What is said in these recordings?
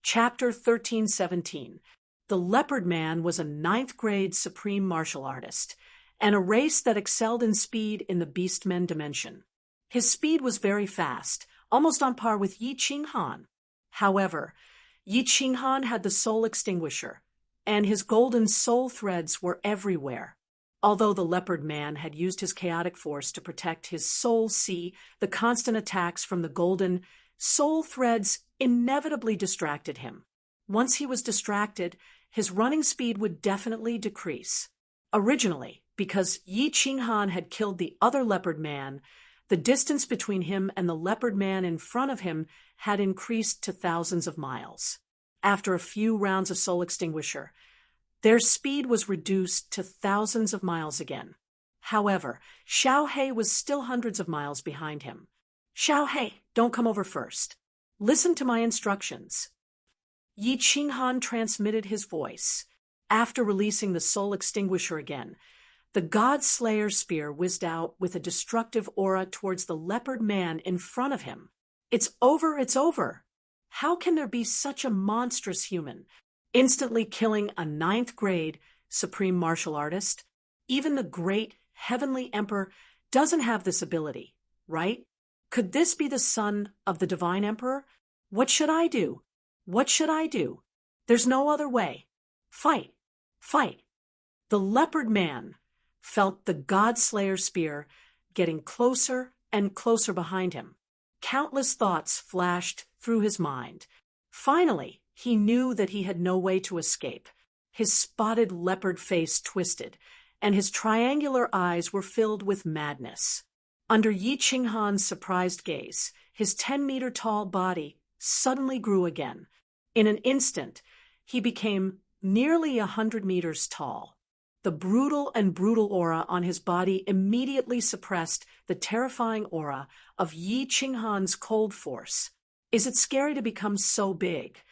Chapter 1317. The Leopard Man was a ninth-grade supreme martial artist, and a race that excelled in speed in the Beastmen dimension. His speed was very fast, almost on par with Yi Qinghan. However, Yi Qinghan had the soul extinguisher, and his golden soul threads were everywhere. Although the Leopard Man had used his chaotic force to protect his soul sea, the constant attacks from the golden soul threads inevitably distracted him. Once he was distracted, his running speed would definitely decrease. Originally, because Yi Qinghan had killed the other Leopard Man, the distance between him and the Leopard Man in front of him had increased to thousands of miles. After a few rounds of soul extinguisher, their speed was reduced to thousands of miles again. However, Xiao He was still hundreds of miles behind him. Xiao He, don't come over first. Listen to my instructions. Yi Qinghan transmitted his voice. After releasing the soul extinguisher again, the God Slayer spear whizzed out with a destructive aura towards the Leopard Man in front of him. It's over, it's over. How can there be such a monstrous human, instantly killing a ninth-grade supreme martial artist? Even the great heavenly emperor doesn't have this ability, right? Could this be the son of the divine emperor? What should I do? What should I do? There's no other way. Fight! Fight! The Leopard Man felt the God Slayer spear getting closer and closer behind him. Countless thoughts flashed through his mind. Finally, he knew that he had no way to escape. His spotted leopard face twisted, and his triangular eyes were filled with madness. Under Yi Qinghan's surprised gaze, his 10-meter-tall body suddenly grew again. In an instant, he became nearly 100 meters tall. The brutal aura on his body immediately suppressed the terrifying aura of Yi Qinghan's cold force. Is it scary to become so big?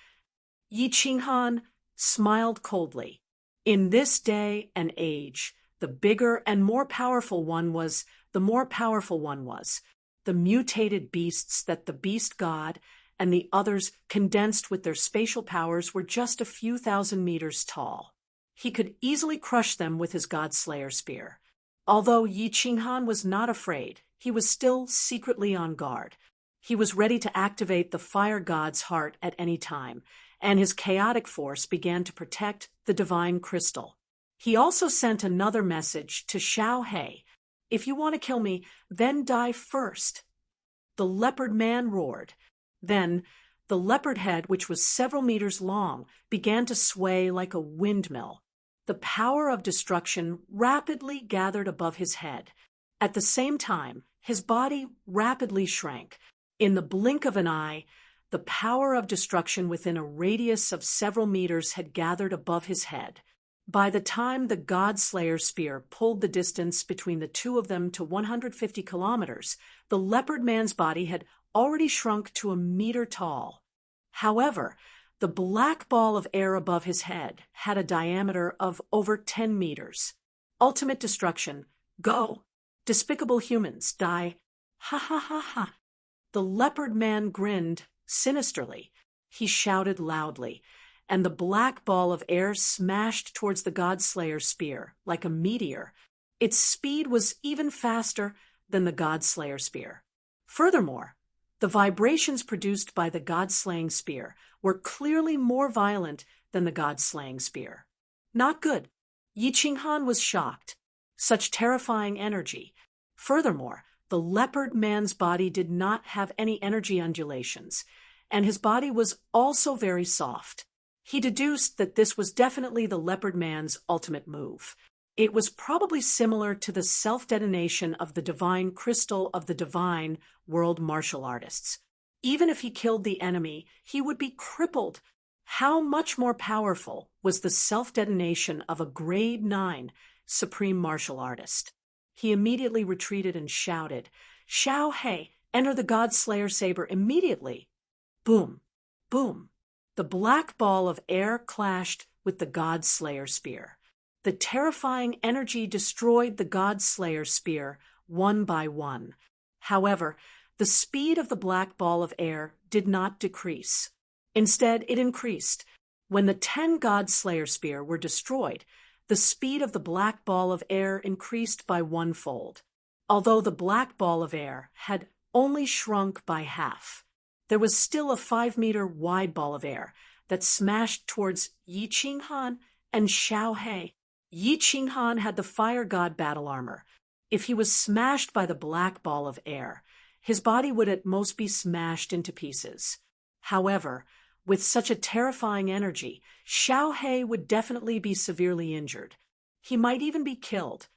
Yi Qinghan smiled coldly. In this day and age, the bigger and more powerful one was the mutated beasts that the beast god and the others condensed with their spatial powers were just a few thousand meters tall. He could easily crush them with his God Slayer spear. Although Yi Qinghan was not afraid, he was still secretly on guard. He was ready to activate the fire god's heart at any time, and his chaotic force began to protect the divine crystal. He also sent another message to Xiao He. If you want to kill me, then die first. The Leopard Man roared. Then, the leopard head, which was several meters long, began to sway like a windmill. The power of destruction rapidly gathered above his head. At the same time, his body rapidly shrank. In the blink of an eye, the power of destruction within a radius of several meters had gathered above his head. By the time the God Slayer spear pulled the distance between the two of them to 150 kilometers, the Leopard Man's body had already shrunk to a meter tall. However, the black ball of air above his head had a diameter of over 10 meters. Ultimate destruction. Go! Despicable humans, die! Ha ha ha ha! The Leopard Man grinned sinisterly. He shouted loudly, and the black ball of air smashed towards the God Slayer spear like a meteor. Its speed was even faster than the God Slayer spear. Furthermore, the vibrations produced by the God-slaying spear were clearly more violent than the God-slaying spear. Not good. Yi Qinghan was shocked. Such terrifying energy. Furthermore, the Leopard Man's body did not have any energy undulations, and his body was also very soft. He deduced that this was definitely the Leopard Man's ultimate move. It was probably similar to the self-detonation of the divine crystal of the divine world martial artists. Even if he killed the enemy, he would be crippled. How much more powerful was the self-detonation of a grade 9 supreme martial artist? He immediately retreated and shouted, "Xiao He, enter the God Slayer saber immediately!" Boom! Boom! The black ball of air clashed with the God Slayer spear. The terrifying energy destroyed the God Slayer spear one by one. However, the speed of the black ball of air did not decrease. Instead, it increased. When the 10 God Slayer spear were destroyed, the speed of the black ball of air increased by 1-fold. Although the black ball of air had only shrunk by half, there was still a 5-meter wide ball of air that smashed towards Yi Qinghan and Xiao He. Yi Qinghan had the fire god battle armor. If he was smashed by the black ball of air, his body would at most be smashed into pieces. However, with such a terrifying energy, Xiao He would definitely be severely injured. He might even be killed.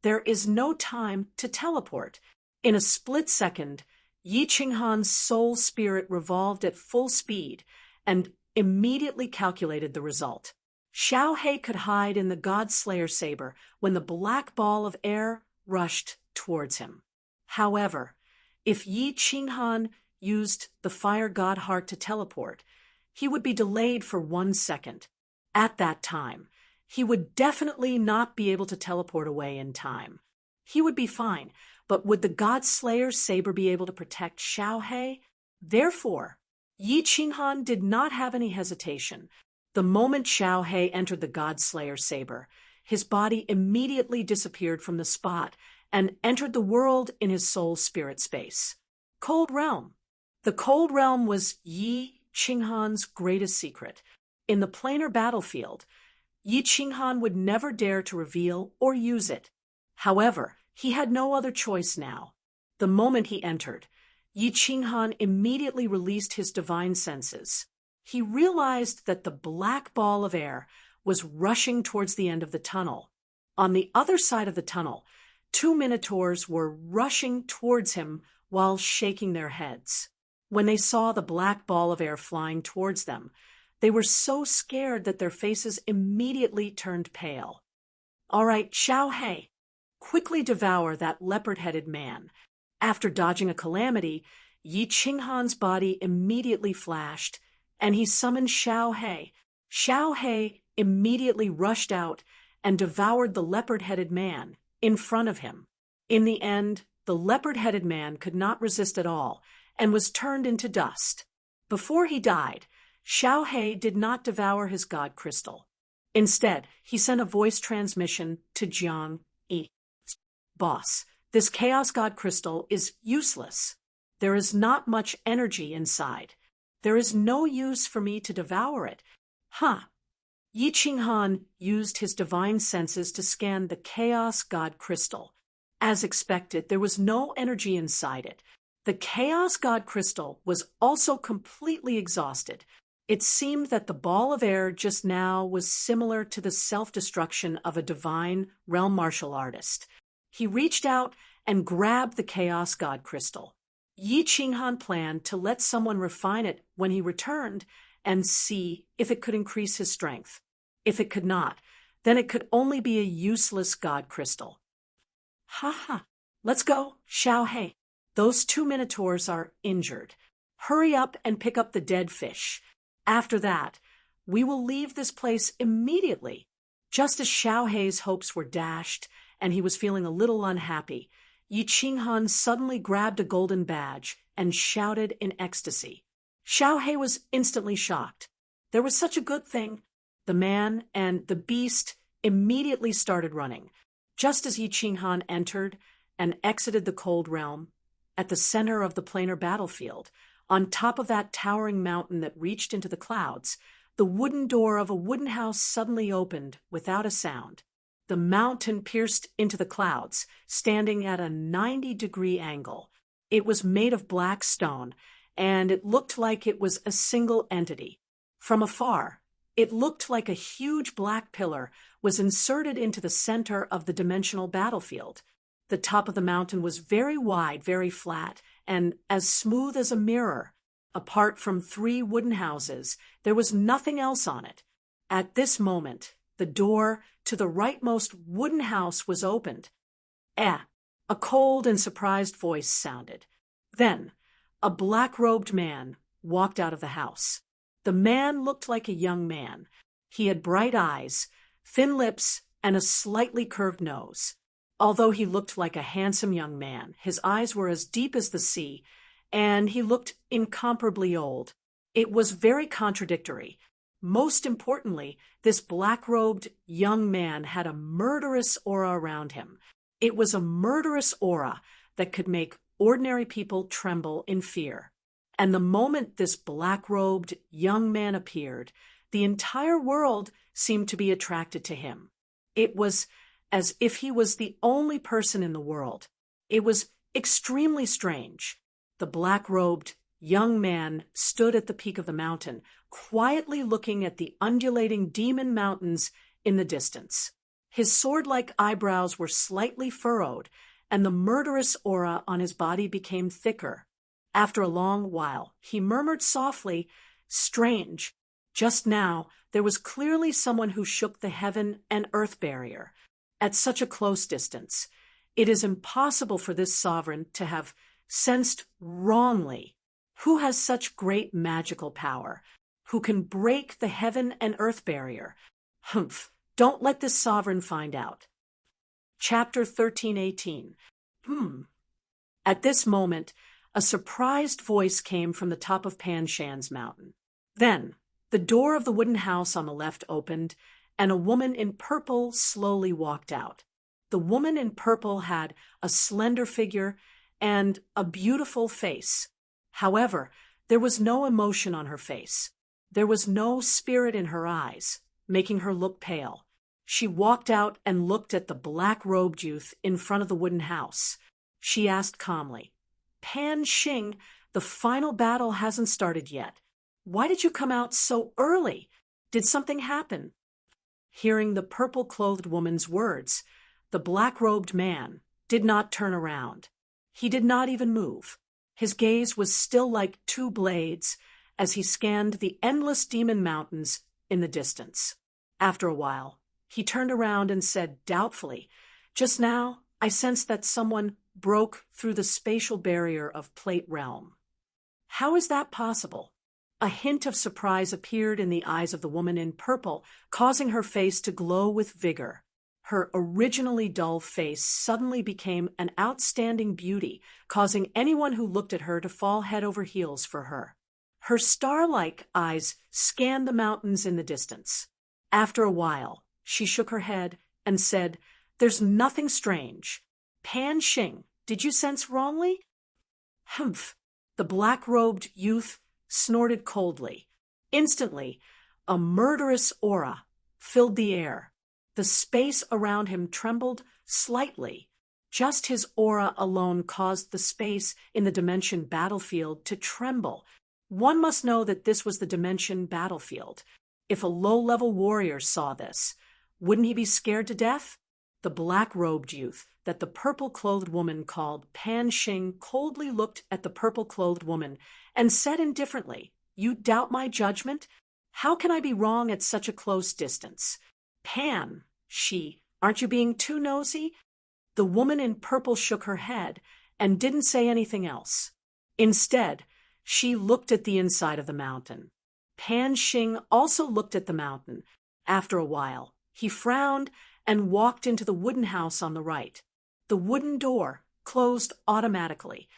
There is no time to teleport. In a split second, Yi Qinghan's soul spirit revolved at full speed and immediately calculated the result. Xiao He could hide in the God Slayer saber when the black ball of air rushed towards him. However, if Yi Qinghan used the fire god heart to teleport, he would be delayed for 1 second. At that time, he would definitely not be able to teleport away in time. He would be fine, but would the God Slayer's saber be able to protect Xiao He? Therefore, Yi Qinghan did not have any hesitation. The moment Xiao He entered the God Slayer's saber, his body immediately disappeared from the spot and entered the world in his soul spirit space. Cold Realm. The Cold Realm was Yi Qinghan's greatest secret. In the planar battlefield, Yi Qinghan would never dare to reveal or use it. However, he had no other choice now. The moment he entered, Yi Qinghan immediately released his divine senses. He realized that the black ball of air was rushing towards the end of the tunnel. On the other side of the tunnel, 2 minotaurs were rushing towards him while shaking their heads. When they saw the black ball of air flying towards them, they were so scared that their faces immediately turned pale. "All right, Xiao He, quickly devour that leopard-headed man." After dodging a calamity, Yi Qinghan's body immediately flashed, and he summoned Xiao He. Xiao He immediately rushed out and devoured the leopard-headed man in front of him. In the end, the leopard-headed man could not resist at all and was turned into dust. Before he died, Xiao He did not devour his god crystal. Instead, he sent a voice transmission to Jiang Yi. "Boss, this chaos god crystal is useless. There is not much energy inside. There is no use for me to devour it." Huh. Yi Qinghan used his divine senses to scan the chaos god crystal. As expected, there was no energy inside it. The chaos god crystal was also completely exhausted. It seemed that the ball of air just now was similar to the self-destruction of a divine realm martial artist. He reached out and grabbed the chaos god crystal. Yi Qinghan planned to let someone refine it when he returned and see if it could increase his strength. If it could not, then it could only be a useless god crystal. "Ha! Let's go, Xiao He. Those 2 minotaurs are injured. Hurry up and pick up the dead fish. After that, we will leave this place immediately." Just as Xiao He's hopes were dashed and he was feeling a little unhappy, Yi Qinghan suddenly grabbed a golden badge and shouted in ecstasy. Xiao He was instantly shocked. There was such a good thing. The man and the beast immediately started running. Just as Yi Qinghan entered and exited the Cold Realm, at the center of the planar battlefield, on top of that towering mountain that reached into the clouds, the wooden door of a wooden house suddenly opened without a sound. The mountain pierced into the clouds, standing at a 90-degree angle. It was made of black stone, and it looked like it was a single entity. From afar, it looked like a huge black pillar was inserted into the center of the dimensional battlefield. The top of the mountain was very wide, very flat, and as smooth as a mirror. Apart from 3 wooden houses, there was nothing else on it. At this moment, the door to the rightmost wooden house was opened. A cold and surprised voice sounded. Then, a black-robed man walked out of the house. The man looked like a young man. He had bright eyes, thin lips, and a slightly curved nose. Although he looked like a handsome young man, his eyes were as deep as the sea, and he looked incomparably old. It was very contradictory. Most importantly, this black-robed young man had a murderous aura around him. It was a murderous aura that could make ordinary people tremble in fear. And the moment this black-robed young man appeared, the entire world seemed to be attracted to him. It was as if he was the only person in the world. It was extremely strange. The black-robed young man stood at the peak of the mountain, quietly looking at the undulating demon mountains in the distance. His sword-like eyebrows were slightly furrowed, and the murderous aura on his body became thicker. After a long while, he murmured softly, "Strange. Just now, there was clearly someone who shook the heaven and earth barrier. At such a close distance, it is impossible for this sovereign to have sensed wrongly. Who has such great magical power? Who can break the heaven and earth barrier? Humph, don't let this sovereign find out." Chapter 13:18. At this moment, a surprised voice came from the top of Panshan's mountain. Then, the door of the wooden house on the left opened, and a woman in purple slowly walked out. The woman in purple had a slender figure and a beautiful face. However, there was no emotion on her face. There was no spirit in her eyes, making her look pale. She walked out and looked at the black-robed youth in front of the wooden house. She asked calmly, "Pan Xing, the final battle hasn't started yet. Why did you come out so early? Did something happen?" Hearing the purple-clothed woman's words, the black-robed man did not turn around. He did not even move. His gaze was still like two blades as he scanned the endless demon mountains in the distance. After a while, he turned around and said doubtfully, "Just now, I sensed that someone broke through the spatial barrier of Plate Realm." "How is that possible?" A hint of surprise appeared in the eyes of the woman in purple, causing her face to glow with vigor. Her originally dull face suddenly became an outstanding beauty, causing anyone who looked at her to fall head over heels for her. Her star-like eyes scanned the mountains in the distance. After a while, she shook her head and said, "There's nothing strange. Pan Xing, did you sense wrongly?" "Humph!" The black-robed youth snorted coldly. Instantly, a murderous aura filled the air. The space around him trembled slightly. Just his aura alone caused the space in the dimension battlefield to tremble. One must know that this was the dimension battlefield. If a low-level warrior saw this, wouldn't he be scared to death? The black-robed youth that the purple-clothed woman called Pan Xing coldly looked at the purple-clothed woman and said indifferently, "You doubt my judgment? How can I be wrong at such a close distance? Pan, aren't you being too nosy?" The woman in purple shook her head and didn't say anything else. Instead, she looked at the inside of the mountain. Pan Xing also looked at the mountain. After a while, he frowned and walked into the wooden house on the right. The wooden door closed automatically.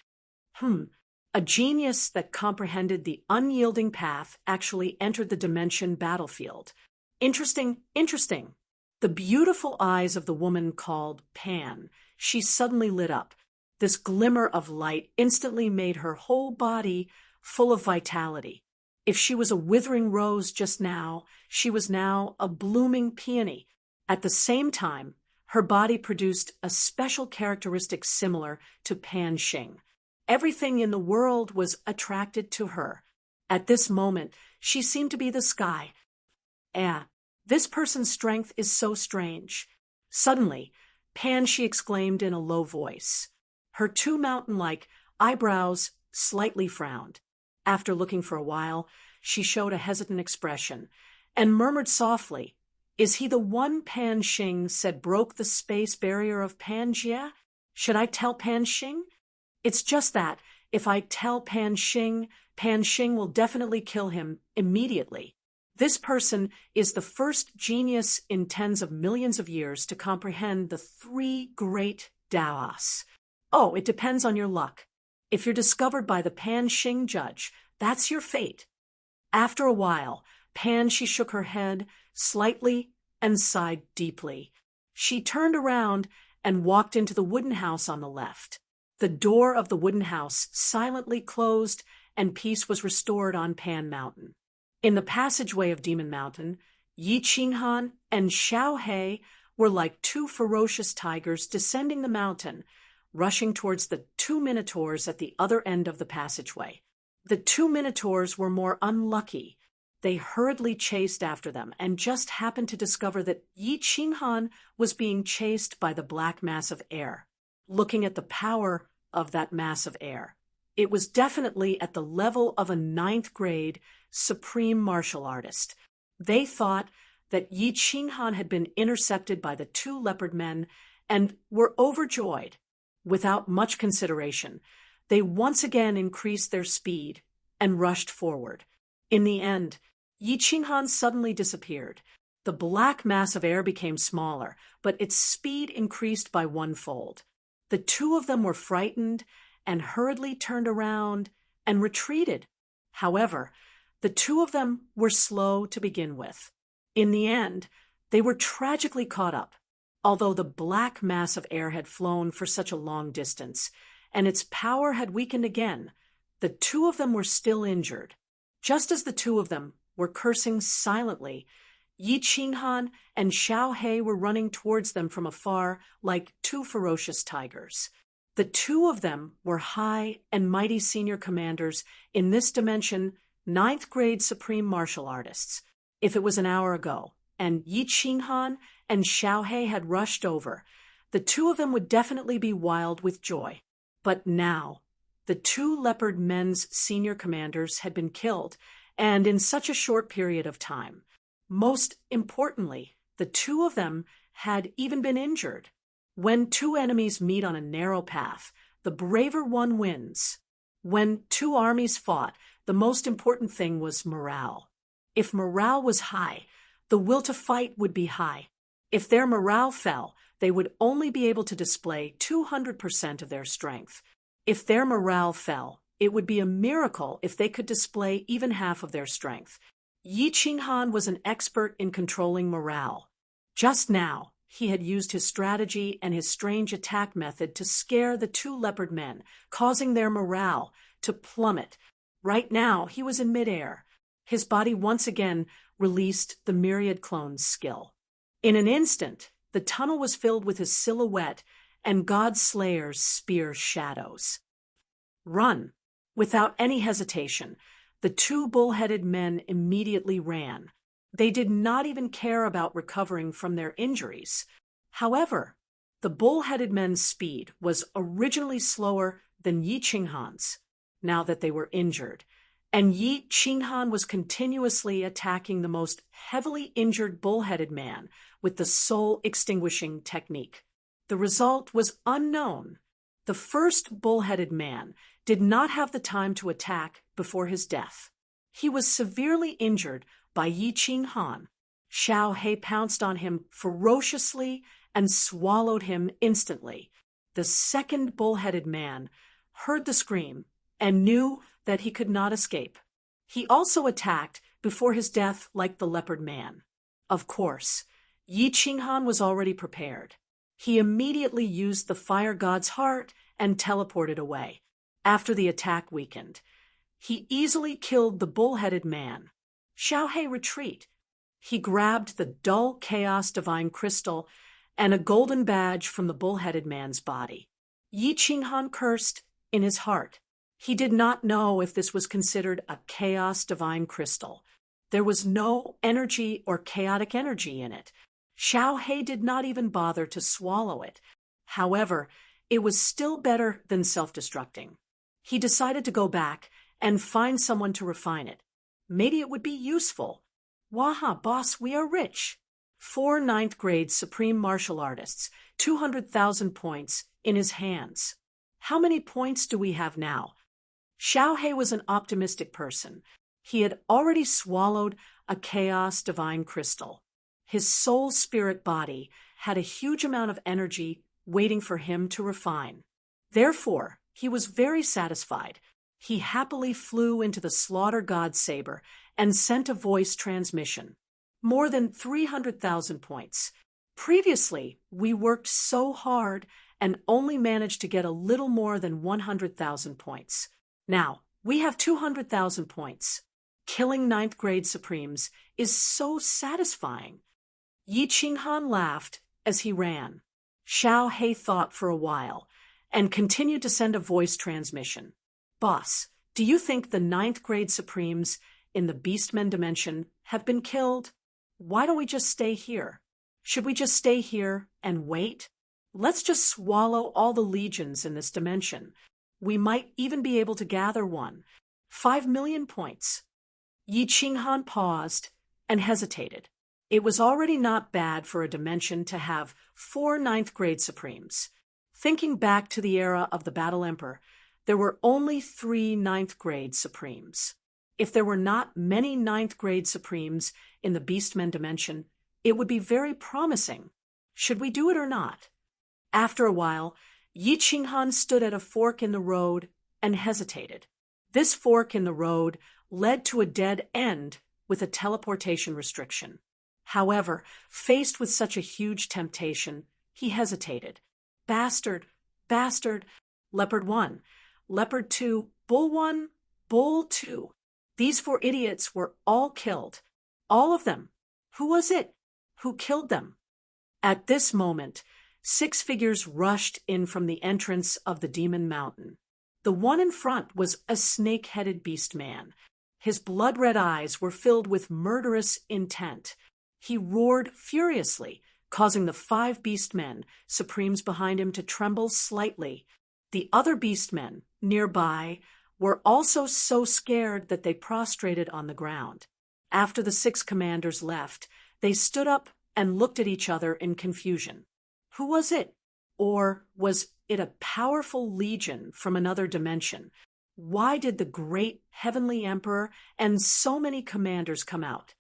A genius that comprehended the unyielding path actually entered the dimension battlefield. Interesting. The beautiful eyes of the woman called Pan, she suddenly lit up. This glimmer of light instantly made her whole body full of vitality. If she was a withering rose just now, she was now a blooming peony. At the same time, her body produced a special characteristic similar to Pan Xing. Everything in the world was attracted to her. At this moment, she seemed to be the sky. This person's strength is so strange. Suddenly, she exclaimed in a low voice. Her two mountain-like eyebrows slightly frowned. After looking for a while, she showed a hesitant expression and murmured softly, "Is he the one Pan Xing said broke the space barrier of Pangaea? Should I tell Pan Xing? It's just that, if I tell Pan Xing will definitely kill him immediately. This person is the first genius in tens of millions of years to comprehend the three great Daos. Oh, it depends on your luck. If you're discovered by the Pan Xing judge, that's your fate. After a while, she shook her head slightly and sighed deeply. She turned around and walked into the wooden house on the left. The door of the wooden house silently closed, and peace was restored on Pan Mountain. In the passageway of Demon Mountain, Yi Qinghan and Xiao He were like two ferocious tigers descending the mountain, rushing towards the two minotaurs at the other end of the passageway. The two minotaurs were more unlucky. They hurriedly chased after them and just happened to discover that Yi Qinghan was being chased by the black mass of air. Looking at the power of that mass of air, it was definitely at the level of a 9th grade supreme martial artist. They thought that Yi Qinghan had been intercepted by the two leopard men and were overjoyed. Without much consideration, they once again increased their speed and rushed forward. In the end, Yi Qinghan suddenly disappeared. The black mass of air became smaller, but its speed increased by 1-fold. The two of them were frightened and hurriedly turned around and retreated. However, the two of them were slow to begin with. In the end, they were tragically caught up. Although the black mass of air had flown for such a long distance, and its power had weakened again, the two of them were still injured. Just as the two of them were cursing silently, Yi Qinghan and Xiao He were running towards them from afar like two ferocious tigers. The two of them were high and mighty senior commanders in this dimension, 9th grade supreme martial artists. If it was an hour ago, and Yi Qinghan and Xiao He had rushed over, the two of them would definitely be wild with joy. But now, the two leopard men's senior commanders had been killed, and in such a short period of time. Most importantly, the two of them had even been injured. When two enemies meet on a narrow path, the braver one wins. When two armies fought, the most important thing was morale. If morale was high, the will to fight would be high. If their morale fell, they would only be able to display 200% of their strength. If their morale fell, it would be a miracle if they could display even half of their strength. Yi Qinghan was an expert in controlling morale. Just now, he had used his strategy and his strange attack method to scare the two leopard men, causing their morale to plummet. Right now, he was in midair. His body once again released the myriad clones skill. In an instant, the tunnel was filled with his silhouette and God Slayer's spear shadows. Run! Without any hesitation, the two bull-headed men immediately ran. They did not even care about recovering from their injuries. However, the bull-headed men's speed was originally slower than Yi Qinghan's, now that they were injured, and Yi Qinghan was continuously attacking the most heavily injured bull-headed man with the soul-extinguishing technique. The result was unknown. The first bull-headed man did not have the time to attack before his death. He was severely injured by Yi Qinghan. Xiao He pounced on him ferociously and swallowed him instantly. The second bull-headed man heard the scream and knew that he could not escape. He also attacked before his death like the leopard man. Of course, Yi Qinghan was already prepared. He immediately used the fire god's heart and teleported away. After the attack weakened, he easily killed the bull-headed man. Xiao He retreat. He grabbed the dull chaos divine crystal and a golden badge from the bull-headed man's body. Yi Qinghan cursed in his heart. He did not know if this was considered a chaos divine crystal. There was no energy or chaotic energy in it. Xiao He did not even bother to swallow it. However, it was still better than self-destructing. He decided to go back and find someone to refine it. Maybe it would be useful. Waha, boss, we are rich. 4 9th grade supreme martial artists, 200,000 points in his hands. How many points do we have now? Xiao He was an optimistic person. He had already swallowed a chaos divine crystal. His soul spirit body had a huge amount of energy waiting for him to refine. Therefore, he was very satisfied. He happily flew into the slaughter god's saber and sent a voice transmission. More than 300,000 points. Previously, we worked so hard and only managed to get a little more than 100,000 points. Now, we have 200,000 points. Killing 9th grade Supremes is so satisfying. Yi Qinghan laughed as he ran. Xiao He thought for a while and continued to send a voice transmission. Boss, do you think the 9th grade Supremes in the Beastmen dimension have been killed? Why don't we just stay here? Should we just stay here and wait? Let's just swallow all the legions in this dimension. We might even be able to gather one. 5 million points. Yi Qinghan paused and hesitated. It was already not bad for a dimension to have 4 9th grade Supremes. Thinking back to the era of the Battle Emperor, there were only 3 9th grade Supremes. If there were not many 9th grade Supremes in the Beastmen dimension, it would be very promising. Should we do it or not? After a while, Yi Qinghan stood at a fork in the road and hesitated. This fork in the road led to a dead end with a teleportation restriction. However, faced with such a huge temptation, he hesitated. Bastard, bastard, Leopard 1, Leopard 2, Bull 1, Bull 2. These 4 idiots were all killed. All of them. Who was it? Who killed them? At this moment, 6 figures rushed in from the entrance of the Demon Mountain. The one in front was a snake-headed beast man. His blood-red eyes were filled with murderous intent. He roared furiously, causing the 5 beastmen, Supremes behind him, to tremble slightly. The other beastmen, nearby, were also so scared that they prostrated on the ground. After the 6 commanders left, they stood up and looked at each other in confusion. Who was it? Or was it a powerful legion from another dimension? Why did the great heavenly emperor and so many commanders come out?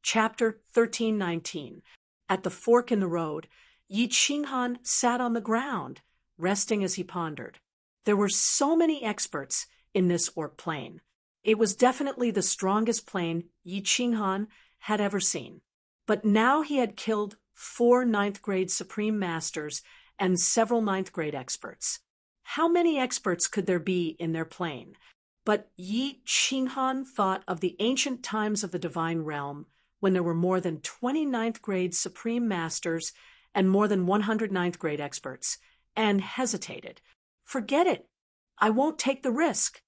Chapter 1319. At the fork in the road, Yi Qinghan sat on the ground, resting as he pondered. There were so many experts in this orc plane. It was definitely the strongest plane Yi Qinghan had ever seen. But now he had killed 4 9th grade Supreme Masters and several 9th grade experts. How many experts could there be in their plane? But Yi Qinghan thought of the ancient times of the Divine Realm, when there were more than 20 9th grade Supreme Masters and more than 100 9th grade experts, and hesitated. Forget it. I won't take the risk.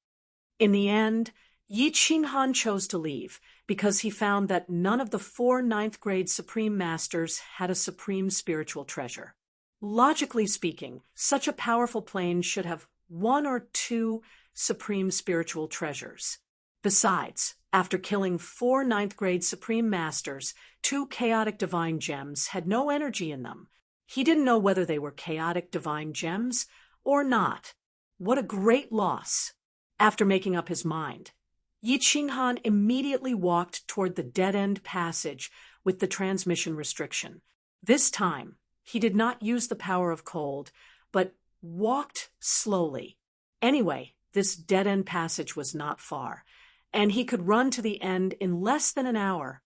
In the end, Yi Qinghan chose to leave because he found that none of the 4 9th grade Supreme Masters had a supreme spiritual treasure. Logically speaking, such a powerful plane should have 1 or 2 supreme spiritual treasures. Besides, after killing 4 9th grade Supreme Masters, 2 chaotic divine gems had no energy in them. He didn't know whether they were chaotic divine gems or not. What a great loss! After making up his mind, Yi Qinghan immediately walked toward the dead-end passage with the transmission restriction. This time, he did not use the power of cold, but walked slowly. Anyway, this dead-end passage was not far, and he could run to the end in less than an hour.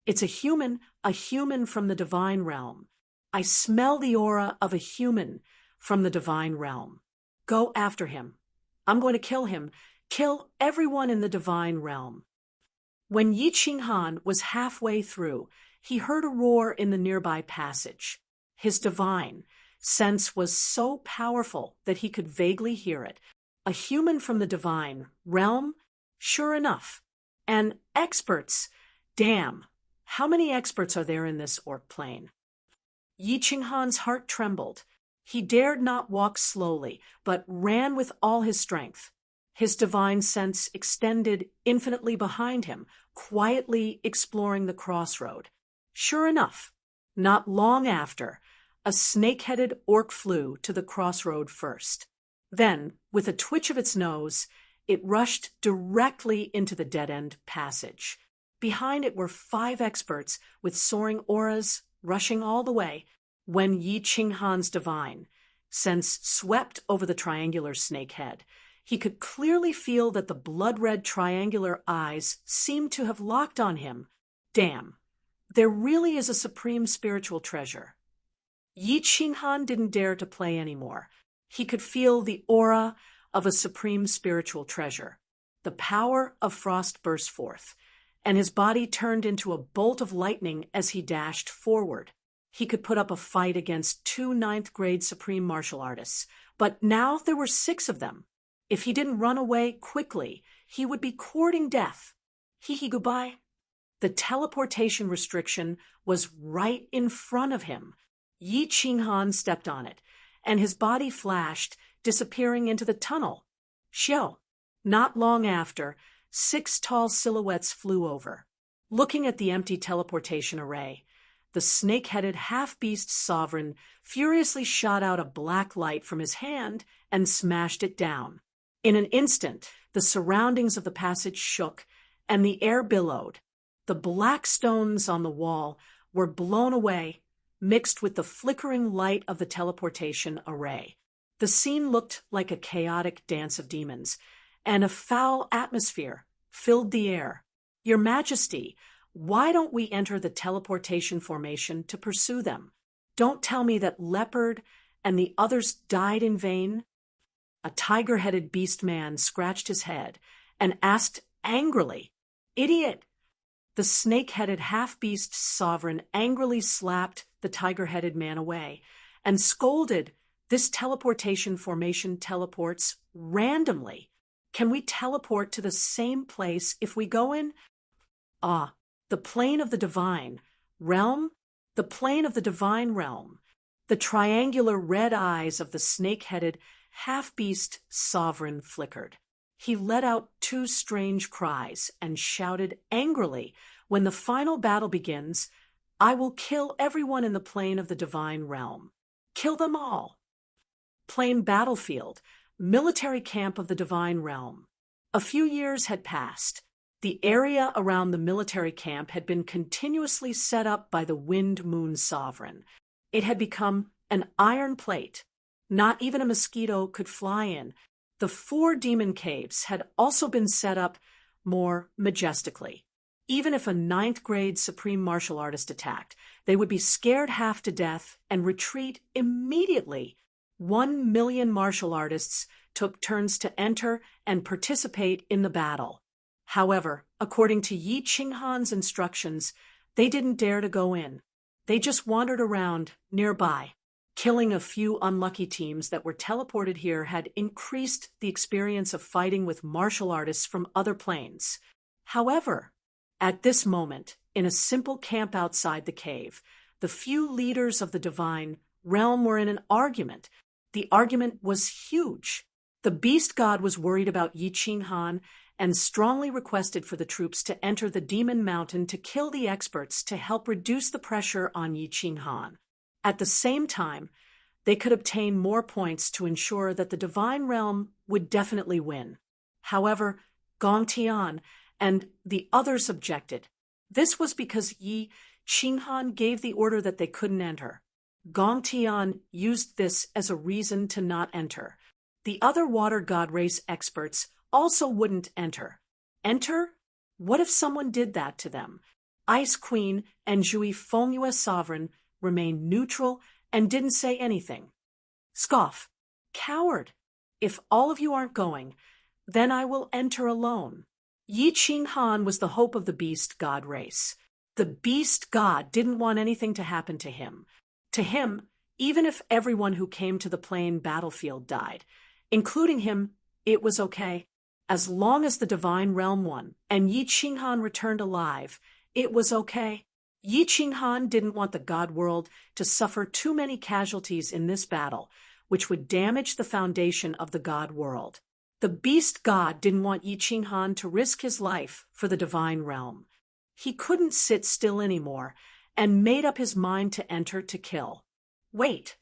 It's a human from the Divine Realm. I smell the aura of a human from the Divine Realm. Go after him. I'm going to kill him. Kill everyone in the Divine Realm. When Yi Qinghan was halfway through, he heard a roar in the nearby passage. His divine sense was so powerful that he could vaguely hear it. A human from the Divine Realm? Sure enough. And experts. Damn, how many experts are there in this orc plane? Yi Qinghan's heart trembled. He dared not walk slowly, but ran with all his strength. His divine sense extended infinitely behind him, quietly exploring the crossroad. Sure enough, not long after, a snake-headed orc flew to the crossroad first. Then, with a twitch of its nose, it rushed directly into the dead-end passage. Behind it were 5 experts with soaring auras rushing all the way. When Yi Qinghan's divine sense swept over the triangular snake head, He could clearly feel that the blood-red triangular eyes seemed to have locked on him. Damn, there really is a supreme spiritual treasure. Yi Qinghan didn't dare to play anymore. He could feel the aura of a supreme spiritual treasure. The power of frost burst forth, and his body turned into a bolt of lightning as he dashed forward. He could put up a fight against 2 ninth-grade supreme martial artists, but now there were 6 of them. If he didn't run away quickly, he would be courting death. Hee goodbye. The teleportation restriction was right in front of him. Yi Qinghan stepped on it, and his body flashed, disappearing into the tunnel. Xiao. Not long after, 6 tall silhouettes flew over. Looking at the empty teleportation array, the snake-headed half-beast sovereign furiously shot out a black light from his hand and smashed it down. In an instant, the surroundings of the passage shook, and the air billowed. The black stones on the wall were blown away, mixed with the flickering light of the teleportation array. The scene looked like a chaotic dance of demons, and a foul atmosphere filled the air. Your Majesty, why don't we enter the teleportation formation to pursue them? Don't tell me that Leopard and the others died in vain? A tiger-headed beast man scratched his head and asked angrily, "Idiot!" The snake-headed half-beast sovereign angrily slapped the tiger-headed man away and scolded, "This teleportation formation teleports randomly. Can we teleport to the same place if we go in?" "Ah, the plane of the divine realm? The plane of the divine realm." The triangular red eyes of the snake-headed half-beast sovereign flickered. He let out 2 strange cries and shouted angrily, "When the final battle begins, I will kill everyone in the plane of the divine realm. Kill them all." Plane battlefield, military camp of the divine realm. A few years had passed. The area around the military camp had been continuously set up by the Wind Moon Sovereign. It had become an iron plate. Not even a mosquito could fly in. The 4 demon caves had also been set up more majestically. Even if a 9th-grade supreme martial artist attacked, they would be scared half to death and retreat immediately. 1 million martial artists took turns to enter and participate in the battle. However, according to Yi Qinghan's instructions, they didn't dare to go in. They just wandered around nearby. Killing a few unlucky teams that were teleported here had increased the experience of fighting with martial artists from other planes. However, at this moment, in a simple camp outside the cave, the few leaders of the divine realm were in an argument. The argument was huge. The beast god was worried about Yi Qinghan and strongly requested for the troops to enter the demon mountain to kill the experts to help reduce the pressure on Yi Qinghan. At the same time, they could obtain more points to ensure that the divine realm would definitely win. However, Gong Tian and the others objected. This was because Yi Qinghan gave the order that they couldn't enter. Gong Tian used this as a reason to not enter. The other water god race experts also wouldn't enter. Enter? What if someone did that to them? Ice Queen and Zhui Fengyue Sovereign remained neutral and didn't say anything. Scoff. Coward. If all of you aren't going, then I will enter alone. Yi Qinghan was the hope of the beast god race. The beast god didn't want anything to happen to him. To him, even if everyone who came to the plain battlefield died, including him, it was okay. As long as the divine realm won and Yi Qinghan returned alive, it was okay. Yi Qinghan didn't want the god world to suffer too many casualties in this battle, which would damage the foundation of the god world. The beast god didn't want Yi Qinghan to risk his life for the divine realm. He couldn't sit still anymore and made up his mind to enter to kill. Wait.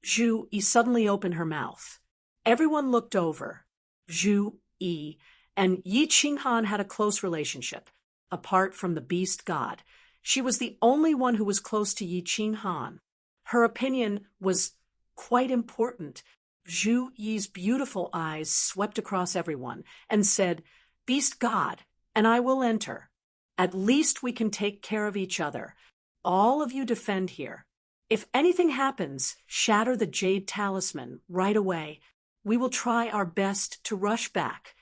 Zhu Yi suddenly opened her mouth. Everyone looked over. Zhu Yi and Yi Qinghan had a close relationship. Apart from the beast god, she was the only one who was close to Yi Qinghan. Her opinion was quite important. Zhu Yi's beautiful eyes swept across everyone and said, "Beast God, and I will enter. At least we can take care of each other. All of you defend here. If anything happens, shatter the jade talisman right away. We will try our best to rush back.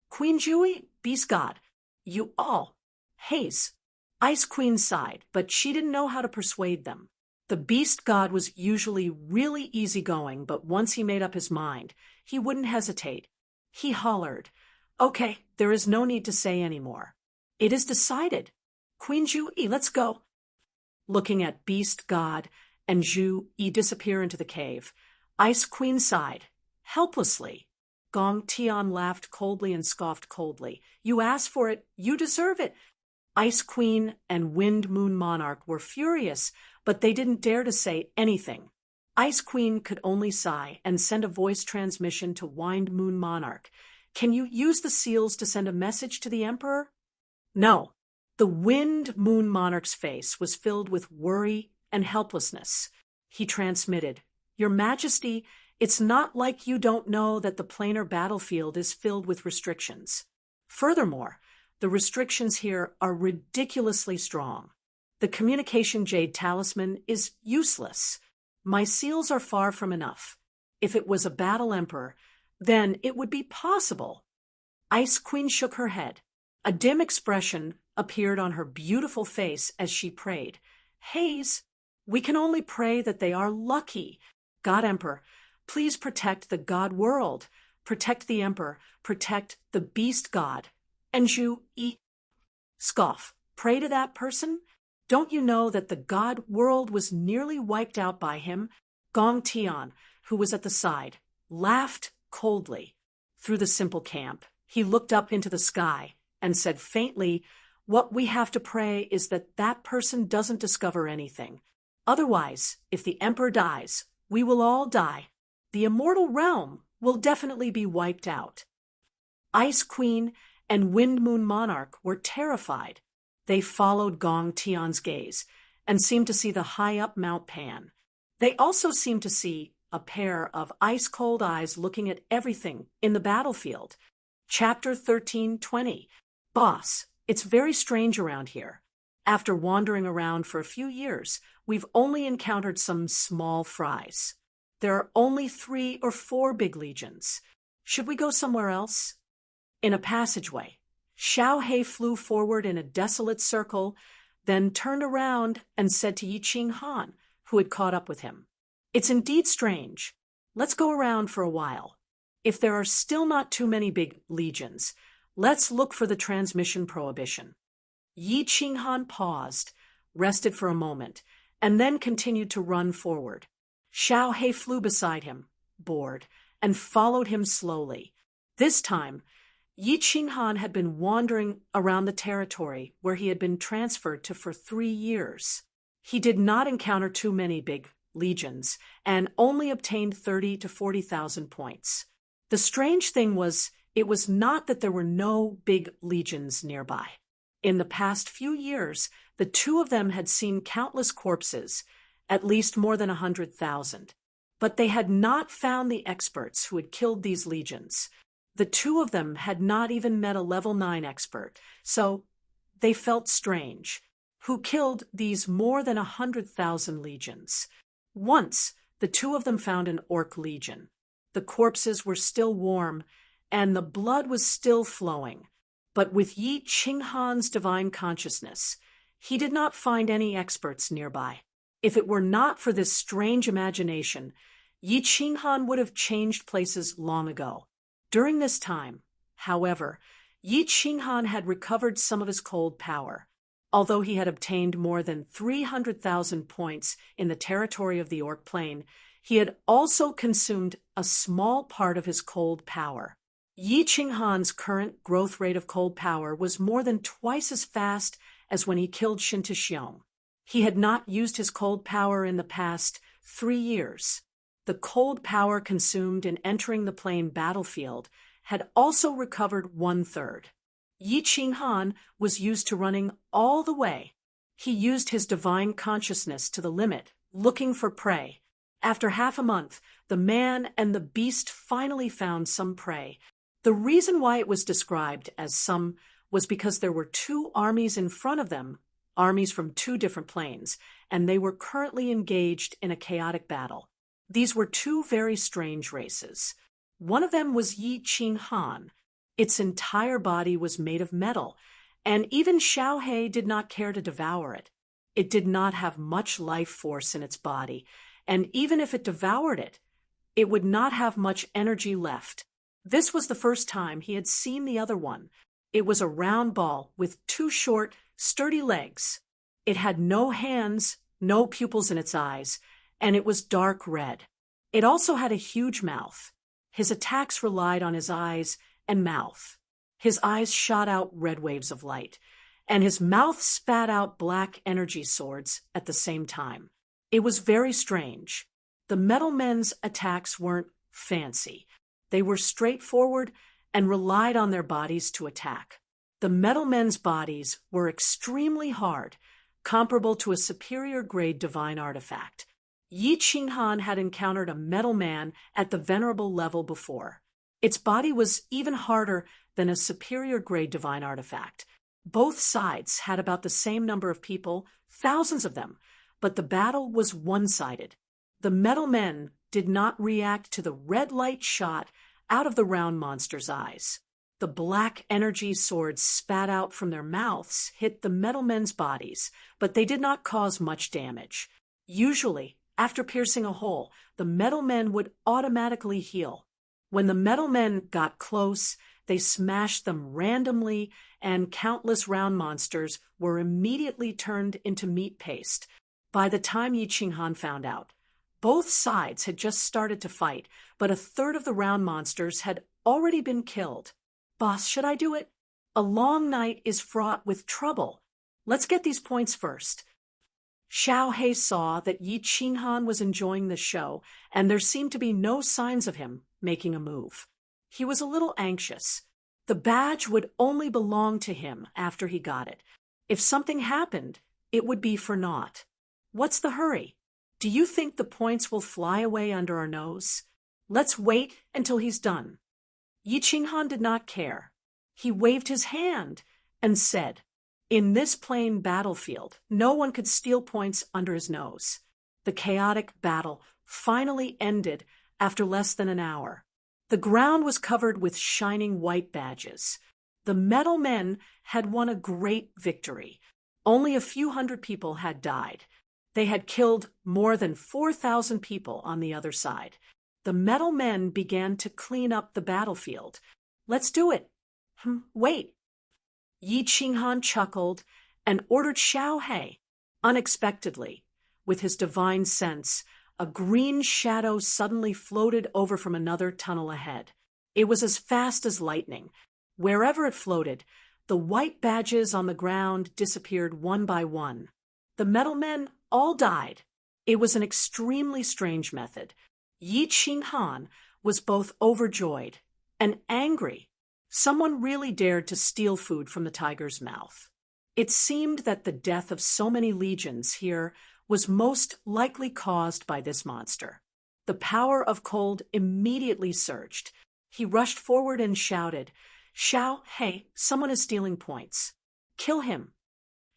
Queen Jui, Beast God, you all." Haze. Ice Queen sighed, but she didn't know how to persuade them. The Beast God was usually really easygoing, but once he made up his mind, he wouldn't hesitate. He hollered, "Okay, there is no need to say any more. It is decided. Queen Zhu Yi, let's go." Looking at Beast God and Zhu Yi disappear into the cave, Ice Queen sighed, helplessly. Gong Tian laughed coldly and scoffed coldly. "You asked for it, you deserve it." Ice Queen and Wind Moon Monarch were furious, but they didn't dare to say anything. Ice Queen could only sigh and send a voice transmission to Wind Moon Monarch. "Can you use the seals to send a message to the Emperor?" No. The Wind Moon Monarch's face was filled with worry and helplessness. He transmitted, "Your Majesty, it's not like you don't know that the planar battlefield is filled with restrictions. Furthermore, the restrictions here are ridiculously strong. The communication jade talisman is useless. My seals are far from enough. If it was a battle emperor, then it would be possible." Ice Queen shook her head. A dim expression appeared on her beautiful face as she prayed. "Haze, we can only pray that they are lucky. God Emperor, please protect the God world. Protect the Emperor. Protect the Beast God." And Zhu Yi. Scoff. Pray to that person? Don't you know that the God world was nearly wiped out by him? Gong Tian, who was at the side, laughed coldly. Through the simple camp, he looked up into the sky and said faintly, "What we have to pray is that that person doesn't discover anything. Otherwise, if the Emperor dies, we will all die. The immortal realm will definitely be wiped out." Ice Queen and Wind Moon Monarch were terrified. They followed Gong Tian's gaze and seemed to see the high-up Mount Pan. They also seemed to see a pair of ice-cold eyes looking at everything in the battlefield. Chapter 13:20. Boss, it's very strange around here. After wandering around for a few years, we've only encountered some small fries. There are only 3 or 4 big legions. Should we go somewhere else? In a passageway, Xiao He flew forward in a desolate circle, then turned around and said to Yi Qing Han, who had caught up with him, "It's indeed strange. Let's go around for a while. If there are still not too many big legions, let's look for the transmission prohibition." Yi Qing Han paused, rested for a moment, and then continued to run forward. Xiao He flew beside him, bored, and followed him slowly. This time, Yi Qing Han had been wandering around the territory where he had been transferred to for 3 years. He did not encounter too many big legions and only obtained 30 to 40,000 points. The strange thing was, it was not that there were no big legions nearby. In the past few years, the 2 of them had seen countless corpses, at least more than 100,000. But they had not found the experts who had killed these legions. The 2 of them had not even met a level 9 expert, so they felt strange. Who killed these more than 100,000 legions? Once, the 2 of them found an orc legion. The corpses were still warm, and the blood was still flowing. But with Yi Qing Han's divine consciousness, he did not find any experts nearby. If it were not for this strange imagination, Yi Qing Han would have changed places long ago. During this time, however, Yi Qing Han had recovered some of his cold power. Although he had obtained more than 300,000 points in the territory of the Orc Plain, he had also consumed a small part of his cold power. Yi Qing Han's current growth rate of cold power was more than twice as fast as when he killed Shin Tixiong. He had not used his cold power in the past 3 years. The cold power consumed in entering the plain battlefield had also recovered 1/3. Yi Qing Han was used to running all the way. He used his divine consciousness to the limit, looking for prey. After half a month, the man and the beast finally found some prey. The reason why it was described as some was because there were two armies in front of them, armies from two different planes, and they were currently engaged in a chaotic battle. These were two very strange races. One of them was Yi Qing Han. Its entire body was made of metal, and even Xiao He did not care to devour it. It did not have much life force in its body, and even if it devoured it, it would not have much energy left. This was the first time he had seen the other one. It was a round ball with two short, sturdy legs. It had no hands, no pupils in its eyes, and it was dark red. It also had a huge mouth. His attacks relied on his eyes and mouth. His eyes shot out red waves of light, and his mouth spat out black energy swords at the same time. It was very strange. The metal men's attacks weren't fancy. They were straightforward and relied on their bodies to attack. The metal men's bodies were extremely hard, comparable to a superior-grade divine artifact. Yi Qinghan had encountered a metal man at the venerable level before. Its body was even harder than a superior-grade divine artifact. Both sides had about the same number of people, thousands of them, but the battle was one-sided. The metal men did not react to the red light shot out of the round monster's eyes. The black energy swords spat out from their mouths hit the metal men's bodies, but they did not cause much damage. Usually, after piercing a hole, the metal men would automatically heal. When the metal men got close, they smashed them randomly, and countless round monsters were immediately turned into meat paste. By the time Yi Qinghan found out, both sides had just started to fight, but a third of the round monsters had already been killed. Boss, should I do it? A long night is fraught with trouble. Let's get these points first. Xiao He saw that Yi Qinghan was enjoying the show, and there seemed to be no signs of him making a move. He was a little anxious. The badge would only belong to him after he got it. If something happened, it would be for naught. What's the hurry? Do you think the points will fly away under our nose? Let's wait until he's done. Yi Qinghan did not care. He waved his hand and said, "In this plain battlefield, no one could steal points under his nose." The chaotic battle finally ended after less than an hour. The ground was covered with shining white badges. The metal men had won a great victory. Only a few hundred people had died. They had killed more than 4,000 people on the other side. The metal men began to clean up the battlefield. Let's do it. Wait. Yi Qinghan chuckled and ordered Xiao He. Unexpectedly, with his divine sense, a green shadow suddenly floated over from another tunnel ahead. It was as fast as lightning. Wherever it floated, the white badges on the ground disappeared one by one. The metal men all died. It was an extremely strange method. Yi Qinghan was both overjoyed and angry. Someone really dared to steal food from the tiger's mouth. It seemed that the death of so many legions here was most likely caused by this monster. The power of cold immediately surged. He rushed forward and shouted, "Xiao He, someone is stealing points. Kill him."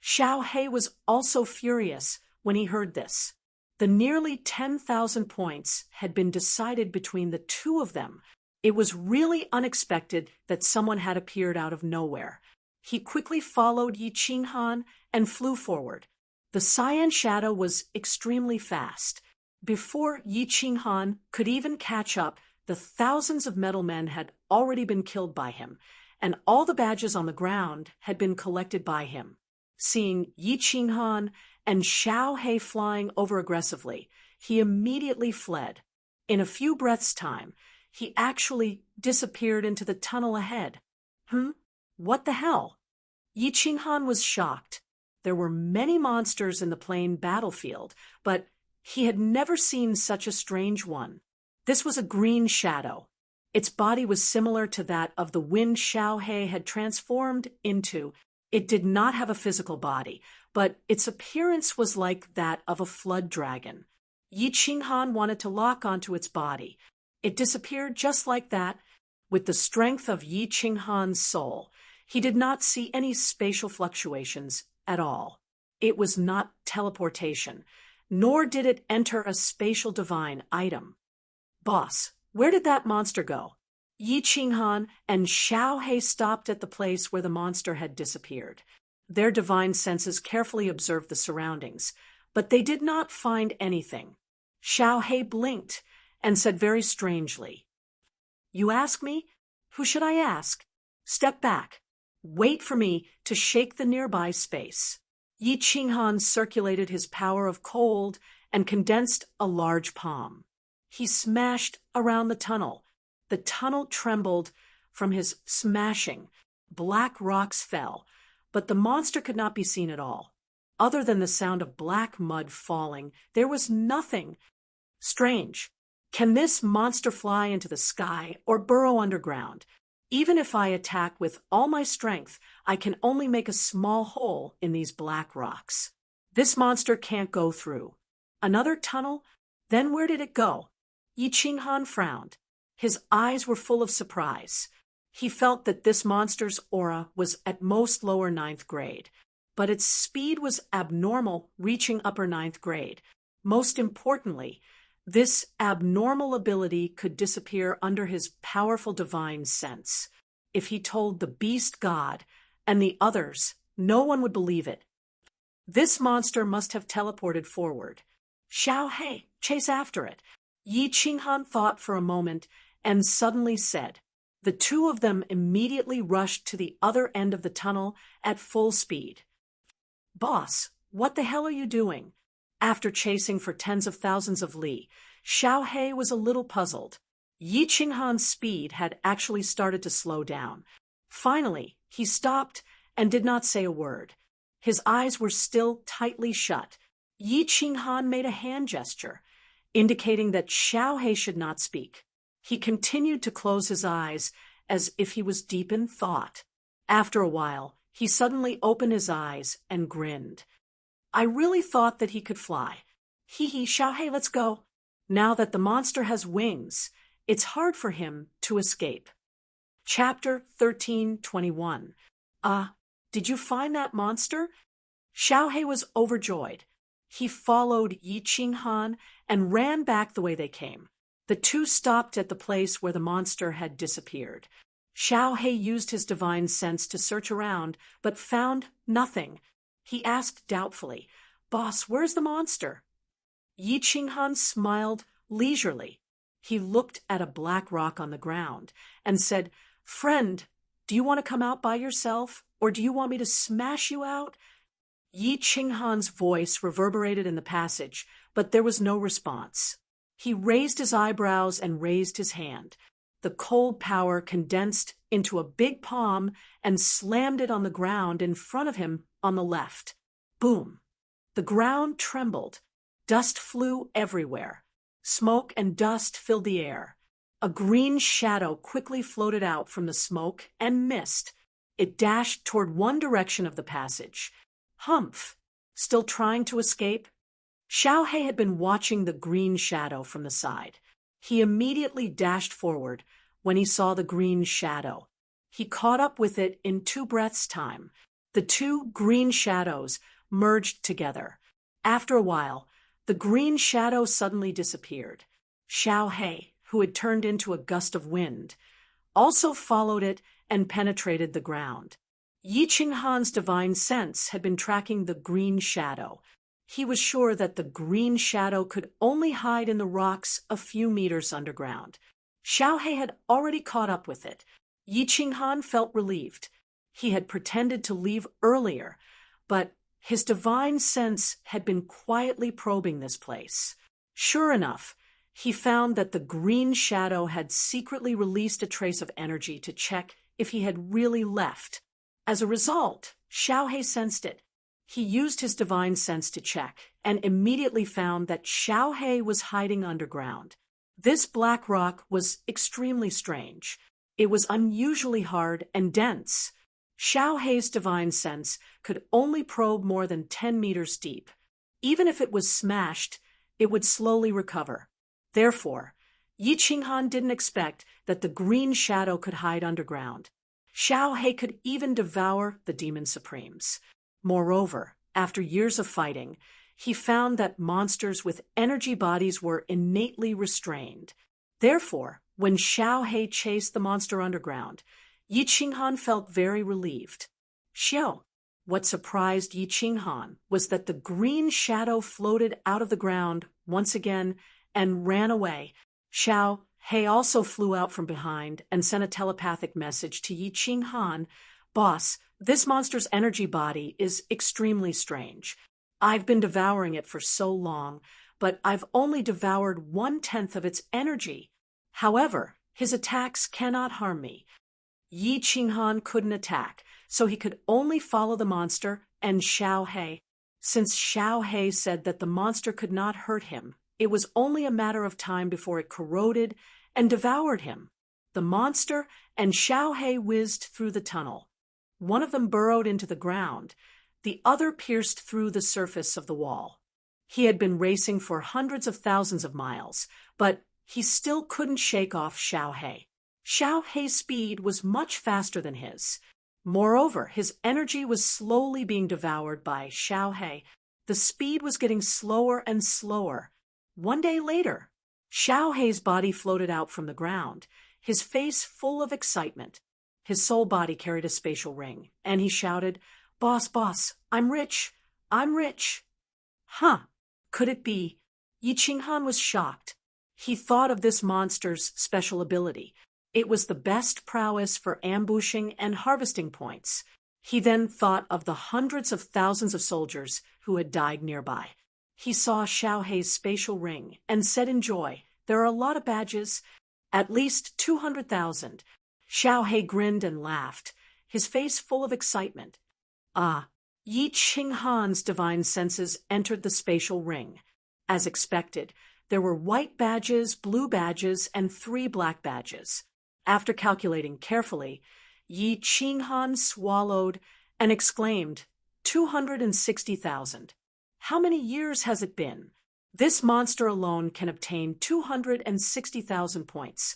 Xiao He was also furious when he heard this. The nearly 10,000 points had been decided between the two of them. It was really unexpected that someone had appeared out of nowhere. He quickly followed Yi Qinghan and flew forward. The cyan shadow was extremely fast. Before Yi Qinghan could even catch up, the thousands of metal men had already been killed by him, and all the badges on the ground had been collected by him. Seeing Yi Qinghan and Xiao He flying over aggressively, he immediately fled. In a few breaths' time, he actually disappeared into the tunnel ahead. What the hell? Yi Qinghan was shocked. There were many monsters in the plain battlefield, but he had never seen such a strange one. This was a green shadow. Its body was similar to that of the wind Xiao He had transformed into. It did not have a physical body, but its appearance was like that of a flood dragon. Yi Qinghan wanted to lock onto its body. It disappeared just like that. With the strength of Yi Qinghan's soul, he did not see any spatial fluctuations at all. It was not teleportation, nor did it enter a spatial divine item. Boss, where did that monster go? Yi Qinghan and Xiao He stopped at the place where the monster had disappeared. Their divine senses carefully observed the surroundings, but they did not find anything. Xiao He blinked and said very strangely, "You ask me? Who should I ask? Step back. Wait for me to shake the nearby space." Yi Qinghan circulated his power of cold and condensed a large palm. He smashed around the tunnel. The tunnel trembled from his smashing. Black rocks fell, but the monster could not be seen at all. Other than the sound of black mud falling, there was nothing. Strange. Can this monster fly into the sky or burrow underground? Even if I attack with all my strength, I can only make a small hole in these black rocks. This monster can't go through. Another tunnel? Then where did it go? Yi Qinghan frowned. His eyes were full of surprise. He felt that this monster's aura was at most lower 9th grade, but its speed was abnormal, reaching upper 9th grade. Most importantly, this abnormal ability could disappear under his powerful divine sense. If he told the beast god and the others, no one would believe it. This monster must have teleported forward. Xiao He, chase after it. Yi Qinghan thought for a moment and suddenly said. The two of them immediately rushed to the other end of the tunnel at full speed. "Boss, what the hell are you doing?" After chasing for tens of thousands of li, Xiao He was a little puzzled. Yi Qinghan's speed had actually started to slow down. Finally, he stopped and did not say a word. His eyes were still tightly shut. Yi Qinghan made a hand gesture, indicating that Xiao He should not speak. He continued to close his eyes as if he was deep in thought. After a while, he suddenly opened his eyes and grinned. "I really thought that he could fly. Hee, Xiao He, let's go. Now that the monster has wings, it's hard for him to escape." Chapter 13:21. Did you find that monster? Xiao He was overjoyed. He followed Yi Qinghan and ran back the way they came. The two stopped at the place where the monster had disappeared. Xiao He used his divine sense to search around, but found nothing. He asked doubtfully, "Boss, where's the monster?" Yi Qinghan smiled leisurely. He looked at a black rock on the ground and said, "Friend, do you want to come out by yourself, or do you want me to smash you out?" Yi Qinghan's voice reverberated in the passage, but there was no response. He raised his eyebrows and raised his hand. The cold power condensed into a big palm and slammed it on the ground in front of him on the left. Boom! The ground trembled. Dust flew everywhere. Smoke and dust filled the air. A green shadow quickly floated out from the smoke and mist. It dashed toward one direction of the passage. Humph! Still trying to escape? Xiao He had been watching the green shadow from the side. He immediately dashed forward when he saw the green shadow. He caught up with it in 2 breaths' time. The two green shadows merged together. After a while, the green shadow suddenly disappeared. Xiao He, who had turned into a gust of wind, also followed it and penetrated the ground. Yi Qinghan's divine sense had been tracking the green shadow. He was sure that the green shadow could only hide in the rocks a few meters underground. Xiao He had already caught up with it. Yi Qinghan felt relieved. He had pretended to leave earlier, but his divine sense had been quietly probing this place. Sure enough, he found that the green shadow had secretly released a trace of energy to check if he had really left. As a result, Xiao He sensed it. He used his divine sense to check and immediately found that Xiao He was hiding underground. This black rock was extremely strange. It was unusually hard and dense. Xiao He's divine sense could only probe more than 10 meters deep. Even if it was smashed, it would slowly recover. Therefore, Yi Qinghan didn't expect that the green shadow could hide underground. Xiao He could even devour the demon supremes. Moreover, after years of fighting, he found that monsters with energy bodies were innately restrained. Therefore, when Xiao He chased the monster underground, Yi Qinghan felt very relieved. Xiao. What surprised Yi Qinghan was that the green shadow floated out of the ground once again and ran away. Xiao He also flew out from behind and sent a telepathic message to Yi Qinghan. Boss, this monster's energy body is extremely strange. I've been devouring it for so long, but I've only devoured 1/10 of its energy. However, his attacks cannot harm me. Yi Qinghan couldn't attack, so he could only follow the monster and Xiao He. Since Xiao He said that the monster could not hurt him, it was only a matter of time before it corroded and devoured him. The monster and Xiao He whizzed through the tunnel. One of them burrowed into the ground, the other pierced through the surface of the wall. He had been racing for hundreds of thousands of miles, but he still couldn't shake off Xiao He. Xiao He's speed was much faster than his. Moreover, his energy was slowly being devoured by Xiao He. The speed was getting slower and slower. One day later, Xiao He's body floated out from the ground, his face full of excitement. His soul body carried a spatial ring, and he shouted, Boss, I'm rich! I'm rich! Huh! Could it be? Yi Qinghan was shocked. He thought of this monster's special ability. It was the best prowess for ambushing and harvesting points. He then thought of the hundreds of thousands of soldiers who had died nearby. He saw Xiao He's spatial ring and said in joy, There are a lot of badges, at least 200,000. Xiao He grinned and laughed, his face full of excitement. Yi Qinghan's divine senses entered the spatial ring. As expected, there were white badges, blue badges, and 3 black badges. After calculating carefully, Yi Qinghan swallowed and exclaimed, 260,000. How many years has it been? This monster alone can obtain 260,000 points.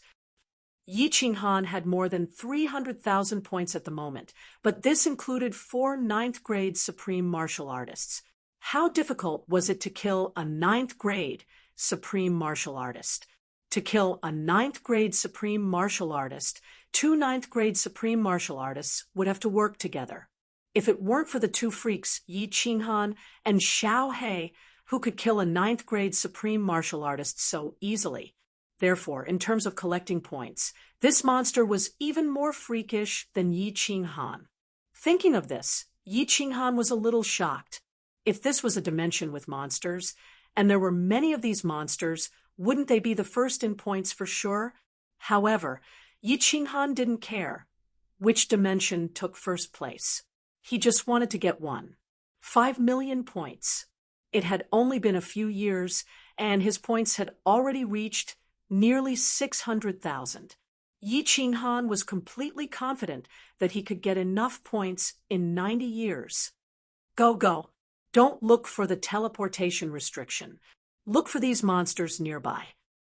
Yi Qinghan had more than 300,000 points at the moment, but this included 4 ninth-grade supreme martial artists. How difficult was it to kill a 9th-grade supreme martial artist? To kill a 9th-grade supreme martial artist, 2 9th-grade supreme martial artists would have to work together. If it weren't for the 2 freaks, Yi Qinghan and Xiao He, who could kill a 9th-grade supreme martial artist so easily. Therefore, in terms of collecting points, this monster was even more freakish than Yi Qinghan. Thinking of this, Yi Qinghan was a little shocked. If this was a dimension with monsters, and there were many of these monsters, wouldn't they be the first in points for sure? However, Yi Qinghan didn't care which dimension took first place. He just wanted to get one. 5 million points. It had only been a few years, and his points had already reached nearly 600,000. Yi Qinghan was completely confident that he could get enough points in 90 years. Go. Don't look for the teleportation restriction. Look for these monsters nearby.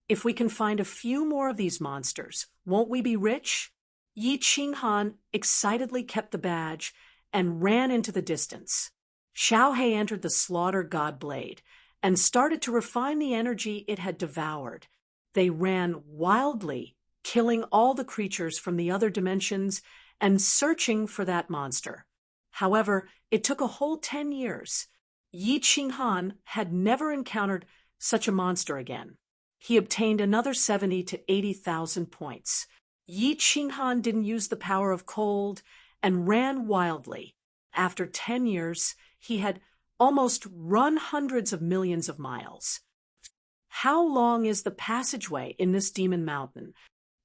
If we can find a few more of these monsters, won't we be rich? Yi Qinghan excitedly kept the badge and ran into the distance. Xiao He entered the slaughter god blade and started to refine the energy it had devoured. They ran wildly, killing all the creatures from the other dimensions and searching for that monster. However, it took a whole 10 years. Yi Qinghan had never encountered such a monster again. He obtained another 70 to 80,000 points. Yi Qinghan didn't use the power of cold and ran wildly. After 10 years, he had almost run hundreds of millions of miles. How long is the passageway in this demon mountain?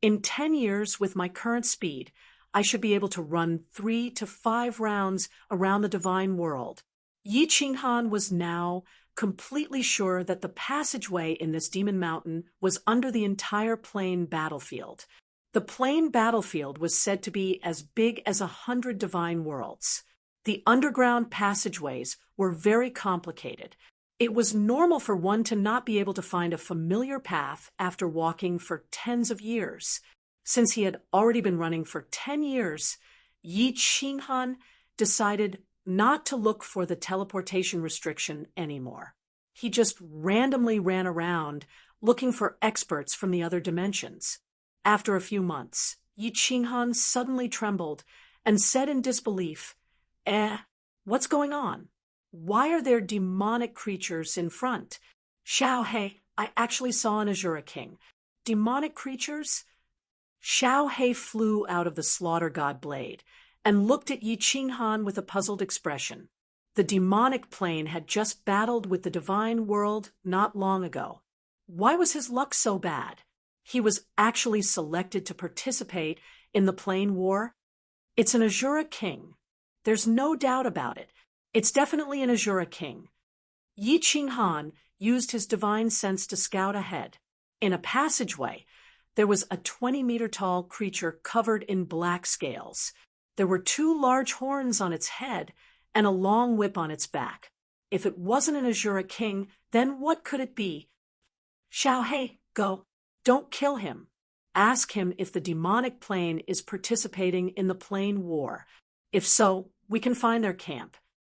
In 10 years, with my current speed, I should be able to run 3 to 5 rounds around the divine world. Yi Qinghan was now completely sure that the passageway in this demon mountain was under the entire plain battlefield. The plain battlefield was said to be as big as 100 divine worlds. The underground passageways were very complicated. It was normal for one to not be able to find a familiar path after walking for tens of years. Since he had already been running for 10 years, Yi Qinghan decided not to look for the teleportation restriction anymore. He just randomly ran around looking for experts from the other dimensions. After a few months, Yi Qinghan suddenly trembled and said in disbelief, what's going on? Why are there demonic creatures in front? Xiao He, I actually saw an Azura King. Demonic creatures? Xiao He flew out of the slaughter god blade and looked at Yi Qinghan with a puzzled expression. The demonic plane had just battled with the divine world not long ago. Why was his luck so bad? He was actually selected to participate in the plane war. It's an Azura King. There's no doubt about it. It's definitely an Azura King. Yi Qinghan used his divine sense to scout ahead. In a passageway, there was a 20-meter-tall creature covered in black scales. There were 2 large horns on its head and a long whip on its back. If it wasn't an Azura King, then what could it be? Xiao He, go. Don't kill him. Ask him if the demonic plane is participating in the plane war. If so, we can find their camp.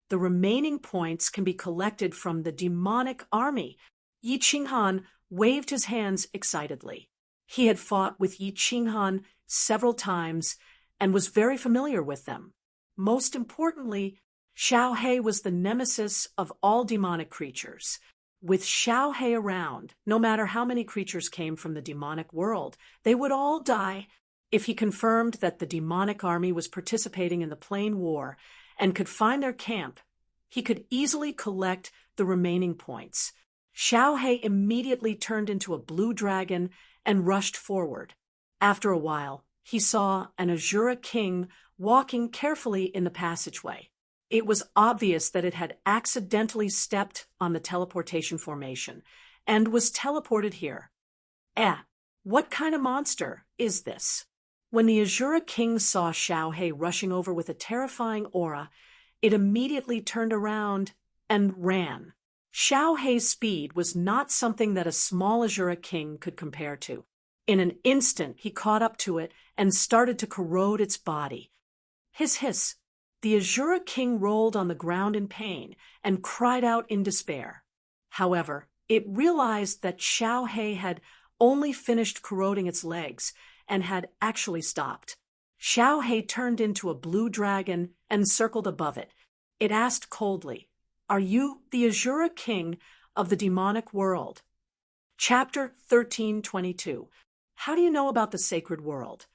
The remaining points can be collected from the demonic army. Yi Qinghan waved his hands excitedly. He had fought with Yi Qinghan several times and was very familiar with them. Most importantly, Xiao He was the nemesis of all demonic creatures. With Xiao He around, no matter how many creatures came from the demonic world, they would all die. If he confirmed that the demonic army was participating in the plane war and could find their camp, he could easily collect the remaining points. Xiao He immediately turned into a blue dragon and rushed forward. After a while, he saw an Azura King walking carefully in the passageway. It was obvious that it had accidentally stepped on the teleportation formation and was teleported here. What kind of monster is this? When the Azura King saw Xiao He rushing over with a terrifying aura, it immediately turned around and ran. Xiao He's speed was not something that a small Azura King could compare to. In an instant, he caught up to it and started to corrode its body. Hiss. The Azura King rolled on the ground in pain and cried out in despair. However, it realized that Xiao He had only finished corroding its legs and had actually stopped. Xiao He turned into a blue dragon and circled above it. It asked coldly, "Are you the Azura King of the demonic world?" Chapter 13:22. How do you know about the sacred world?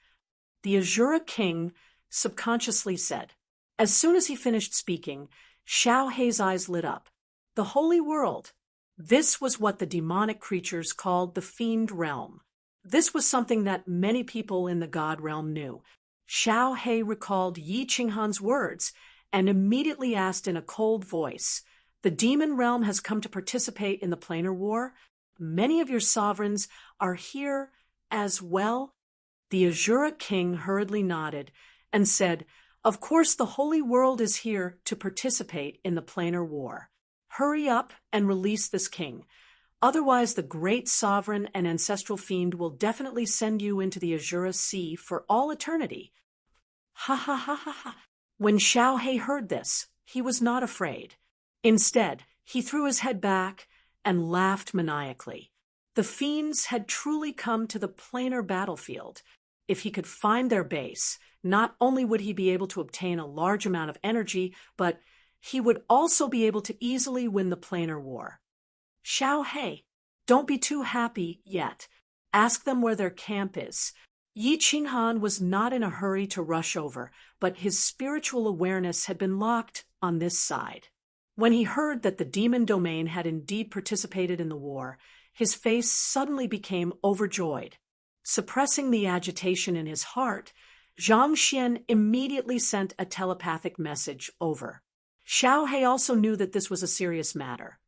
The Azura King subconsciously said. As soon as he finished speaking, Xiao He's eyes lit up. The holy world. This was what the demonic creatures called the fiend realm. This was something that many people in the god realm knew. Xiao He recalled Yi Qinghan's words and immediately asked in a cold voice, "The demon realm has come to participate in the planar war? Many of your sovereigns are here as well?" The Azura King hurriedly nodded and said, "Of course the holy world is here to participate in the planar war. Hurry up and release this king. Otherwise the great sovereign and ancestral fiend will definitely send you into the Azura Sea for all eternity." Ha. When Xiao He heard this, he was not afraid. Instead, he threw his head back and laughed maniacally. The fiends had truly come to the planar battlefield. If he could find their base, not only would he be able to obtain a large amount of energy, but he would also be able to easily win the planar war. Xiao He, don't be too happy yet. Ask them where their camp is. Yi Qinghan was not in a hurry to rush over, but his spiritual awareness had been locked on this side. When he heard that the demon domain had indeed participated in the war, his face suddenly became overjoyed. Suppressing the agitation in his heart, Zhang Xian immediately sent a telepathic message over. Xiao He also knew that this was a serious matter,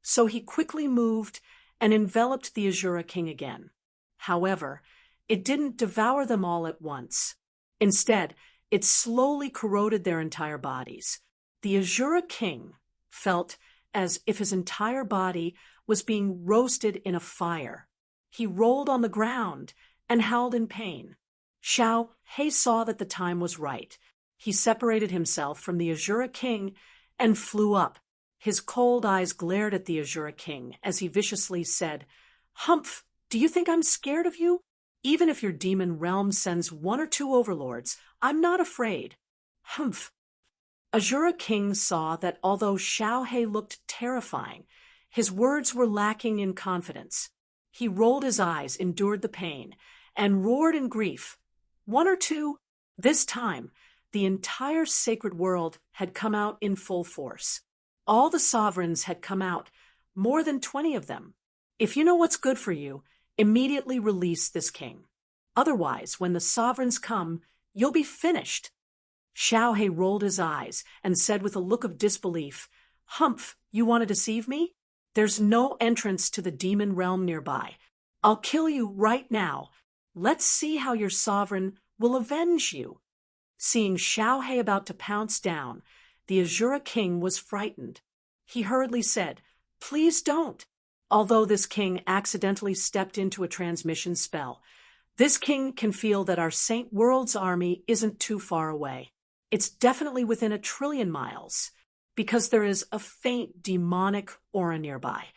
so he quickly moved and enveloped the Azura King again. However, it didn't devour them all at once. Instead, it slowly corroded their entire bodies. The Azura King felt as if his entire body was being roasted in a fire. He rolled on the ground and howled in pain. Xiao He saw that the time was right. He separated himself from the Azura King and flew up. His cold eyes glared at the Azura King as he viciously said, "Humph, do you think I'm scared of you? Even if your demon realm sends 1 or 2 overlords, I'm not afraid." Humph. Azura King saw that although Xiao He looked terrifying, his words were lacking in confidence. He rolled his eyes, endured the pain, and roared in grief. 1 or 2? This time, the entire sacred world had come out in full force. All the sovereigns had come out, more than 20 of them. If you know what's good for you, immediately release this king. Otherwise, when the sovereigns come, you'll be finished. Xiao He rolled his eyes and said with a look of disbelief, "Humph, you want to deceive me? There's no entrance to the demon realm nearby. I'll kill you right now. Let's see how your sovereign will avenge you." Seeing Xiao He about to pounce down, the Azura King was frightened. He hurriedly said, "Please don't." Although this king accidentally stepped into a transmission spell, this king can feel that our Saint World's army isn't too far away. It's definitely within 1 trillion miles, because there is a faint demonic aura nearby.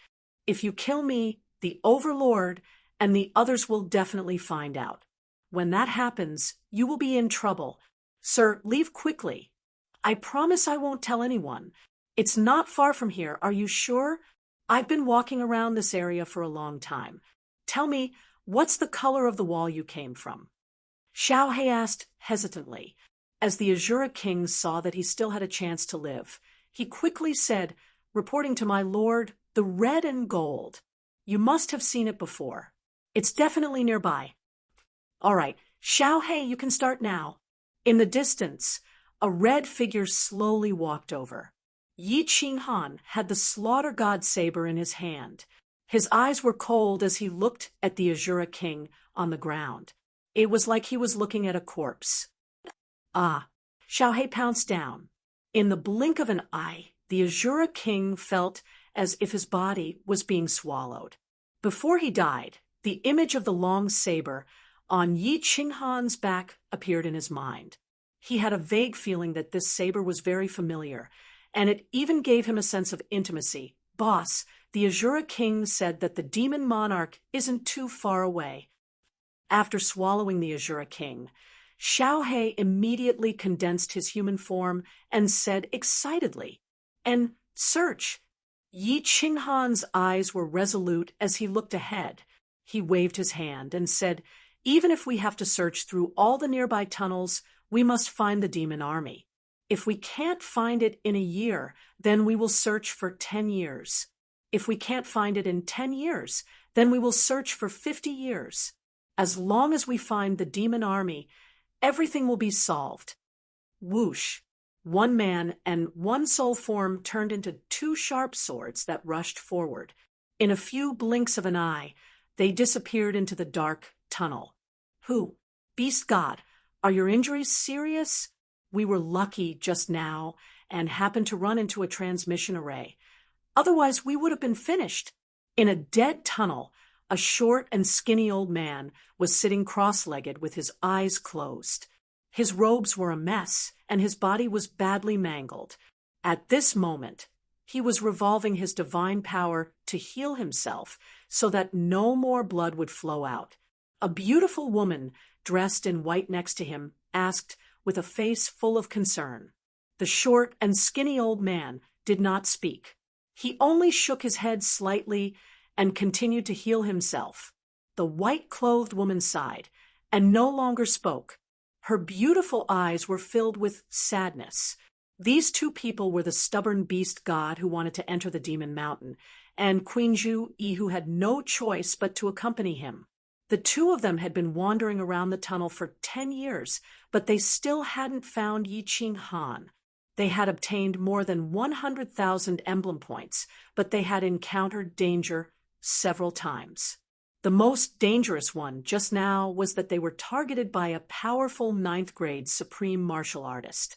If you kill me, the Overlord and the others will definitely find out. When that happens, you will be in trouble. Sir, leave quickly. I promise I won't tell anyone. It's not far from here, are you sure? I've been walking around this area for a long time. Tell me, what's the color of the wall you came from? Xiao He asked hesitantly. As the Azura King saw that he still had a chance to live, he quickly said, "Reporting to my lord, the red and gold. You must have seen it before. It's definitely nearby." "All right, Xiao He, you can start now." In the distance, a red figure slowly walked over. Yi Qinghan had the slaughter god saber in his hand. His eyes were cold as he looked at the Azura King on the ground. It was like he was looking at a corpse. Ah! Xiao He pounced down. In the blink of an eye, the Azura King felt as if his body was being swallowed. Before he died, the image of the long saber on Yi Qinghan's back appeared in his mind. He had a vague feeling that this saber was very familiar, and it even gave him a sense of intimacy. "Boss, the Azura King said that the demon monarch isn't too far away." After swallowing the Azura King, Xiao He immediately condensed his human form and said excitedly, "And search." Yi Qinghan's eyes were resolute as he looked ahead. He waved his hand and said, "Even if we have to search through all the nearby tunnels, we must find the demon army. If we can't find it in a year, then we will search for 10 years. If we can't find it in 10 years, then we will search for 50 years. As long as we find the demon army, everything will be solved." Whoosh! One man and one soul form turned into 2 sharp swords that rushed forward. In a few blinks of an eye, they disappeared into the dark tunnel. "Who? Beast God, are your injuries serious? We were lucky just now and happened to run into a transmission array. Otherwise, we would have been finished." In a dead tunnel, a short and skinny old man was sitting cross-legged with his eyes closed. His robes were a mess, and his body was badly mangled. At this moment, he was revolving his divine power to heal himself so that no more blood would flow out. A beautiful woman, dressed in white next to him, asked with a face full of concern. The short and skinny old man did not speak. He only shook his head slightly and continued to heal himself. The white-clothed woman sighed and no longer spoke. Her beautiful eyes were filled with sadness. These 2 people were the stubborn beast god who wanted to enter the demon mountain, and Queen Zhu Yi, who had no choice but to accompany him. The 2 of them had been wandering around the tunnel for 10 years, but they still hadn't found Yi Qinghan. They had obtained more than 100,000 emblem points, but they had encountered danger several times. The most dangerous one just now was that they were targeted by a powerful 9th grade supreme martial artist.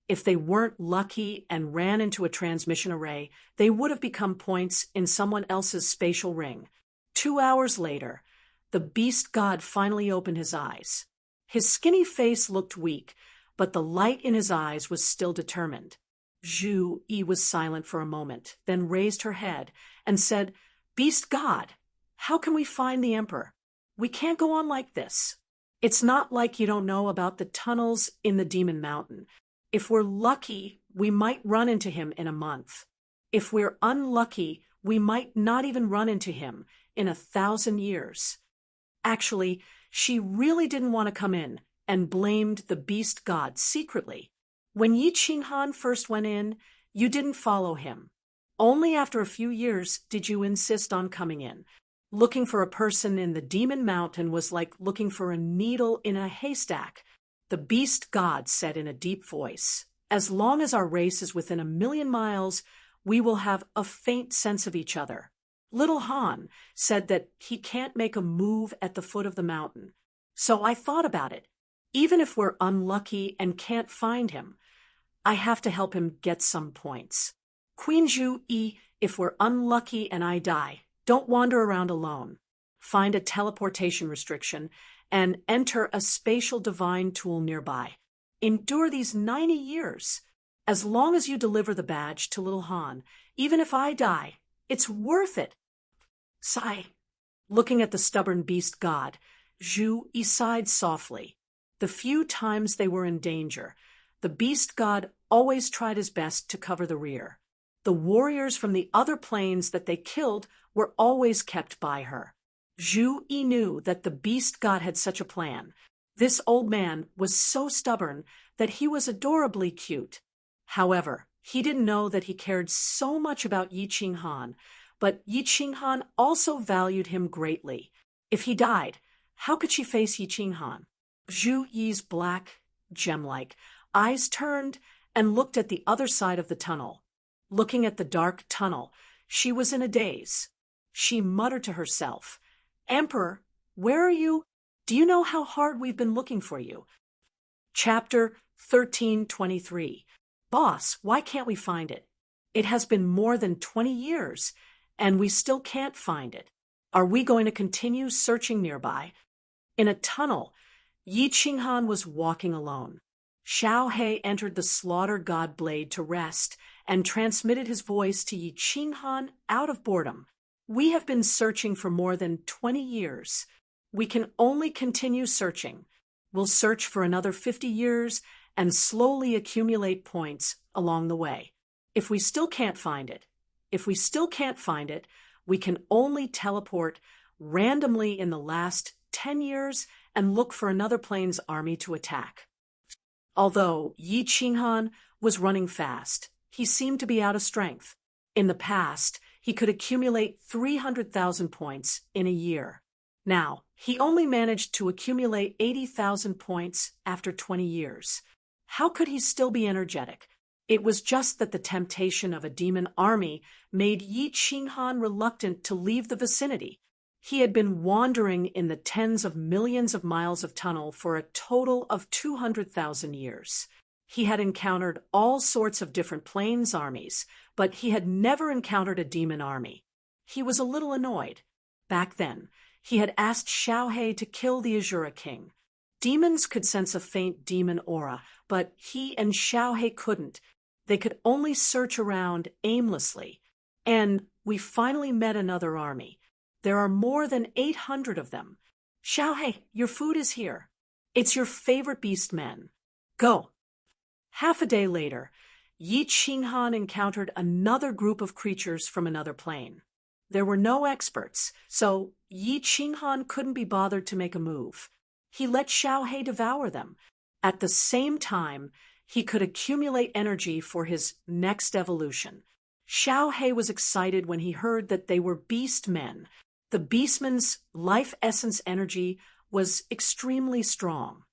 If they weren't lucky and ran into a transmission array, they would have become points in someone else's spatial ring. 2 hours later, the beast god finally opened his eyes. His skinny face looked weak, but the light in his eyes was still determined. Zhu Yi was silent for a moment, then raised her head and said, "Beast god, how can we find the emperor? We can't go on like this. It's not like you don't know about the tunnels in the Demon Mountain. If we're lucky, we might run into him in a month. If we're unlucky, we might not even run into him in 1,000 years." Actually, she really didn't want to come in and blamed the beast god secretly. When Yi Qinghan first went in, you didn't follow him. Only after a few years did you insist on coming in. Looking for a person in the Demon Mountain was like looking for a needle in a haystack. The beast god said in a deep voice, "As long as our race is within 1,000,000 miles, we will have a faint sense of each other." Little Han said that he can't make a move at the foot of the mountain. So I thought about it. Even if we're unlucky and can't find him, I have to help him get some points. Queen Zhu Yi, if we're unlucky and I die, don't wander around alone. Find a teleportation restriction and enter a spatial divine tool nearby. Endure these 90 years. As long as you deliver the badge to little Han, even if I die, it's worth it. Sigh. Looking at the stubborn beast god, Zhu Yi sighed softly. The few times they were in danger, the beast god always tried his best to cover the rear. The warriors from the other planes that they killed were always kept by her. Zhu Yi knew that the beast god had such a plan. This old man was so stubborn that he was adorably cute. However, he didn't know that he cared so much about Yi Qinghan, but Yi Qinghan also valued him greatly. If he died, how could she face Yi Qinghan? Zhu Yi's black, gem-like eyes turned and looked at the other side of the tunnel. Looking at the dark tunnel, she was in a daze. She muttered to herself, "Emperor, where are you? Do you know how hard we've been looking for you?" Chapter 1323. Boss, why can't we find it? It has been more than 20 years, and we still can't find it. Are we going to continue searching nearby? In a tunnel, Yi Qinghan was walking alone. Xiao He entered the slaughter god blade to rest and transmitted his voice to Yi Qinghan out of boredom. "We have been searching for more than 20 years. We can only continue searching. We'll search for another 50 years and slowly accumulate points along the way. If we still can't find it, we can only teleport randomly in the last 10 years and look for another plane's army to attack." Although Yi Qinghan was running fast, he seemed to be out of strength. In the past, he could accumulate 300,000 points in a year. Now, he only managed to accumulate 80,000 points after 20 years. How could he still be energetic? It was just that the temptation of a demon army made Yi Qinghan reluctant to leave the vicinity. He had been wandering in the tens of millions of miles of tunnel for a total of 200,000 years. He had encountered all sorts of different planes armies, but he had never encountered a demon army. He was a little annoyed. Back then, he had asked Xiao He to kill the Azura King. Demons could sense a faint demon aura, but he and Xiao He couldn't. They could only search around aimlessly. And we finally met another army. There are more than 800 of them. "Xiao He, your food is here. It's your favorite beast men. Go." Half a day later, Yi Qinghan encountered another group of creatures from another plane. There were no experts, so Yi Qinghan couldn't be bothered to make a move. He let Xiao He devour them. At the same time, he could accumulate energy for his next evolution. Xiao He was excited when he heard that they were beast men. The beastman's life essence energy was extremely strong.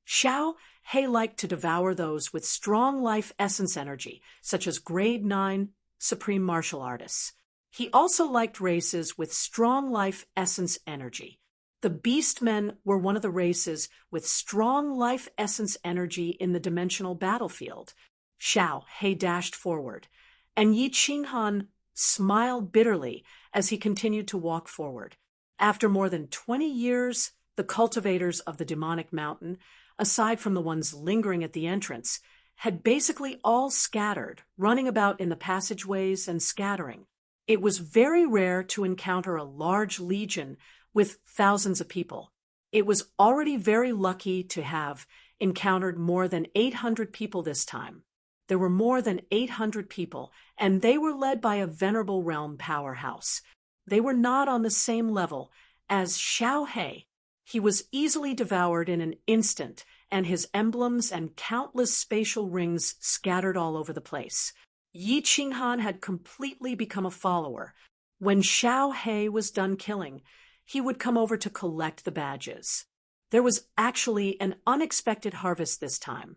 Xiao He liked to devour those with strong life essence energy, such as grade 9 supreme martial artists. He also liked races with strong life essence energy. The beastmen were one of the races with strong life essence energy in the dimensional battlefield. Xiao He dashed forward, and Yi Qinghan smiled bitterly as he continued to walk forward. After more than 20 years, the cultivators of the demonic mountain, aside from the ones lingering at the entrance, had basically all scattered, running about in the passageways and scattering. It was very rare to encounter a large legion with thousands of people. It was already very lucky to have encountered more than 800 people this time. There were more than 800 people, and they were led by a venerable realm powerhouse. They were not on the same level as Xiao He. He was easily devoured in an instant, and his emblems and countless spatial rings scattered all over the place. Yi Qinghan had completely become a follower. When Xiao He was done killing, he would come over to collect the badges. There was actually an unexpected harvest this time.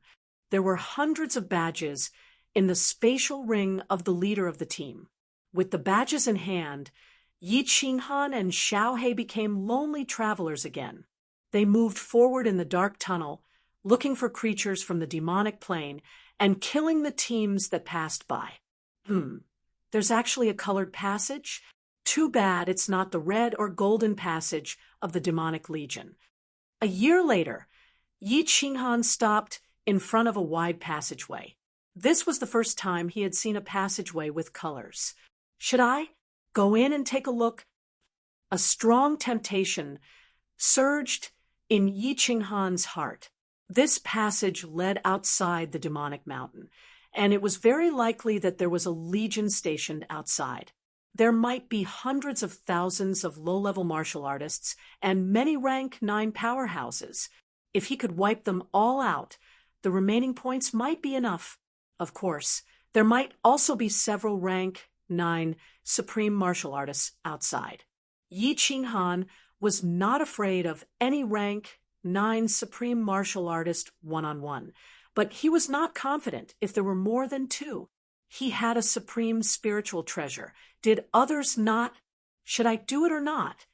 There were hundreds of badges in the spatial ring of the leader of the team. With the badges in hand, Yi Qinghan and Xiao He became lonely travelers again. They moved forward in the dark tunnel, looking for creatures from the demonic plane and killing the teams that passed by. There's actually a colored passage? Too bad it's not the red or golden passage of the demonic legion. A year later, Yi Qinghan stopped in front of a wide passageway. This was the first time he had seen a passageway with colors. Should I go in and take a look? A strong temptation surged in Yi Qinghan's heart. This passage led outside the demonic mountain, and it was very likely that there was a legion stationed outside. There might be hundreds of thousands of low-level martial artists and many rank 9 powerhouses. If he could wipe them all out, the remaining points might be enough. Of course, there might also be several rank 9 supreme martial artists outside. Yi Qinghan was not afraid of any rank 9 supreme martial artist one-on-one, but he was not confident if there were more than 2. He had a supreme spiritual treasure. Did others not? Should I do it or not?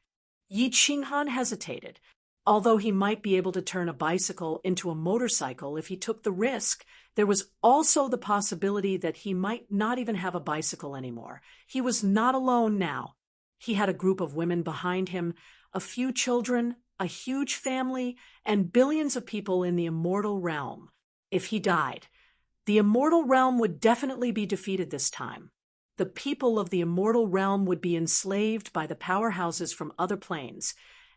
Yi Qinghan hesitated. Although he might be able to turn a bicycle into a motorcycle if he took the risk, there was also the possibility that he might not even have a bicycle anymore. He was not alone now. He had a group of women behind him, a few children, a huge family, and billions of people in the immortal realm. If he died, the immortal realm would definitely be defeated this time. The people of the immortal realm would be enslaved by the powerhouses from other planes,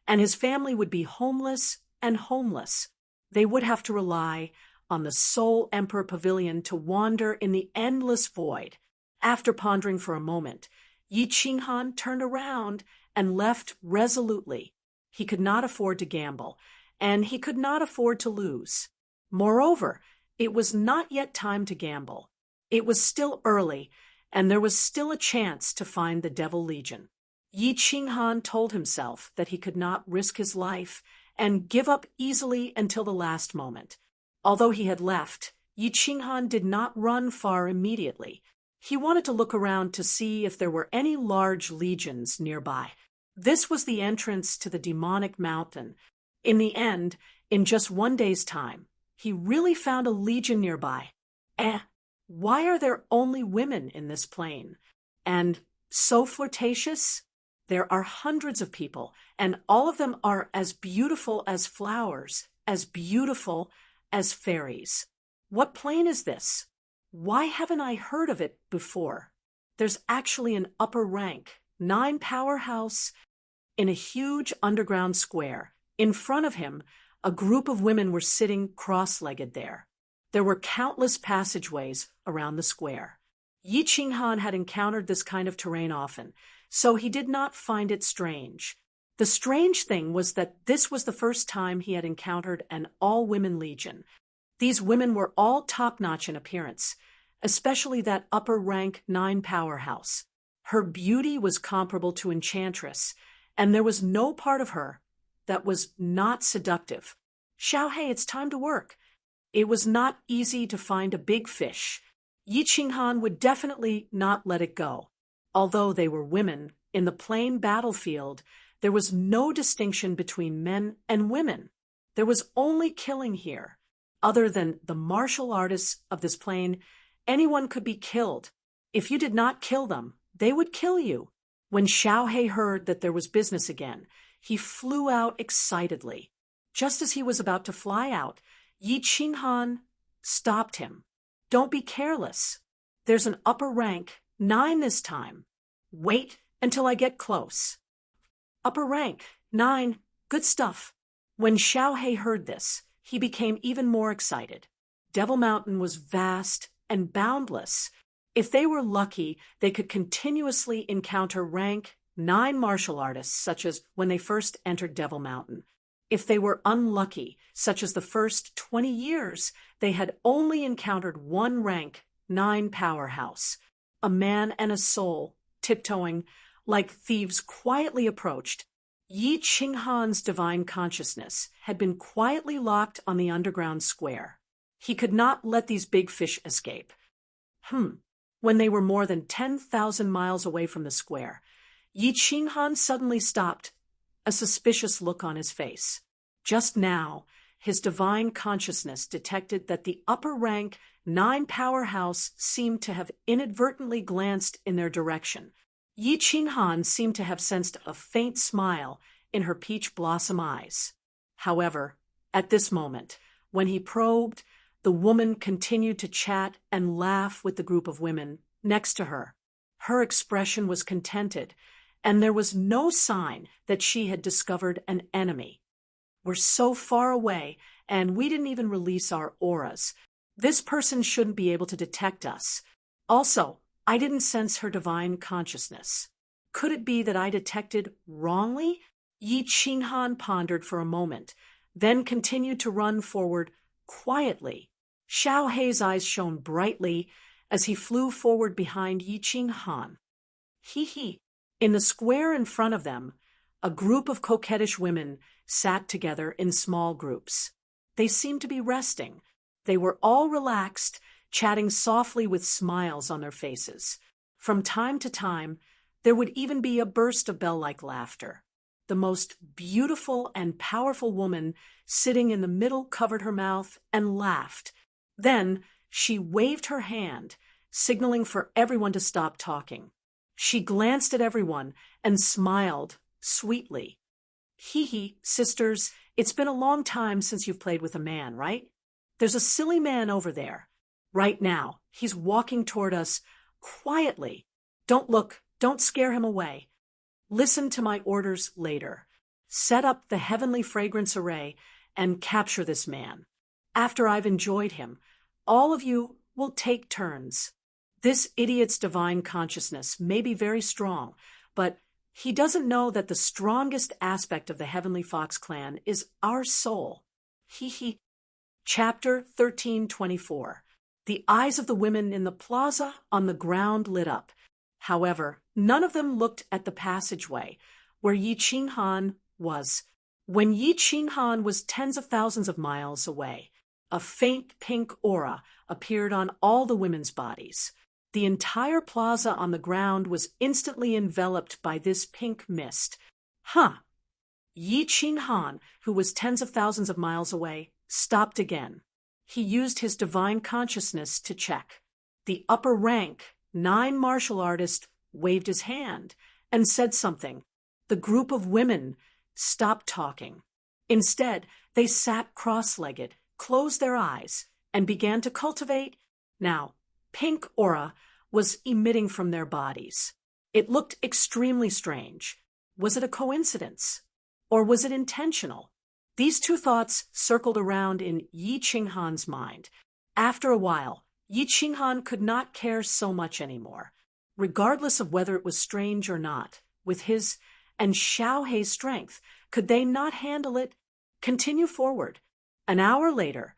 and his family would be homeless and homeless. They would have to rely on the Soul Emperor Pavilion to wander in the endless void. After pondering for a moment, Yi Qinghan turned around and left resolutely. He could not afford to gamble, and he could not afford to lose. Moreover, it was not yet time to gamble. It was still early, and there was still a chance to find the Devil Legion. Yi Qinghan told himself that he could not risk his life and give up easily until the last moment. Although he had left, Yi Qinghan did not run far immediately. He wanted to look around to see if there were any large legions nearby. This was the entrance to the demonic mountain. In the end, in just one day's time, he really found a legion nearby. Why are there only women in this plane? And so flirtatious? There are hundreds of people, and all of them are as beautiful as flowers, as beautiful as fairies. What plane is this? Why haven't I heard of it before? There's actually an upper rank, 9 powerhouse in a huge underground square. In front of him, a group of women were sitting cross-legged there. There were countless passageways around the square. Yi Qinghan had encountered this kind of terrain often, so he did not find it strange. The strange thing was that this was the first time he had encountered an all-women legion. These women were all top-notch in appearance, especially that upper-rank 9 powerhouse. Her beauty was comparable to Enchantress, and there was no part of her that was not seductive. Xiao He, it's time to work. It was not easy to find a big fish. Yi Qinghan would definitely not let it go. Although they were women, in the plain battlefield, there was no distinction between men and women. There was only killing here. Other than the martial artists of this plane, Anyone could be killed. If you did not kill them, they would kill you. When Xiaohe heard that there was business again, he flew out excitedly. Just as he was about to fly out, Yi Qinghan stopped him. Don't be careless. There's an upper rank, 9 this time. Wait until I get close. Upper rank, 9, good stuff. When Xiaohe heard this, he became even more excited. Devil Mountain was vast and boundless. If they were lucky, they could continuously encounter rank 9 martial artists, such as when they first entered Devil Mountain. If they were unlucky, such as the first 20 years, they had only encountered 1 rank 9 powerhouse. A man and a soul, tiptoeing like thieves, quietly approached. Yi Qinghan's divine consciousness had been quietly locked on the underground square. He could not let these big fish escape. When they were more than 10,000 miles away from the square, Yi Qinghan suddenly stopped, a suspicious look on his face. Just now, his divine consciousness detected that the upper rank 9 powerhouse seemed to have inadvertently glanced in their direction. Yi Qinghan seemed to have sensed a faint smile in her peach blossom eyes. However, at this moment, when he probed, the woman continued to chat and laugh with the group of women next to her. Her expression was contented, and there was no sign that she had discovered an enemy. We're so far away, and we didn't even release our auras. This person shouldn't be able to detect us. Also, I didn't sense her divine consciousness. Could it be that I detected wrongly? Yi Qinghan pondered for a moment, then continued to run forward quietly. Xiaohe's eyes shone brightly as he flew forward behind Yi Qinghan. Hee. In the square in front of them, a group of coquettish women sat together in small groups. They seemed to be resting. They were all relaxed, chatting softly with smiles on their faces. From time to time, there would even be a burst of bell-like laughter. The most beautiful and powerful woman sitting in the middle covered her mouth and laughed. Then she waved her hand, signaling for everyone to stop talking. She glanced at everyone and smiled sweetly. Hee, sisters, it's been a long time since you've played with a man, right? There's a silly man over there. Right now, he's walking toward us quietly. Don't look, don't scare him away. Listen to my orders later. Set up the heavenly fragrance array and capture this man. After I've enjoyed him, all of you will take turns. This idiot's divine consciousness may be very strong, but he doesn't know that the strongest aspect of the Heavenly Fox clan is our soul. Hee. Chapter 1324. The eyes of the women in the plaza on the ground lit up. However, none of them looked at the passageway where Yi Qinghan was. When Yi Qinghan was tens of thousands of miles away, a faint pink aura appeared on all the women's bodies. The entire plaza on the ground was instantly enveloped by this pink mist. Yi Qinghan, who was tens of thousands of miles away, stopped again. He used his divine consciousness to check. The upper rank 9 martial artist waved his hand and said something. The group of women stopped talking. Instead, they sat cross-legged, closed their eyes, and began to cultivate. Now, pink aura was emitting from their bodies. It looked extremely strange. Was it a coincidence? Or was it intentional? These two thoughts circled around in Yi Qinghan's mind. After a while, Yi Qinghan could not care so much anymore. Regardless of whether it was strange or not, with his and Xiaohe's strength, could they not handle it? Continue forward. An hour later,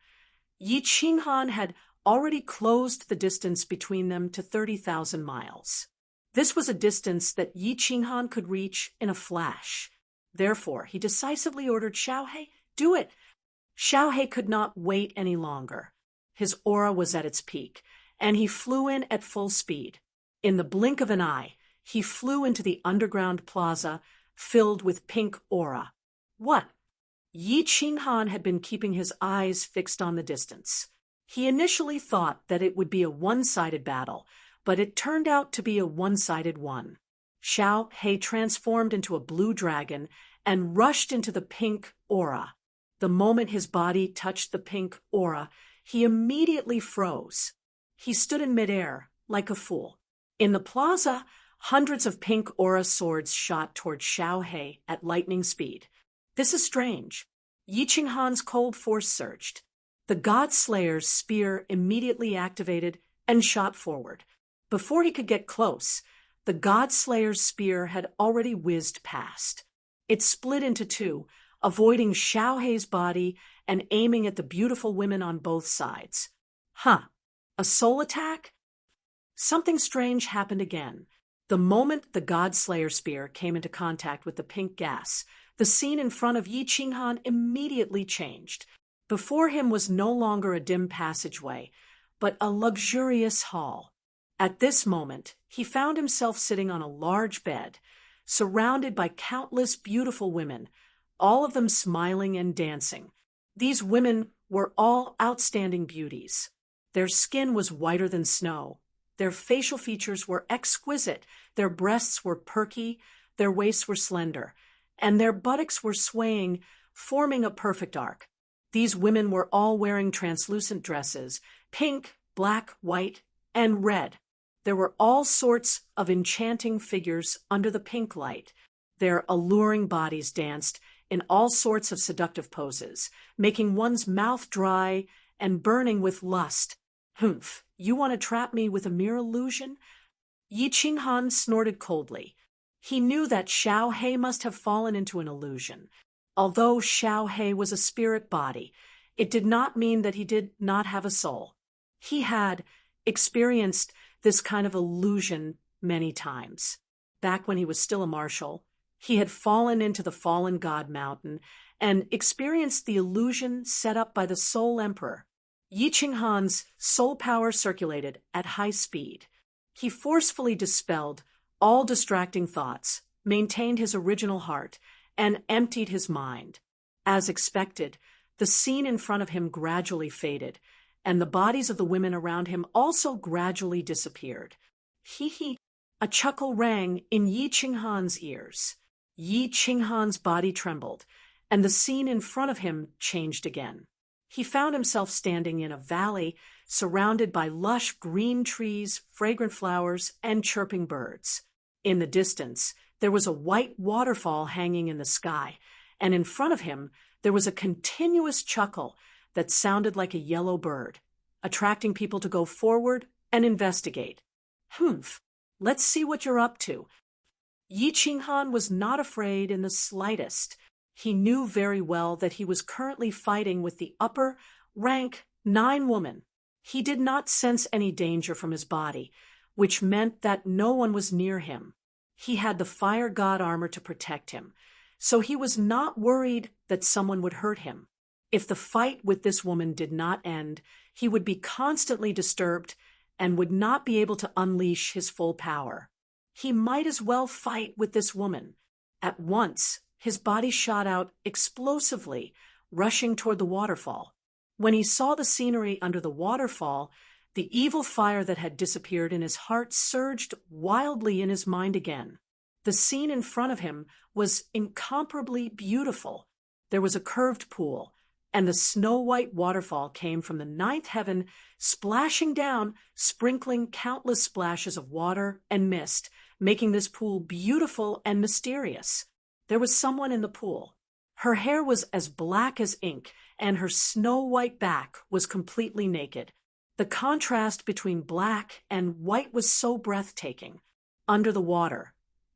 Yi Qinghan had already closed the distance between them to 30,000 miles. This was a distance that Yi Qinghan could reach in a flash. Therefore, he decisively ordered Xiaohe, do it. Xiaohe could not wait any longer. His aura was at its peak, and he flew in at full speed. In the blink of an eye, he flew into the underground plaza filled with pink aura. What? Yi Qinghan had been keeping his eyes fixed on the distance. He initially thought that it would be a one-sided battle, but it turned out to be a one-sided one. Xiao He transformed into a blue dragon and rushed into the pink aura. The moment his body touched the pink aura, he immediately froze. He stood in midair, like a fool. In the plaza, hundreds of pink aura swords shot toward Xiao He at lightning speed. This is strange. Yi Qinghan's cold force surged. The God Slayer's spear immediately activated and shot forward. Before he could get close, the God Slayer's spear had already whizzed past. It split into two, avoiding Xiao He's body and aiming at the beautiful women on both sides. A soul attack? Something strange happened again. The moment the God Slayer spear came into contact with the pink gas, the scene in front of Yi Qinghan immediately changed. Before him was no longer a dim passageway, but a luxurious hall. At this moment, he found himself sitting on a large bed, surrounded by countless beautiful women, all of them smiling and dancing. These women were all outstanding beauties. Their skin was whiter than snow. Their facial features were exquisite. Their breasts were perky, their waists were slender, and their buttocks were swaying, forming a perfect arc. These women were all wearing translucent dresses, pink, black, white, and red. There were all sorts of enchanting figures under the pink light. Their alluring bodies danced in all sorts of seductive poses, making one's mouth dry and burning with lust. Humph, you want to trap me with a mere illusion? Yi Qinghan snorted coldly. He knew that Xiao He must have fallen into an illusion. Although Xiao He was a spirit body, it did not mean that he did not have a soul. He had experienced this kind of illusion many times. Back when he was still a marshal, he had fallen into the fallen god mountain and experienced the illusion set up by the Soul Emperor. Yi Qinghan's soul power circulated at high speed. He forcefully dispelled all distracting thoughts, maintained his original heart, and emptied his mind. As expected, the scene in front of him gradually faded, and the bodies of the women around him also gradually disappeared. Hee. A chuckle rang in Yi Qinghan's ears. Yi Qinghan's body trembled, and the scene in front of him changed again. He found himself standing in a valley surrounded by lush green trees, fragrant flowers, and chirping birds. In the distance, there was a white waterfall hanging in the sky, and in front of him there was a continuous chuckle that sounded like a yellow bird, attracting people to go forward and investigate. Humph, let's see what you're up to. Yi Qinghan was not afraid in the slightest. He knew very well that he was currently fighting with the upper rank 9 woman. He did not sense any danger from his body, which meant that no one was near him. He had the fire god armor to protect him, so he was not worried that someone would hurt him. If the fight with this woman did not end, he would be constantly disturbed and would not be able to unleash his full power. He might as well fight with this woman. At once, his body shot out explosively, rushing toward the waterfall. When he saw the scenery under the waterfall, the evil fire that had disappeared in his heart surged wildly in his mind again. The scene in front of him was incomparably beautiful. There was a curved pool, and the snow-white waterfall came from the 9th heaven, splashing down, sprinkling countless splashes of water and mist, making this pool beautiful and mysterious. There was someone in the pool. Her hair was as black as ink, and her snow-white back was completely naked. The contrast between black and white was so breathtaking. Under the water,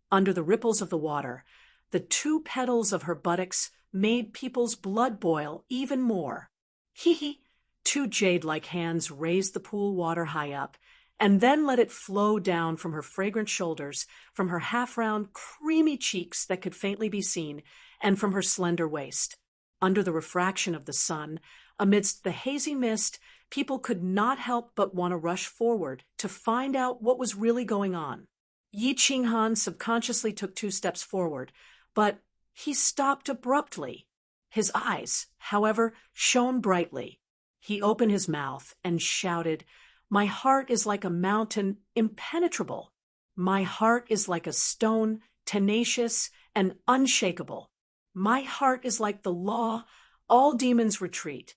under the ripples of the water, the 2 petals of her buttocks made people's blood boil even more. Hee. 2 jade-like hands raised the pool water high up, and then let it flow down from her fragrant shoulders, from her half-round, creamy cheeks that could faintly be seen, and from her slender waist. Under the refraction of the sun, amidst the hazy mist, people could not help but want to rush forward to find out what was really going on. Yi Qinghan subconsciously took 2 steps forward, but he stopped abruptly. His eyes, however, shone brightly. He opened his mouth and shouted, "My heart is like a mountain, impenetrable. My heart is like a stone, tenacious and unshakable. My heart is like the law, all demons retreat."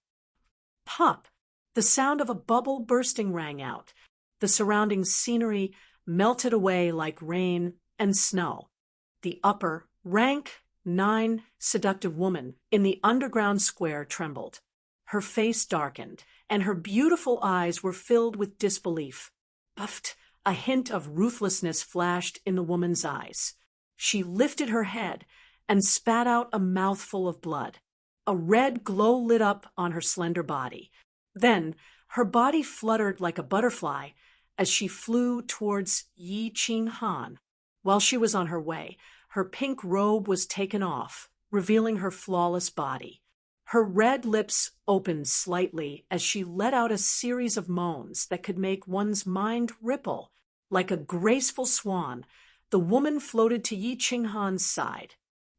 Pop! The sound of a bubble bursting rang out. The surrounding scenery melted away like rain and snow. The upper, rank 9 seductive woman in the underground square trembled. Her face darkened, and her beautiful eyes were filled with disbelief. Puffed, a hint of ruthlessness flashed in the woman's eyes. She lifted her head and spat out a mouthful of blood. A red glow lit up on her slender body. Then her body fluttered like a butterfly as she flew towards Yi Ching Han. While she was on her way, her pink robe was taken off, revealing her flawless body. Her red lips opened slightly as she let out a series of moans that could make one's mind ripple. Like a graceful swan, the woman floated to Yi Ching Han's side.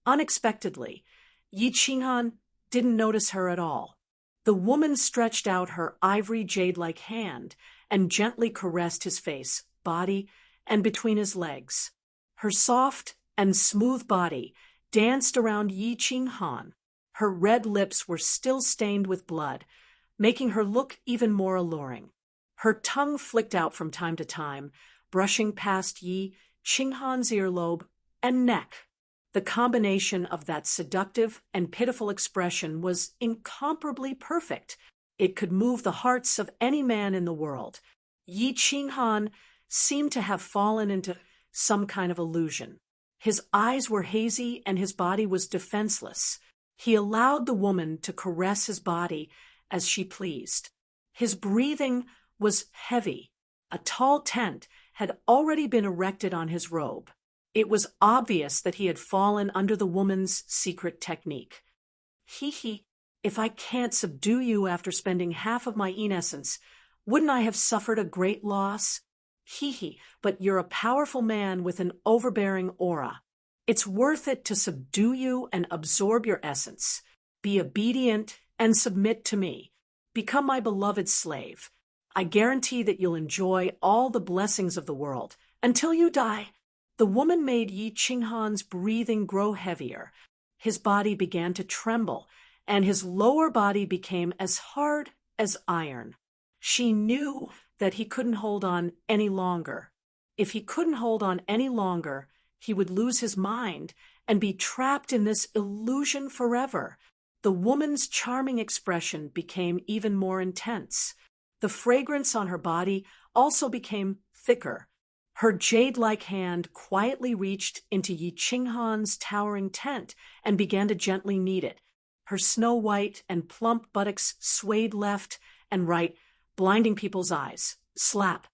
Unexpectedly, Yi Ching Han didn't notice her at all. The woman stretched out her ivory jade-like hand and gently caressed his face, body, and between his legs. Her soft and smooth body danced around Yi Ching Han. Her red lips were still stained with blood, making her look even more alluring. Her tongue flicked out from time to time, brushing past Yi Ching Han's earlobe and neck. The combination of that seductive and pitiful expression was incomparably perfect. It could move the hearts of any man in the world. Yi Ching Han seemed to have fallen into some kind of illusion. His eyes were hazy and his body was defenseless. He allowed the woman to caress his body as she pleased. His breathing was heavy. A tall tent had already been erected on his robe. It was obvious that he had fallen under the woman's secret technique. He, if I can't subdue you after spending half of my essence, wouldn't I have suffered a great loss? But you're a powerful man with an overbearing aura. It's worth it to subdue you and absorb your essence. Be obedient and submit to me. Become my beloved slave. I guarantee that you'll enjoy all the blessings of the world until you die. The woman made Yi Ching Han's breathing grow heavier. His body began to tremble, and his lower body became as hard as iron. She knew that he couldn't hold on any longer. If he couldn't hold on any longer, he would lose his mind and be trapped in this illusion forever. The woman's charming expression became even more intense. The fragrance on her body also became thicker. Her jade-like hand quietly reached into Yi Ching Han's towering tent and began to gently knead it. Her snow-white and plump buttocks swayed left and right, blinding people's eyes. Slap.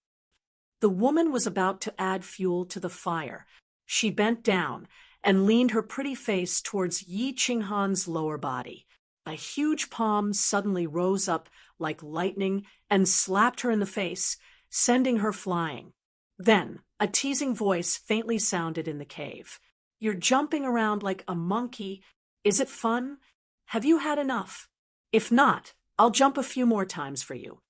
The woman was about to add fuel to the fire. She bent down and leaned her pretty face towards Yi Ching Han's lower body. A huge palm suddenly rose up like lightning and slapped her in the face, sending her flying. Then, a teasing voice faintly sounded in the cave. "You're jumping around like a monkey. Is it fun? Have you had enough? If not, I'll jump a few more times for you."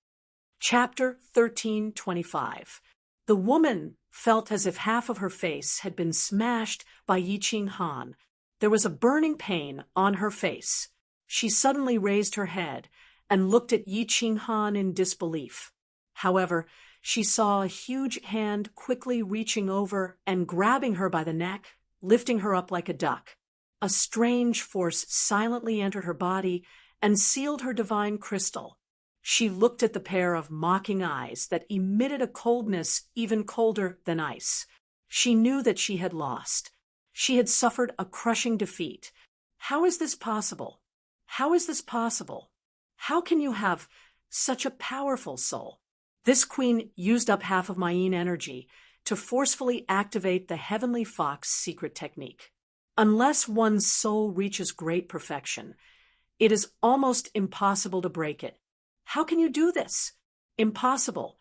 Chapter 13:25. The woman felt as if half of her face had been smashed by Yi Ching Han. There was a burning pain on her face. She suddenly raised her head and looked at Yi Ching Han in disbelief. However, she saw a huge hand quickly reaching over and grabbing her by the neck, lifting her up like a duck. A strange force silently entered her body and sealed her divine crystal. She looked at the pair of mocking eyes that emitted a coldness even colder than ice. She knew that she had lost. She had suffered a crushing defeat. How is this possible? How is this possible? How can you have such a powerful soul? This queen used up half of my yin energy to forcefully activate the Heavenly Fox secret technique. Unless one's soul reaches great perfection, it is almost impossible to break it. How can you do this? Impossible.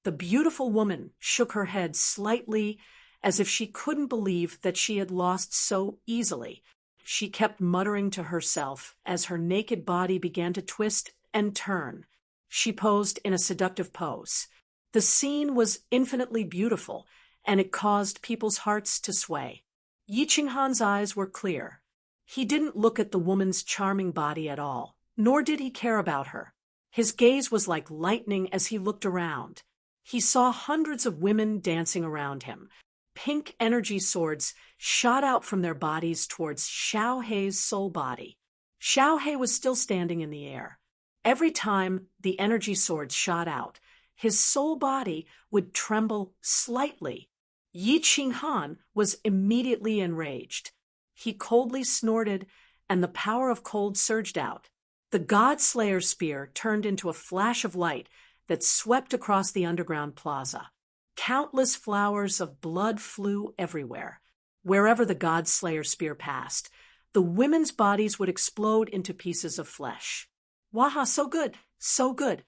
The beautiful woman shook her head slightly as if she couldn't believe that she had lost so easily. She kept muttering to herself as her naked body began to twist and turn. She posed in a seductive pose. The scene was infinitely beautiful, and it caused people's hearts to sway. Yi Qinghan's eyes were clear. He didn't look at the woman's charming body at all, nor did he care about her. His gaze was like lightning as he looked around. He saw hundreds of women dancing around him. Pink energy swords shot out from their bodies towards Xiao Hei's soul body. Xiao Hei was still standing in the air. Every time the energy swords shot out, his soul body would tremble slightly. Yi Qinghan was immediately enraged. He coldly snorted, and the power of cold surged out. The God Slayer spear turned into a flash of light that swept across the underground plaza. Countless flowers of blood flew everywhere. Wherever the God Slayer spear passed, the women's bodies would explode into pieces of flesh. Waha, so good, so good.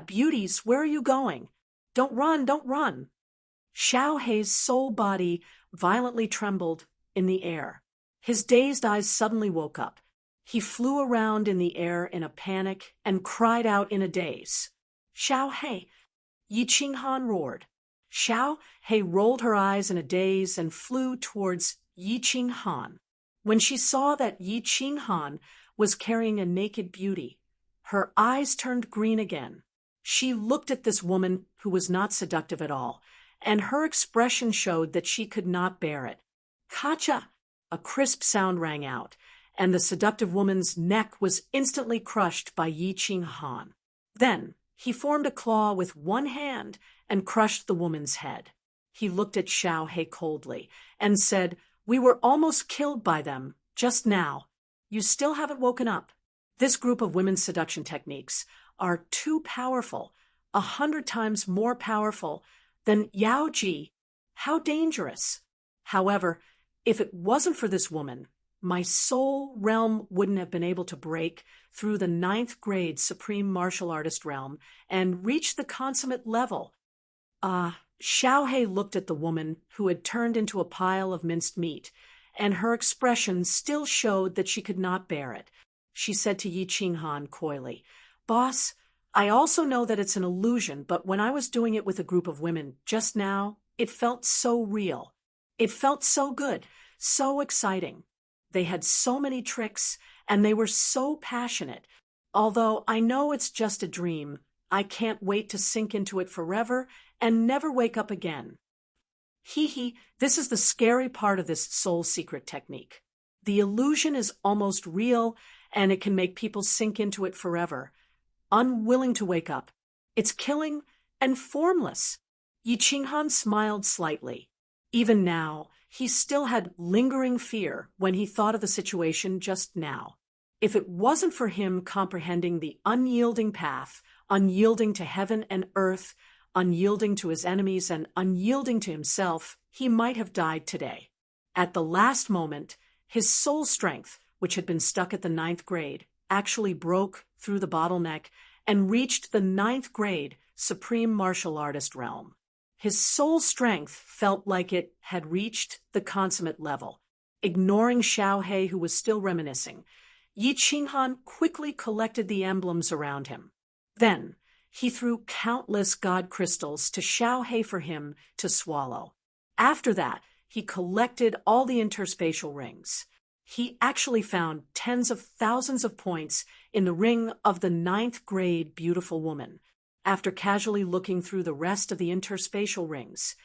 Beauties, where are you going? Don't run, don't run. Xiao Hei's soul body violently trembled in the air. His dazed eyes suddenly woke up. He flew around in the air in a panic and cried out in a daze. Xiao Hei! Yi Qinghan roared. Xiao Hei rolled her eyes in a daze and flew towards Yi Qinghan. When she saw that Yi Qinghan was carrying a naked beauty, her eyes turned green again. She looked at this woman who was not seductive at all, and her expression showed that she could not bear it. Kacha! A crisp sound rang out, and the seductive woman's neck was instantly crushed by Yi Qinghan. Then he formed a claw with one hand and crushed the woman's head. He looked at Xiao Hei coldly and said, "We were almost killed by them just now. You still haven't woken up." This group of women's seduction techniques are too powerful, 100 times more powerful than Yao Ji. How dangerous! However, if it wasn't for this woman, my soul realm wouldn't have been able to break through the 9th grade supreme martial artist realm and reach the consummate level. Xiao Hei looked at the woman who had turned into a pile of minced meat, and her expression still showed that she could not bear it. She said to Yi Qinghan coyly, "Boss, I also know that it's an illusion, but when I was doing it with a group of women just now, it felt so real. It felt so good, so exciting. They had so many tricks, and they were so passionate. Although I know it's just a dream, I can't wait to sink into it forever and never wake up again." This is the scary part of this soul secret technique. The illusion is almost real, and it can make people sink into it forever, unwilling to wake up. It's killing and formless. Yi Qinghan smiled slightly. Even now, he still had lingering fear when he thought of the situation just now. If it wasn't for him comprehending the unyielding path, unyielding to heaven and earth, unyielding to his enemies, and unyielding to himself, he might have died today. At the last moment, his soul strength, which had been stuck at the 9th grade, actually broke through the bottleneck and reached the 9th grade supreme martial artist realm. His soul strength felt like it had reached the consummate level. Ignoring Xiao Hei, who was still reminiscing, Yi Qinghan quickly collected the emblems around him. Then he threw countless god crystals to Xiao Hei for him to swallow. After that, he collected all the interspatial rings. He actually found tens of thousands of points in the ring of the 9th grade beautiful woman. After casually looking through the rest of the interspatial rings,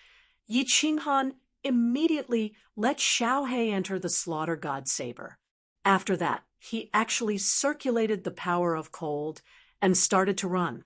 Yi Qinghan immediately let Xiao Hei enter the slaughter god saber. After that, he actually circulated the power of cold and started to run.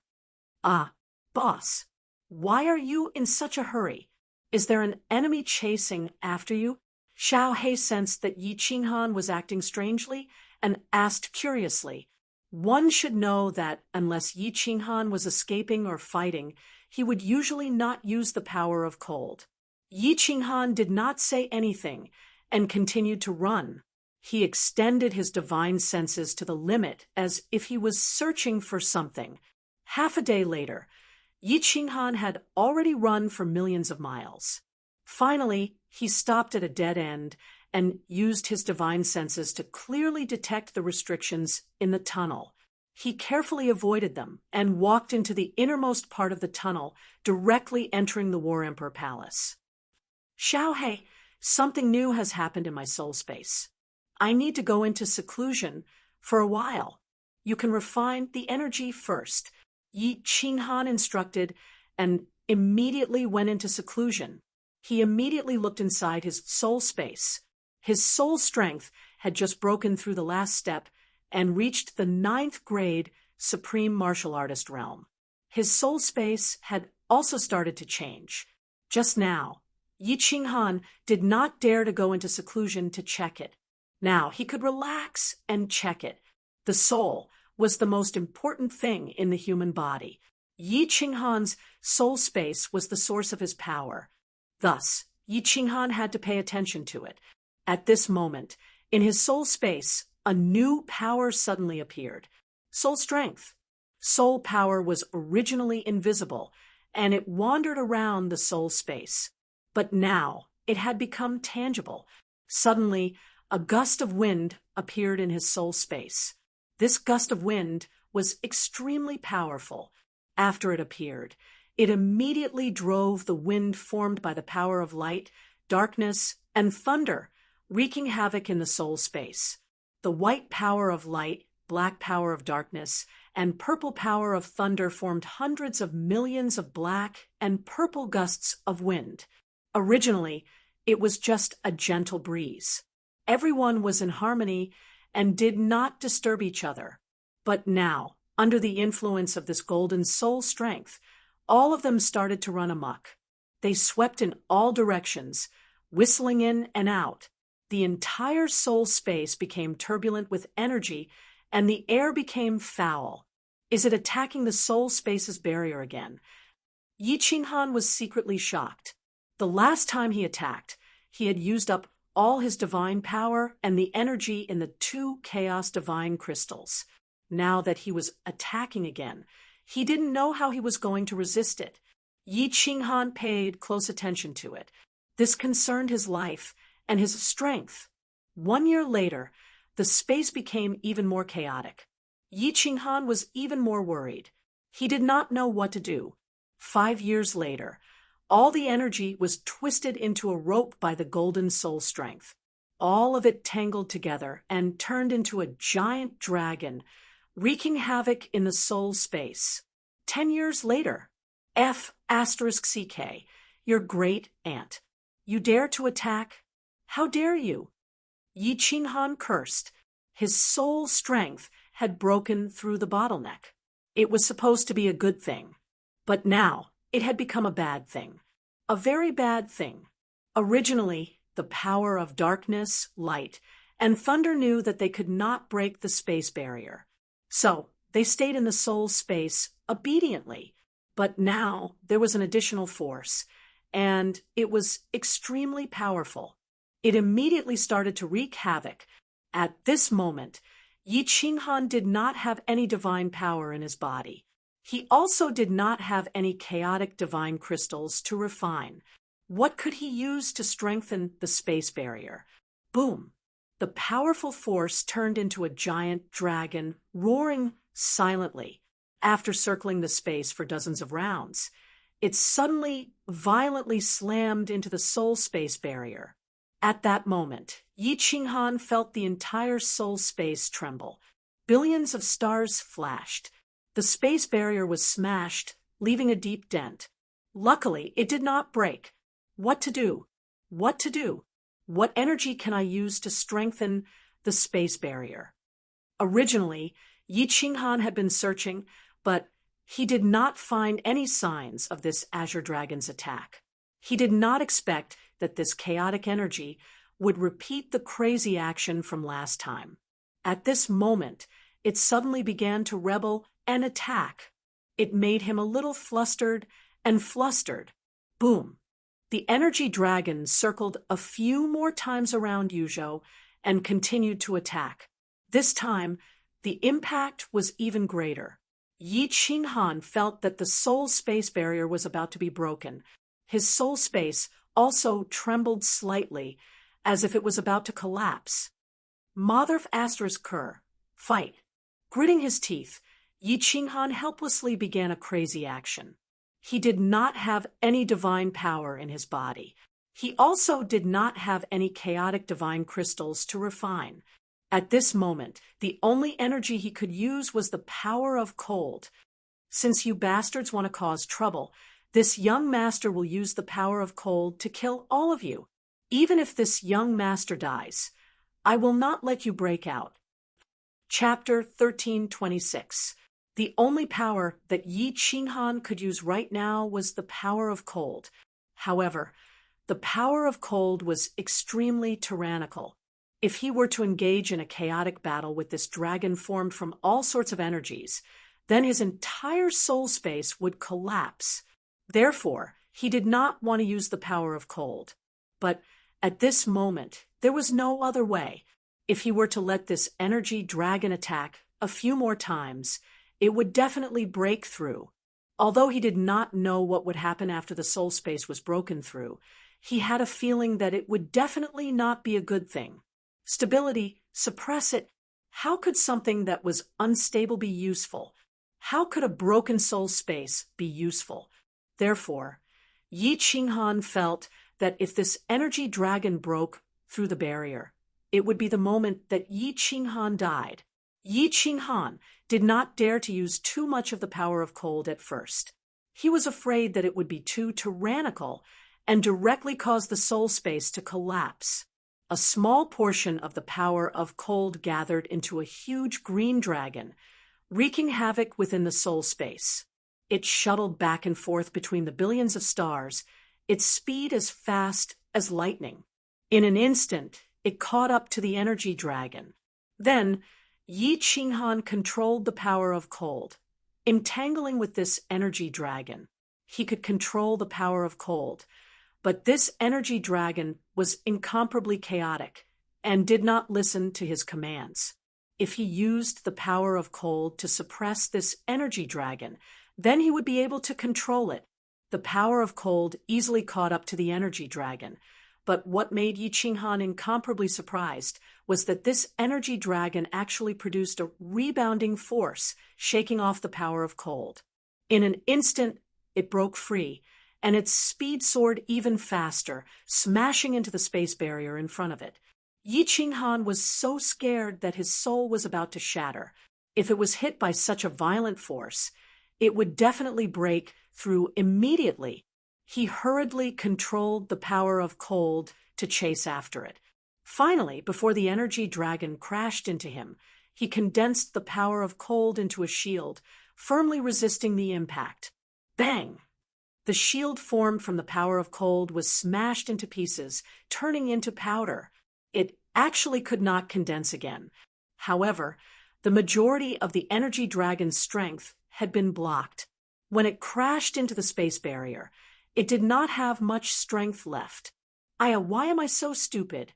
Boss, why are you in such a hurry? Is there an enemy chasing after you? Xiao Hei sensed that Yi Qinghan was acting strangely and asked curiously. One should know that unless Yi Qinghan was escaping or fighting, he would usually not use the power of cold. Yi Qinghan did not say anything and continued to run. He extended his divine senses to the limit as if he was searching for something. Half a day later, Yi Qinghan had already run for millions of miles. Finally, he stopped at a dead end and used his divine senses to clearly detect the restrictions in the tunnel. He carefully avoided them and walked into the innermost part of the tunnel, directly entering the War Emperor Palace. Xiaohei, something new has happened in my soul space. I need to go into seclusion for a while. You can refine the energy first, Yi Qinghan instructed, and immediately went into seclusion. He immediately looked inside his soul space. His soul strength had just broken through the last step and reached the 9th grade Supreme Martial Artist realm. His soul space had also started to change. Just now, Yi Qinghan did not dare to go into seclusion to check it. Now he could relax and check it. The soul was the most important thing in the human body. Yi Qinghan's soul space was the source of his power. Thus, Yi Qinghan had to pay attention to it. At this moment, in his soul space, a new power suddenly appeared. Soul strength. Soul power was originally invisible, and it wandered around the soul space. But now, it had become tangible. Suddenly, a gust of wind appeared in his soul space. This gust of wind was extremely powerful. After it appeared, it immediately drove the wind formed by the power of light, darkness, and thunder, wreaking havoc in the soul space. The white power of light, black power of darkness, and purple power of thunder formed hundreds of millions of black and purple gusts of wind. Originally, it was just a gentle breeze. Everyone was in harmony and did not disturb each other. But now, under the influence of this golden soul strength, all of them started to run amok. They swept in all directions, whistling in and out. The entire soul space became turbulent with energy, and the air became foul. Is it attacking the soul space's barrier again? Yi Qinghan was secretly shocked. The last time he attacked, he had used up all his divine power and the energy in the 2 chaos divine crystals. Now that he was attacking again, he didn't know how he was going to resist it. Yi Qinghan paid close attention to it. This concerned his life and his strength. 1 year later, the space became even more chaotic. Yi Qinghan was even more worried. He did not know what to do. 5 years later, all the energy was twisted into a rope by the golden soul strength. All of it tangled together and turned into a giant dragon, wreaking havoc in the soul space. 10 years later, F***CK, your great aunt. You dare to attack? How dare you? Yi Qinghan cursed. His soul strength had broken through the bottleneck. It was supposed to be a good thing. But now, it had become a bad thing. A very bad thing. Originally, the power of darkness, light, and thunder knew that they could not break the space barrier. So, they stayed in the soul space obediently. But now, there was an additional force, and it was extremely powerful. It immediately started to wreak havoc. At this moment, Yi Qinghan did not have any divine power in his body. He also did not have any chaotic divine crystals to refine. What could he use to strengthen the space barrier? Boom! The powerful force turned into a giant dragon, roaring silently. After circling the space for dozens of rounds, it suddenly, violently slammed into the soul space barrier. At that moment, Yi Qinghan felt the entire soul space tremble. Billions of stars flashed. The space barrier was smashed, leaving a deep dent. Luckily, it did not break. What to do? What to do? What energy can I use to strengthen the space barrier? Originally, Yi Qinghan had been searching, but he did not find any signs of this Azure Dragon's attack. He did not expect that this chaotic energy would repeat the crazy action from last time. At this moment, it suddenly began to rebel and attack. It made him a little flustered and flustered. Boom! The energy dragon circled a few more times around Yuzhou and continued to attack. This time, the impact was even greater. Yi Qinghan felt that the soul space barrier was about to be broken. His soul space also trembled slightly, as if it was about to collapse. Mother****, fight. Gritting his teeth, Yi Qinghan helplessly began a crazy action. He did not have any divine power in his body. He also did not have any chaotic divine crystals to refine. At this moment, the only energy he could use was the power of cold. Since you bastards want to cause trouble, this young master will use the power of cold to kill all of you. Even if this young master dies, I will not let you break out. Chapter 1326. The only power that Yi Qinghan could use right now was the power of cold. However, the power of cold was extremely tyrannical. If he were to engage in a chaotic battle with this dragon formed from all sorts of energies, then his entire soul space would collapse. Therefore, he did not want to use the power of cold. But at this moment, there was no other way. If he were to let this energy dragon attack a few more times, it would definitely break through. Although he did not know what would happen after the soul space was broken through, he had a feeling that it would definitely not be a good thing. Stability, suppress it. How could something that was unstable be useful? How could a broken soul space be useful? Therefore, Yi Qinghan felt that if this energy dragon broke through the barrier, it would be the moment that Yi Qinghan died. Yi Qinghan did not dare to use too much of the power of cold at first. He was afraid that it would be too tyrannical and directly cause the soul space to collapse. A small portion of the power of cold gathered into a huge green dragon, wreaking havoc within the soul space. It shuttled back and forth between the billions of stars, its speed as fast as lightning. In an instant, it caught up to the energy dragon. Then, Yi Qinghan controlled the power of cold. Entangling with this energy dragon, he could control the power of cold. But this energy dragon was incomparably chaotic and did not listen to his commands. If he used the power of cold to suppress this energy dragon, then he would be able to control it. The power of cold easily caught up to the energy dragon. But what made Yi Qinghan incomparably surprised was that this energy dragon actually produced a rebounding force, shaking off the power of cold. In an instant, it broke free, and its speed soared even faster, smashing into the space barrier in front of it. Yi Qinghan was so scared that his soul was about to shatter. If it was hit by such a violent force, it would definitely break through immediately. He hurriedly controlled the power of cold to chase after it. Finally, before the energy dragon crashed into him, he condensed the power of cold into a shield, firmly resisting the impact. Bang! The shield formed from the power of cold was smashed into pieces, turning into powder. It actually could not condense again. However, the majority of the energy dragon's strength had been blocked. When it crashed into the space barrier, it did not have much strength left. Why am I so stupid?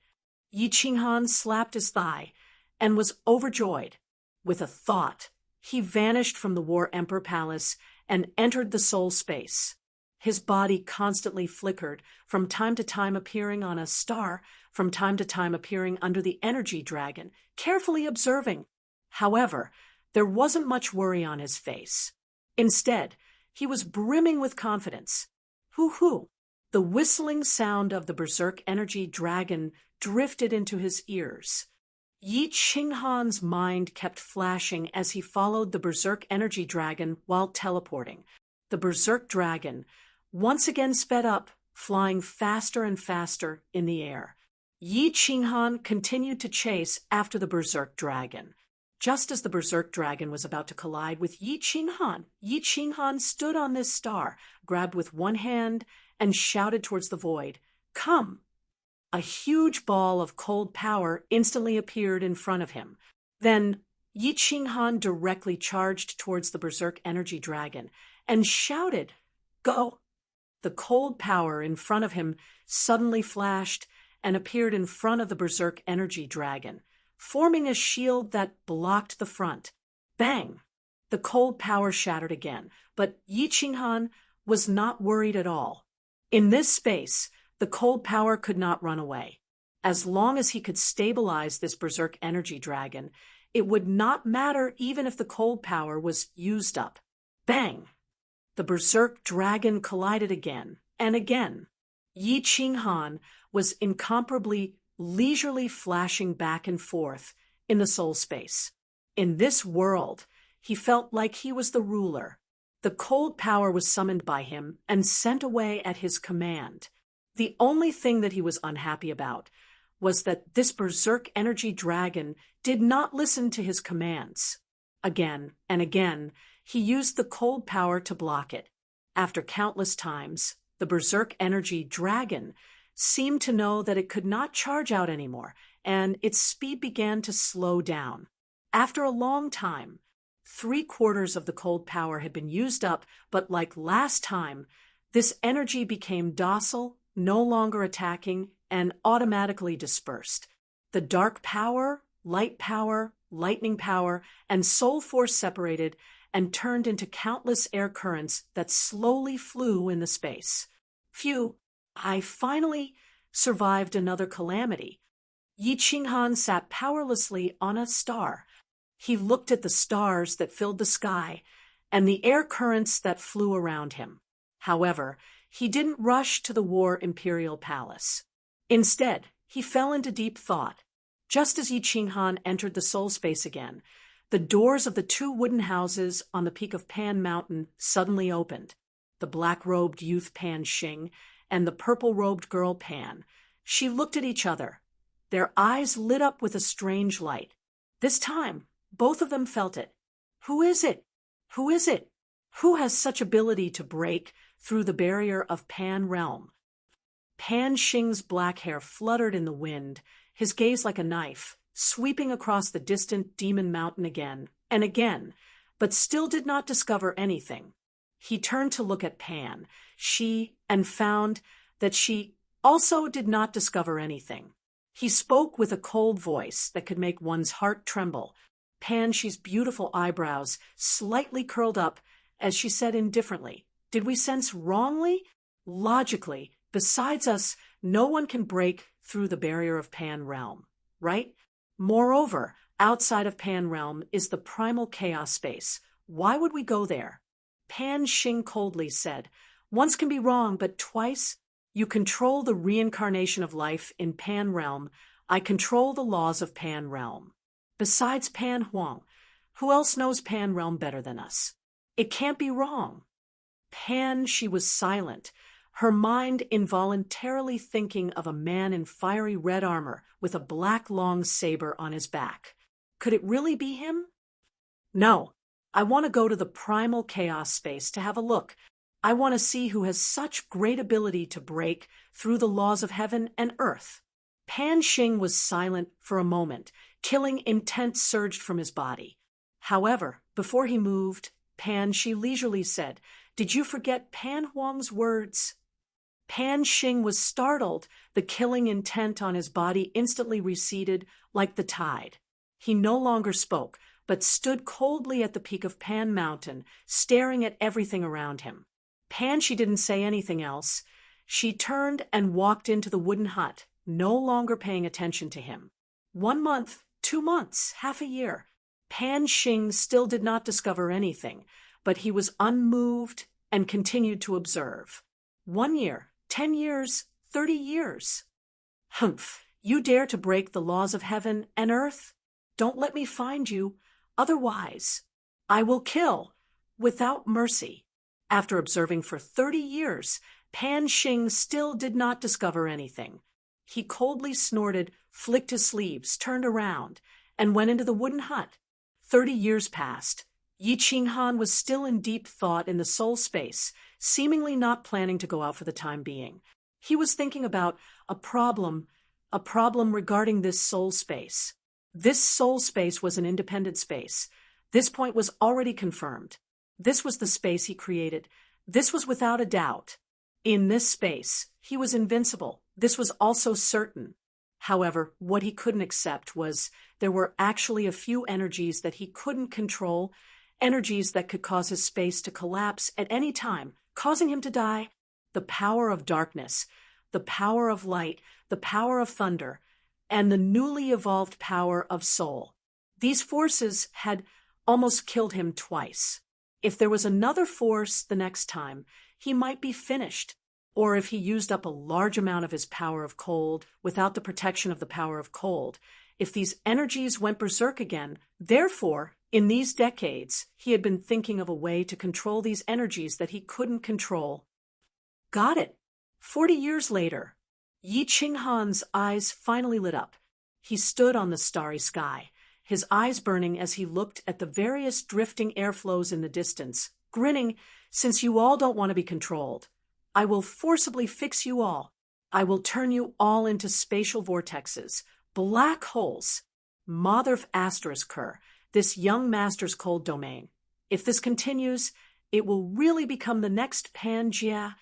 Yi Qinghan slapped his thigh and was overjoyed. With a thought, he vanished from the War Emperor Palace and entered the soul space. His body constantly flickered, from time to time appearing on a star, from time to time appearing under the energy dragon, carefully observing. However, there wasn't much worry on his face. Instead, he was brimming with confidence. Hoo-hoo! The whistling sound of the berserk energy dragon drifted into his ears. Yi Qinghan's mind kept flashing as he followed the berserk energy dragon while teleporting. The berserk dragon once again sped up, flying faster and faster in the air. Yi Qinghan continued to chase after the berserk dragon. Just as the berserk dragon was about to collide with Yi Qinghan stood on this star, grabbed with one hand, and shouted towards the void, "Come!" A huge ball of cold power instantly appeared in front of him. Then Yi Qinghan directly charged towards the berserk energy dragon and shouted, "Go!" The cold power in front of him suddenly flashed and appeared in front of the berserk energy dragon, forming a shield that blocked the front. Bang! The cold power shattered again, but Yi Qinghan was not worried at all. In this space, the cold power could not run away. As long as he could stabilize this berserk energy dragon, It would not matter even if the cold power was used up. Bang! The berserk dragon collided again and again. Yi Qinghan was incomparably leisurely flashing back and forth in the soul space. In this world, he felt like he was the ruler. The cold power was summoned by him and sent away at his command. The only thing that he was unhappy about was that this berserk energy dragon did not listen to his commands. Again and again, he used the cold power to block it. After countless times, the berserk energy dragon seemed to know that it could not charge out anymore, and its speed began to slow down. After a long time, 3/4 of the cold power had been used up, but like last time, this energy became docile, no longer attacking, and automatically dispersed. The dark power, light power, lightning power, and soul force separated and turned into countless air currents that slowly flew in the space. Phew, I finally survived another calamity. Yi Qinghan sat powerlessly on a star. He looked at the stars that filled the sky and the air currents that flew around him. However, he didn't rush to the War Imperial Palace. Instead, he fell into deep thought. Just as Yi Qinghan entered the soul space again, the doors of the 2 wooden houses on the peak of Pan Mountain suddenly opened. The black-robed youth Pan Xing and the purple-robed girl Pan. She looked at each other. Their eyes lit up with a strange light. This time, both of them felt it. Who is it? Who is it? Who has such ability to break through the barrier of Pan realm? Pan Xing's black hair fluttered in the wind, his gaze like a knife, sweeping across the distant Demon Mountain again and again, but still did not discover anything. He turned to look at Pan, and found that she also did not discover anything. He spoke with a cold voice that could make one's heart tremble. She's beautiful eyebrows slightly curled up as she said indifferently, "Did we sense wrongly? Logically, besides us, no one can break through the barrier of Pan realm, right? Moreover, outside of Pan realm is the primal chaos space. Why would we go there?" Pan Xing coldly said, "Once can be wrong, but twice? You control the reincarnation of life in Pan realm. I control the laws of Pan realm. Besides Pan Huang, who else knows Pan realm better than us? It can't be wrong." She was silent, her mind involuntarily thinking of a man in fiery red armor with a black long saber on his back. Could it really be him? "No, I want to go to the primal chaos space to have a look. I want to see who has such great ability to break through the laws of heaven and earth." Pan Xing was silent for a moment. Killing intent surged from his body. However, before he moved, She leisurely said, "Did you forget Pan Huang's words?" Pan Xing was startled. The killing intent on his body instantly receded like the tide. He no longer spoke, but stood coldly at the peak of Pan Mountain, staring at everything around him. She didn't say anything else. She turned and walked into the wooden hut, no longer paying attention to him. 1 month, 2 months, half a year. Pan Xing still did not discover anything, but he was unmoved and continued to observe. 1 year, 10 years, 30 years. "Humph, you dare to break the laws of heaven and earth? Don't let me find you, otherwise I will kill without mercy." After observing for 30 years, Pan Xing still did not discover anything. He coldly snorted, flicked his sleeves, turned around, and went into the wooden hut. 30 years passed. Yi Qinghan was still in deep thought in the soul space, seemingly not planning to go out for the time being. He was thinking about a problem regarding this soul space. This soul space was an independent space. This point was already confirmed. This was the space he created. This was without a doubt. In this space, he was invincible. This was also certain. However, what he couldn't accept was there were actually a few energies that he couldn't control, energies that could cause his space to collapse at any time, causing him to die. The power of darkness, the power of light, the power of thunder, and the newly evolved power of soul. These forces had almost killed him twice. If there was another force the next time, he might be finished. Or if he used up a large amount of his power of cold without the protection of the power of cold, if these energies went berserk again, therefore, in these decades, he had been thinking of a way to control these energies that he couldn't control. Got it. 40 years later, Yi Qinghan's eyes finally lit up. He stood on the starry sky, his eyes burning as he looked at the various drifting airflows in the distance, grinning, "Since you all don't want to be controlled, I will forcibly fix you all. I will turn you all into spatial vortexes, black holes. Motherf asterisk her, this young master's cold domain. If this continues, it will really become the next Pangea."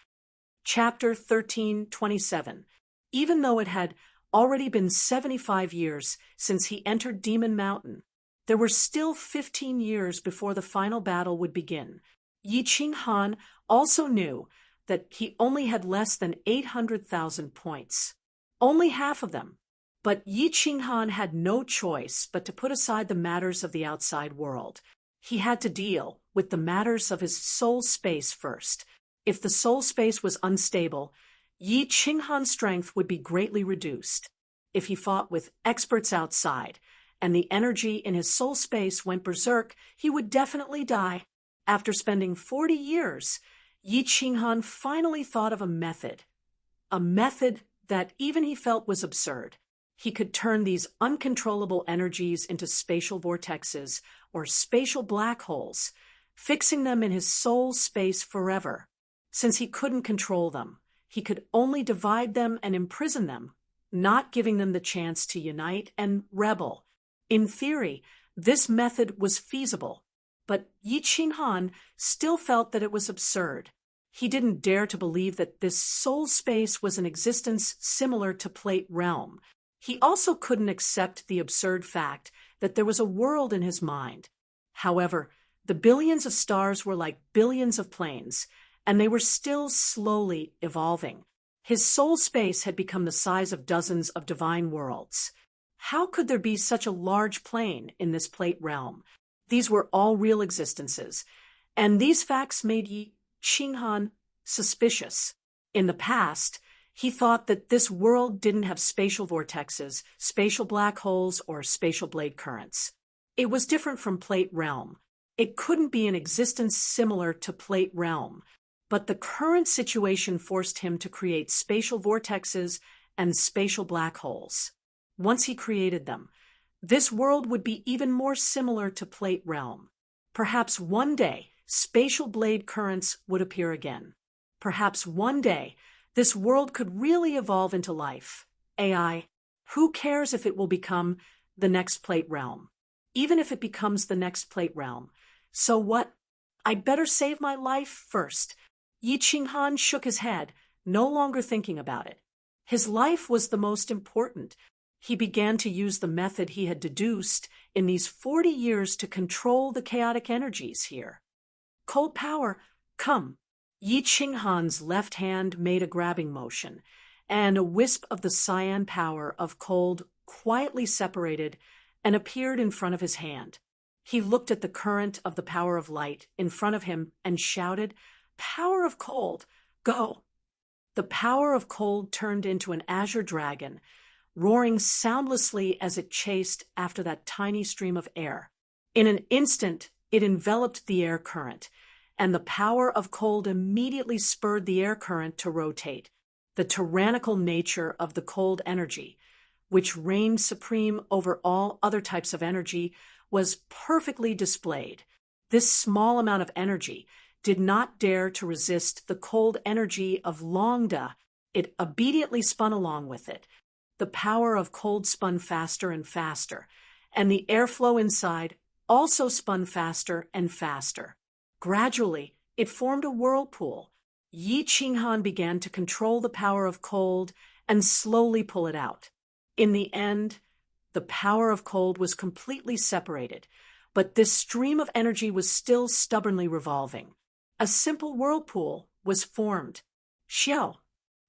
Chapter 13:27. Even though it had already been 75 years since he entered Demon Mountain, there were still 15 years before the final battle would begin. Yi Qinghan also knew that he only had less than 800,000 points. Only half of them. But Yi Qinghan had no choice but to put aside the matters of the outside world. He had to deal with the matters of his soul space first. If the soul space was unstable, Yi Qinghan's strength would be greatly reduced. If he fought with experts outside, and the energy in his soul space went berserk, he would definitely die. After spending 40 years, Yi Qinghan finally thought of a method that even he felt was absurd. He could turn these uncontrollable energies into spatial vortexes or spatial black holes, fixing them in his soul space forever. Since he couldn't control them, he could only divide them and imprison them, not giving them the chance to unite and rebel. In theory, this method was feasible, but Yi Qinghan still felt that it was absurd. He didn't dare to believe that this soul space was an existence similar to Plate Realm. He also couldn't accept the absurd fact that there was a world in his mind. However, the billions of stars were like billions of planes, and they were still slowly evolving. His soul space had become the size of dozens of divine worlds. How could there be such a large plane in this Plate Realm? These were all real existences, and these facts made Yi Qinghan suspicious. In the past, he thought that this world didn't have spatial vortexes, spatial black holes, or spatial blade currents. It was different from Plate Realm. It couldn't be an existence similar to Plate Realm, but the current situation forced him to create spatial vortexes and spatial black holes. Once he created them, this world would be even more similar to Plate Realm. Perhaps one day, spatial blade currents would appear again. Perhaps one day, this world could really evolve into life. AI, who cares if it will become the next Plate Realm? Even if it becomes the next Plate Realm. So what? I'd better save my life first. Yi Qinghan shook his head, no longer thinking about it. His life was the most important. He began to use the method he had deduced in these 40 years to control the chaotic energies here. Cold power, come. Yi Qinghan's left hand made a grabbing motion, and a wisp of the cyan power of cold quietly separated and appeared in front of his hand. He looked at the current of the power of light in front of him and shouted, "Power of cold, go!" The power of cold turned into an azure dragon, roaring soundlessly as it chased after that tiny stream of air. In an instant, it enveloped the air current, and the power of cold immediately spurred the air current to rotate. The tyrannical nature of the cold energy, which reigned supreme over all other types of energy, was perfectly displayed. This small amount of energy did not dare to resist the cold energy of Longda. It obediently spun along with it. The power of cold spun faster and faster, and the airflow inside also spun faster and faster. Gradually, it formed a whirlpool. Yi Qinghan began to control the power of cold and slowly pull it out. In the end, the power of cold was completely separated, but this stream of energy was still stubbornly revolving. A simple whirlpool was formed. Xiao.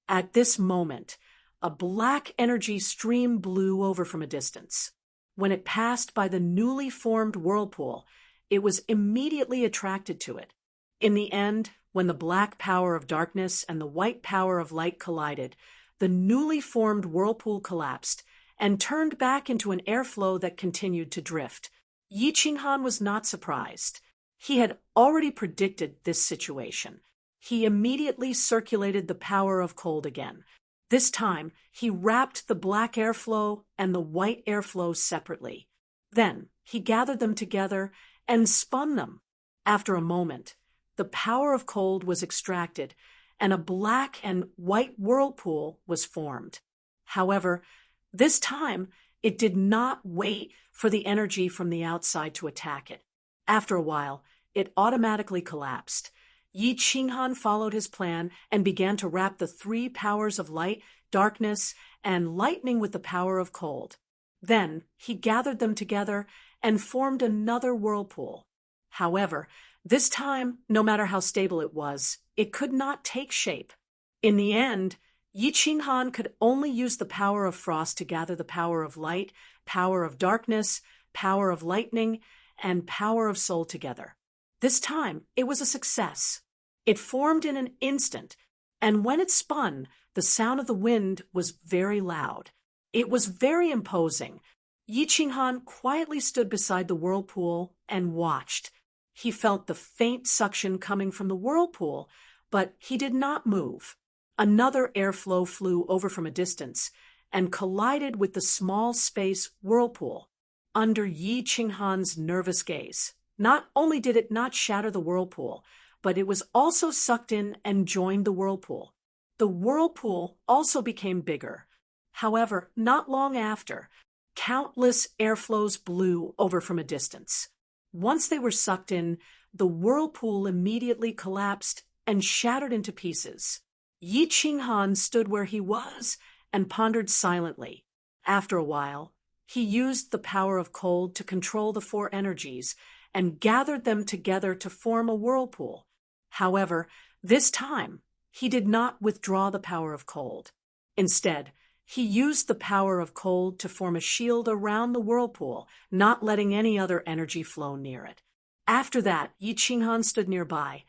At this moment, a black energy stream blew over from a distance. When it passed by the newly formed whirlpool, it was immediately attracted to it. In the end, when the black power of darkness and the white power of light collided, the newly formed whirlpool collapsed and turned back into an airflow that continued to drift. Yi Qinghan was not surprised. He had already predicted this situation. He immediately circulated the power of cold again. This time, he wrapped the black airflow and the white airflow separately. Then, he gathered them together and spun them. After a moment, the power of cold was extracted, and a black and white whirlpool was formed. However, this time, it did not wait for the energy from the outside to attack it. After a while, it automatically collapsed. Yi Qinghan followed his plan and began to wrap the three powers of light, darkness, and lightning with the power of cold. Then he gathered them together and formed another whirlpool. However, this time, no matter how stable it was, it could not take shape. In the end, Yi Qinghan could only use the power of frost to gather the power of light, power of darkness, power of lightning, and power of soul together. This time, it was a success. It formed in an instant, and when it spun, the sound of the wind was very loud. It was very imposing. Yi Qinghan quietly stood beside the whirlpool and watched. He felt the faint suction coming from the whirlpool, but he did not move. Another airflow flew over from a distance and collided with the small space whirlpool. Under Yi Qinghan's nervous gaze, not only did it not shatter the whirlpool, but it was also sucked in and joined the whirlpool. The whirlpool also became bigger. However, not long after, countless airflows blew over from a distance. Once they were sucked in, the whirlpool immediately collapsed and shattered into pieces. Yi Qinghan stood where he was and pondered silently. After a while, he used the power of cold to control the four energies and gathered them together to form a whirlpool. However, this time, he did not withdraw the power of cold. Instead, he used the power of cold to form a shield around the whirlpool, not letting any other energy flow near it. After that, Yi Qinghan stood nearby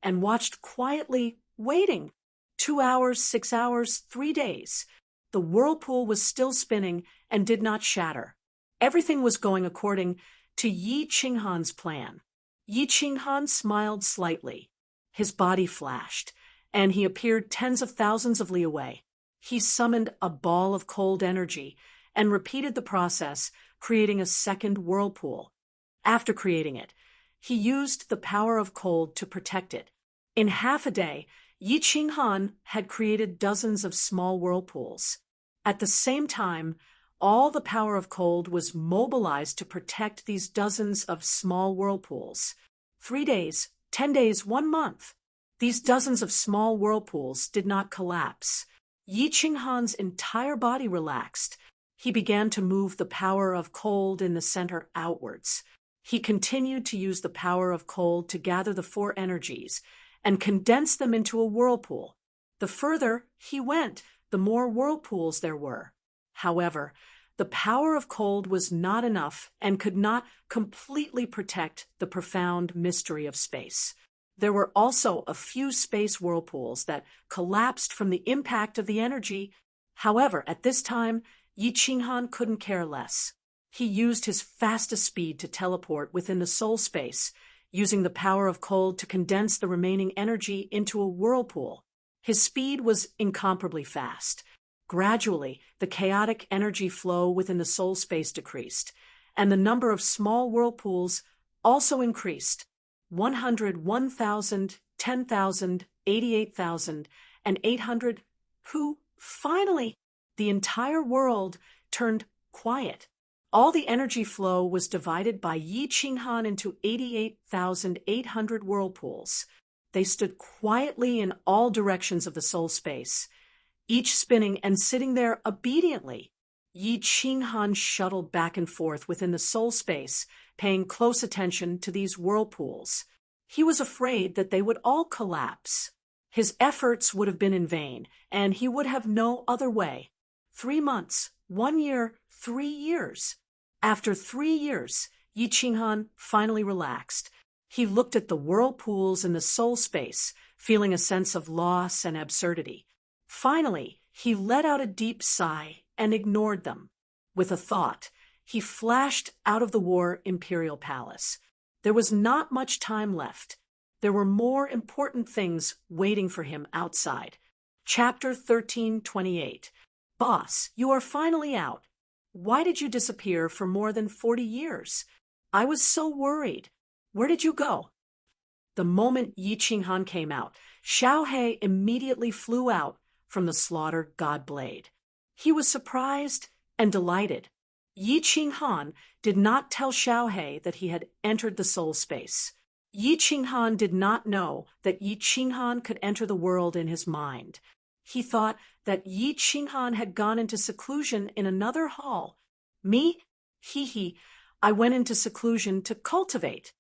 and watched quietly, waiting. 2 hours, 6 hours, 3 days. The whirlpool was still spinning and did not shatter. Everything was going according to Yi Qinghan's plan. Yi Qinghan smiled slightly. His body flashed, and he appeared tens of thousands of li away. He summoned a ball of cold energy and repeated the process, creating a second whirlpool. After creating it, he used the power of cold to protect it. In half a day, Yi Qinghan had created dozens of small whirlpools. At the same time, all the power of cold was mobilized to protect these dozens of small whirlpools. 3 days, 10 days, 1 month. These dozens of small whirlpools did not collapse. Yi Qinghan's entire body relaxed. He began to move the power of cold in the center outwards. He continued to use the power of cold to gather the four energies and condense them into a whirlpool. The further he went, the more whirlpools there were. However, the power of cold was not enough and could not completely protect the profound mystery of space. There were also a few space whirlpools that collapsed from the impact of the energy. However, at this time, Yi Qinghan couldn't care less. He used his fastest speed to teleport within the soul space, using the power of cold to condense the remaining energy into a whirlpool. His speed was incomparably fast. Gradually, the chaotic energy flow within the soul space decreased, and the number of small whirlpools also increased. 100, 1,000, 10,000, 88,000, and 800, finally, the entire world turned quiet. All the energy flow was divided by Yi Qinghan into 88,800 whirlpools. They stood quietly in all directions of the soul space, each spinning and sitting there obediently. Yi Qinghan shuttled back and forth within the soul space, paying close attention to these whirlpools. He was afraid that they would all collapse. His efforts would have been in vain, and he would have no other way. 3 months, 1 year, 3 years. After 3 years, Yi Qinghan finally relaxed. He looked at the whirlpools in the soul space, feeling a sense of loss and absurdity. Finally, he let out a deep sigh and ignored them. With a thought, he flashed out of the War Imperial Palace. There was not much time left. There were more important things waiting for him outside. Chapter 1328. Boss, you are finally out. Why did you disappear for more than 40 years? I was so worried. Where did you go? The moment Yi Qinghan came out, Xiao He immediately flew out from the slaughter god blade. He was surprised and delighted. Yi Qinghan did not tell Xiao He that he had entered the soul space. Yi Qinghan did not know that Yi Qinghan could enter the world in his mind. He thought that Yi Qinghan had gone into seclusion in another hall. Me? He. I went into seclusion to cultivate.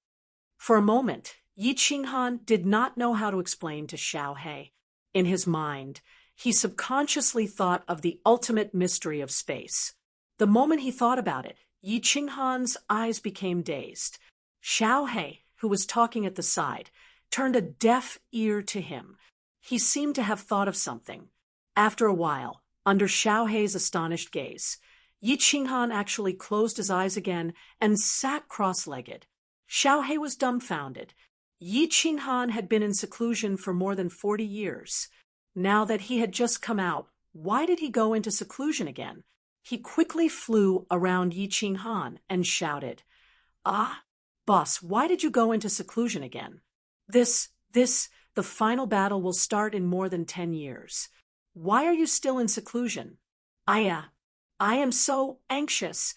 For a moment, Yi Qinghan did not know how to explain to Xiao He. In his mind, he subconsciously thought of the ultimate mystery of space. The moment he thought about it, Yi Qinghan's eyes became dazed. Xiao He, who was talking at the side, turned a deaf ear to him. He seemed to have thought of something. After a while, under Xiao He's astonished gaze, Yi Qinghan actually closed his eyes again and sat cross-legged. Xiao He was dumbfounded. Yi Qinghan had been in seclusion for more than 40 years. Now that he had just come out, why did he go into seclusion again? He quickly flew around Yi Qinghan and shouted, "Ah, boss, why did you go into seclusion again? The final battle will start in more than 10 years. Why are you still in seclusion?" I am so anxious.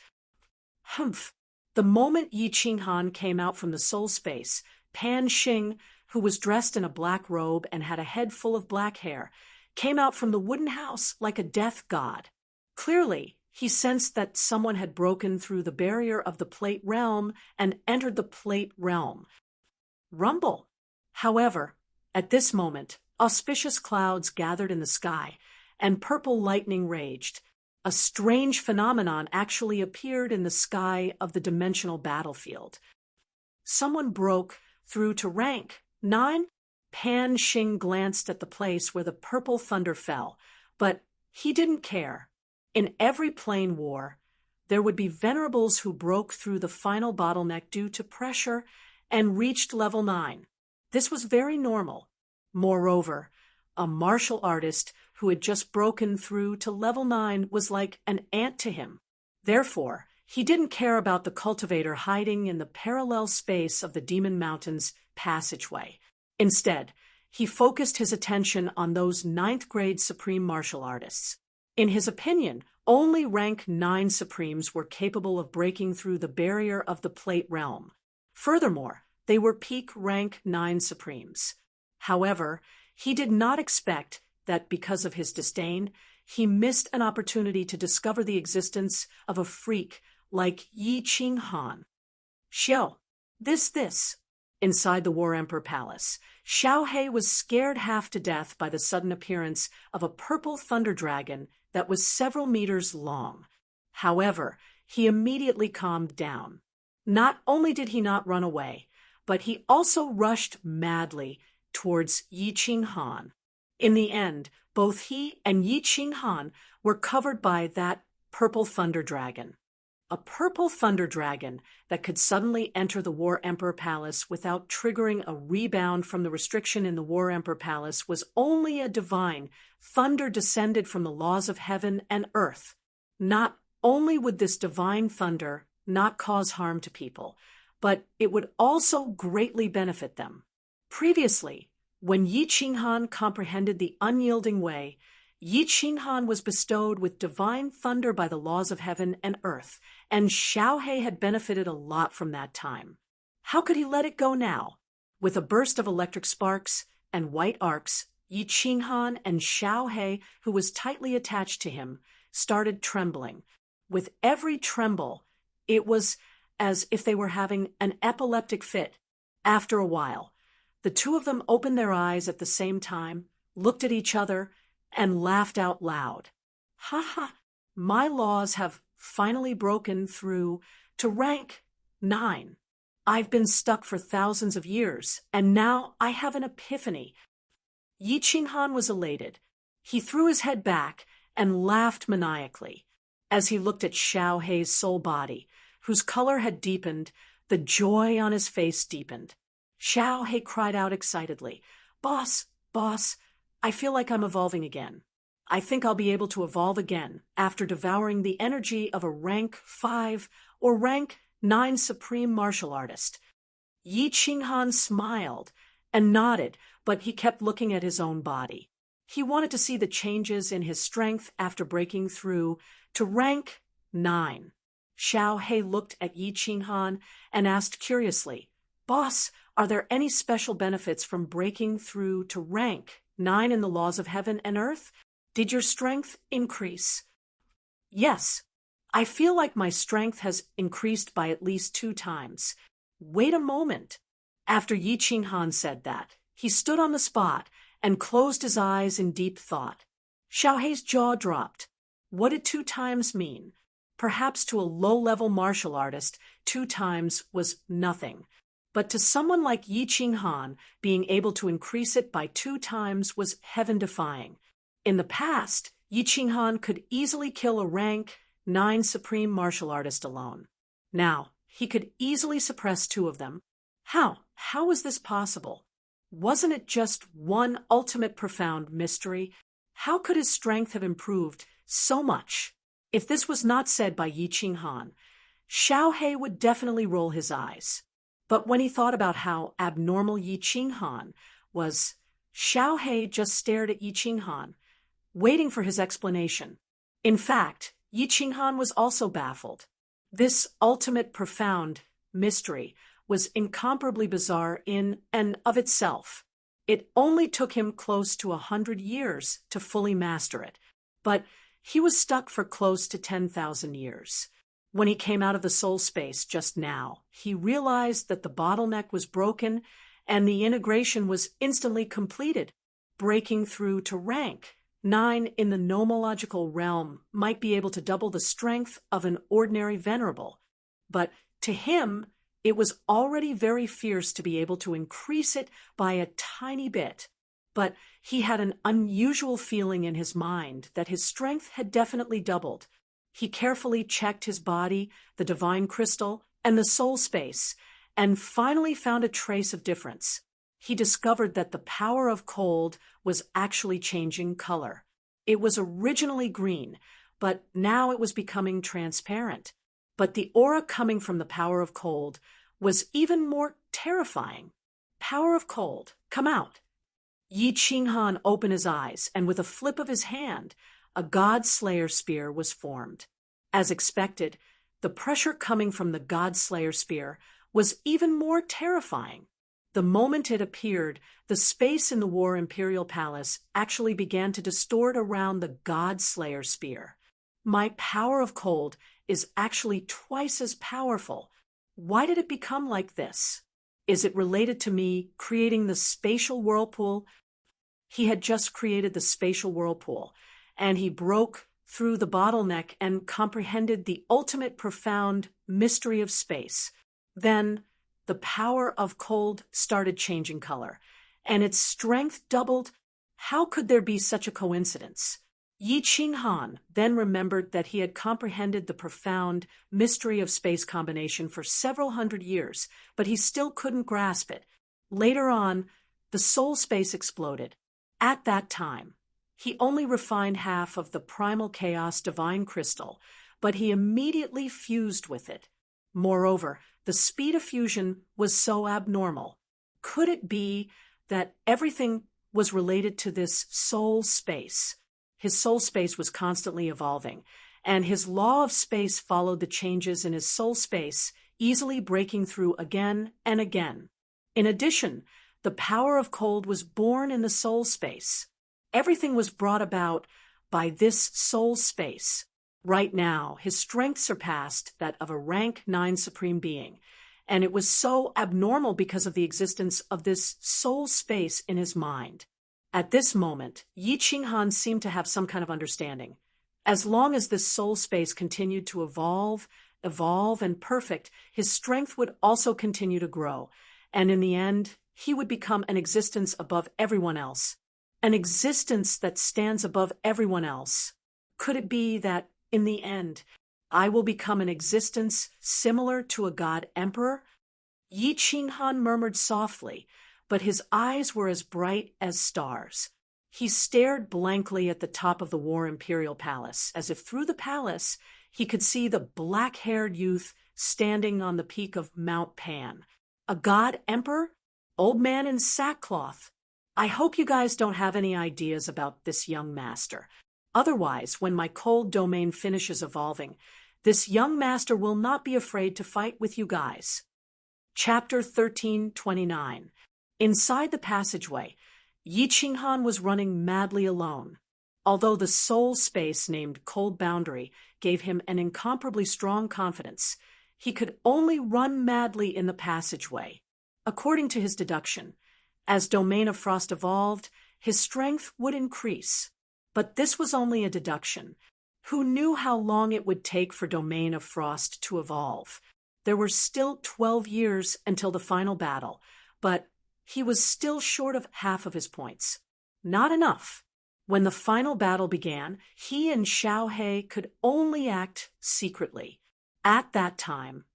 Humph. The moment Yi Qinghan came out from the soul space, Pan Xing, who was dressed in a black robe and had a head full of black hair, came out from the wooden house like a death god. Clearly, he sensed that someone had broken through the barrier of the plate realm and entered the plate realm. Rumble. However, at this moment, auspicious clouds gathered in the sky, and purple lightning raged. A strange phenomenon actually appeared in the sky of the dimensional battlefield. Someone broke through to rank 9? Pan Xing glanced at the place where the purple thunder fell, but he didn't care. In every plane war, there would be venerables who broke through the final bottleneck due to pressure and reached level 9. This was very normal. Moreover, a martial artist who had just broken through to level 9 was like an ant to him. Therefore, he didn't care about the cultivator hiding in the parallel space of the Demon Mountain's passageway. Instead, he focused his attention on those 9th grade supreme martial artists. In his opinion, only rank 9 supremes were capable of breaking through the barrier of the plate realm. Furthermore, they were peak rank 9 supremes. However, he did not expect that because of his disdain, he missed an opportunity to discover the existence of a freak like Yi Qinghan. Xiao, this. Inside the War Emperor Palace, Xiao He was scared half to death by the sudden appearance of a purple thunder dragon that was several meters long. However, he immediately calmed down. Not only did he not run away, but he also rushed madly towards Yi Qinghan. In the end, both he and Yi Qinghan were covered by that purple thunder dragon. A purple thunder dragon that could suddenly enter the War Emperor Palace without triggering a rebound from the restriction in the War Emperor Palace was only a divine thunder descended from the laws of heaven and earth. Not only would this divine thunder not cause harm to people, but it would also greatly benefit them. Previously, when Yi Qinghan comprehended the unyielding way, Yi Qinghan was bestowed with divine thunder by the laws of heaven and earth, and Xiao He had benefited a lot from that time. How could he let it go now? With a burst of electric sparks and white arcs, Yi Qinghan and Xiao He, who was tightly attached to him, started trembling. With every tremble, it was as if they were having an epileptic fit. After a while, the two of them opened their eyes at the same time, looked at each other, and laughed out loud. Ha ha! My laws have finally broken through to rank 9. I've been stuck for thousands of years, and now I have an epiphany. Yi Qinghan was elated. He threw his head back and laughed maniacally. As he looked at Xiao Hei's soul body, whose color had deepened, the joy on his face deepened. Xiao Hei cried out excitedly, "Boss, boss, I feel like I'm evolving again. I think I'll be able to evolve again after devouring the energy of a rank 5 or rank 9 supreme martial artist." Yi Qinghan smiled and nodded, but he kept looking at his own body. He wanted to see the changes in his strength after breaking through to rank 9. Xiao Hei looked at Yi Qinghan and asked curiously, "Boss, are there any special benefits from breaking through to rank 9 in the laws of heaven and earth? Did your strength increase?" "Yes. I feel like my strength has increased by at least 2 times. Wait a moment." After Yi Qinghan said that, he stood on the spot and closed his eyes in deep thought. Xiao Hei's jaw dropped. What did 2 times mean? Perhaps to a low-level martial artist, 2 times was nothing. But to someone like Yi Qinghan, being able to increase it by 2 times was heaven-defying. In the past, Yi Qinghan could easily kill a rank 9 supreme martial artist alone. Now, he could easily suppress 2 of them. How? How was this possible? Wasn't it just one ultimate profound mystery? How could his strength have improved so much? If this was not said by Yi Qinghan, Xiao Hei would definitely roll his eyes. But when he thought about how abnormal Yi Qinghan was, Xiao Hei just stared at Yi Qinghan, waiting for his explanation. In fact, Yi Qinghan was also baffled. This ultimate profound mystery was incomparably bizarre in and of itself. It only took him close to 100 years to fully master it, but he was stuck for close to 10,000 years. When he came out of the soul space just now, he realized that the bottleneck was broken and the integration was instantly completed. Breaking through to rank 9 in the nomological realm might be able to double the strength of an ordinary venerable, but to him, it was already very fierce to be able to increase it by a tiny bit. But he had an unusual feeling in his mind that his strength had definitely doubled. He carefully checked his body, the divine crystal, and the soul space, and finally found a trace of difference. He discovered that the power of cold was actually changing color. It was originally green, but now it was becoming transparent. But the aura coming from the power of cold was even more terrifying. "Power of cold, come out." Yi Qinghan opened his eyes, and with a flip of his hand, a God Slayer spear was formed. As expected, the pressure coming from the God Slayer spear was even more terrifying. The moment it appeared, the space in the War Imperial Palace actually began to distort around the God Slayer spear. My power of cold is actually twice as powerful. Why did it become like this? Is it related to me creating the spatial whirlpool? He had just created the spatial whirlpool, and he broke through the bottleneck and comprehended the ultimate profound mystery of space. Then the power of cold started changing color, and its strength doubled. How could there be such a coincidence? Yi Qinghan then remembered that he had comprehended the profound mystery of space combination for several hundred years, but he still couldn't grasp it. Later on, the soul space exploded. At that time, he only refined half of the primal chaos divine crystal, but he immediately fused with it. Moreover, the speed of fusion was so abnormal. Could it be that everything was related to this soul space? His soul space was constantly evolving, and his law of space followed the changes in his soul space, easily breaking through again and again. In addition, the power of cold was born in the soul space. Everything was brought about by this soul space. Right now, his strength surpassed that of a rank 9 supreme being, and it was so abnormal because of the existence of this soul space in his mind. At this moment, Yi Qinghan seemed to have some kind of understanding. As long as this soul space continued to evolve, and perfect, his strength would also continue to grow, and in the end, he would become an existence above everyone else. An existence that stands above everyone else. Could it be that, in the end, I will become an existence similar to a god emperor? Yi Qinghan murmured softly, but his eyes were as bright as stars. He stared blankly at the top of the War Imperial Palace, as if through the palace he could see the black-haired youth standing on the peak of Mount Pan. A god emperor? Old man in sackcloth. I hope you guys don't have any ideas about this young master. Otherwise, when my cold domain finishes evolving, this young master will not be afraid to fight with you guys. Chapter 1329. Inside the passageway, Yi Qinghan was running madly alone. Although the soul space named Cold Boundary gave him an incomparably strong confidence, he could only run madly in the passageway. According to his deduction, as Domain of Frost evolved, his strength would increase. But this was only a deduction. Who knew how long it would take for Domain of Frost to evolve? There were still 12 years until the final battle, but he was still short of half of his points. Not enough. When the final battle began, he and Xiao He could only act secretly. At that time,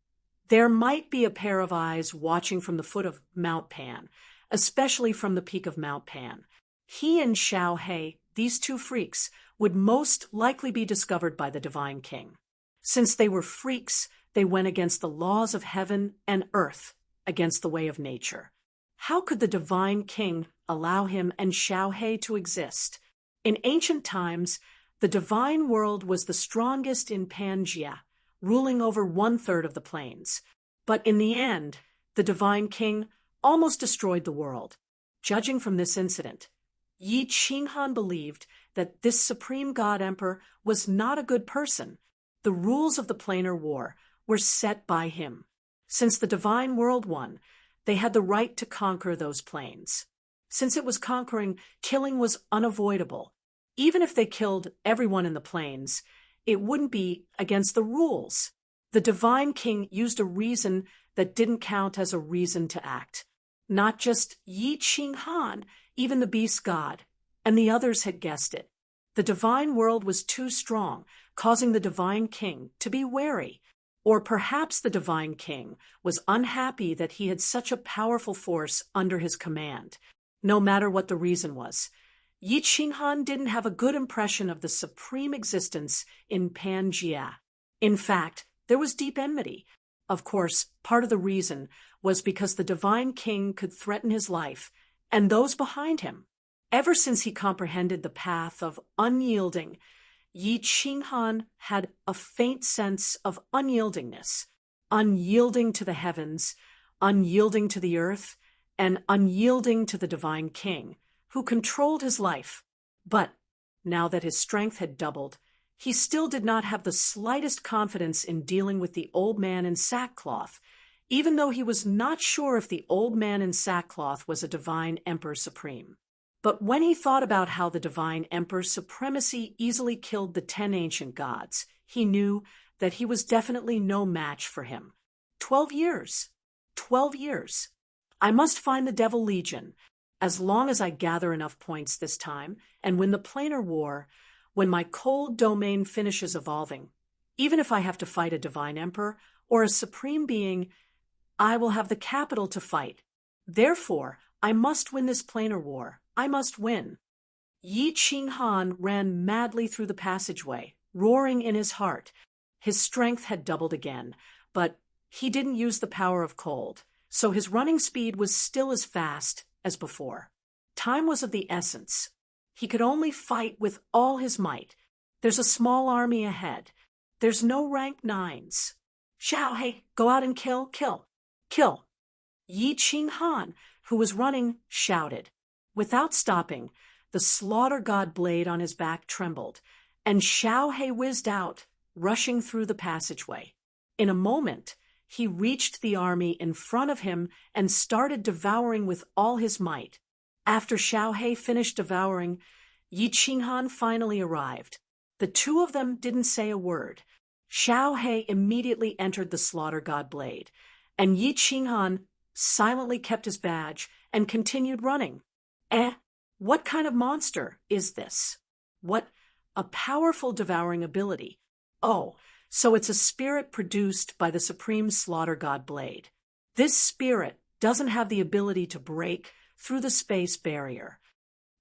there might be a pair of eyes watching from the foot of Mount Pan, especially from the peak of Mount Pan. He and Xiao He, these two freaks, would most likely be discovered by the Divine King. Since they were freaks, they went against the laws of heaven and earth, against the way of nature. How could the Divine King allow him and Xiao He to exist? In ancient times, the divine world was the strongest in Pangaea, ruling over 1/3 of the plains. But in the end, the Divine King almost destroyed the world. Judging from this incident, Yi Qinghan believed that this supreme god emperor was not a good person. The rules of the planar war were set by him. Since the divine world won, they had the right to conquer those plains. Since it was conquering, killing was unavoidable. Even if they killed everyone in the plains, it wouldn't be against the rules. The Divine King used a reason that didn't count as a reason to act. Not just Yi Qinghan, even the beast god, and the others had guessed it. The divine world was too strong, causing the Divine King to be wary. Or perhaps the Divine King was unhappy that he had such a powerful force under his command. No matter what the reason was, Yi Qinghan didn't have a good impression of the supreme existence in Pangaea. In fact, there was deep enmity. Of course, part of the reason was because the Divine King could threaten his life and those behind him. Ever since he comprehended the path of unyielding, Yi Qinghan had a faint sense of unyieldingness, unyielding to the heavens, unyielding to the earth, and unyielding to the Divine King, who controlled his life. But now that his strength had doubled, he still did not have the slightest confidence in dealing with the old man in sackcloth, even though he was not sure if the old man in sackcloth was a divine emperor supreme. But when he thought about how the divine emperor's supremacy easily killed the 10 ancient gods, he knew that he was definitely no match for him. 12 years. 12 years. I must find the Devil Legion, as long as I gather enough points this time, and win the planar war, when my cold domain finishes evolving. Even if I have to fight a divine emperor or a supreme being, I will have the capital to fight. Therefore, I must win this planar war. I must win. Yi Qinghan ran madly through the passageway, roaring in his heart. His strength had doubled again, but he didn't use the power of cold, so his running speed was still as fast as before. Time was of the essence. He could only fight with all his might. There's a small army ahead. There's no rank 9s. Xiao He, go out and kill, kill, kill. Yi Qinghan, who was running, shouted. Without stopping, the slaughter god blade on his back trembled, and Xiao He whizzed out, rushing through the passageway. In a moment, he reached the army in front of him and started devouring with all his might. After Xiao He finished devouring, Yi Qinghan finally arrived. The two of them didn't say a word. Xiao He immediately entered the slaughter god blade, and Yi Qinghan silently kept his badge and continued running. What kind of monster is this? What a powerful devouring ability. Oh, so it's a spirit produced by the supreme slaughter god blade. This spirit doesn't have the ability to break through the space barrier.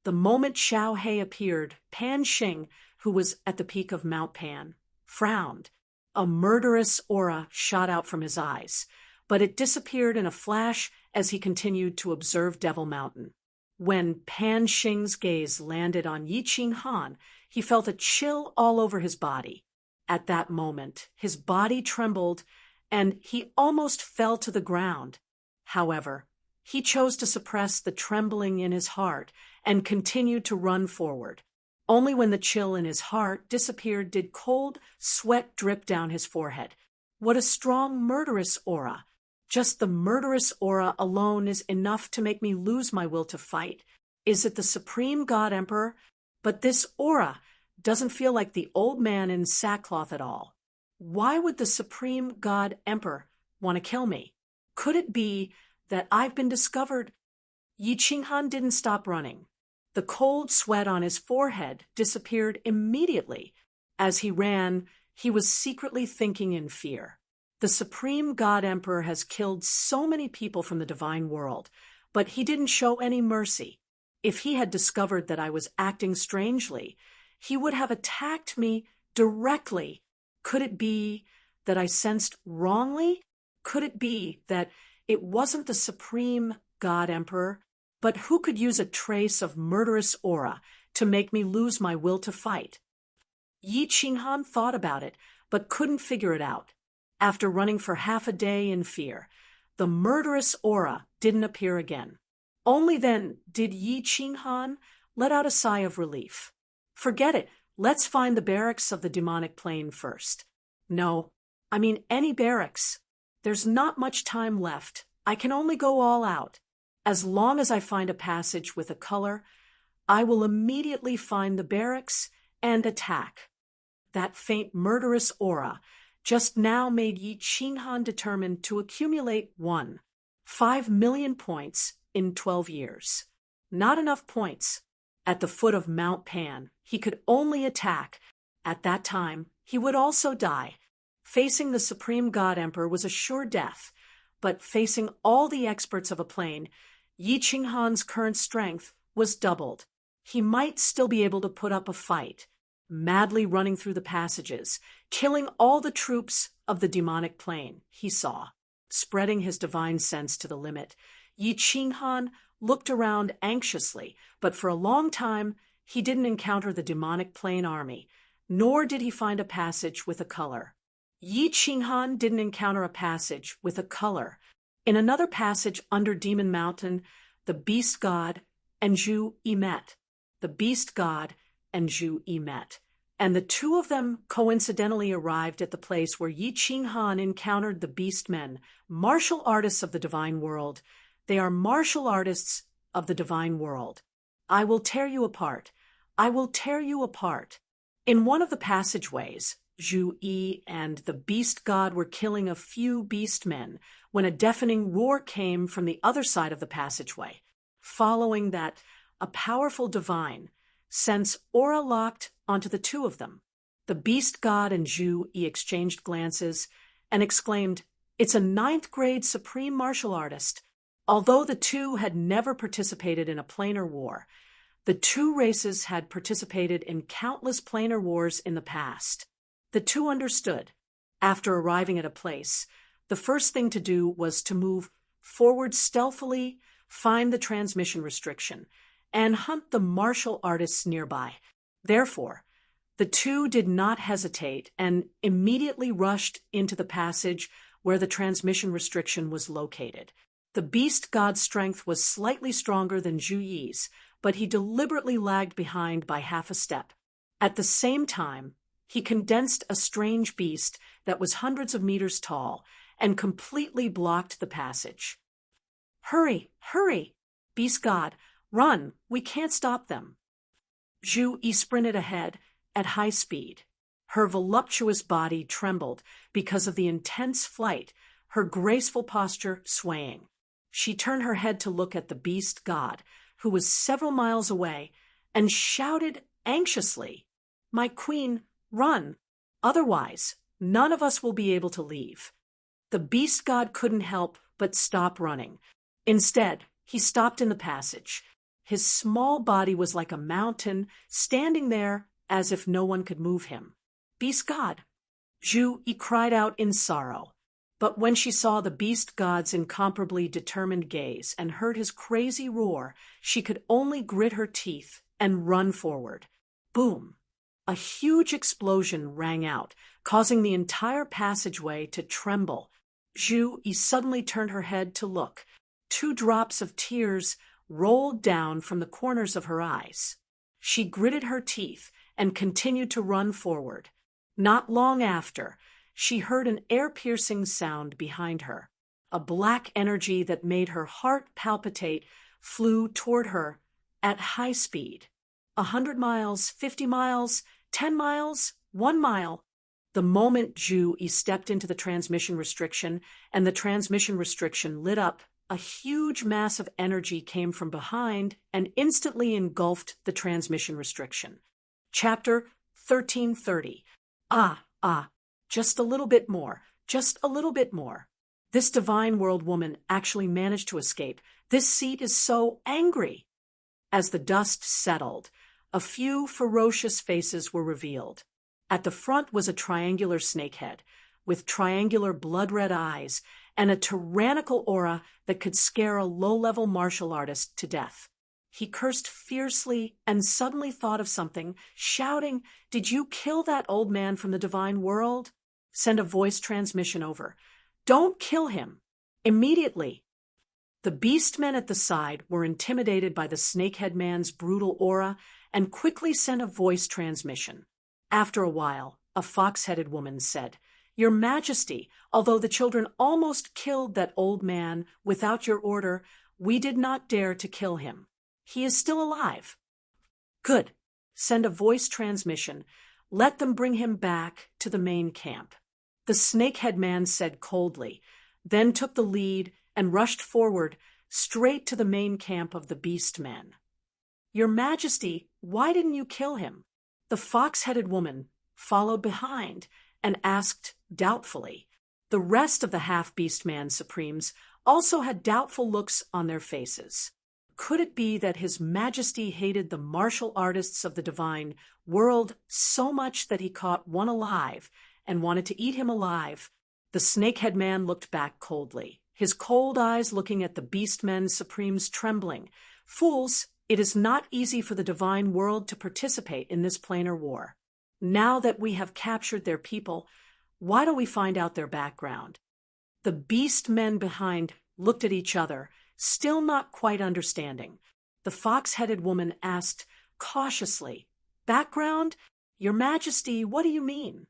The moment Xiao He appeared, Pan Xing, who was at the peak of Mount Pan, frowned. A murderous aura shot out from his eyes, but it disappeared in a flash as he continued to observe Devil Mountain. When Pan Xing's gaze landed on Yi Qinghan, he felt a chill all over his body. At that moment, his body trembled, and he almost fell to the ground. However, he chose to suppress the trembling in his heart and continued to run forward. Only when the chill in his heart disappeared did cold sweat drip down his forehead. What a strong murderous aura! Just the murderous aura alone is enough to make me lose my will to fight. Is it the Supreme God Emperor? But this aura doesn't feel like the old man in sackcloth at all. Why would the Supreme God Emperor want to kill me? Could it be that I've been discovered? Yi Qinghan didn't stop running. The cold sweat on his forehead disappeared immediately. As he ran, he was secretly thinking in fear. The Supreme God Emperor has killed so many people from the divine world, but he didn't show any mercy. If he had discovered that I was acting strangely, he would have attacked me directly. Could it be that I sensed wrongly? Could it be that it wasn't the Supreme God Emperor, but who could use a trace of murderous aura to make me lose my will to fight? Yi Qinghan thought about it, but couldn't figure it out. After running for half a day in fear, the murderous aura didn't appear again. Only then did Yi Qinghan let out a sigh of relief. Forget it. Let's find the barracks of the demonic plane first. No, I mean any barracks. There's not much time left. I can only go all out. As long as I find a passage with a color, I will immediately find the barracks and attack. That faint murderous aura just now made Yi Qinghan determined to accumulate 5 million points in 12 years. Not enough points. At the foot of Mount Pan, he could only attack. At that time, he would also die. Facing the Supreme God Emperor was a sure death, but facing all the experts of a plane, Yi Qinghan's current strength was doubled. He might still be able to put up a fight, madly running through the passages, killing all the troops of the demonic plane he saw. Spreading his divine sense to the limit, Yi Qinghan looked around anxiously, but for a long time he didn't encounter the demonic plane army, nor did he find a passage with a color. Yi Qinghan didn't encounter a passage with a color. In another passage under Demon Mountain, the beast god and Zhu Yi met. The beast god and Zhu Yi met, and the two of them coincidentally arrived at the place where Yi Qinghan encountered the beast men, martial artists of the divine world. They are martial artists of the divine world. I will tear you apart. I will tear you apart. In one of the passageways, Zhu Yi and the beast god were killing a few beast men when a deafening roar came from the other side of the passageway. Following that, a powerful divine sense aura locked onto the two of them. The beast god and Zhu Yi exchanged glances and exclaimed, "It's a 9th grade supreme martial artist." Although the two had never participated in a planar war, the two races had participated in countless planar wars in the past. The two understood. After arriving at a place, the first thing to do was to move forward stealthily, find the transmission restriction, and hunt the martial artists nearby. Therefore, the two did not hesitate and immediately rushed into the passage where the transmission restriction was located. The beast god's strength was slightly stronger than Zhu Yi's, but he deliberately lagged behind by half a step. At the same time, he condensed a strange beast that was hundreds of meters tall and completely blocked the passage. "Hurry, hurry! Beast god, run! We can't stop them!" Zhu Yi sprinted ahead at high speed. Her voluptuous body trembled because of the intense flight, her graceful posture swaying. She turned her head to look at the beast god, who was several miles away, and shouted anxiously, "My queen, run! Otherwise, none of us will be able to leave." The beast god couldn't help but stop running. Instead, he stopped in the passage. His small body was like a mountain, standing there as if no one could move him. "Beast god!" Zhu Yi cried out in sorrow. But when she saw the beast god's incomparably determined gaze and heard his crazy roar, she could only grit her teeth and run forward. Boom! A huge explosion rang out, causing the entire passageway to tremble. Zhu Yi suddenly turned her head to look. 2 drops of tears rolled down from the corners of her eyes. She gritted her teeth and continued to run forward. Not long after, she heard an air-piercing sound behind her. A black energy that made her heart palpitate flew toward her at high speed. 100 miles, 50 miles, 10 miles, 1 mile. The moment Zhu Yi stepped into the transmission restriction and the transmission restriction lit up, a huge mass of energy came from behind and instantly engulfed the transmission restriction. Chapter 1330. Just a little bit more, just a little bit more. This divine world woman actually managed to escape. This seat is so angry. As the dust settled, a few ferocious faces were revealed. At the front was a triangular snakehead, with triangular blood-red eyes and a tyrannical aura that could scare a low-level martial artist to death. He cursed fiercely and suddenly thought of something, shouting, "Did you kill that old man from the divine world? Send a voice transmission over. Don't kill him. Immediately." The beastmen at the side were intimidated by the snakehead man's brutal aura and quickly sent a voice transmission. After a while, a fox-headed woman said, "Your Majesty, although the children almost killed that old man without your order, we did not dare to kill him. He is still alive." "Good. Send a voice transmission. Let them bring him back to the main camp." The snakehead man said coldly, then took the lead and rushed forward straight to the main camp of the beastmen. "Your Majesty, why didn't you kill him?" The fox-headed woman followed behind and asked doubtfully. The rest of the half-beastman supremes also had doubtful looks on their faces. Could it be that His Majesty hated the martial artists of the divine world so much that he caught one alive and wanted to eat him alive? The snakehead man looked back coldly, his cold eyes looking at the beastmen supremes trembling. "Fools, it is not easy for the divine world to participate in this planar war. Now that we have captured their people, why don't we find out their background?" The beastmen behind looked at each other, still not quite understanding. The fox-headed woman asked cautiously, "Background? Your Majesty, what do you mean?"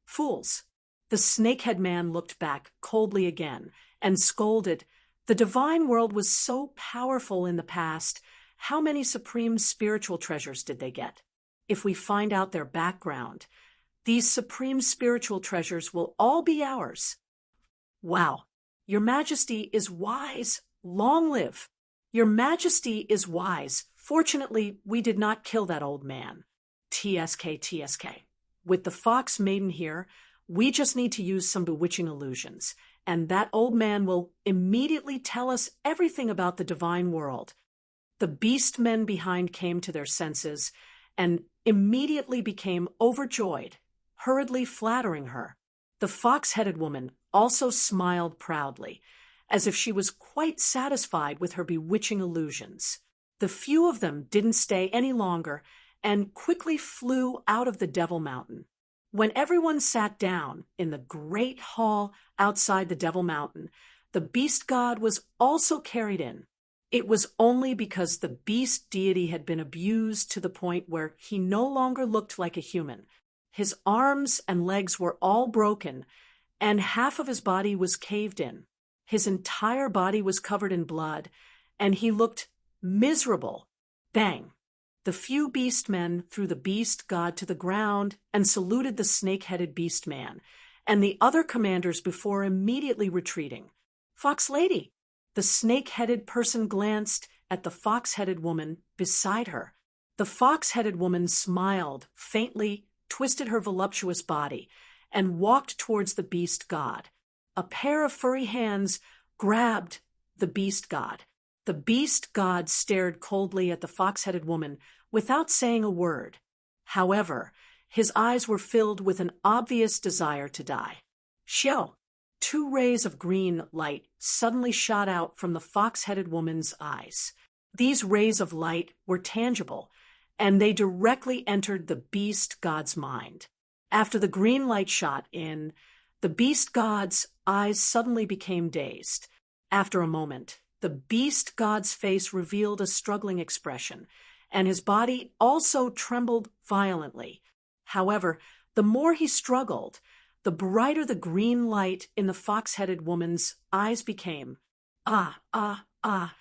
"Fools." The snakehead man looked back coldly again and scolded, "The divine world was so powerful in the past. How many supreme spiritual treasures did they get? If we find out their background, these supreme spiritual treasures will all be ours." "Wow. Your Majesty is wise. Long live." "Your Majesty is wise. Fortunately, we did not kill that old man." TSK. With the fox maiden here, we just need to use some bewitching illusions, and that old man will immediately tell us everything about the divine world. The beast men behind came to their senses and immediately became overjoyed, hurriedly flattering her. The fox-headed woman also smiled proudly, as if she was quite satisfied with her bewitching illusions. The few of them didn't stay any longer and quickly flew out of the Devil Mountain. When everyone sat down in the great hall outside the Devil Mountain, the beast god was also carried in. It was only because the beast deity had been abused to the point where he no longer looked like a human. His arms and legs were all broken, and half of his body was caved in. His entire body was covered in blood, and he looked miserable. Bang! The few beast men threw the beast god to the ground and saluted the snake-headed beast man, and the other commanders before immediately retreating. "Fox lady!" The snake-headed person glanced at the fox-headed woman beside her. The fox-headed woman smiled faintly, twisted her voluptuous body, and walked towards the beast god. A pair of furry hands grabbed the beast god. The beast god stared coldly at the fox-headed woman without saying a word. However, his eyes were filled with an obvious desire to die. Xiao! 2 rays of green light suddenly shot out from the fox-headed woman's eyes. These rays of light were tangible, and they directly entered the beast god's mind. After the green light shot in, the beast god's eyes suddenly became dazed. After a moment, the beast god's face revealed a struggling expression, and his body also trembled violently. However, the more he struggled, the brighter the green light in the fox-headed woman's eyes became. Ah, ah, ah.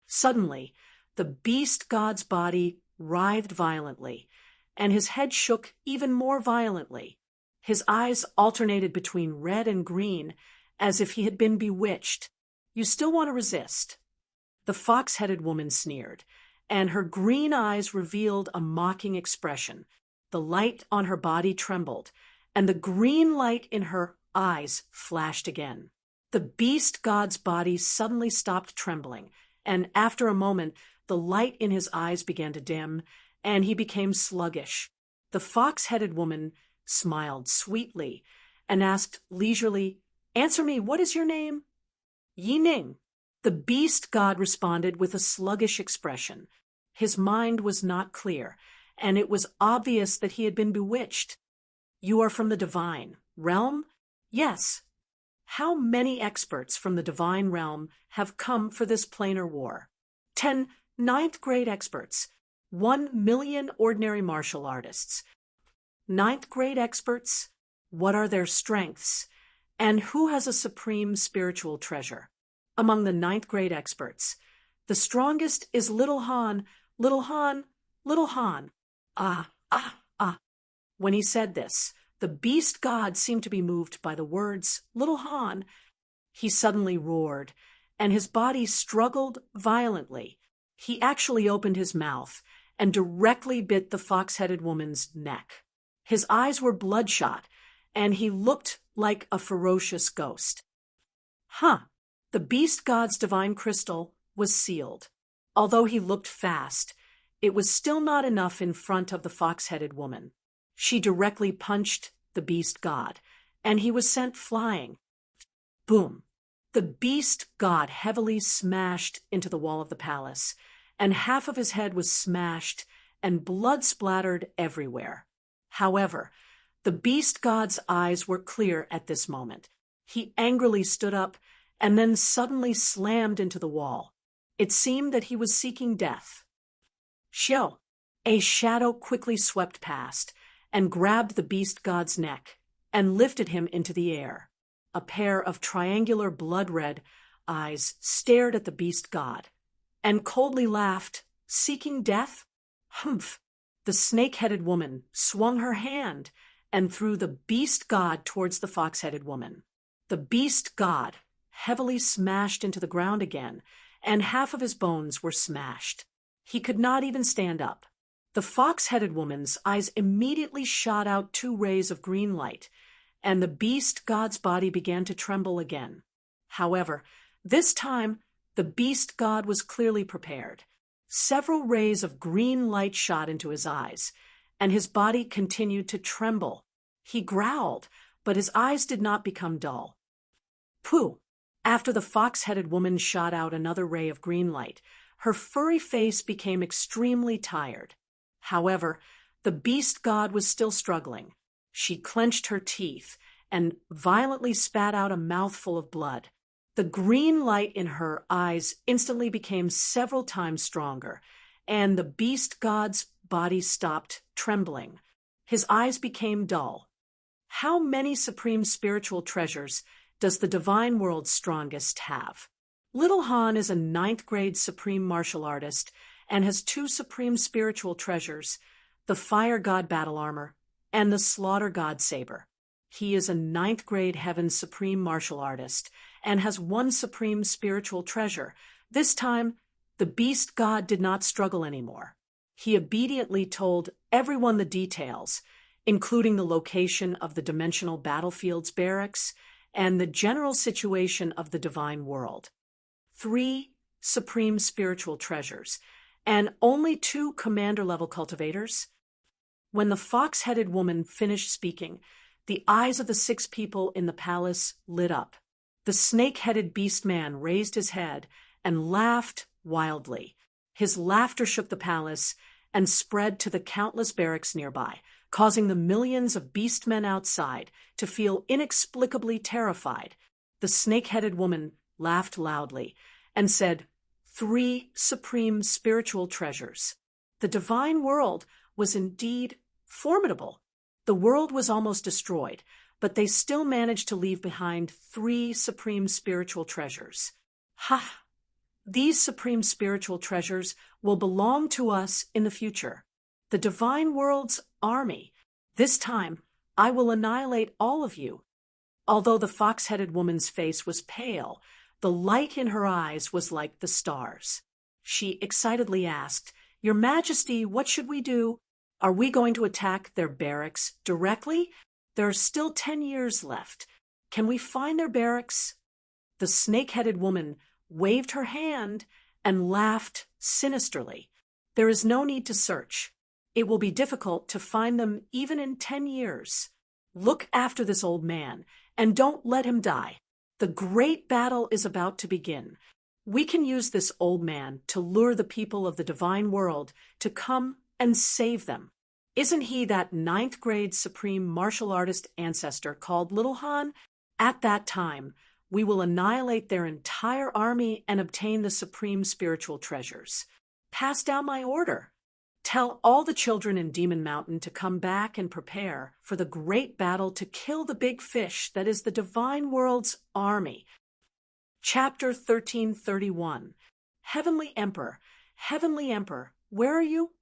Suddenly, the beast god's body writhed violently, and his head shook even more violently. His eyes alternated between red and green, as if he had been bewitched. "You still want to resist?" The fox-headed woman sneered, and her green eyes revealed a mocking expression. The light on her body trembled, and the green light in her eyes flashed again. The beast god's body suddenly stopped trembling, and after a moment, the light in his eyes began to dim, and he became sluggish. The fox-headed woman smiled sweetly and asked leisurely, "Answer me, what is your name?" "Yi Ning." The beast god responded with a sluggish expression. His mind was not clear, and it was obvious that he had been bewitched. "You are from the divine realm?" "Yes." "How many experts from the divine realm have come for this planar war?" 10 ninth-grade experts, 1 million ordinary martial artists. Ninth-grade experts, what are their strengths, and who has a supreme spiritual treasure? Among the ninth-grade experts, the strongest is Little Han, Little Han, Little Han. Ah, ah, ah. When he said this, the beast god seemed to be moved by the words, Little Han. He suddenly roared, and his body struggled violently. He actually opened his mouth and directly bit the fox-headed woman's neck. His eyes were bloodshot, and he looked like a ferocious ghost. The beast god's divine crystal was sealed. Although he looked fast, it was still not enough in front of the fox-headed woman. She directly punched the beast god, and he was sent flying. Boom! The beast god heavily smashed into the wall of the palace, and half of his head was smashed, and blood splattered everywhere. However, the beast god's eyes were clear at this moment. He angrily stood up, and then suddenly slammed into the wall. It seemed that he was seeking death. Xiao! A shadow quickly swept past, and grabbed the beast god's neck, and lifted him into the air. A pair of triangular blood-red eyes stared at the beast god, and coldly laughed, seeking death? Humph! The snake-headed woman swung her hand and threw the beast god towards the fox-headed woman. The beast god heavily smashed into the ground again, and half of his bones were smashed. He could not even stand up. The fox-headed woman's eyes immediately shot out 2 rays of green light, and the beast god's body began to tremble again. However, this time, the beast god was clearly prepared. Several rays of green light shot into his eyes, and his body continued to tremble. He growled, but his eyes did not become dull. Pooh! After the fox-headed woman shot out another ray of green light, her furry face became extremely tired. However, the beast god was still struggling. She clenched her teeth and violently spat out a mouthful of blood. The green light in her eyes instantly became several times stronger, and the beast god's body stopped trembling. His eyes became dull. How many supreme spiritual treasures does the divine world's strongest have? Little Han is a 9th-grade supreme martial artist and has two supreme spiritual treasures, the Fire God battle armor and the Slaughter God saber. He is a 9th grade Heaven supreme martial artist and has one supreme spiritual treasure. This time, the Beast God did not struggle anymore. He obediently told everyone the details, including the location of the dimensional battlefield's barracks and the general situation of the divine world. 3 supreme spiritual treasures, and only 2 commander-level cultivators? When the fox-headed woman finished speaking, the eyes of the 6 people in the palace lit up. The snake-headed beast man raised his head and laughed wildly. His laughter shook the palace and spread to the countless barracks nearby, causing the millions of beast men outside to feel inexplicably terrified. The snake-headed woman laughed loudly and said, 3 supreme spiritual treasures. The divine world was indeed formidable. The world was almost destroyed, but they still managed to leave behind 3 supreme spiritual treasures. Ha! These supreme spiritual treasures will belong to us in the future. The divine world's army. This time, I will annihilate all of you. Although the fox-headed woman's face was pale, the light in her eyes was like the stars. She excitedly asked, "Your Majesty, what should we do? Are we going to attack their barracks directly? There are still 10 years left. Can we find their barracks?" The snake-headed woman waved her hand and laughed sinisterly. "There is no need to search. It will be difficult to find them even in 10 years. Look after this old man, and don't let him die. The great battle is about to begin. We can use this old man to lure the people of the divine world to come and save them. Isn't he that 9th grade supreme martial artist ancestor called Little Han? At that time, we will annihilate their entire army and obtain the supreme spiritual treasures. Pass down my order. Tell all the children in Demon Mountain to come back and prepare for the great battle to kill the big fish that is the divine world's army." Chapter 1331. Heavenly Emperor, where are you?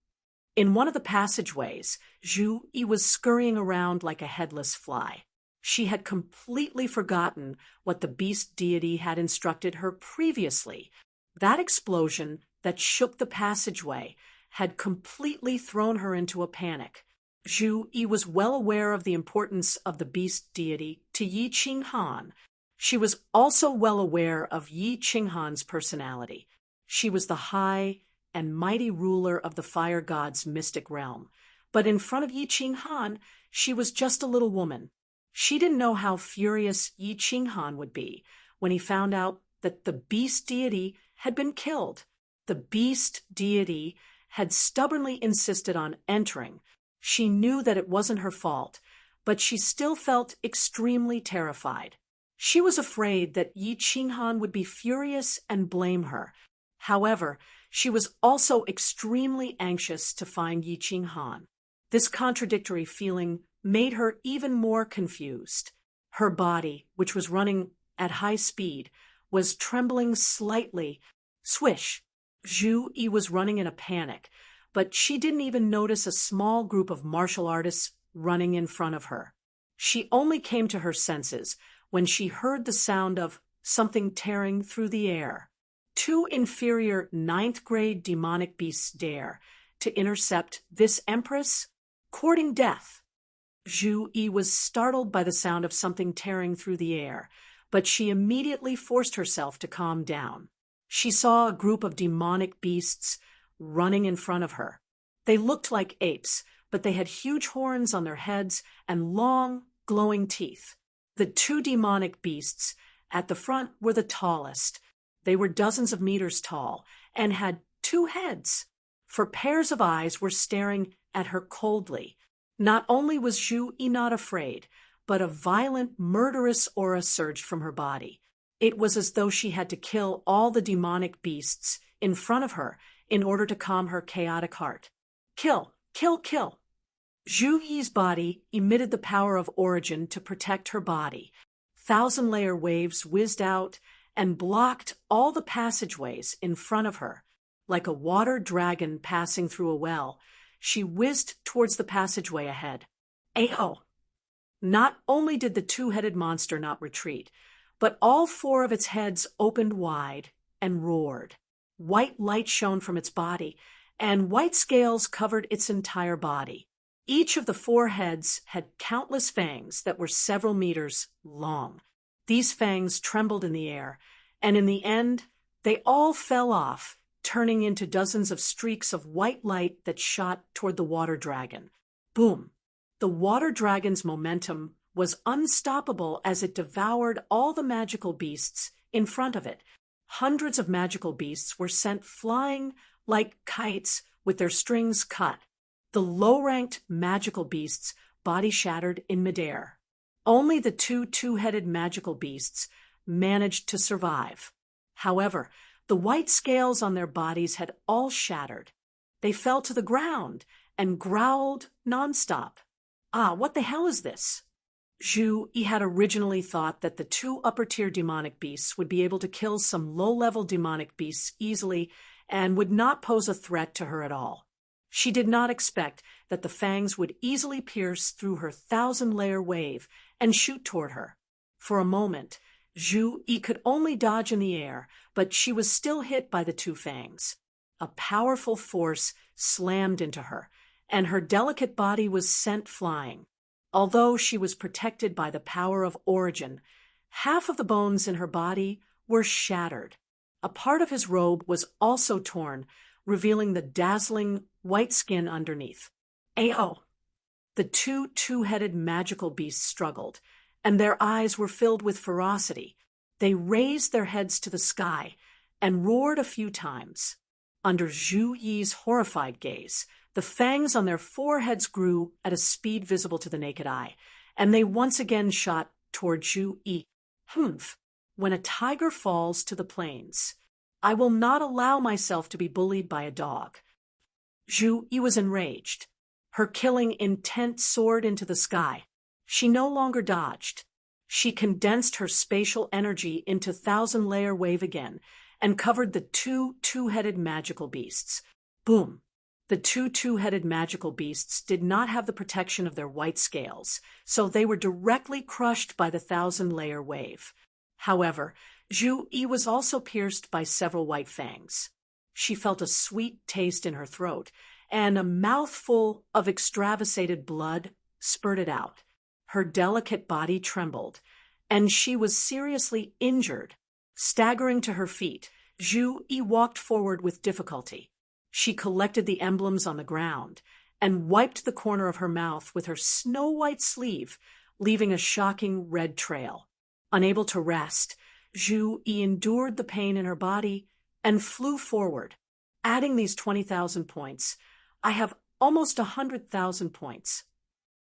In one of the passageways, Zhu Yi was scurrying around like a headless fly. She had completely forgotten what the beast deity had instructed her previously. That explosion that shook the passageway had completely thrown her into a panic. Zhu Yi was well aware of the importance of the beast deity to Yi Qinghan. She was also well aware of Yi Qinghan's personality. She was the high and mighty ruler of the fire god's mystic realm. But in front of Yi Qinghan, she was just a little woman. She didn't know how furious Yi Qinghan would be when he found out that the beast deity had been killed. The beast deity had stubbornly insisted on entering. She knew that it wasn't her fault, but she still felt extremely terrified. She was afraid that Yi Qinghan would be furious and blame her. However, she was also extremely anxious to find Yi Qinghan. This contradictory feeling made her even more confused. Her body, which was running at high speed, was trembling slightly. Swish! Zhu Yi was running in a panic, but she didn't even notice a small group of martial artists running in front of her. She only came to her senses when she heard the sound of something tearing through the air. 2 inferior 9th grade demonic beasts dare to intercept this empress, courting death. Zhu Yi was startled by the sound of something tearing through the air, but she immediately forced herself to calm down. She saw a group of demonic beasts running in front of her. They looked like apes, but they had huge horns on their heads and long, glowing teeth. The 2 demonic beasts at the front were the tallest. They were dozens of meters tall and had 2 heads, for pairs of eyes were staring at her coldly. Not only was Zhu Yi not afraid, but a violent, murderous aura surged from her body. It was as though she had to kill all the demonic beasts in front of her in order to calm her chaotic heart. Kill, kill, kill. Zhu Yi's body emitted the power of origin to protect her body. 1,000-layer waves whizzed out and blocked all the passageways in front of her. Like a water dragon passing through a well, she whizzed towards the passageway ahead. Aho! Not only did the two-headed monster not retreat, but all four of its heads opened wide and roared. White light shone from its body, and white scales covered its entire body. Each of the four heads had countless fangs that were several meters long. These fangs trembled in the air, and in the end, they all fell off, turning into dozens of streaks of white light that shot toward the water dragon. Boom! The water dragon's momentum was unstoppable as it devoured all the magical beasts in front of it. Hundreds of magical beasts were sent flying like kites with their strings cut. The low-ranked magical beasts' body shattered in midair. Only the two-headed magical beasts managed to survive. However, the white scales on their bodies had all shattered. They fell to the ground and growled nonstop. What the hell is this? Zhu Yi had originally thought that the two upper-tier demonic beasts would be able to kill some low-level demonic beasts easily and would not pose a threat to her at all. She did not expect that the fangs would easily pierce through her 1,000-layer wave and shoot toward her. For a moment, Zhu Yi could only dodge in the air, but she was still hit by the two fangs. A powerful force slammed into her, and her delicate body was sent flying. Although she was protected by the power of origin, half of the bones in her body were shattered. A part of his robe was also torn, revealing the dazzling white skin underneath. Aho! The two-headed magical beasts struggled, and their eyes were filled with ferocity. They raised their heads to the sky and roared a few times. Under Zhu Yi's horrified gaze, the fangs on their foreheads grew at a speed visible to the naked eye, and they once again shot toward Zhu Yi. Humph! When a tiger falls to the plains, I will not allow myself to be bullied by a dog. Zhu Yi was enraged. Her killing intent soared into the sky. She no longer dodged. She condensed her spatial energy into 1,000-layer wave again and covered the two-headed magical beasts. Boom! The two-headed magical beasts did not have the protection of their white scales, so they were directly crushed by the 1,000-layer wave. However, Zhu Yi was also pierced by several white fangs. She felt a sweet taste in her throat, and a mouthful of extravasated blood spurted out. Her delicate body trembled, and she was seriously injured. Staggering to her feet, Zhu Yi walked forward with difficulty. She collected the emblems on the ground and wiped the corner of her mouth with her snow-white sleeve, leaving a shocking red trail. Unable to rest, Zhu Yi endured the pain in her body and flew forward. Adding these 20,000 points, I have almost 100,000 points.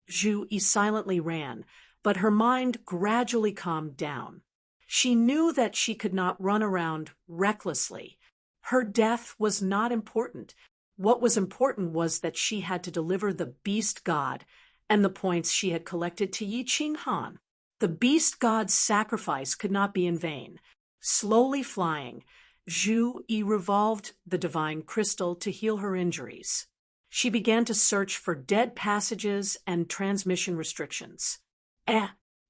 Zhu Yi silently ran, but her mind gradually calmed down. She knew that she could not run around recklessly. Her death was not important. What was important was that she had to deliver the beast god and the points she had collected to Yi Qinghan. The beast god's sacrifice could not be in vain. Slowly flying, Zhu Yi revolved the divine crystal to heal her injuries. She began to search for dead passages and transmission restrictions.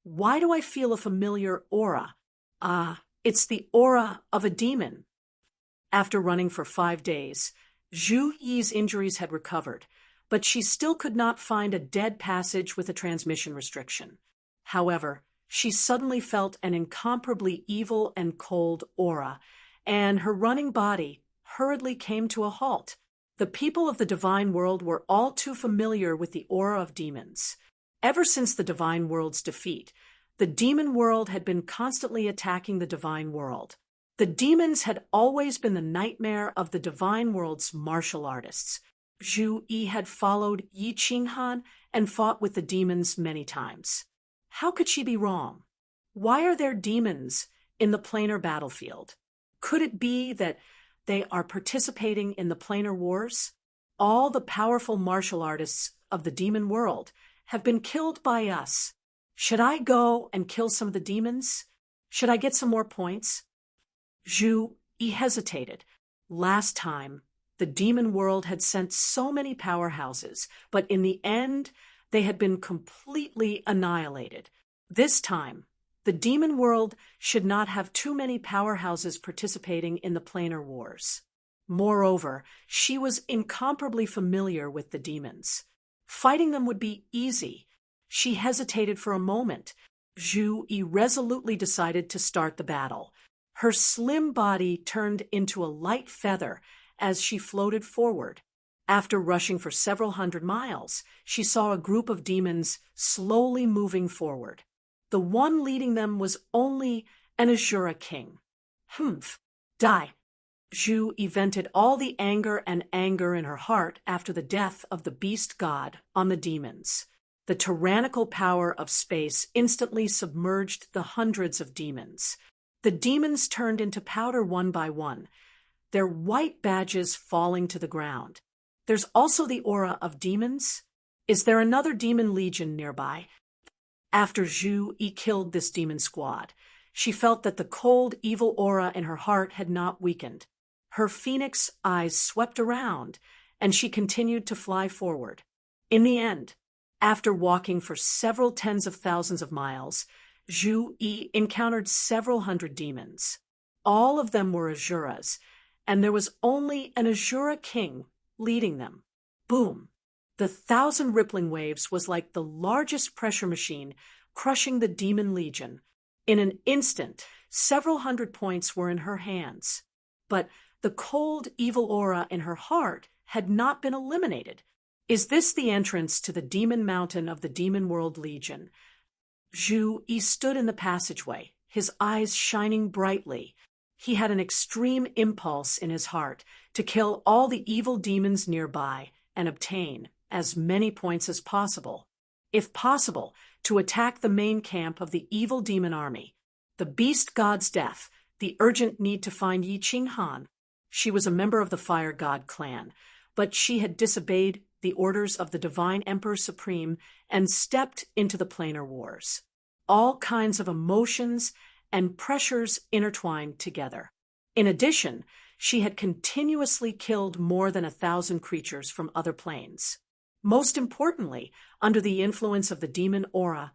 Why do I feel a familiar aura? It's the aura of a demon. After running for 5 days, Zhu Yi's injuries had recovered, but she still could not find a dead passage with a transmission restriction. However, she suddenly felt an incomparably evil and cold aura, and her running body hurriedly came to a halt. The people of the divine world were all too familiar with the aura of demons. Ever since the divine world's defeat, the demon world had been constantly attacking the divine world. The demons had always been the nightmare of the divine world's martial artists. Zhu Yi had followed Yi Qinghan and fought with the demons many times. How could she be wrong? Why are there demons in the planar battlefield? Could it be that they are participating in the planar wars? All the powerful martial artists of the demon world have been killed by us. Should I go and kill some of the demons? Should I get some more points? Zhu Yi hesitated, Last time, the demon world had sent so many powerhouses, but in the end, they had been completely annihilated. This time, the demon world should not have too many powerhouses participating in the planar wars. Moreover, she was incomparably familiar with the demons. Fighting them would be easy. She hesitated for a moment. Zhu Yi resolutely decided to start the battle. Her slim body turned into a light feather as she floated forward. After rushing for several hundred miles, she saw a group of demons slowly moving forward. The one leading them was only an Azura king. Humph! Die! Zhu vented all the anger in her heart after the death of the beast god on the demons. The tyrannical power of space instantly submerged the hundreds of demons. The demons turned into powder one by one, their white badges falling to the ground. There's also the aura of demons. Is there another demon legion nearby? After Zhu Yi killed this demon squad, she felt that the cold, evil aura in her heart had not weakened. Her phoenix eyes swept around, and she continued to fly forward. In the end, after walking for several tens of thousands of miles, Zhu Yi encountered several hundred demons. All of them were Azuras, and there was only an Azura king leading them. Boom! The 1,000 rippling waves was like the largest pressure machine crushing the demon legion. In an instant, several hundred points were in her hands. But the cold, evil aura in her heart had not been eliminated. Is this the entrance to the demon mountain of the Demon World Legion? Zhu Yi stood in the passageway, his eyes shining brightly. He had an extreme impulse in his heart to kill all the evil demons nearby and obtain as many points as possible. If possible, to attack the main camp of the evil demon army. The beast god's death, the urgent need to find Yi Qinghan. She was a member of the Fire God clan, but she had disobeyed the orders of the Divine Emperor Supreme and stepped into the planar wars. All kinds of emotions and pressures intertwined together. In addition, she had continuously killed more than 1,000 creatures from other planes. Most importantly, under the influence of the demon aura,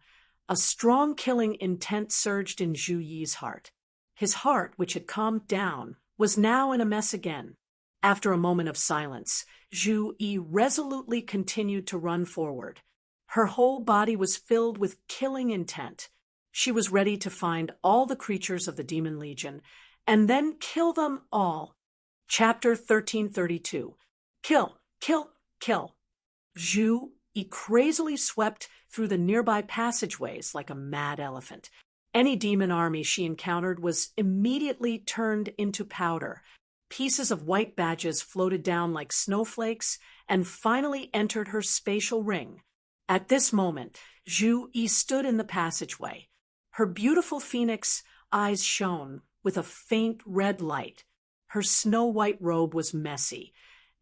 a strong killing intent surged in Zhu Yi's heart. His heart, which had calmed down, was now in a mess again. After a moment of silence, Zhu Yi resolutely continued to run forward. Her whole body was filled with killing intent. She was ready to find all the creatures of the Demon Legion and then kill them all. Chapter 1332. Kill, kill, kill. Zhu Yi crazily swept through the nearby passageways like a mad elephant. Any demon army she encountered was immediately turned into powder. Pieces of white badges floated down like snowflakes and finally entered her spatial ring. At this moment, Zhu Yi stood in the passageway. Her beautiful phoenix eyes shone with a faint red light. Her snow-white robe was messy,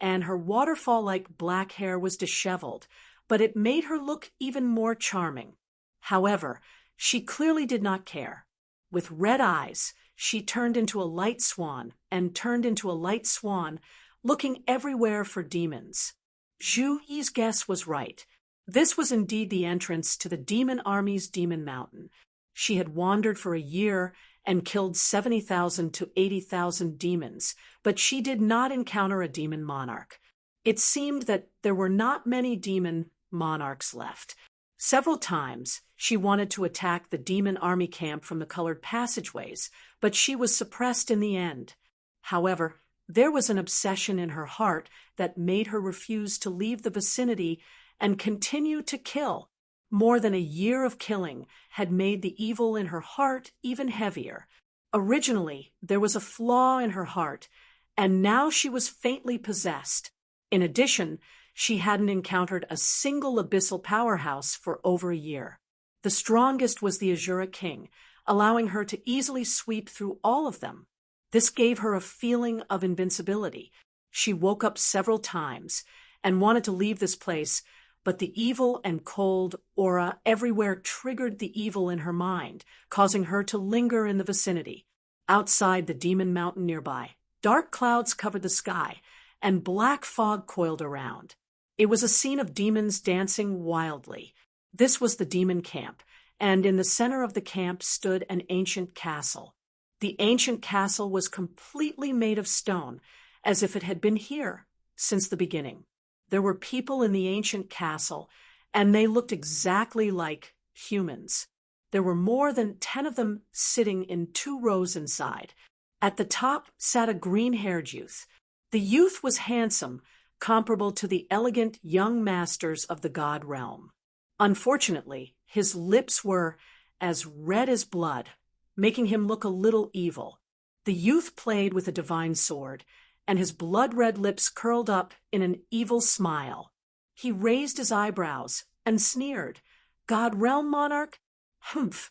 and her waterfall-like black hair was disheveled, but it made her look even more charming. However, she clearly did not care. With red eyes, she turned into a light swan and turned into a light swan, looking everywhere for demons. Zhu Yi's guess was right. This was indeed the entrance to the demon army's demon mountain. She had wandered for a year and killed 70,000 to 80,000 demons, but she did not encounter a demon monarch. It seemed that there were not many demon monarchs left. Several times, she wanted to attack the demon army camp from the colored passageways, but she was suppressed in the end. However, there was an obsession in her heart that made her refuse to leave the vicinity and continue to kill. More than a year of killing had made the evil in her heart even heavier. Originally, there was a flaw in her heart, and now she was faintly possessed. In addition, she hadn't encountered a single abyssal powerhouse for over a year. The strongest was the Azura King, allowing her to easily sweep through all of them. This gave her a feeling of invincibility. She woke up several times and wanted to leave this place, but the evil and cold aura everywhere triggered the evil in her mind, causing her to linger in the vicinity. Outside the demon mountain nearby, Dark clouds covered the sky, and black fog coiled around. It was a scene of demons dancing wildly. This was the demon camp, and in the center of the camp stood an ancient castle. The ancient castle was completely made of stone, as if it had been here since the beginning. There were people in the ancient castle, and they looked exactly like humans. There were more than 10 of them sitting in 2 rows inside. At the top sat a green-haired youth. The youth was handsome, comparable to the elegant young masters of the god realm. Unfortunately, his lips were as red as blood, making him look a little evil. The youth played with a divine sword, and his blood-red lips curled up in an evil smile. He raised his eyebrows and sneered. "God realm monarch? Humph."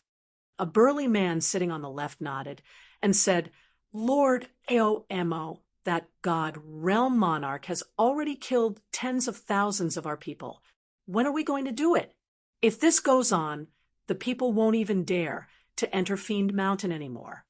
A burly man sitting on the left nodded and said, "Lord Aomo, that god realm monarch has already killed tens of thousands of our people. When are we going to do it? If this goes on, the people won't even dare to enter Fiend Mountain anymore."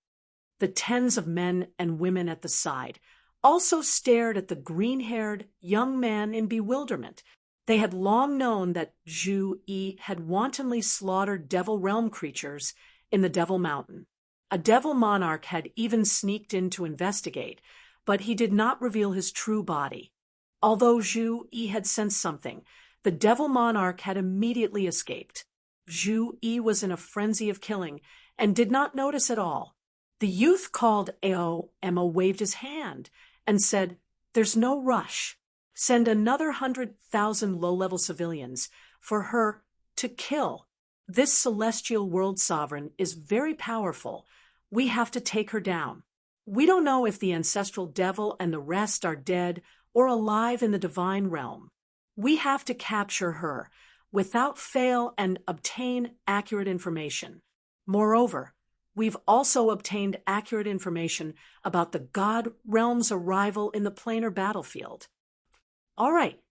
The tens of men and women at the side also stared at the green-haired young man in bewilderment. They had long known that Zhu Yi had wantonly slaughtered Devil Realm creatures in the Devil Mountain. A devil monarch had even sneaked in to investigate, but he did not reveal his true body. Although Zhu Yi had sensed something, the devil monarch had immediately escaped. Zhu Yi was in a frenzy of killing and did not notice at all. The youth called Emma waved his hand and said, "There's no rush. Send another 100,000 low-level civilians for her to kill. This celestial world sovereign is very powerful. We have to take her down. We don't know if the ancestral devil and the rest are dead or alive in the divine realm. We have to capture her without fail and obtain accurate information. Moreover, we've also obtained accurate information about the god realm's arrival in the planar battlefield." "All right,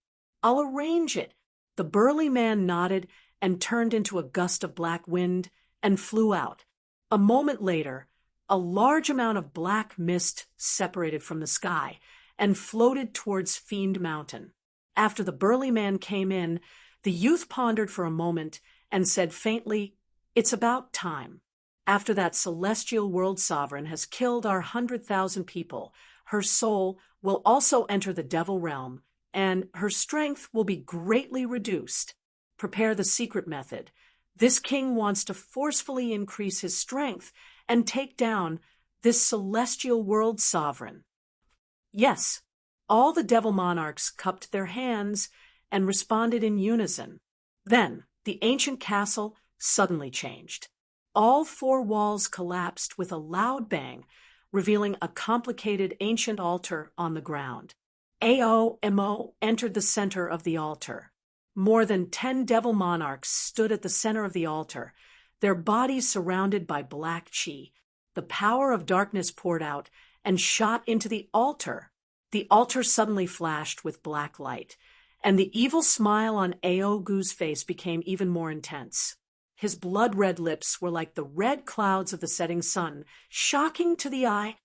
I'll arrange it." The burly man nodded and turned into a gust of black wind and flew out. A moment later, a large amount of black mist separated from the sky and floated towards Fiend Mountain. After the burly man came in, the youth pondered for a moment and said faintly, "It's about time. After that celestial world sovereign has killed our 100,000 people, her soul will also enter the devil realm, and her strength will be greatly reduced. Prepare the secret method. This king wants to forcefully increase his strength and take down this celestial world sovereign." Yes, all the devil monarchs cupped their hands and responded in unison. Then the ancient castle suddenly changed. All 4 walls collapsed with a loud bang, revealing a complicated ancient altar on the ground. Aomo entered the center of the altar. More than 10 devil monarchs stood at the center of the altar, their bodies surrounded by black chi. The power of darkness poured out and shot into the altar. The altar suddenly flashed with black light, and the evil smile on Aogu's face became even more intense. His blood-red lips were like the red clouds of the setting sun, shocking to the eye.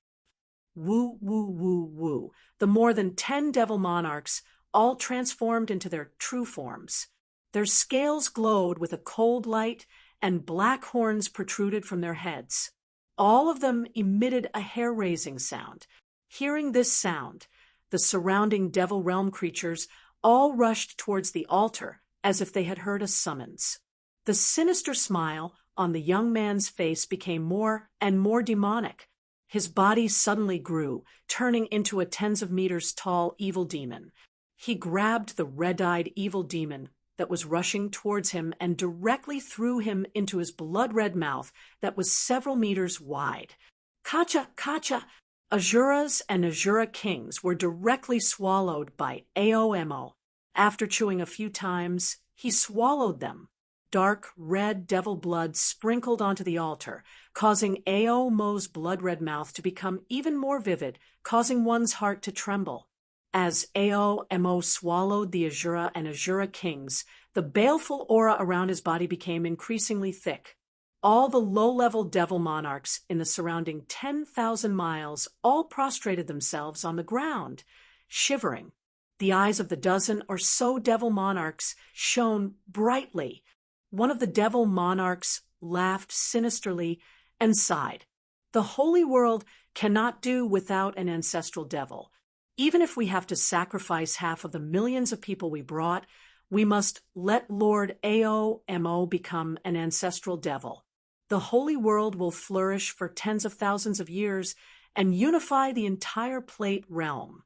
Woo, woo, woo, woo. The more than 10 devil monarchs all transformed into their true forms. Their scales glowed with a cold light, and black horns protruded from their heads. All of them emitted a hair-raising sound. Hearing this sound, the surrounding devil realm creatures all rushed towards the altar as if they had heard a summons. The sinister smile on the young man's face became more and more demonic. His body suddenly grew, turning into a tens of meters tall evil demon. He grabbed the red-eyed evil demon that was rushing towards him and directly threw him into his blood-red mouth that was several meters wide. Kacha, kacha! Azuras and Azura kings were directly swallowed by Aomo. After chewing a few times, he swallowed them. Dark red devil blood sprinkled onto the altar, causing Aomo's blood-red mouth to become even more vivid, causing one's heart to tremble. As Aomo swallowed the Azura and Azura kings, the baleful aura around his body became increasingly thick. All the low-level devil monarchs in the surrounding 10,000 miles all prostrated themselves on the ground, shivering. The eyes of the dozen or so devil monarchs shone brightly. One of the devil monarchs laughed sinisterly and sighed. The holy world cannot do without an ancestral devil. Even if we have to sacrifice half of the millions of people we brought, we must let Lord Aomo become an ancestral devil. The holy world will flourish for tens of thousands of years and unify the entire plate realm.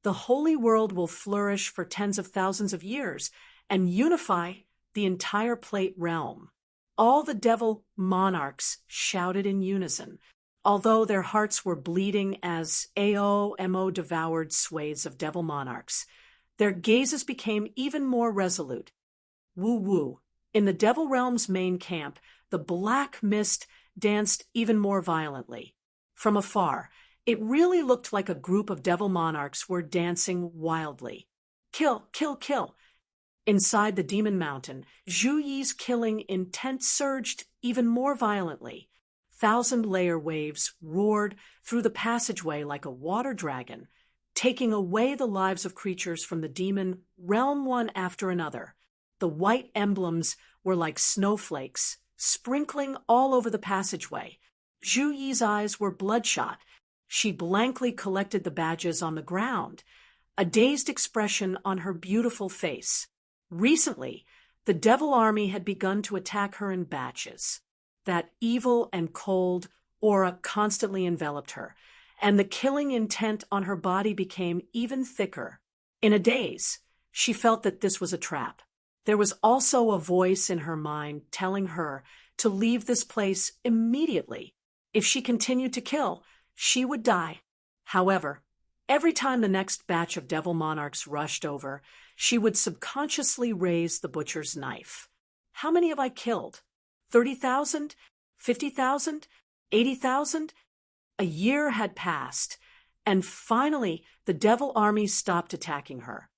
The holy world will flourish for tens of thousands of years and unify the entire plate realm. All the devil monarchs shouted in unison, although their hearts were bleeding as Aomo devoured swathes of devil monarchs. Their gazes became even more resolute. Woo-woo. In the devil realm's main camp, the black mist danced even more violently. From afar, it really looked like a group of devil monarchs were dancing wildly. Kill, kill, kill. Inside the demon mountain, Zhu Yi's killing intent surged even more violently. Thousand-layer waves roared through the passageway like a water dragon, taking away the lives of creatures from the demon realm one after another. The white emblems were like snowflakes, sprinkling all over the passageway. Zhu Yi's eyes were bloodshot. She blankly collected the badges on the ground, a dazed expression on her beautiful face. Recently, the devil army had begun to attack her in batches. That evil and cold aura constantly enveloped her, and the killing intent on her body became even thicker. In a daze, she felt that this was a trap. There was also a voice in her mind telling her to leave this place immediately. If she continued to kill, she would die. However, every time the next batch of devil monarchs rushed over, she would subconsciously raise the butcher's knife. How many have I killed? 30,000? 50,000? 80,000? A year had passed, and finally the devil army stopped attacking her.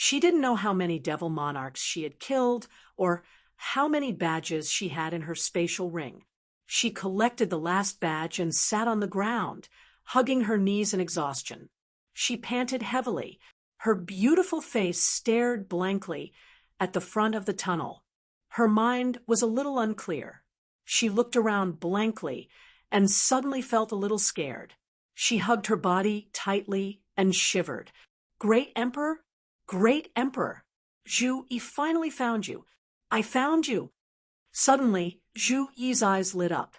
She didn't know how many devil monarchs she had killed or how many badges she had in her spatial ring. She collected the last badge and sat on the ground, hugging her knees in exhaustion. She panted heavily. Her beautiful face stared blankly at the front of the tunnel. Her mind was a little unclear. She looked around blankly and suddenly felt a little scared. She hugged her body tightly and shivered. Great Emperor? Great Emperor! Zhu Yi finally found you. I found you. Suddenly, Zhu Yi's eyes lit up.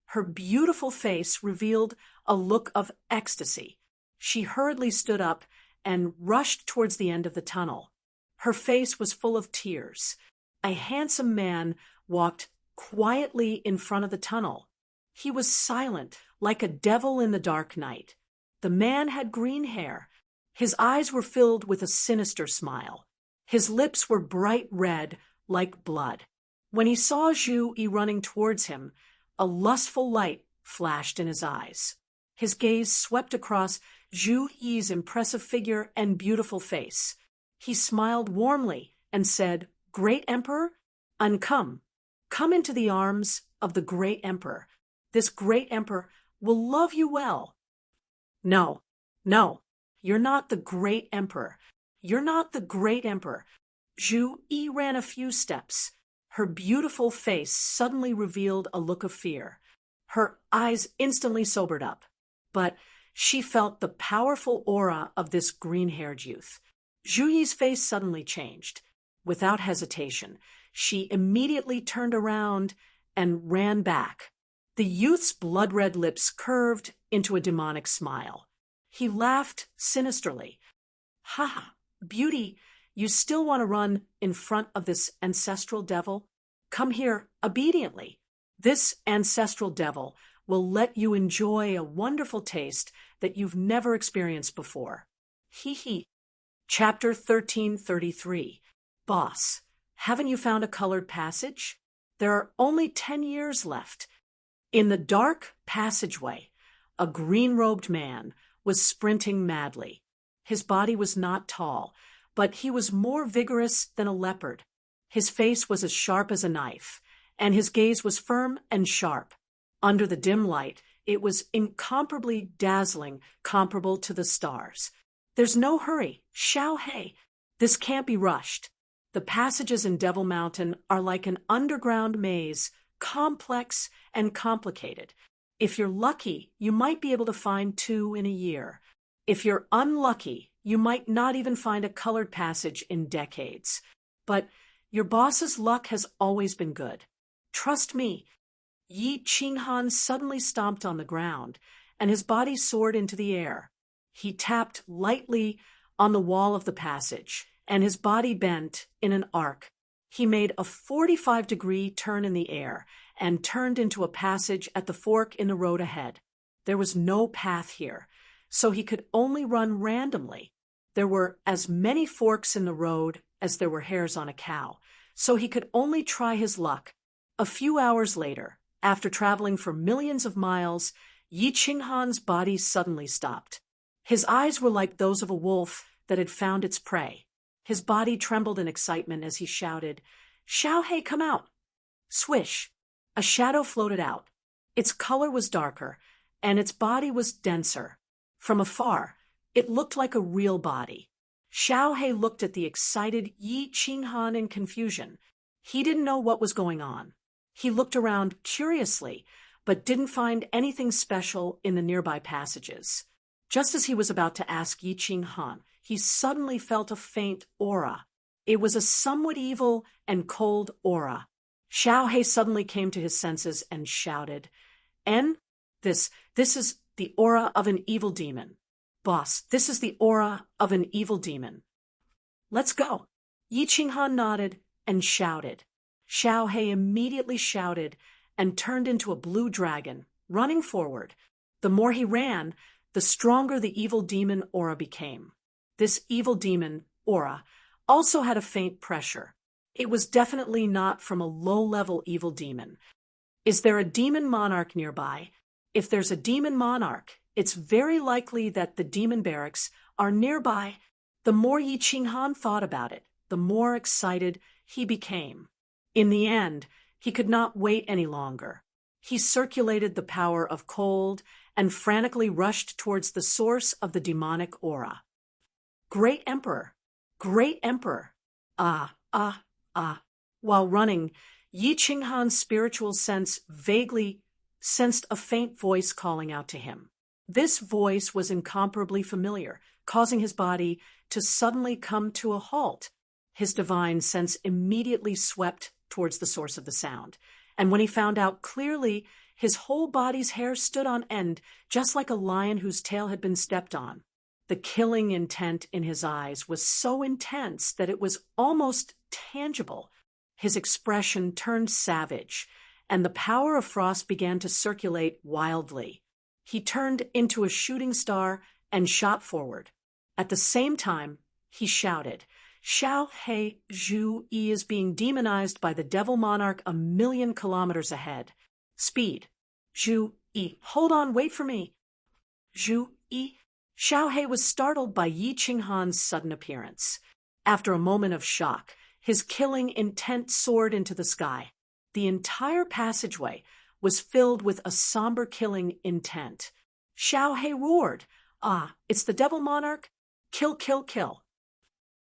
Her beautiful face revealed a look of ecstasy. She hurriedly stood up and rushed towards the end of the tunnel. Her face was full of tears. A handsome man walked quietly in front of the tunnel. He was silent, like a devil in the dark night. The man had green hair. His eyes were filled with a sinister smile. His lips were bright red, like blood. When he saw Zhu Yi running towards him, a lustful light flashed in his eyes. His gaze swept across Zhu Yi's impressive figure and beautiful face. He smiled warmly and said, "Great Emperor, come into the arms of the Great Emperor. This Great Emperor will love you well." No, you're not the Great Emperor. You're not the Great Emperor. Zhu Yi ran a few steps. Her beautiful face suddenly revealed a look of fear. Her eyes instantly sobered up. But she felt the powerful aura of this green-haired youth. Zhu Yi's face suddenly changed. Without hesitation, she immediately turned around and ran back. The youth's blood-red lips curved into a demonic smile. He laughed sinisterly. "Ha, beauty, you still want to run in front of this ancestral devil? Come here obediently. This ancestral devil will let you enjoy a wonderful taste that you've never experienced before." Hee. Chapter 1333. Boss, haven't you found a colored passage? There are only 10 years left. In the dark passageway, a green-robed man was sprinting madly. His body was not tall, but he was more vigorous than a leopard. His face was as sharp as a knife, and his gaze was firm and sharp. Under the dim light, it was incomparably dazzling, comparable to the stars. "There's no hurry, Xiao He. This can't be rushed. The passages in Devil Mountain are like an underground maze, complex and complicated. If you're lucky, you might be able to find 2 in a year. If you're unlucky, you might not even find a colored passage in decades. But your boss's luck has always been good. Trust me." Yi Qinghan suddenly stomped on the ground, and his body soared into the air. He tapped lightly on the wall of the passage, and his body bent in an arc. He made a 45-degree turn in the air and turned into a passage at the fork in the road ahead. There was no path here, so he could only run randomly. There were as many forks in the road as there were hairs on a cow, so he could only try his luck. A few hours later, after traveling for millions of miles, Yi Qinghan's body suddenly stopped. His eyes were like those of a wolf that had found its prey. His body trembled in excitement as he shouted, "Xiao He, come out!" Swish! A shadow floated out. Its color was darker, and its body was denser. From afar, it looked like a real body. Xiao He looked at the excited Yi Qinghan in confusion. He didn't know what was going on. He looked around curiously, but didn't find anything special in the nearby passages. Just as he was about to ask Yi Qinghan, he suddenly felt a faint aura. It was a somewhat evil and cold aura. Xiao He suddenly came to his senses and shouted, This is the aura of an evil demon. Boss, this is the aura of an evil demon. Let's go." Yi Qinghan nodded and shouted. Xiao He immediately shouted and turned into a blue dragon, running forward. The more he ran, the stronger the evil demon aura became. This evil demon aura also had a faint pressure. It was definitely not from a low-level evil demon. Is there a demon monarch nearby? If there's a demon monarch, it's very likely that the demon barracks are nearby. The more Yi Qinghan thought about it, the more excited he became. In the end, he could not wait any longer. He circulated the power of cold and frantically rushed towards the source of the demonic aura. "Great Emperor! Great Emperor! Ah, ah, ah." While running, Yi Qinghan's spiritual sense vaguely sensed a faint voice calling out to him. This voice was incomparably familiar, causing his body to suddenly come to a halt. His divine sense immediately swept towards the source of the sound, and when he found out clearly, his whole body's hair stood on end, just like a lion whose tail had been stepped on. The killing intent in his eyes was so intense that it was almost tangible. His expression turned savage, and the power of frost began to circulate wildly. He turned into a shooting star and shot forward. At the same time, he shouted, "Xiao He, Zhu Yi is being demonized by the devil monarch 1,000,000 kilometers ahead. Speed. Zhu Yi, hold on, wait for me." Zhu Yi. Xiao He was startled by Yi Qinghan's sudden appearance. After a moment of shock, his killing intent soared into the sky. The entire passageway was filled with a somber killing intent. Xiao He roared, "Ah, it's the devil monarch? Kill, kill, kill."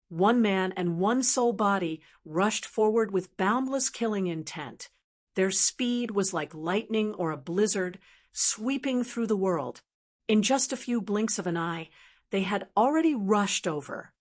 One man and one soul body rushed forward with boundless killing intent. Their speed was like lightning or a blizzard, sweeping through the world. In just a few blinks of an eye, they had already rushed over.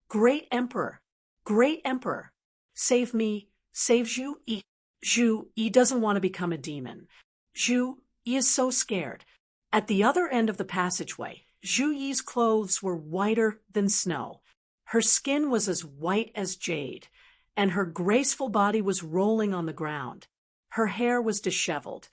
"Great Emperor! Great Emperor! Save me! Save Zhu Yi! Zhu Yi doesn't want to become a demon. Zhu Yi is so scared." At the other end of the passageway, Zhu Yi's clothes were whiter than snow. Her skin was as white as jade, and her graceful body was rolling on the ground. Her hair was disheveled,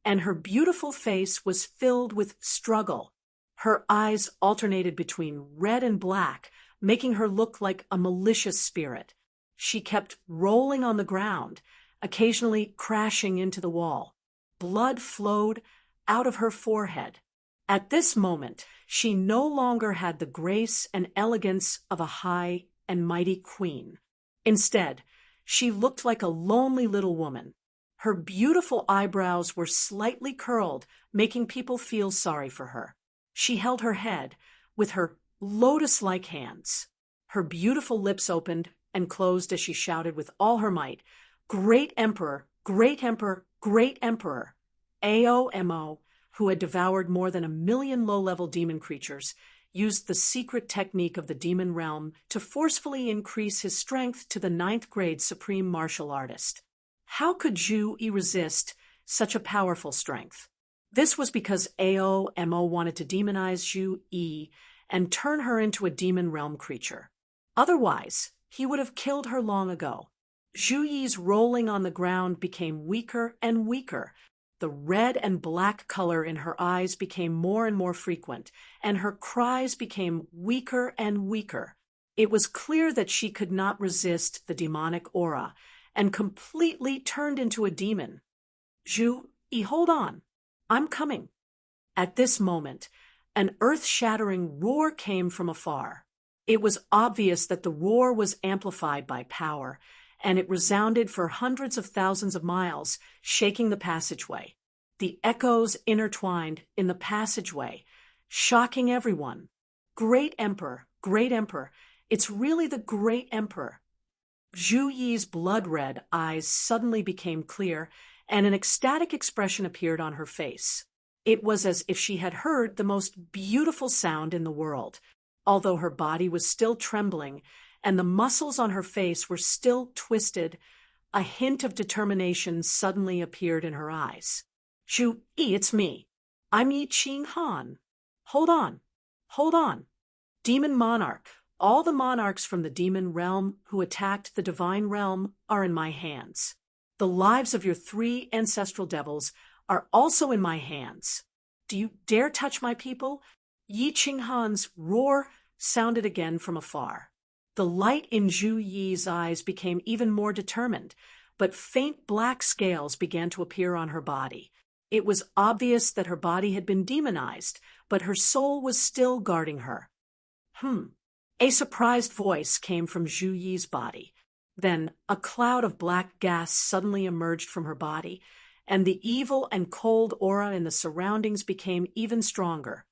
and her beautiful face was filled with struggle. Her eyes alternated between red and black, making her look like a malicious spirit. She kept rolling on the ground, occasionally crashing into the wall. Blood flowed out of her forehead. At this moment, she no longer had the grace and elegance of a high and mighty queen. Instead, she looked like a lonely little woman. Her beautiful eyebrows were slightly curled, making people feel sorry for her. She held her head with her lotus-like hands. Her beautiful lips opened and closed as she shouted with all her might, "Great Emperor, Great Emperor, Great Emperor!" Amo, who had devoured more than 1,000,000 low-level demon creatures, used the secret technique of the demon realm to forcefully increase his strength to the 9th-grade supreme martial artist. How could Zhu Yi resist such a powerful strength? This was because Amo wanted to demonize Zhu Yi and turn her into a demon realm creature. Otherwise, he would have killed her long ago. Zhu Yi's rolling on the ground became weaker and weaker. The red and black color in her eyes became more and more frequent, and her cries became weaker and weaker. It was clear that she could not resist the demonic aura, and completely turned into a demon. "Zhu Yi, hold on. I'm coming." At this moment, an earth-shattering roar came from afar. It was obvious that the roar was amplified by power, and it resounded for hundreds of thousands of miles, shaking the passageway. The echoes intertwined in the passageway, shocking everyone. "Great Emperor, Great Emperor, it's really the Great Emperor." Zhu Yi's blood-red eyes suddenly became clear, and an ecstatic expression appeared on her face. It was as if she had heard the most beautiful sound in the world. Although her body was still trembling, and the muscles on her face were still twisted, a hint of determination suddenly appeared in her eyes. "Zhu Yi, it's me. I'm Yi Qing Han. Hold on. Hold on. Demon Monarch, all the monarchs from the demon realm who attacked the divine realm are in my hands. The lives of your 3 ancestral devils are also in my hands. Do you dare touch my people?" Yi Qing Han's roar sounded again from afar. The light in Zhu Yi's eyes became even more determined, but faint black scales began to appear on her body. It was obvious that her body had been demonized, but her soul was still guarding her. A surprised voice came from Zhu Yi's body. Then a cloud of black gas suddenly emerged from her body, and the evil and cold aura in the surroundings became even stronger.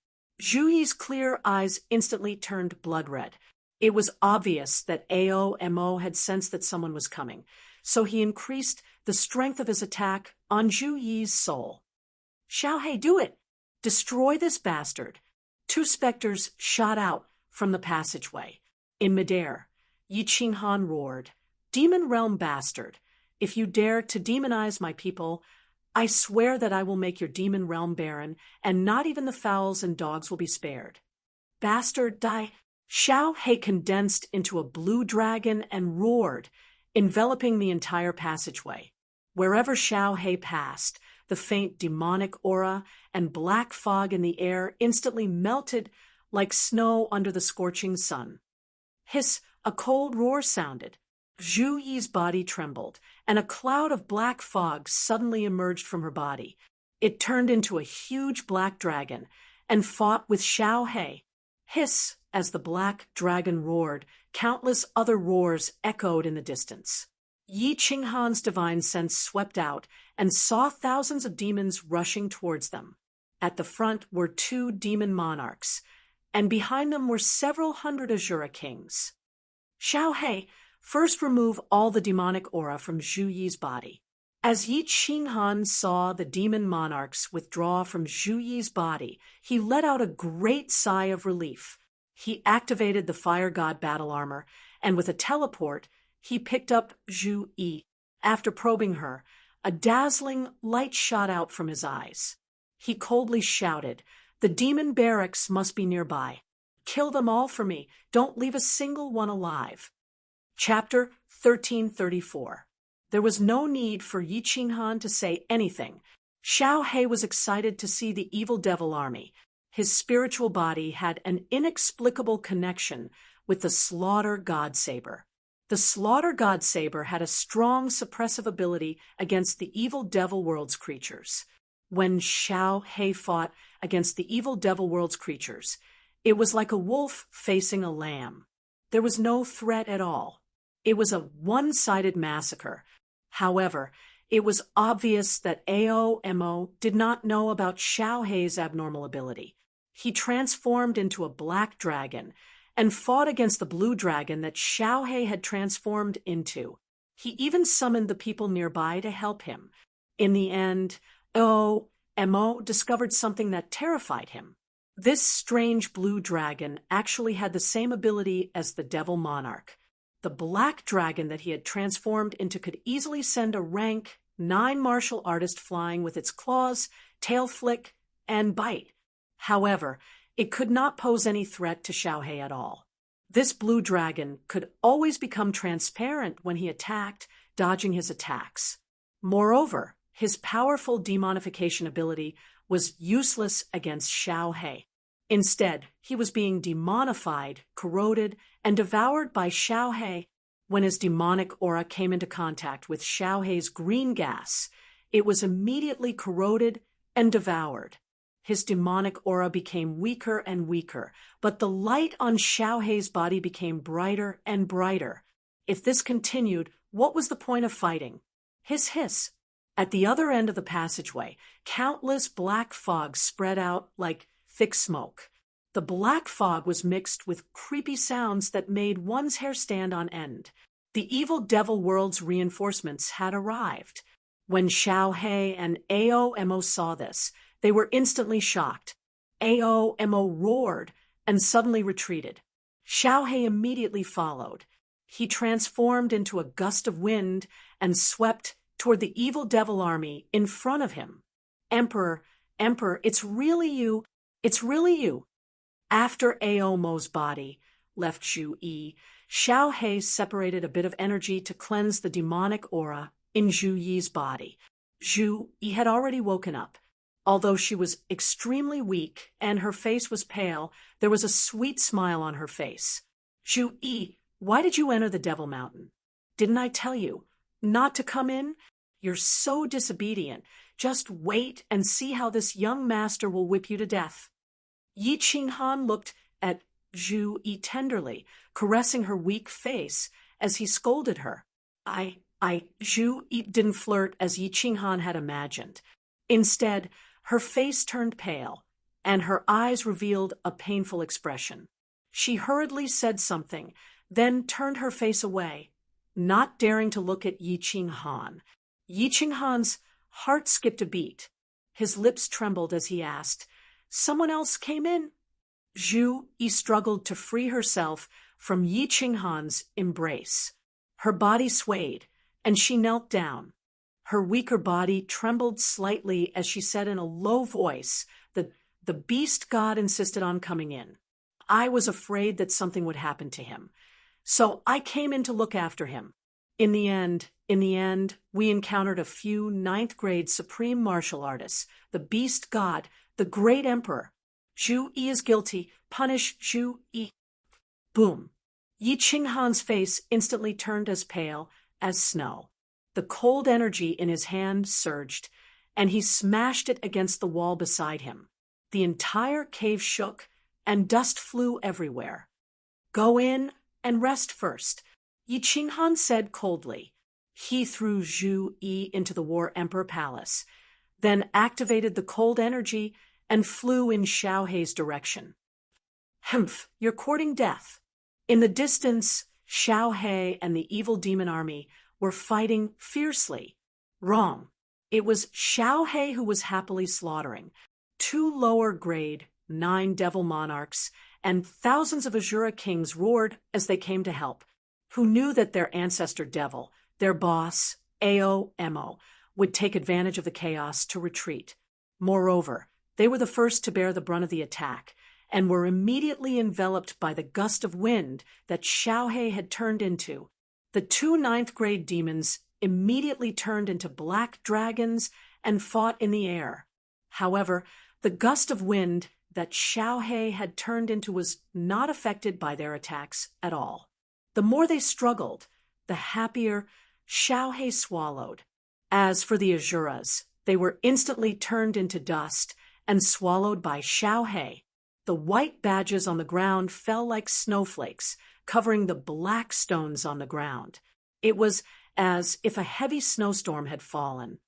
Zhu Yi's clear eyes instantly turned blood-red. It was obvious that Amo had sensed that someone was coming, so he increased the strength of his attack on Zhu Yi's soul. "Xiaohei, do it! Destroy this bastard!" 2 specters shot out from the passageway. In midair, Yi Qing Han roared, "Demon realm bastard! If you dare to demonize my people, I swear that I will make your demon realm barren, and not even the fowls and dogs will be spared." "Bastard, die!" Xiaohei condensed into a blue dragon and roared, enveloping the entire passageway. Wherever Xiaohei passed, the faint demonic aura and black fog in the air instantly melted like snow under the scorching sun. Hiss, a cold roar sounded. Zhu Yi's body trembled, and a cloud of black fog suddenly emerged from her body. It turned into a huge black dragon and fought with Xiaohei. Hiss, as the black dragon roared, countless other roars echoed in the distance. Yi Qing Han's divine sense swept out and saw thousands of demons rushing towards them. At the front were 2 demon monarchs, and behind them were several hundred Azura kings. "Xiaohei, first remove all the demonic aura from Zhu Yi's body." As Yi Qing Han saw the demon monarchs withdraw from Zhu Yi's body, he let out a great sigh of relief. He activated the Fire God battle armor, and with a teleport, he picked up Zhu Yi. After probing her, a dazzling light shot out from his eyes. He coldly shouted, "The demon barracks must be nearby. Kill them all for me. Don't leave a single one alive." Chapter 1334. There was no need for Yi Qing Han to say anything. Xiaohei was excited to see the evil devil army. His spiritual body had an inexplicable connection with the Slaughter God Saber. The Slaughter God Saber had a strong suppressive ability against the evil devil world's creatures. When Xiaohei fought against the evil devil world's creatures, it was like a wolf facing a lamb. There was no threat at all. It was a one-sided massacre. However, It was obvious that Aomo did not know about Xiaohei's abnormal ability. He transformed into a black dragon and fought against the blue dragon that Xiaohei had transformed into. He even summoned the people nearby to help him. In the end, Aomo discovered something that terrified him. This strange blue dragon actually had the same ability as the devil monarch. The black dragon that he had transformed into could easily send a rank 9 martial artist flying with its claws, tail flick, and bite. However, it could not pose any threat to Xiaohei at all. This blue dragon could always become transparent when he attacked, dodging his attacks. Moreover, his powerful demonification ability was useless against Xiaohei. Instead, he was being demonified, corroded, and devoured by Xiaohei. When his demonic aura came into contact with Xiaohei's green gas, it was immediately corroded and devoured. His demonic aura became weaker and weaker, but the light on Xiaohei's body became brighter and brighter. If this continued, what was the point of fighting? Hiss. At the other end of the passageway, countless black fogs spread out like thick smoke. The black fog was mixed with creepy sounds that made one's hair stand on end. The evil devil world's reinforcements had arrived. When Xiaohei and Aomo saw this, they were instantly shocked. Aomo roared and suddenly retreated. Xiaohei immediately followed. He transformed into a gust of wind and swept toward the evil devil army in front of him. Emperor, it's really you. It's really you. After Aomo's body left Zhu Yi, Xiaohei separated a bit of energy to cleanse the demonic aura in Zhu Yi's body. Zhu Yi had already woken up. Although she was extremely weak and her face was pale, there was a sweet smile on her face. Zhu Yi, why did you enter the Devil Mountain? Didn't I tell you not to come in? You're so disobedient. Just wait and see how this young master will whip you to death. Yi Qinghan looked at Zhu Yi tenderly, caressing her weak face as he scolded her. Zhu Yi didn't flirt as Yi Qinghan had imagined. Instead, her face turned pale, and her eyes revealed a painful expression. She hurriedly said something, then turned her face away, not daring to look at Yi Qinghan. Yi Qinghan's heart skipped a beat. His lips trembled as he asked, "Someone else came in?" Zhu Yi struggled to free herself from Yi Qinghan's embrace. Her body swayed, and she knelt down. Her weaker body trembled slightly as she said in a low voice that the beast god insisted on coming in. I was afraid that something would happen to him, so I came in to look after him. In the end, we encountered a few 9th-grade supreme martial artists, the beast god, the great emperor. Zhu Yi is guilty. Punish Zhu Yi. Boom. Yi Qinghan's face instantly turned as pale as snow. The cold energy in his hand surged, and he smashed it against the wall beside him. The entire cave shook, and dust flew everywhere. Go in and rest first, Yi Qinghan said coldly. He threw Zhu Yi into the War Emperor Palace, then activated the cold energy and flew in Xiaohei's direction. Humph, you're courting death. In the distance, Xiaohei and the evil demon army were fighting fiercely. Wrong. It was Xiaohei who was happily slaughtering 2 lower-grade 9 devil monarchs, and thousands of Azura kings roared as they came to help, who knew that their ancestor devil, their boss, Aomo, would take advantage of the chaos to retreat. Moreover, they were the first to bear the brunt of the attack, and were immediately enveloped by the gust of wind that Xiaohei had turned into. The 2 9th-grade demons immediately turned into black dragons and fought in the air. However, the gust of wind that Xiaohei had turned into was not affected by their attacks at all. The more they struggled, the happier Xiaohei swallowed. As for the Azuras, they were instantly turned into dust and swallowed by Xiaohei. The white badges on the ground fell like snowflakes, covering the black stones on the ground. It was as if a heavy snowstorm had fallen.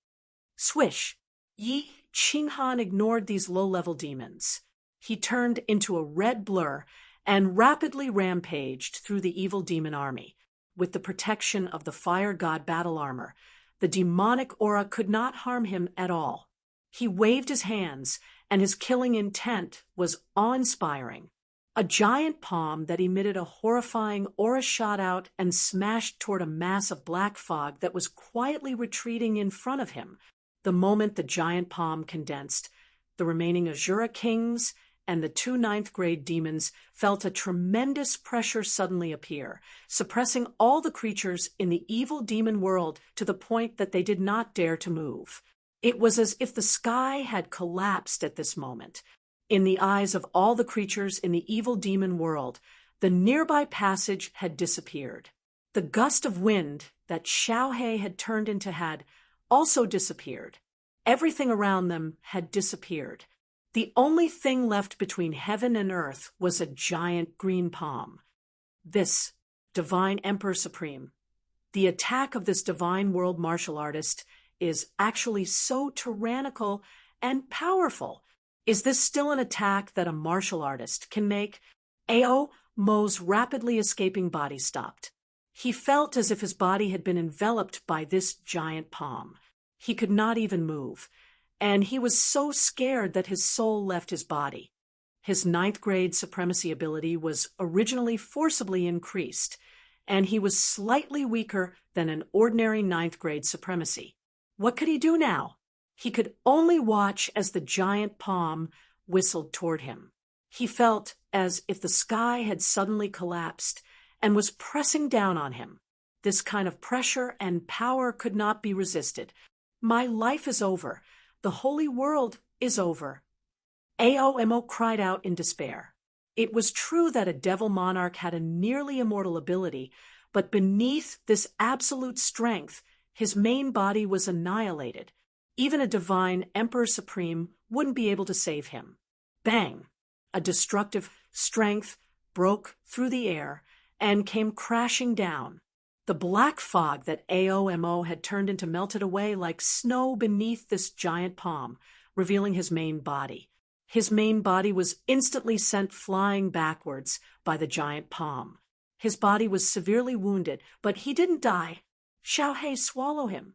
Swish! Yi Qinghan ignored these low-level demons. He turned into a red blur and rapidly rampaged through the evil demon army. With the protection of the fire god battle armor, the demonic aura could not harm him at all. He waved his hands, and his killing intent was awe-inspiring. A giant palm that emitted a horrifying aura shot out and smashed toward a mass of black fog that was quietly retreating in front of him. The moment the giant palm condensed, the remaining Azura kings and the 2 ninth-grade demons felt a tremendous pressure suddenly appear, suppressing all the creatures in the evil demon world to the point that they did not dare to move. It was as if the sky had collapsed at this moment. In the eyes of all the creatures in the evil demon world, the nearby passage had disappeared. The gust of wind that Xiaohe had turned into had also disappeared. Everything around them had disappeared. The only thing left between heaven and earth was a giant green palm. This divine Emperor Supreme, the attack of this divine world martial artist, is actually so tyrannical and powerful. Is this still an attack that a martial artist can make? Ao Mo's rapidly escaping body stopped. He felt as if his body had been enveloped by this giant palm. He could not even move, and he was so scared that his soul left his body. His 9th-grade supremacy ability was originally forcibly increased, and he was slightly weaker than an ordinary 9th-grade supremacy. What could he do now? He could only watch as the giant palm whistled toward him. He felt as if the sky had suddenly collapsed and was pressing down on him. This kind of pressure and power could not be resisted. My life is over. The holy world is over. Aomo cried out in despair. It was true that a devil monarch had a nearly immortal ability, but beneath this absolute strength, his main body was annihilated. Even a divine Emperor Supreme wouldn't be able to save him. Bang! A destructive strength broke through the air and came crashing down. The black fog that Aomo had turned into melted away like snow beneath this giant palm, revealing his main body. His main body was instantly sent flying backwards by the giant palm. His body was severely wounded, but he didn't die. Xiaohe swallowed him.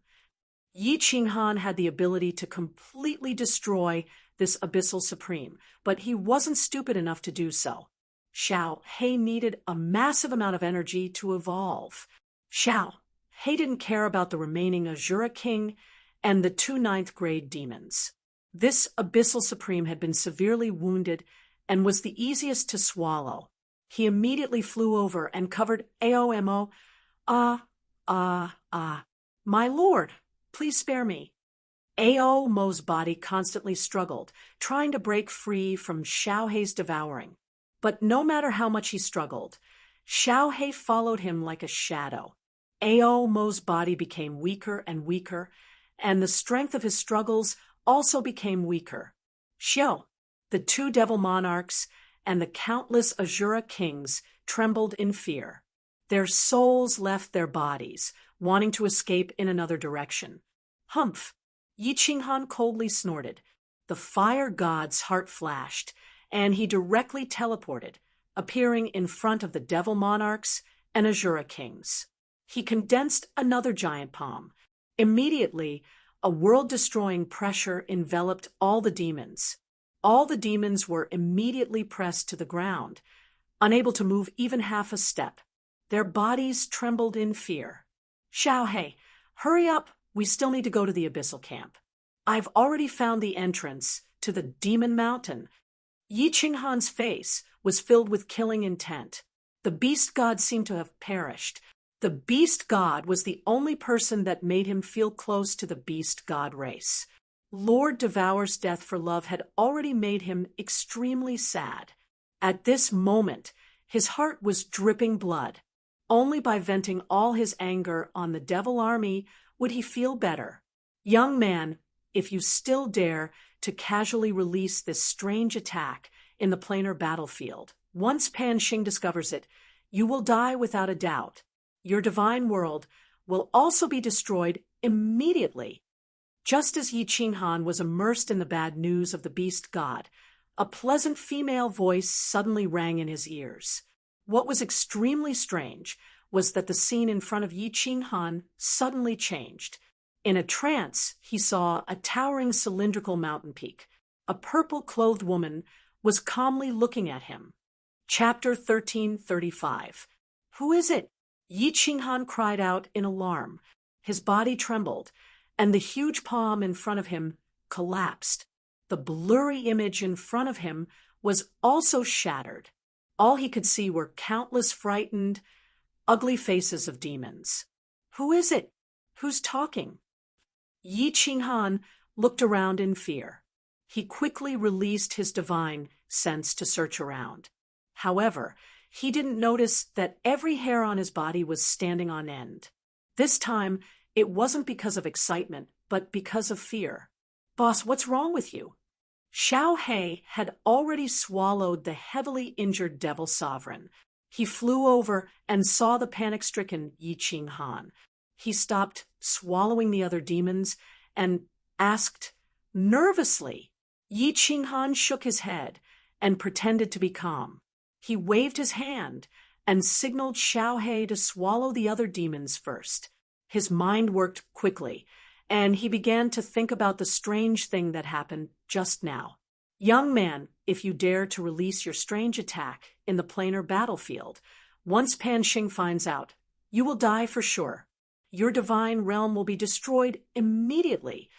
Yi Qinghan had the ability to completely destroy this abyssal supreme, but he wasn't stupid enough to do so. Xiaohe needed a massive amount of energy to evolve. Xiaohe didn't care about the remaining Azura King and the 2 ninth-grade demons. This abyssal supreme had been severely wounded and was the easiest to swallow. He immediately flew over and covered Aomo. My lord, please spare me. Aomo's body constantly struggled, trying to break free from Xiaohe's devouring. But no matter how much he struggled, Xiaohe followed him like a shadow. Aomo's body became weaker and weaker, and the strength of his struggles also became weaker. Xiao, the 2 devil monarchs, and the countless Azura kings trembled in fear. Their souls left their bodies, wanting to escape in another direction. Humph! Yi Qinghan coldly snorted. The fire god's heart flashed, and he directly teleported, appearing in front of the devil monarchs and Azura kings. He condensed another giant palm. Immediately, a world-destroying pressure enveloped all the demons. All the demons were immediately pressed to the ground, unable to move even half a step. Their bodies trembled in fear. Xiaohe, hurry up, we still need to go to the abyssal camp. I've already found the entrance to the Demon Mountain. Yi Qinghan's face was filled with killing intent. The beast god seemed to have perished. The beast god was the only person that made him feel close to the beast god race. Lord Devour's death for love had already made him extremely sad. At this moment, his heart was dripping blood. Only by venting all his anger on the devil army would he feel better. Young man, if you still dare to casually release this strange attack in the planar battlefield, once Pan Xing discovers it, you will die without a doubt. Your divine world will also be destroyed immediately. Just as Yi Qinghan was immersed in the bad news of the beast god, a pleasant female voice suddenly rang in his ears. What was extremely strange was that the scene in front of Yi Qinghan suddenly changed. In a trance, he saw a towering cylindrical mountain peak. A purple-clothed woman was calmly looking at him. Chapter 1335. Who is it? Yi Qinghan cried out in alarm. His body trembled, and the huge palm in front of him collapsed. The blurry image in front of him was also shattered. All he could see were countless frightened, ugly faces of demons. Who is it? Who's talking? Yi Qinghan looked around in fear. He quickly released his divine sense to search around. However, he didn't notice that every hair on his body was standing on end. This time, it wasn't because of excitement, but because of fear. Boss, what's wrong with you? Xiao He had already swallowed the heavily injured devil sovereign. He flew over and saw the panic-stricken Yi Qinghan. He stopped swallowing the other demons and asked nervously. Yi Qinghan shook his head and pretended to be calm. He waved his hand and signaled Xiao He to swallow the other demons first. His mind worked quickly, and he began to think about the strange thing that happened just now. Young man, if you dare to release your strange attack in the planar battlefield, once Pan Xing finds out, you will die for sure. Your divine realm will be destroyed immediately.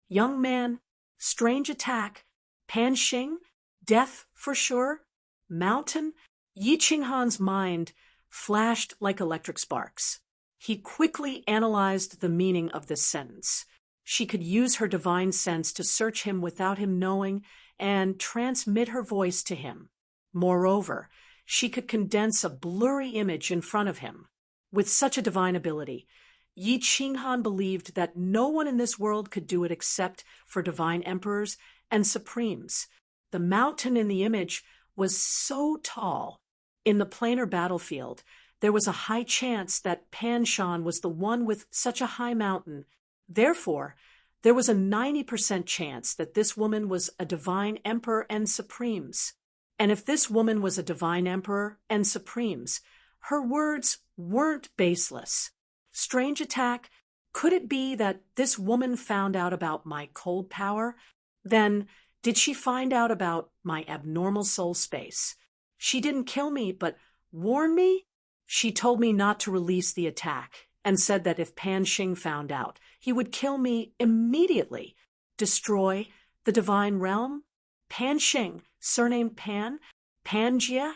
Young man, strange attack, Pan Xing, death for sure, mountain. Yi Qinghan's mind flashed like electric sparks. He quickly analyzed the meaning of this sentence. She could use her divine sense to search him without him knowing and transmit her voice to him. Moreover, she could condense a blurry image in front of him. With such a divine ability, Yi Qinghan believed that no one in this world could do it except for divine emperors and supremes. The mountain in the image was so tall. In the planar battlefield, there was a high chance that Pan Shan was the one with such a high mountain. Therefore, there was a 90% chance that this woman was a divine emperor and supremes. And if this woman was a divine emperor and supremes, her words weren't baseless. Strange attack, could it be that this woman found out about my cold power? Then, did she find out about my abnormal soul space? She didn't kill me, but warn me? She told me not to release the attack and said that if Pan Xing found out, he would kill me immediately. Destroy the divine realm? Pan Xing, surnamed Pan, Panjia,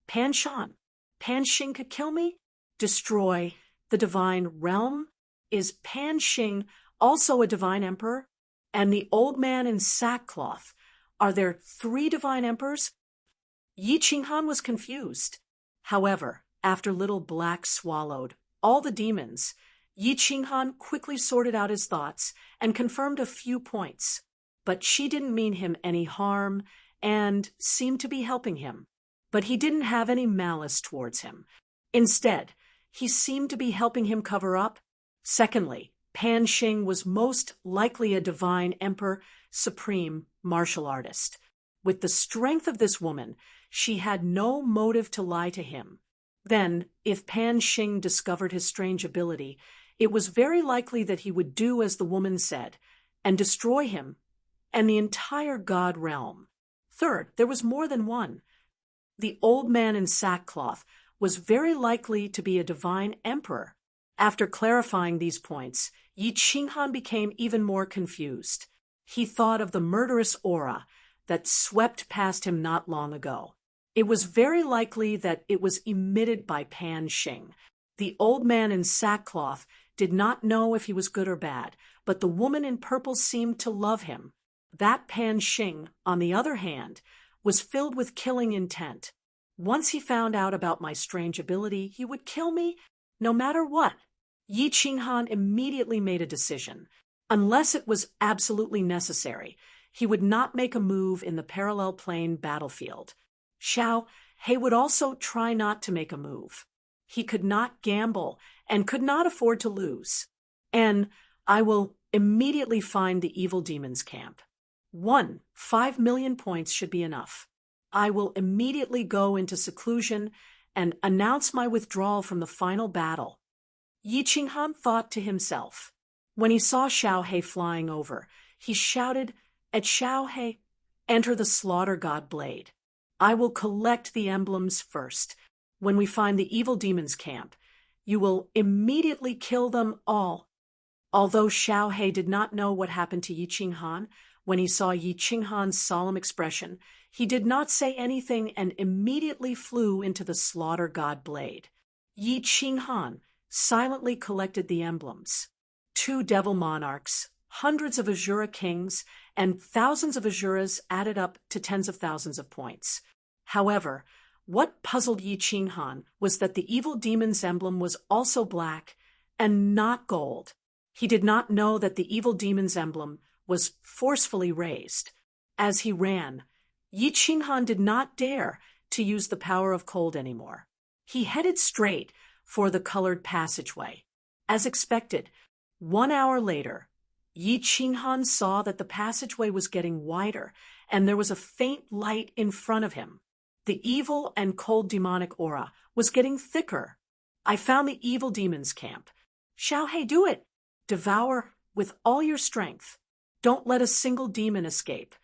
Pan Shan. Pan Xing could kill me? Destroy the divine realm? Is Pan Xing also a divine emperor? And the old man in sackcloth, are there 3 divine emperors? Yi Qinghan was confused. However, after Little Black swallowed all the demons, Yi Qinghan quickly sorted out his thoughts and confirmed a few points. But she didn't mean him any harm and seemed to be helping him. But he didn't have any malice towards him. Instead, he seemed to be helping him cover up. Secondly, Pan Xing was most likely a divine emperor, supreme martial artist. With the strength of this woman, she had no motive to lie to him. Then, if Pan Xing discovered his strange ability, it was very likely that he would do as the woman said, and destroy him and the entire god realm. Third, there was more than one. The old man in sackcloth was very likely to be a divine emperor. After clarifying these points, Yi Qinghan became even more confused. He thought of the murderous aura that swept past him not long ago. It was very likely that it was emitted by Pan Xing. The old man in sackcloth did not know if he was good or bad, but the woman in purple seemed to love him. That Pan Xing, on the other hand, was filled with killing intent. Once he found out about my strange ability, he would kill me no matter what. Yi Qinghan immediately made a decision. Unless it was absolutely necessary, he would not make a move in the parallel plane battlefield. Xiao He would also try not to make a move. He could not gamble and could not afford to lose. And I will immediately find the evil demon's camp. 5 million points should be enough. I will immediately go into seclusion and announce my withdrawal from the final battle. Yi Qinghan thought to himself. When he saw Xiao He flying over, he shouted at Xiao He, "Enter the slaughter god blade. I will collect the emblems first. When we find the evil demon's camp, you will immediately kill them all." Although Xiao He did not know what happened to Yi Qinghan, when he saw Yi Qinghan's solemn expression, he did not say anything and immediately flew into the slaughter god blade. Yi Qinghan silently collected the emblems. 2 devil monarchs, hundreds of Azura kings, and thousands of Azuras added up to tens of thousands of points. However, what puzzled Yi Qinghan was that the evil demon's emblem was also black and not gold. He did not know that the evil demon's emblem was forcefully raised. As he ran, Yi Qinghan did not dare to use the power of cold anymore. He headed straight for the colored passageway. As expected, 1 hour later, Yi Qinghan saw that the passageway was getting wider, and there was a faint light in front of him. The evil and cold demonic aura was getting thicker. "I found the evil demon's camp. Xiao He, do it! Devour with all your strength. Don't let a single demon escape.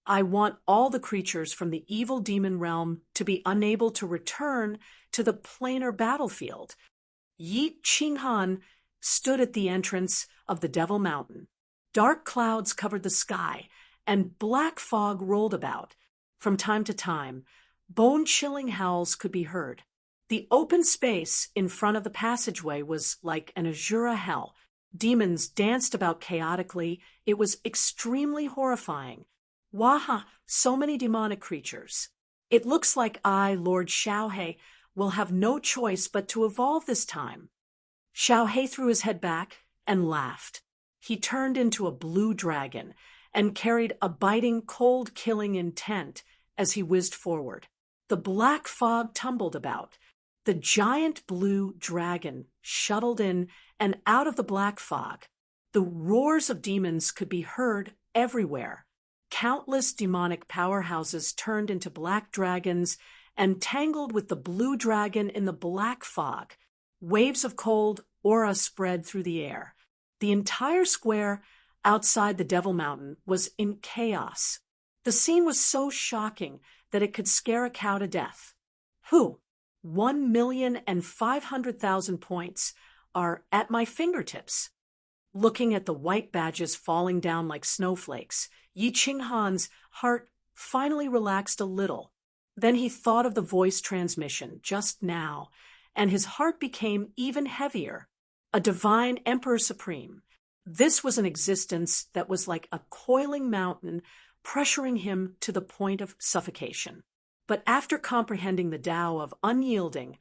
I want all the creatures from the evil demon realm to be unable to return to the planar battlefield." Yi Qinghan stood at the entrance of the Devil Mountain. Dark clouds covered the sky, and black fog rolled about. From time to time, bone-chilling howls could be heard. The open space in front of the passageway was like an Azura hell. Demons danced about chaotically. It was extremely horrifying. Waha, so many demonic creatures. It looks like I, Lord Xiao He, will have no choice but to evolve this time. Xiao He threw his head back and laughed. He turned into a blue dragon and carried a biting, cold-killing intent as he whizzed forward. The black fog tumbled about. The giant blue dragon shuttled in and out of the black fog. The roars of demons could be heard everywhere. Countless demonic powerhouses turned into black dragons and tangled with the blue dragon in the black fog. Waves of cold aura spread through the air. The entire square outside the Devil Mountain was in chaos. The scene was so shocking that it could scare a cow to death. 1,500,000 points are at my fingertips. Looking at the white badges falling down like snowflakes, Yi Qinghan's heart finally relaxed a little. Then he thought of the voice transmission just now, and his heart became even heavier. A divine Emperor Supreme. This was an existence that was like a coiling mountain, pressuring him to the point of suffocation. But after comprehending the Tao of unyielding,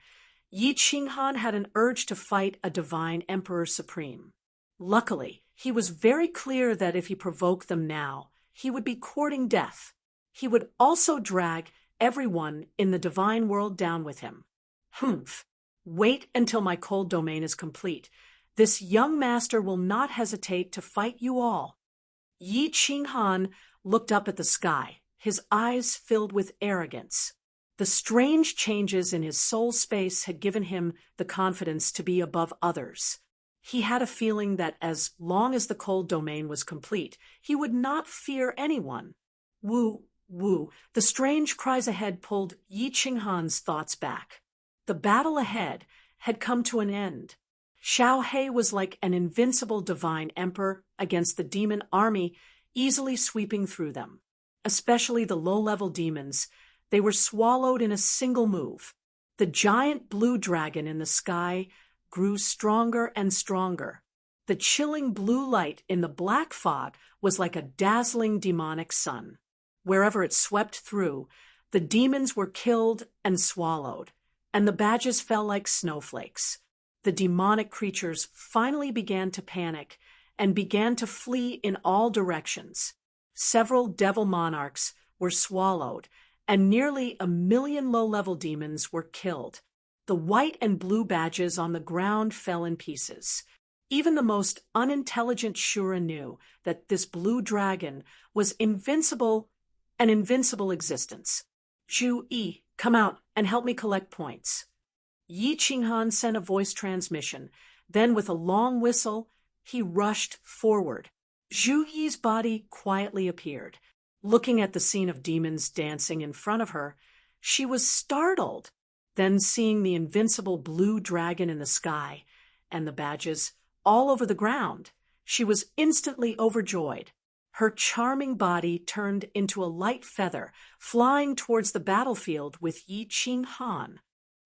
Yi Qinghan had an urge to fight a divine Emperor Supreme. Luckily, he was very clear that if he provoked them now, he would be courting death. He would also drag everyone in the divine world down with him. Wait until my cold domain is complete. This young master will not hesitate to fight you all. Yi Qinghan looked up at the sky, his eyes filled with arrogance. The strange changes in his soul space had given him the confidence to be above others. He had a feeling that as long as the cold domain was complete, he would not fear anyone. Woo, woo, the strange cries ahead pulled Yi Qinghan's thoughts back. The battle ahead had come to an end. Xiao He was like an invincible divine emperor against the demon army, easily sweeping through them. Especially the low-level demons, they were swallowed in a single move. The giant blue dragon in the sky grew stronger and stronger. The chilling blue light in the black fog was like a dazzling demonic sun. Wherever it swept through, the demons were killed and swallowed, and the badges fell like snowflakes. The demonic creatures finally began to panic and began to flee in all directions. Several devil monarchs were swallowed, and nearly 1 million low-level demons were killed. The white and blue badges on the ground fell in pieces. Even the most unintelligent Shura knew that this blue dragon was invincible, an invincible existence. Zhu Yi, come out and help me collect points. Yi Qinghan sent a voice transmission. Then, with a long whistle, he rushed forward. Zhu Yi's body quietly appeared. Looking at the scene of demons dancing in front of her, she was startled. Then, seeing the invincible blue dragon in the sky and the badges all over the ground, she was instantly overjoyed. Her charming body turned into a light feather, flying towards the battlefield with Yi Qinghan.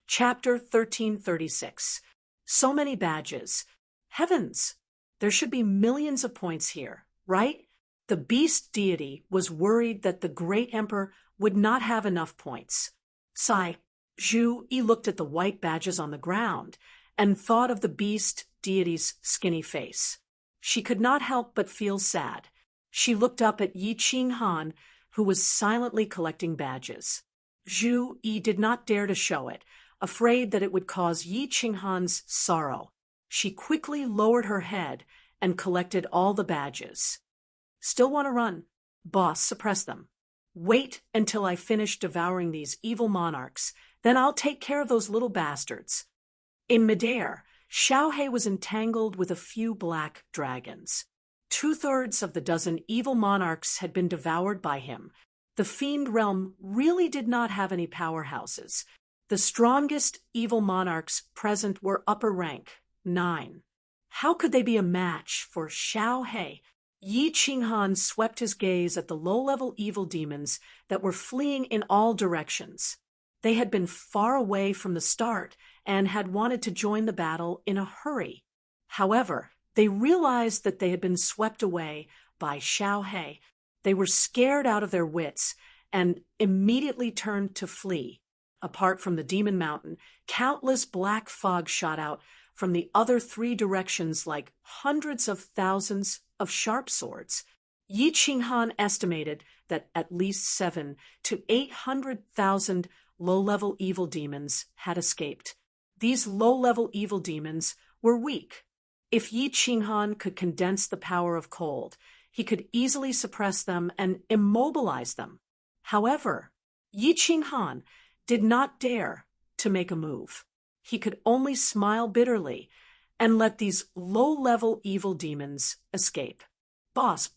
Chapter 1336. So many badges. Heavens! There should be millions of points here, right? The beast deity was worried that the great emperor would not have enough points. Sigh. Zhu Yi looked at the white badges on the ground and thought of the beast deity's skinny face. She could not help but feel sad. She looked up at Yi Qinghan, who was silently collecting badges. Zhu Yi did not dare to show it, afraid that it would cause Yi Qinghan's sorrow. She quickly lowered her head and collected all the badges. Still want to run? Boss, suppress them. Wait until I finish devouring these evil monarchs, then I'll take care of those little bastards. In midair, Xiaohe was entangled with a few black dragons. 2/3 of the dozen evil monarchs had been devoured by him. The fiend realm really did not have any powerhouses. The strongest evil monarchs present were upper rank, 9. How could they be a match for Xiaohe? Yi Qinghan swept his gaze at the low-level evil demons that were fleeing in all directions. They had been far away from the start and had wanted to join the battle in a hurry. However, they realized that they had been swept away by Xiaohe. They were scared out of their wits and immediately turned to flee. Apart from the demon mountain, countless black fog shot out from the other 3 directions like hundreds of thousands of sharp swords. Yi Qinghan estimated that at least 7 to 800,000 low-level evil demons had escaped. These low-level evil demons were weak. If Yi Qinghan could condense the power of cold, he could easily suppress them and immobilize them. However, Yi Qinghan did not dare to make a move. He could only smile bitterly and let these low-level evil demons escape. Boss,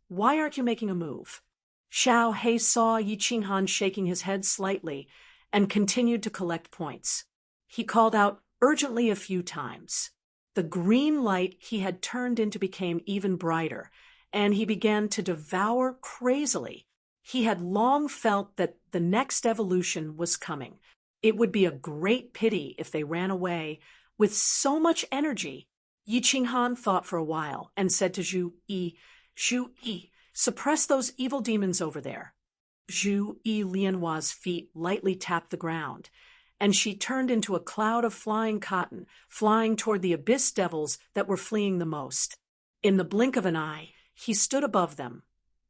why aren't you making a move? Xiaohe saw Yi Qinghan shaking his head slightly and continued to collect points. He called out urgently a few times. The green light he had turned into became even brighter, and he began to devour crazily. He had long felt that the next evolution was coming. It would be a great pity if they ran away with so much energy. Yi Qinghan thought for a while and said to Zhu Yi, suppress those evil demons over there. Zhu Yi Lianhua's feet lightly tapped the ground, and she turned into a cloud of flying cotton, flying toward the abyss devils that were fleeing the most. In the blink of an eye, he stood above them,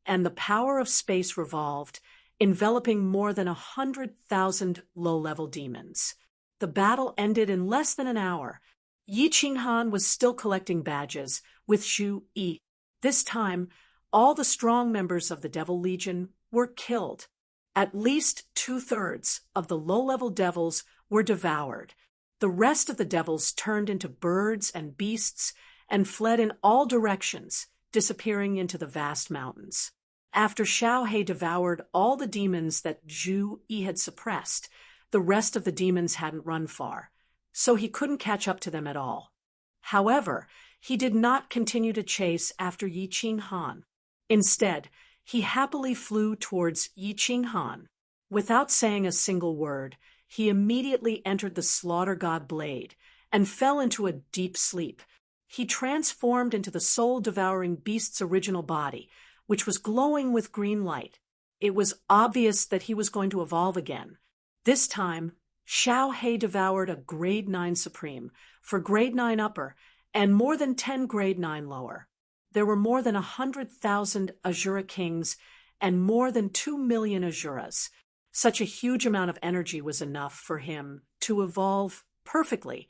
and the power of space revolved, enveloping more than 100,000 low-level demons. The battle ended in less than an hour. Yi Qinghan was still collecting badges with Zhu Yi. This time, all the strong members of the Devil Legion were killed. At least 2/3 of the low-level devils were devoured. The rest of the devils turned into birds and beasts and fled in all directions, disappearing into the vast mountains. After Xiaohe devoured all the demons that Zhu Yi had suppressed, the rest of the demons hadn't run far, so he couldn't catch up to them at all. However, he did not continue to chase after Yi Qinghan. Instead, he happily flew towards Yi Qinghan. Without saying a single word, he immediately entered the slaughter god blade and fell into a deep sleep. He transformed into the soul-devouring beast's original body, which was glowing with green light. It was obvious that he was going to evolve again. This time, Xiaohe devoured a grade 9 supreme for grade 9 upper and more than 10 grade 9 lower. There were more than 100,000 Azura kings and more than 2 million Azuras. Such a huge amount of energy was enough for him to evolve perfectly,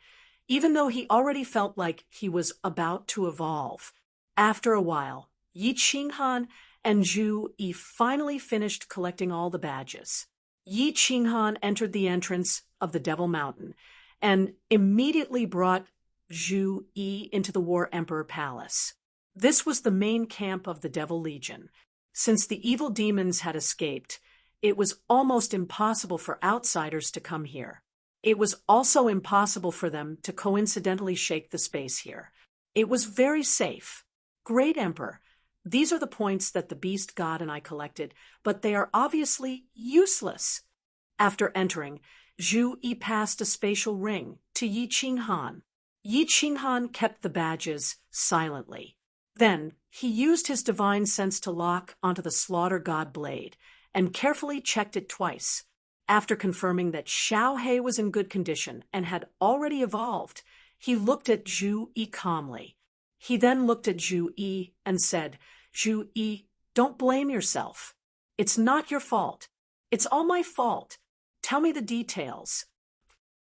even though he already felt like he was about to evolve. After a while, Yi Qinghan and Zhu Yi finally finished collecting all the badges. Yi Qinghan entered the entrance of the Devil Mountain and immediately brought Zhu Yi into the War Emperor Palace. This was the main camp of the Devil Legion. Since the evil demons had escaped, it was almost impossible for outsiders to come here. It was also impossible for them to coincidentally shake the space here. It was very safe. Great Emperor, these are the points that the Beast God and I collected, but they are obviously useless. After entering, Zhu Yi passed a spatial ring to Yi Qinghan. Yi Qinghan kept the badges silently. Then he used his divine sense to lock onto the Slaughter God blade and carefully checked it twice. After confirming that Xiao He was in good condition and had already evolved, he looked at Zhu Yi calmly. He then looked at Zhu Yi and said, "Zhu Yi, don't blame yourself. It's not your fault. It's all my fault. Tell me the details."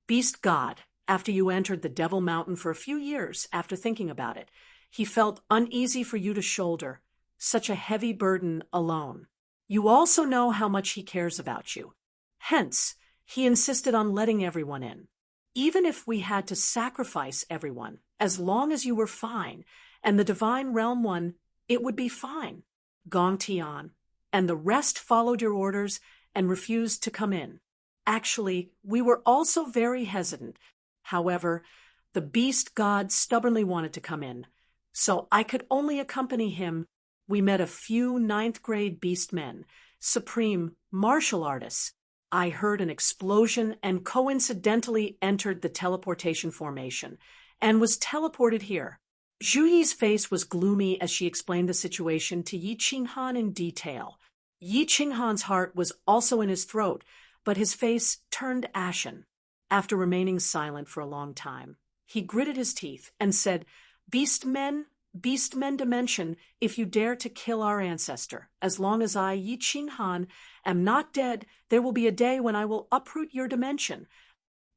Beast God, after you entered the Devil Mountain for a few years after thinking about it, he felt uneasy for you to shoulder such a heavy burden alone. You also know how much he cares about you. Hence, he insisted on letting everyone in. Even if we had to sacrifice everyone, as long as you were fine, and the Divine Realm won, it would be fine. Gong Tian, and the rest followed your orders and refused to come in. Actually, we were also very hesitant. However, the Beast God stubbornly wanted to come in, so I could only accompany him. We met a few 9th-grade beast men, supreme martial artists. I heard an explosion and coincidentally entered the teleportation formation and was teleported here. Zhu Yi's face was gloomy as she explained the situation to Yi Qinghan in detail. Yi Qinghan's heart was also in his throat, but his face turned ashen. After remaining silent for a long time, he gritted his teeth and said, Beastmen dimension, if you dare to kill our ancestor, as long as I, Yi Qinghan, am not dead, there will be a day when I will uproot your dimension."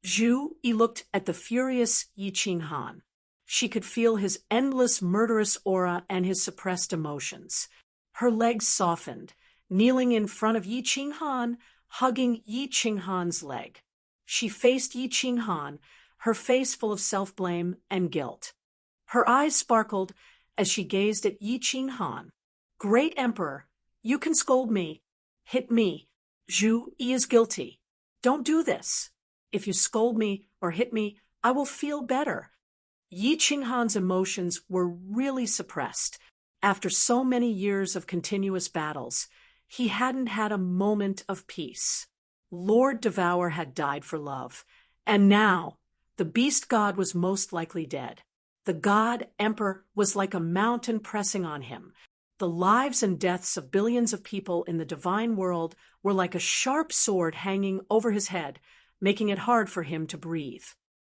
Zhu Yi looked at the furious Yi Qinghan. She could feel his endless murderous aura and his suppressed emotions. Her legs softened, kneeling in front of Yi Qinghan, hugging Yi Qinghan's leg. She faced Yi Qinghan, her face full of self-blame and guilt. Her eyes sparkled as she gazed at Yi Qinghan. "Great Emperor, you can scold me, hit me. Zhu Yi is guilty. Don't do this. If you scold me or hit me, I will feel better." Yi Qinghan's emotions were really suppressed. After so many years of continuous battles, he hadn't had a moment of peace. Lord Devour had died for love, and now the Beast God was most likely dead. The God Emperor was like a mountain pressing on him. The lives and deaths of billions of people in the divine world were like a sharp sword hanging over his head, making it hard for him to breathe.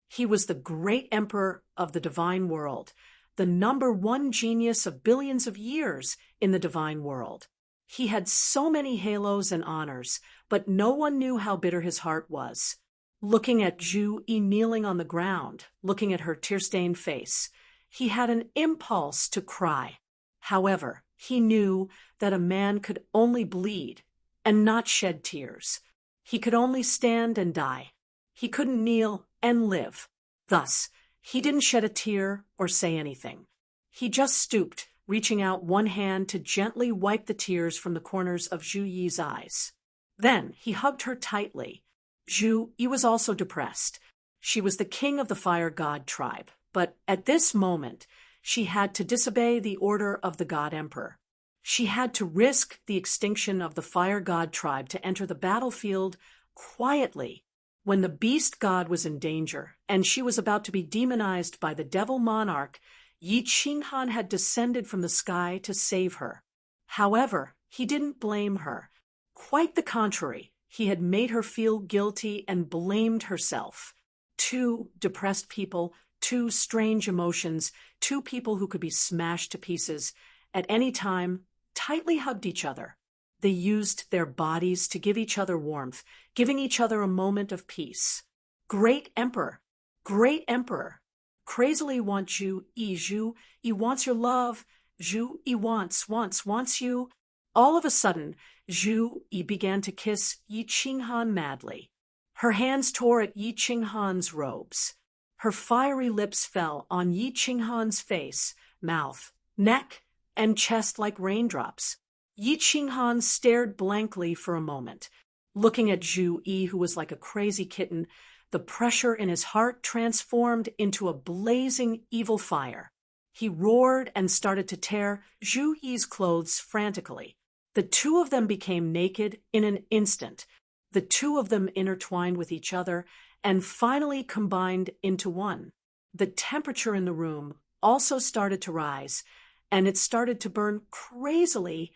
He was the great Emperor of the divine world, the #1 genius of billions of years in the divine world. He had so many halos and honors, but no one knew how bitter his heart was. Looking at Zhu Yi kneeling on the ground, looking at her tear-stained face, he had an impulse to cry. However, he knew that a man could only bleed and not shed tears. He could only stand and die. He couldn't kneel and live. Thus, he didn't shed a tear or say anything. He just stooped, reaching out one hand to gently wipe the tears from the corners of Zhu Yi's eyes. Then he hugged her tightly. Zhu Yi was also depressed. She was the king of the Fire God tribe, but at this moment, she had to disobey the order of the God Emperor. She had to risk the extinction of the Fire God tribe to enter the battlefield quietly. When the Beast God was in danger, and she was about to be demonized by the Devil Monarch, Yi Qinghan had descended from the sky to save her. However, he didn't blame her. Quite the contrary. He had made her feel guilty and blamed herself. Two depressed people, two strange emotions, two people who could be smashed to pieces at any time, tightly hugged each other. They used their bodies to give each other warmth, giving each other a moment of peace. Great Emperor, Great Emperor, crazily wants you, he wants your love, he wants you. All of a sudden, He began to kiss Yi Qinghan madly. Her hands tore at Yi Qinghan's robes. Her fiery lips fell on Yi Qinghan's face, mouth, neck, and chest like raindrops. Yi Qinghan stared blankly for a moment, looking at Zhu Yi, who was like a crazy kitten. The pressure in his heart transformed into a blazing evil fire. He roared and started to tear Zhu Yi's clothes frantically. The two of them became naked in an instant. The two of them intertwined with each other and finally combined into one. The temperature in the room also started to rise, and it started to burn crazily.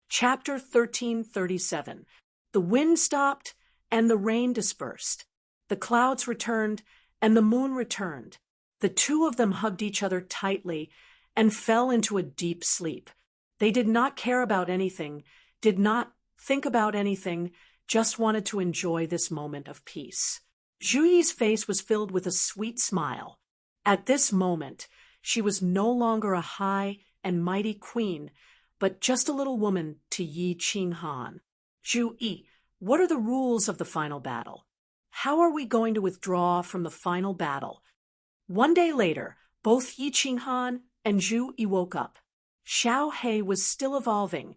Chapter 1337. The wind stopped, and the rain dispersed. The clouds returned, and the moon returned. The two of them hugged each other tightly and fell into a deep sleep. They did not care about anything, did not think about anything, just wanted to enjoy this moment of peace. Zhu Yi's face was filled with a sweet smile. At this moment, she was no longer a high and mighty queen, but just a little woman to Yi Qinghan. Zhu Yi, what are the rules of the final battle? How are we going to withdraw from the final battle? One day later, both Yi Qinghan and Zhu Yi woke up. Xiao He was still evolving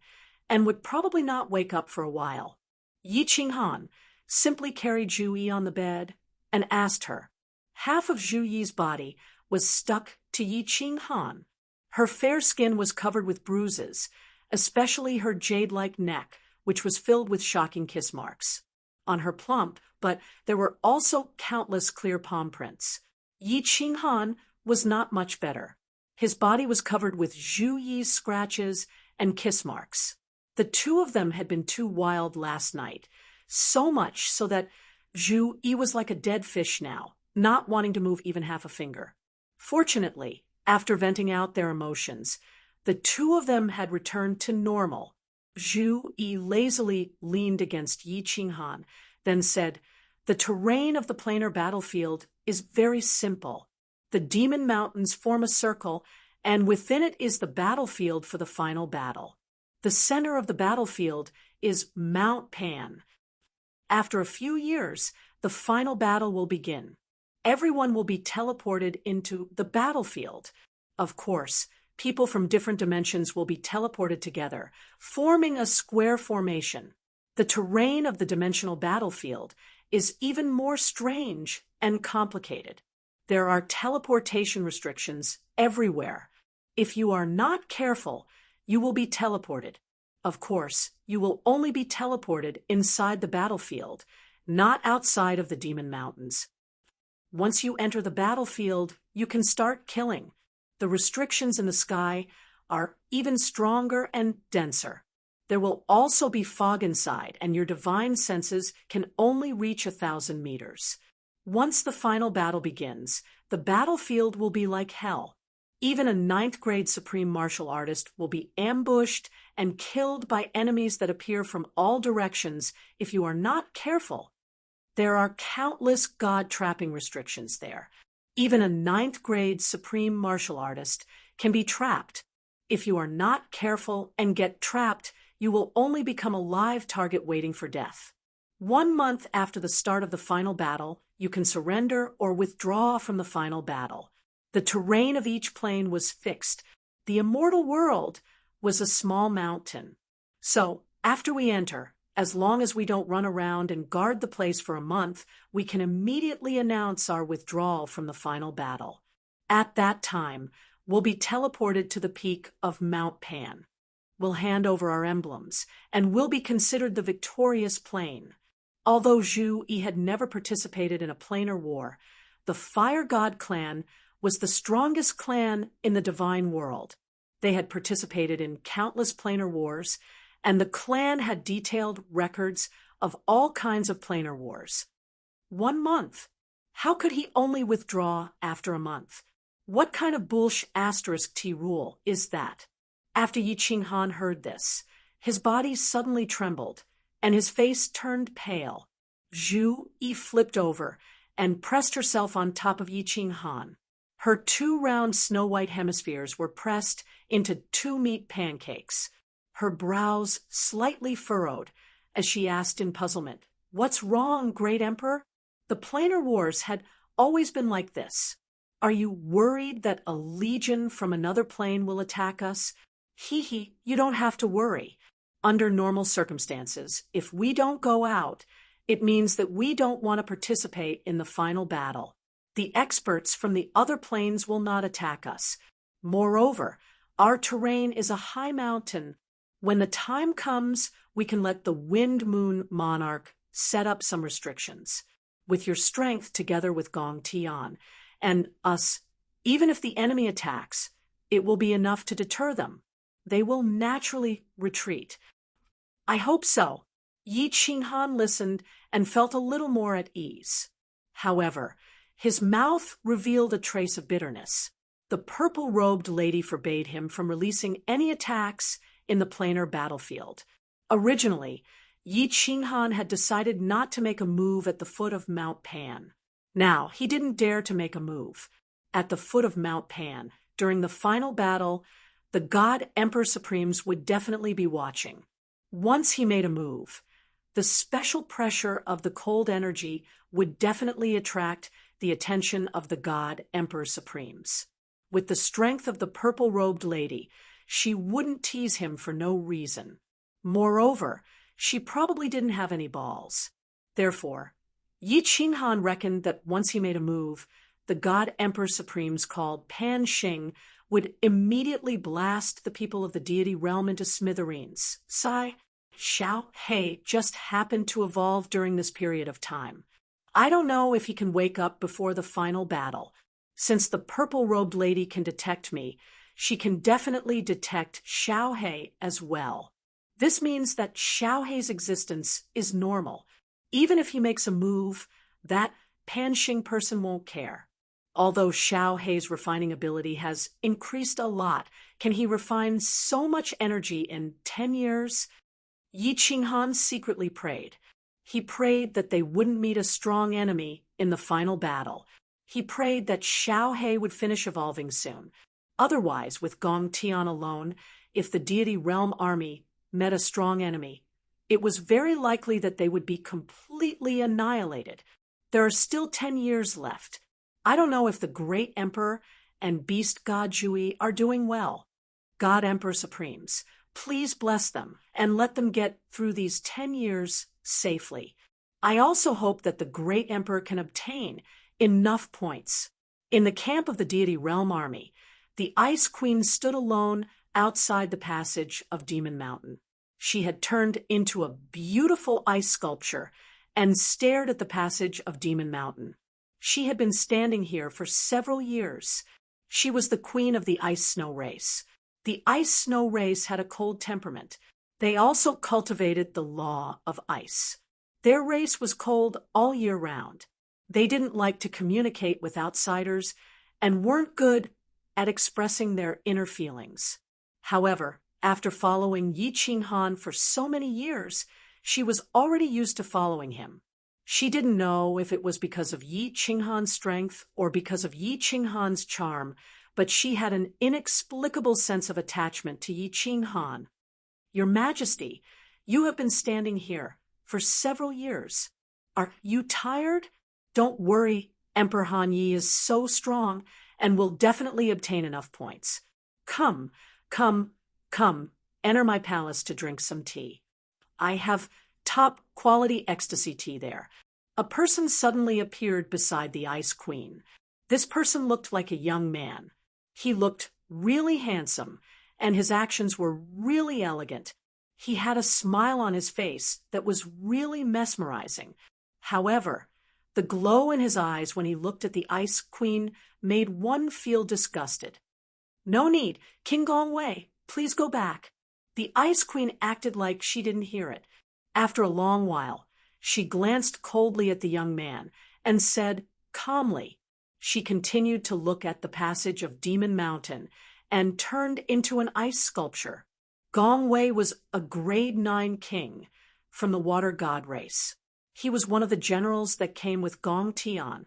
and would probably not wake up for a while. Yi Qinghan simply carried Zhu Yi on the bed and asked her. Half of Zhu Yi's body was stuck to Yi Qinghan. Her fair skin was covered with bruises, especially her jade-like neck, which was filled with shocking kiss marks. On her plump, but there were also countless clear palm prints. Yi Qinghan was not much better. His body was covered with Zhu Yi's scratches and kiss marks. The two of them had been too wild last night, so much so that Zhu Yi was like a dead fish now, not wanting to move even half a finger. Fortunately, after venting out their emotions, the two of them had returned to normal. Zhu Yi lazily leaned against Yi Qinghan, then said, "The terrain of the planar battlefield is very simple. The demon mountains form a circle, and within it is the battlefield for the final battle. The center of the battlefield is Mount Pan. After a few years, the final battle will begin. Everyone will be teleported into the battlefield. Of course, people from different dimensions will be teleported together, forming a square formation. The terrain of the dimensional battlefield is even more strange and complicated. There are teleportation restrictions everywhere. If you are not careful, you will be teleported. Of course, you will only be teleported inside the battlefield, not outside of the demon mountains. Once you enter the battlefield, you can start killing. The restrictions in the sky are even stronger and denser. There will also be fog inside, and your divine senses can only reach 1,000 meters. Once the final battle begins, the battlefield will be like hell. Even a 9th-grade supreme martial artist will be ambushed and killed by enemies that appear from all directions if you are not careful. There are countless god-trapping restrictions there. Even a 9th-grade supreme martial artist can be trapped. If you are not careful and get trapped, you will only become a live target waiting for death. 1 month after the start of the final battle, you can surrender or withdraw from the final battle. The terrain of each plane was fixed. The immortal world was a small mountain. So, after we enter, as long as we don't run around and guard the place for a month, we can immediately announce our withdrawal from the final battle. At that time, we'll be teleported to the peak of Mount Pan. We'll hand over our emblems, and we'll be considered the victorious plane. Although Zhu Yi had never participated in a planar war, the Fire God clan was the strongest clan in the divine world. They had participated in countless planar wars, and the clan had detailed records of all kinds of planar wars. 1 month. How could he only withdraw after a month? What kind of bullsh*t rule is that? After Yi Qinghan heard this, His body suddenly trembled, and his face turned pale. Zhu Yi flipped over and pressed herself on top of Yi Qinghan. Her two round snow-white hemispheres were pressed into two meat pancakes. Her brows slightly furrowed as she asked in puzzlement, "What's wrong, Great Emperor?" The planar wars had always been like this. Are you worried that a legion from another plane will attack us? Hee, you don't have to worry. Under normal circumstances, if we don't go out, it means that we don't want to participate in the final battle. The experts from the other planes will not attack us. Moreover, our terrain is a high mountain. When the time comes, we can let the Wind Moon Monarch set up some restrictions. With your strength together with Gong Tian and us, even if the enemy attacks, it will be enough to deter them. They will naturally retreat. I hope so. Yi Qinghan listened and felt a little more at ease. However, his mouth revealed a trace of bitterness. The purple-robed lady forbade him from releasing any attacks in the planar battlefield. Originally, Yi Qinghan had decided not to make a move at the foot of Mount Pan. Now, he didn't dare to make a move. At the foot of Mount Pan, during the final battle, the God Emperor Supremes would definitely be watching. Once he made a move, the special pressure of the cold energy would definitely attract the attention of the God Emperor Supremes. With the strength of the purple-robed lady, she wouldn't tease him for no reason. Moreover, she probably didn't have any balls. Therefore, Yi Qinghan reckoned that once he made a move, the God Emperor Supremes called Pan Xing would immediately blast the people of the deity realm into smithereens. Xiao He just happened to evolve during this period of time. I don't know if he can wake up before the final battle. Since the purple-robed lady can detect me, she can definitely detect Xiao He as well. This means that Xiao He's existence is normal. Even if he makes a move, that Pan Xing person won't care. Although Xiao He's refining ability has increased a lot, can he refine so much energy in 10 years? Yi Qinghan secretly prayed. He prayed that they wouldn't meet a strong enemy in the final battle. He prayed that Xiao He would finish evolving soon. Otherwise, with Gong Tian alone, if the deity realm army met a strong enemy, it was very likely that they would be completely annihilated. There are still 10 years left. I don't know if the Great Emperor and Beast God Jui are doing well. God Emperor Supremes, please bless them and let them get through these 10 years safely. I also hope that the Great Emperor can obtain enough points. In the camp of the deity realm army, the Ice Queen stood alone outside the passage of Demon Mountain. She had turned into a beautiful ice sculpture and stared at the passage of Demon Mountain. She had been standing here for several years. She was the queen of the ice-snow race. The ice-snow race had a cold temperament. They also cultivated the law of ice. Their race was cold all year round. They didn't like to communicate with outsiders and weren't good at expressing their inner feelings. However, after following Yi Qinghan for so many years, she was already used to following him. She didn't know if it was because of Yi Qinghan's strength or because of Yi Qinghan's charm, but she had an inexplicable sense of attachment to Yi Qinghan. Your Majesty, you have been standing here for several years. Are you tired? Don't worry, Emperor Han Yi is so strong and will definitely obtain enough points. Come, enter my palace to drink some tea. I have top-quality ecstasy tea there. A person suddenly appeared beside the Ice Queen. This person looked like a young man. He looked really handsome, and his actions were really elegant. He had a smile on his face that was really mesmerizing. However, the glow in his eyes when he looked at the Ice Queen made one feel disgusted. No need, King Gongwei, please go back. The Ice Queen acted like she didn't hear it. After a long while, she glanced coldly at the young man and said calmly. She continued to look at the passage of Demon Mountain and turned into an ice sculpture. Gong Wei was a grade 9 king from the water god race. He was one of the generals that came with Gong Tian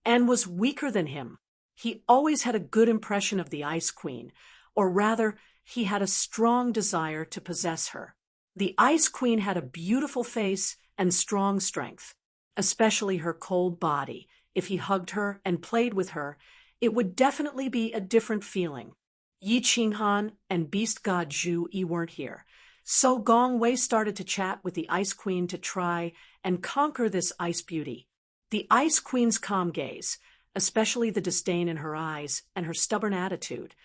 and was weaker than him. He always had a good impression of the Ice Queen, or rather, he had a strong desire to possess her. The Ice Queen had a beautiful face and strong strength, especially her cold body. If he hugged her and played with her, it would definitely be a different feeling. Yi Qinghan and beast god Zhu Yi weren't here, so Gong Wei started to chat with the Ice Queen to try and conquer this ice beauty. The Ice Queen's calm gaze, especially the disdain in her eyes and her stubborn attitude,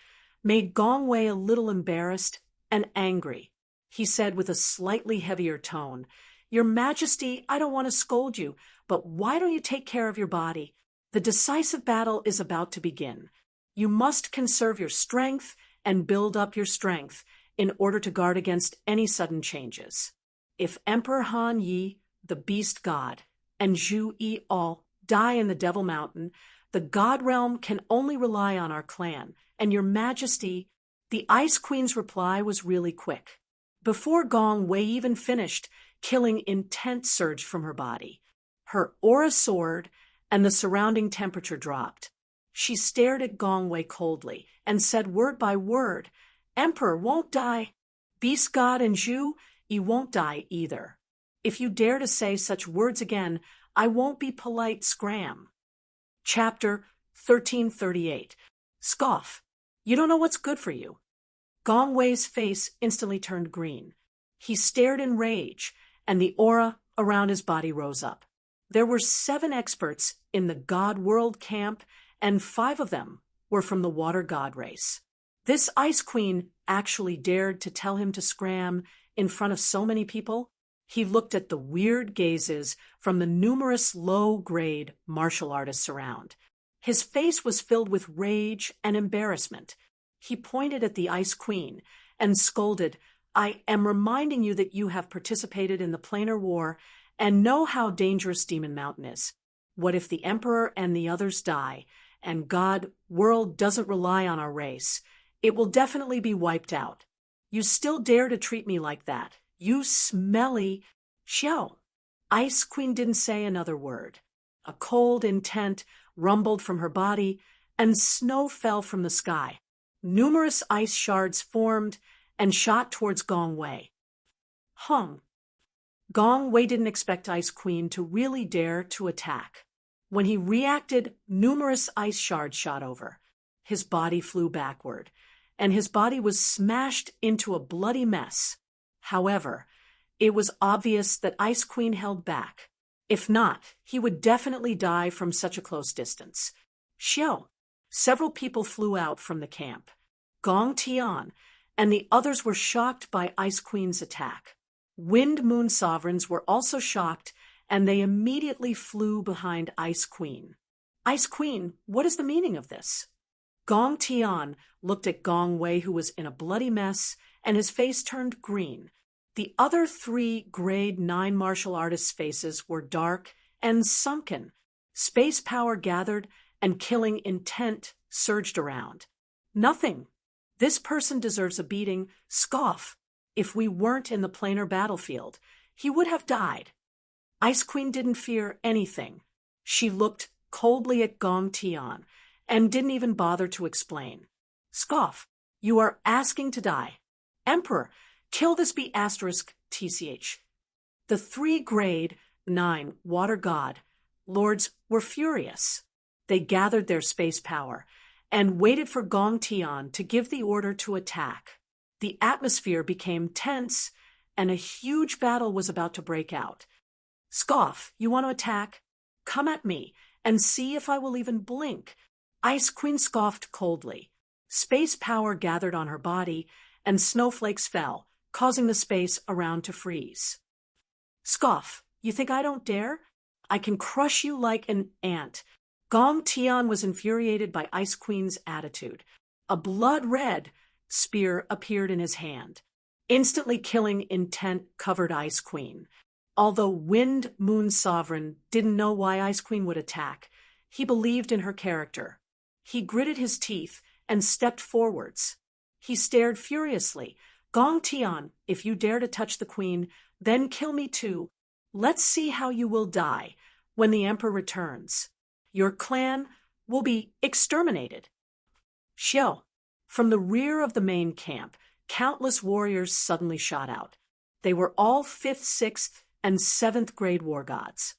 made Gong Wei a little embarrassed and angry. He said with a slightly heavier tone, "Your Majesty, I don't want to scold you, but why don't you take care of your body? The decisive battle is about to begin. You must conserve your strength and build up your strength in order to guard against any sudden changes. If Emperor Han Yi, the beast god, and Zhu Yi all die in the Devil Mountain, the god realm can only rely on our clan, and your Majesty." The Ice Queen's reply was really quick. Before Gong Wei even finished, killing intent surged from her body. Her aura soared, and the surrounding temperature dropped. She stared at Gong Wei coldly and said word by word, "Emperor won't die. Beast God and Zhu, you won't die either. If you dare to say such words again, I won't be polite, scram." Chapter 1338. Scoff. You don't know what's good for you. Gong Wei's face instantly turned green. He stared in rage, and the aura around his body rose up. There were 7 experts in the God World camp, and 5 of them were from the water god race. This Ice Queen actually dared to tell him to scram in front of so many people. He looked at the weird gazes from the numerous low-grade martial artists around. His face was filled with rage and embarrassment. He pointed at the Ice Queen and scolded, "I am reminding you that you have participated in the planar war and know how dangerous Demon Mountain is. What if the Emperor and the others die, and God World doesn't rely on our race? It will definitely be wiped out. You still dare to treat me like that? You smelly Xiao." Ice Queen didn't say another word. A cold intent rumbled from her body, and snow fell from the sky. Numerous ice shards formed and shot towards Gong Wei. Gong Wei didn't expect Ice Queen to really dare to attack. When he reacted, numerous ice shards shot over. His body flew backward, and his body was smashed into a bloody mess. However, it was obvious that Ice Queen held back. If not, he would definitely die from such a close distance. Xiao. Several people flew out from the camp. Gong Tian and the others were shocked by Ice Queen's attack. Wind Moon Sovereigns were also shocked, and they immediately flew behind Ice Queen. "Ice Queen, what is the meaning of this?" Gong Tian looked at Gong Wei, who was in a bloody mess, and his face turned green. The other 3 grade 9 martial artists' faces were dark and sunken. Space power gathered, and killing intent surged around. "Nothing. This person deserves a beating. Scoff. If we weren't in the planar battlefield, he would have died." Ice Queen didn't fear anything. She looked coldly at Gong Tian and didn't even bother to explain. "Scoff, you are asking to die. Emperor, kill this B***TCH. The 3 grade 9 water god lords were furious. They gathered their space power and waited for Gong Tian to give the order to attack. The atmosphere became tense, and a huge battle was about to break out. "Scoff, you want to attack? Come at me and see if I will even blink." Ice Queen scoffed coldly. Space power gathered on her body, and snowflakes fell, causing the space around to freeze. "Scoff, you think I don't dare? I can crush you like an ant." Gong Tian was infuriated by Ice Queen's attitude. A blood-red spear appeared in his hand. Instantly killing intent covered Ice Queen. Although Wind Moon Sovereign didn't know why Ice Queen would attack, he believed in her character. He gritted his teeth and stepped forwards. He stared furiously, Gong Tian, if you dare to touch the queen, then kill me too. Let's see how you will die when the emperor returns. Your clan will be exterminated. Xiao. From the rear of the main camp, countless warriors suddenly shot out. They were all 5th, 6th, and 7th grade war gods.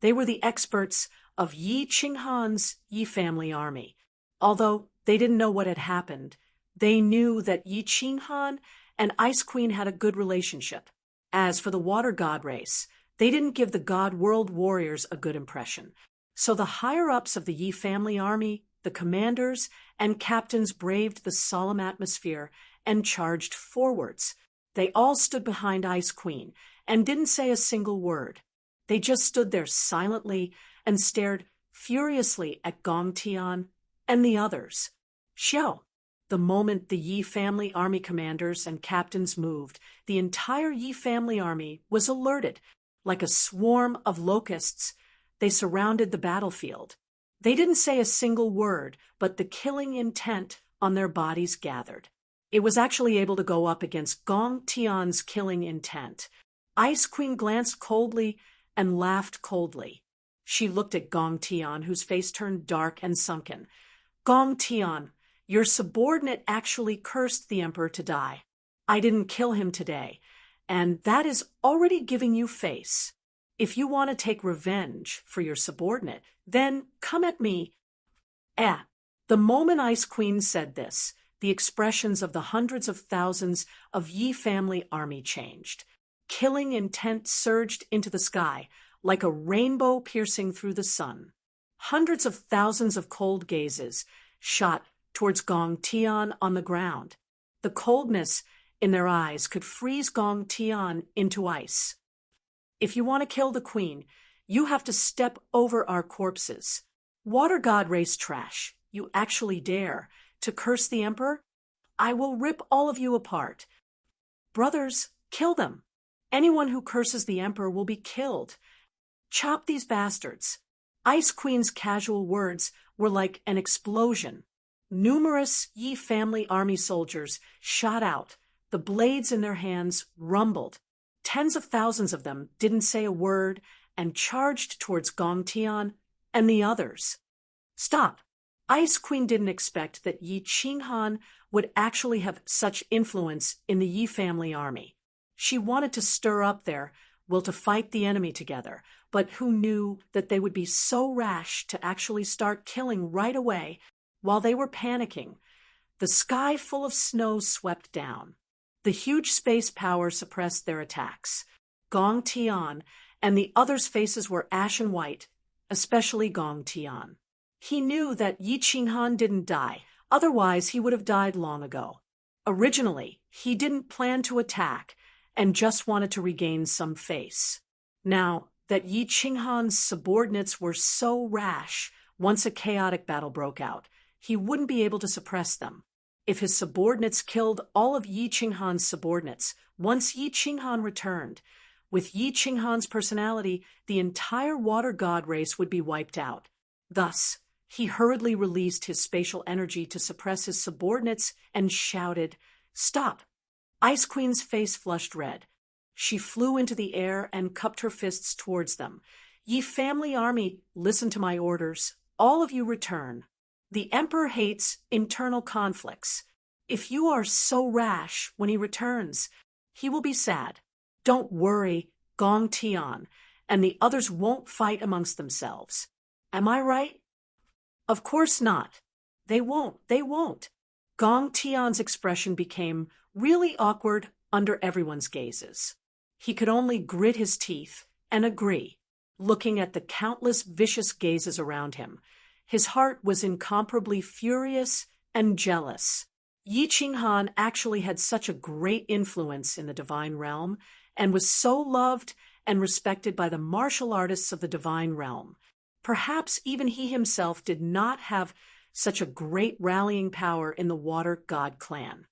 They were the experts of Yi Qinghan's Yi family army. Although they didn't know what had happened, they knew that Yi Qinghan and Ice Queen had a good relationship. As for the water god race, they didn't give the god world warriors a good impression. So the higher-ups of the Yi family army, the commanders and captains, braved the solemn atmosphere and charged forwards. They all stood behind Ice Queen and didn't say a single word. They just stood there silently and stared furiously at Gong Tian and the others. Xiao. The moment the Yi family army commanders and captains moved, the entire Yi family army was alerted. Like a swarm of locusts, they surrounded the battlefield. They didn't say a single word, but the killing intent on their bodies gathered. It was actually able to go up against Gong Tian's killing intent. Ice Queen glanced coldly and laughed coldly. She looked at Gong Tian, whose face turned dark and sunken. Gong Tian, your subordinate actually cursed the emperor to die. I didn't kill him today, and that is already giving you face. If you want to take revenge for your subordinate, then come at me. The moment Ice Queen said this, the expressions of the hundreds of thousands of Yi family army changed. Killing intent surged into the sky like a rainbow piercing through the sun. Hundreds of thousands of cold gazes shot towards Gong Tian on the ground. The coldness in their eyes could freeze Gong Tian into ice. If you want to kill the queen, you have to step over our corpses. Water god race trash, you actually dare to curse the emperor? I will rip all of you apart. Brothers, kill them. Anyone who curses the emperor will be killed. Chop these bastards. Ice Queen's casual words were like an explosion. Numerous Yi family army soldiers shot out. The blades in their hands rumbled. Tens of thousands of them didn't say a word and charged towards Gong Tian and the others. Stop! Ice Queen didn't expect that Yi Qinghan would actually have such influence in the Yi family army. She wanted to stir up their will to fight the enemy together, but who knew that they would be so rash to actually start killing right away while they were panicking? The sky full of snow swept down. The huge space power suppressed their attacks. Gong Tian and the others' faces were ashen white, especially Gong Tian. He knew that Yi Qinghan didn't die, otherwise he would have died long ago. Originally, he didn't plan to attack and just wanted to regain some face. Now that Yi Qinghan's subordinates were so rash, once a chaotic battle broke out, he wouldn't be able to suppress them. If his subordinates killed all of Yi Qinghan's subordinates, once Yi Qinghan returned, with Yi Qinghan's personality, the entire water god race would be wiped out. Thus, he hurriedly released his spatial energy to suppress his subordinates and shouted, "Stop!" Ice Queen's face flushed red. She flew into the air and cupped her fists towards them. Ye family army, listen to my orders. All of you return. The emperor hates internal conflicts. If you are so rash when he returns, he will be sad. Don't worry, Gong Tian, and the others won't fight amongst themselves. Am I right? Of course not. They won't. Gong Tian's expression became really awkward under everyone's gazes. He could only grit his teeth and agree, looking at the countless vicious gazes around him. His heart was incomparably furious and jealous. Yi Qinghan actually had such a great influence in the divine realm and was so loved and respected by the martial artists of the divine realm. Perhaps even he himself did not have such a great rallying power in the water god clan.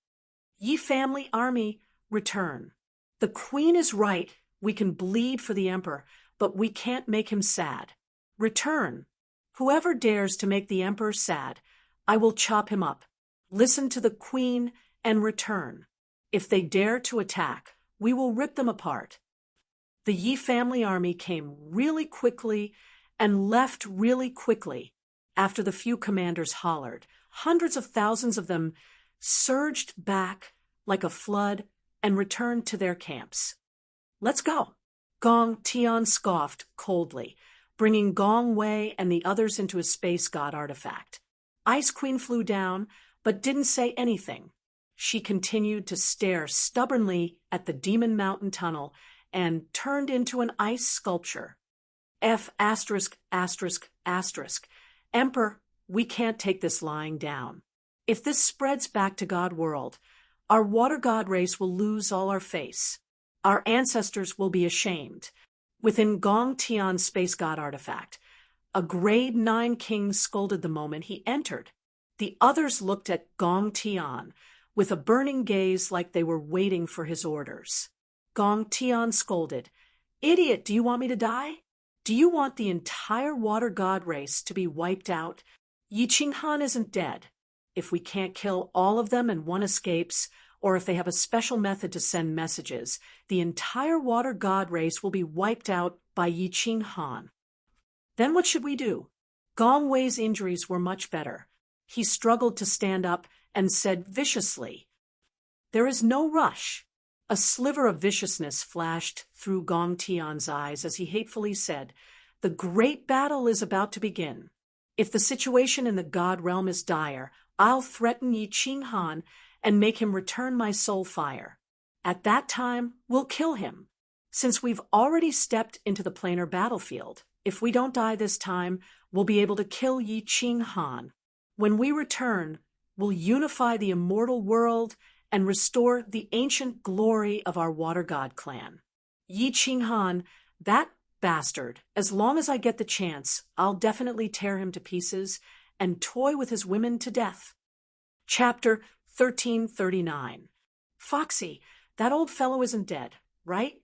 Yi family army, return. The queen is right. We can bleed for the emperor, but we can't make him sad. Return. Whoever dares to make the emperor sad, I will chop him up. Listen to the queen and return. If they dare to attack, we will rip them apart. The Yi family army came really quickly and left really quickly after the few commanders hollered. Hundreds of thousands of them surged back like a flood and returned to their camps. Let's go. Gong Tian scoffed coldly, bringing Gong Wei and the others into his space god artifact. Ice Queen flew down, but didn't say anything. She continued to stare stubbornly at the Demon Mountain tunnel and turned into an ice sculpture. F*******. Emperor, we can't take this lying down. If this spreads back to God World, our water god race will lose all our face. Our ancestors will be ashamed. Within Gong Tian's space god artifact, a grade 9 king scolded the moment he entered. The others looked at Gong Tian with a burning gaze like they were waiting for his orders. Gong Tian scolded, "Idiot, do you want me to die? Do you want the entire water god race to be wiped out? Yi Qinghan isn't dead. If we can't kill all of them and one escapes, or if they have a special method to send messages, the entire water god race will be wiped out by Yi Qinghan. Then what should we do?" Gong Wei's injuries were much better. He struggled to stand up and said viciously, "There is no rush." A sliver of viciousness flashed through Gong Tian's eyes as he hatefully said, "The great battle is about to begin. If the situation in the God realm is dire, I'll threaten Yi Qinghan and make him return my soul fire. At that time, we'll kill him. Since we've already stepped into the planar battlefield, if we don't die this time, we'll be able to kill Yi Qinghan. When we return, we'll unify the immortal world and restore the ancient glory of our water god clan. Yi Qinghan, that bastard, as long as I get the chance, I'll definitely tear him to pieces and toy with his women to death." Chapter 1339. Foxy, that old fellow isn't dead, right?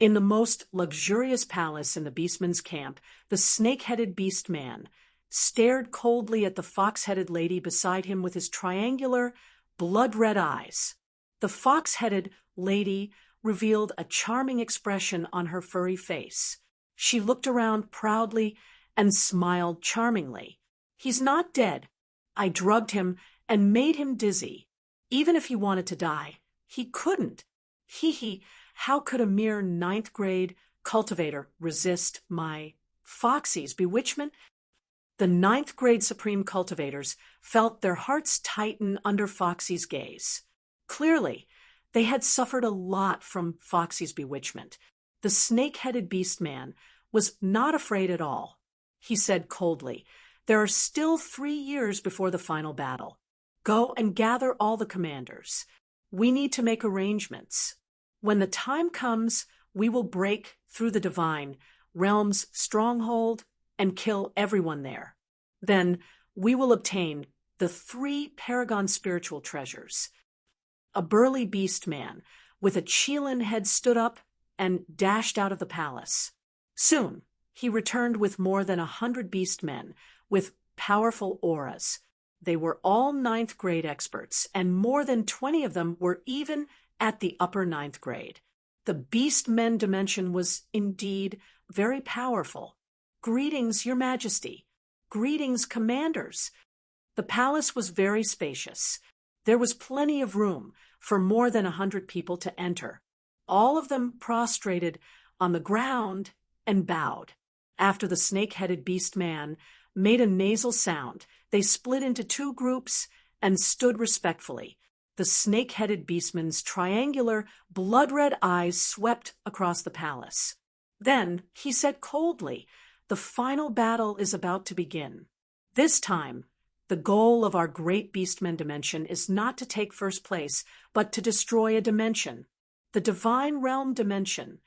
In the most luxurious palace in the beastman's camp, the snake-headed beast man stared coldly at the fox-headed lady beside him with his triangular, blood-red eyes. The fox-headed lady revealed a charming expression on her furry face. She looked around proudly and smiled charmingly. "He's not dead. I drugged him and made him dizzy. Even if he wanted to die, he couldn't. Hee, how could a mere 9th grade cultivator resist my Foxy's bewitchment?" The 9th grade supreme cultivators felt their hearts tighten under Foxy's gaze. Clearly, they had suffered a lot from Foxy's bewitchment. The snake-headed beast man was not afraid at all. He said coldly, "There are still 3 years before the final battle. Go and gather all the commanders. We need to make arrangements. When the time comes, we will break through the divine realm's stronghold and kill everyone there. Then we will obtain the 3 paragon spiritual treasures." A burly beast man with a Qilin head stood up and dashed out of the palace. Soon, he returned with more than 100 beast men with powerful auras. They were all 9th grade experts, and more than 20 of them were even at the upper 9th grade. The beast men dimension was indeed very powerful. "Greetings, Your Majesty. Greetings, commanders." The palace was very spacious. There was plenty of room for more than 100 people to enter. All of them prostrated on the ground and bowed. After the snake-headed beast man made a nasal sound, they split into 2 groups and stood respectfully. The snake-headed beastman's triangular, blood-red eyes swept across the palace. Then he said coldly, "The final battle is about to begin. This time, the goal of our great beastman dimension is not to take first place, but to destroy a dimension, the divine realm dimension."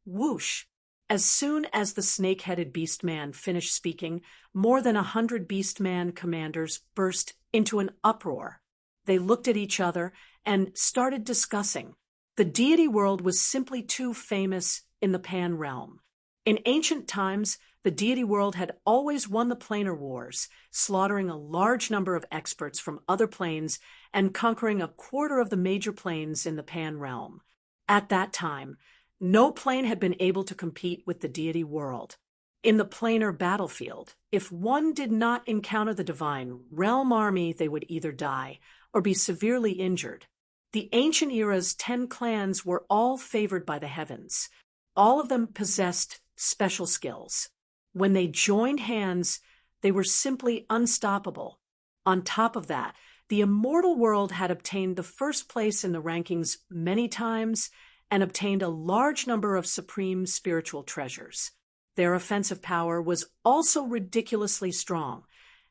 Whoosh! As soon as the snake-headed beastman finished speaking, more than 100 beastman commanders burst into an uproar. They looked at each other and started discussing. The deity world was simply too famous in the Pan realm. In ancient times, the deity world had always won the planar wars, slaughtering a large number of experts from other planes and conquering a quarter of the major planes in the Pan realm. At that time, no plane had been able to compete with the deity world. In the planar battlefield, if one did not encounter the divine realm army, they would either die or be severely injured. The ancient era's 10 clans were all favored by the heavens. All of them possessed special skills. When they joined hands, they were simply unstoppable. On top of that, the immortal world had obtained the first place in the rankings many times and obtained a large number of supreme spiritual treasures. Their offensive power was also ridiculously strong,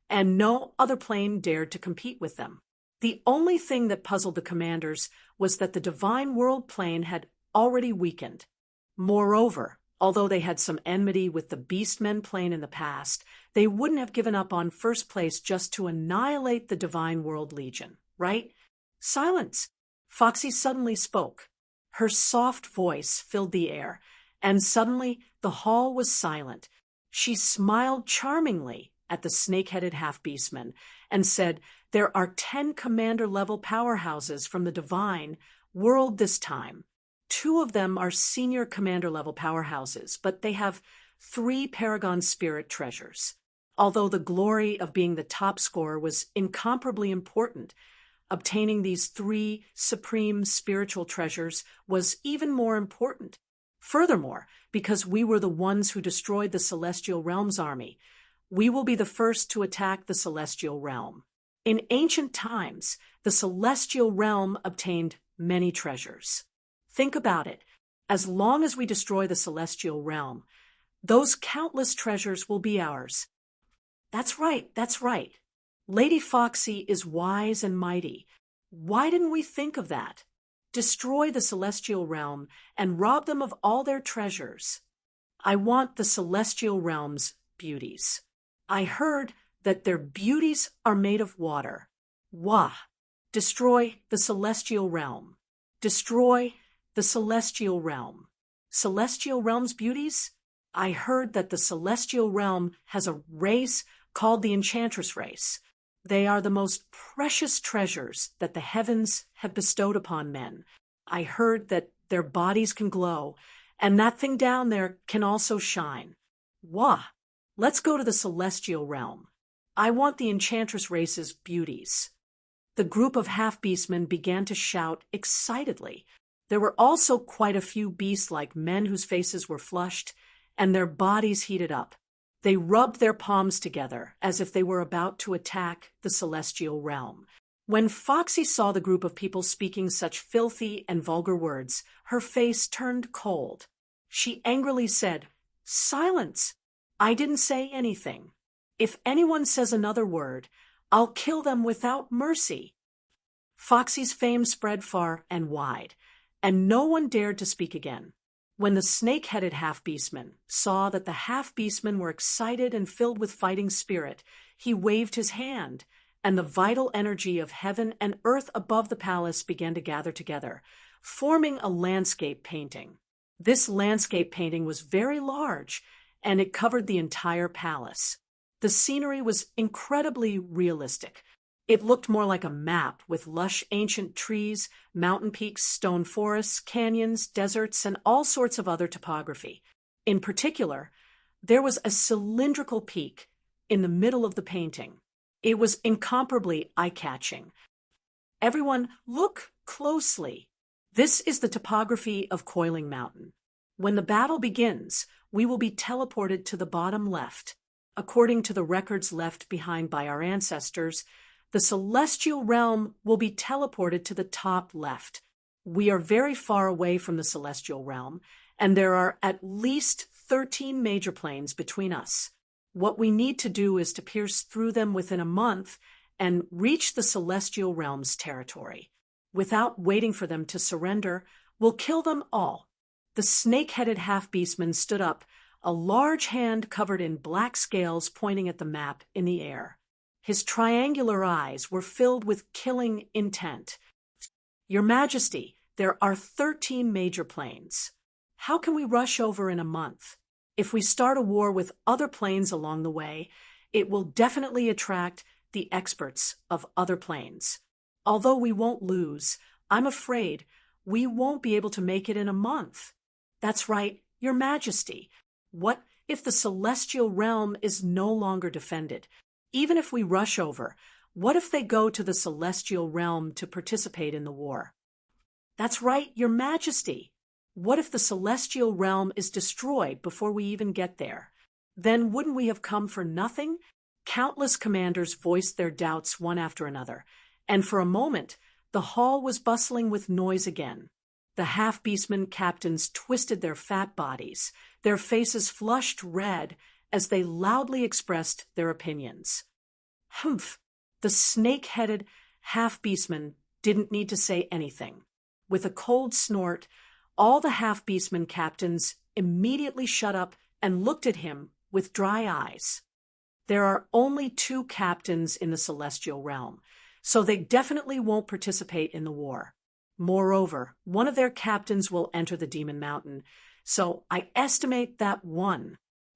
and no other plane dared to compete with them. The only thing that puzzled the commanders was that the divine world plane had already weakened. Moreover, although they had some enmity with the Beastmen plane in the past, they wouldn't have given up on first place just to annihilate the Divine World Legion, right? Silence! Foxy suddenly spoke. Her soft voice filled the air, and suddenly the hall was silent. She smiled charmingly at the snake-headed half-beastmen and said, "There are 10 commander-level powerhouses from the Divine World this time. 2 of them are senior commander-level powerhouses, but they have 3 Paragon Spirit treasures. Although the glory of being the top scorer was incomparably important, obtaining these 3 supreme spiritual treasures was even more important. Furthermore, because we were the ones who destroyed the Celestial Realm's army, we will be the first to attack the Celestial Realm. In ancient times, the Celestial Realm obtained many treasures. Think about it. As long as we destroy the Celestial Realm, those countless treasures will be ours." That's right, that's right. Lady Foxy is wise and mighty. Why didn't we think of that? Destroy the Celestial Realm and rob them of all their treasures. I want the Celestial Realm's beauties. I heard that their beauties are made of water. Wah! Destroy the Celestial Realm. Destroy the Celestial Realm. Celestial Realm's beauties? I heard that the Celestial Realm has a race called the Enchantress race. They are the most precious treasures that the heavens have bestowed upon men. I heard that their bodies can glow, and that thing down there can also shine. Wah! Let's go to the Celestial Realm. I want the Enchantress race's beauties. The group of half-beastmen began to shout excitedly. There were also quite a few beast-like men whose faces were flushed, and their bodies heated up. They rubbed their palms together as if they were about to attack the Celestial Realm. When Foxy saw the group of people speaking such filthy and vulgar words, her face turned cold. She angrily said, "Silence! I didn't say anything. If anyone says another word, I'll kill them without mercy." Foxy's fame spread far and wide, and no one dared to speak again. When the snake-headed half-beastman saw that the half-beastmen were excited and filled with fighting spirit, he waved his hand, and the vital energy of heaven and earth above the palace began to gather together, forming a landscape painting. This landscape painting was very large, and it covered the entire palace. The scenery was incredibly realistic. It looked more like a map with lush ancient trees, mountain peaks, stone forests, canyons, deserts, and all sorts of other topography. In particular, there was a cylindrical peak in the middle of the painting. It was incomparably eye-catching. "Everyone, look closely. This is the topography of Coiling Mountain. When the battle begins, we will be teleported to the bottom left. According to the records left behind by our ancestors, the Celestial Realm will be teleported to the top left. We are very far away from the Celestial Realm, and there are at least 13 major planes between us. What we need to do is to pierce through them within a month and reach the Celestial Realm's territory. Without waiting for them to surrender, we'll kill them all." The snake-headed half-beastman stood up, a large hand covered in black scales pointing at the map in the air. His triangular eyes were filled with killing intent. "Your Majesty, there are 13 major planes. How can we rush over in a month? If we start a war with other planes along the way, it will definitely attract the experts of other planes. Although we won't lose, I'm afraid we won't be able to make it in a month. That's right, Your Majesty. What if the celestial realm is no longer defended? Even if we rush over, what if they go to the celestial realm to participate in the war? That's right, Your Majesty. What if the celestial realm is destroyed before we even get there? Then wouldn't we have come for nothing? Countless commanders voiced their doubts one after another, and for a moment, the hall was bustling with noise again. The half-beastmen captains twisted their fat bodies, their faces flushed red as they loudly expressed their opinions. Humph! The snake-headed half-beastman didn't need to say anything. With a cold snort, all the half-beastman captains immediately shut up and looked at him with dry eyes. There are only 2 captains in the celestial realm, so they definitely won't participate in the war. Moreover, one of their captains will enter the Demon Mountain, so I estimate that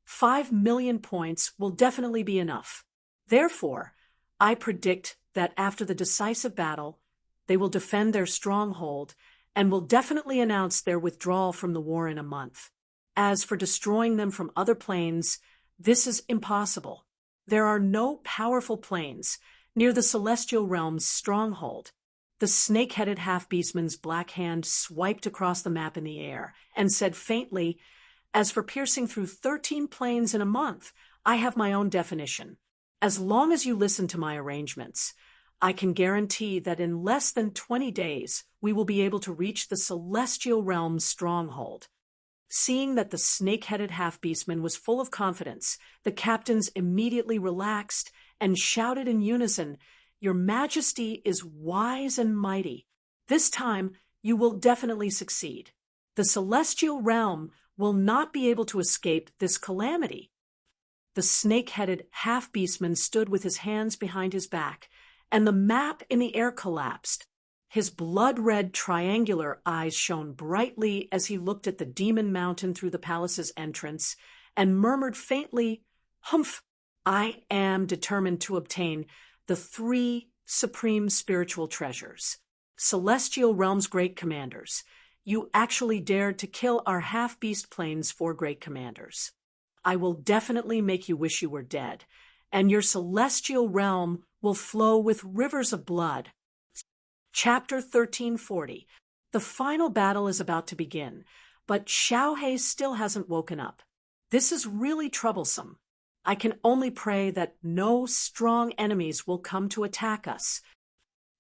5 million points will definitely be enough. Therefore, I predict that after the decisive battle, they will defend their stronghold and will definitely announce their withdrawal from the war in a month. As for destroying them from other planes, this is impossible. There are no powerful planes near the celestial realm's stronghold. The snake-headed half-beastman's black hand swiped across the map in the air and said faintly, "As for piercing through 13 planes in a month, I have my own definition. As long as you listen to my arrangements, I can guarantee that in less than 20 days, we will be able to reach the celestial realm's stronghold." Seeing that the snake-headed half-beastman was full of confidence, the captains immediately relaxed and shouted in unison, "Your Majesty is wise and mighty. This time, you will definitely succeed. The celestial realm will not be able to escape this calamity." The snake-headed half-beastman stood with his hands behind his back, and the map in the air collapsed. His blood-red triangular eyes shone brightly as he looked at the Demon Mountain through the palace's entrance and murmured faintly, "Humph! I am determined to obtain the 3 supreme spiritual treasures. Celestial realm's great commanders, you actually dared to kill our half-beast plane's 4 great commanders. I will definitely make you wish you were dead, and your celestial realm will flow with rivers of blood." Chapter 1340. The final battle is about to begin, but Xiaohe still hasn't woken up. This is really troublesome. I can only pray that no strong enemies will come to attack us.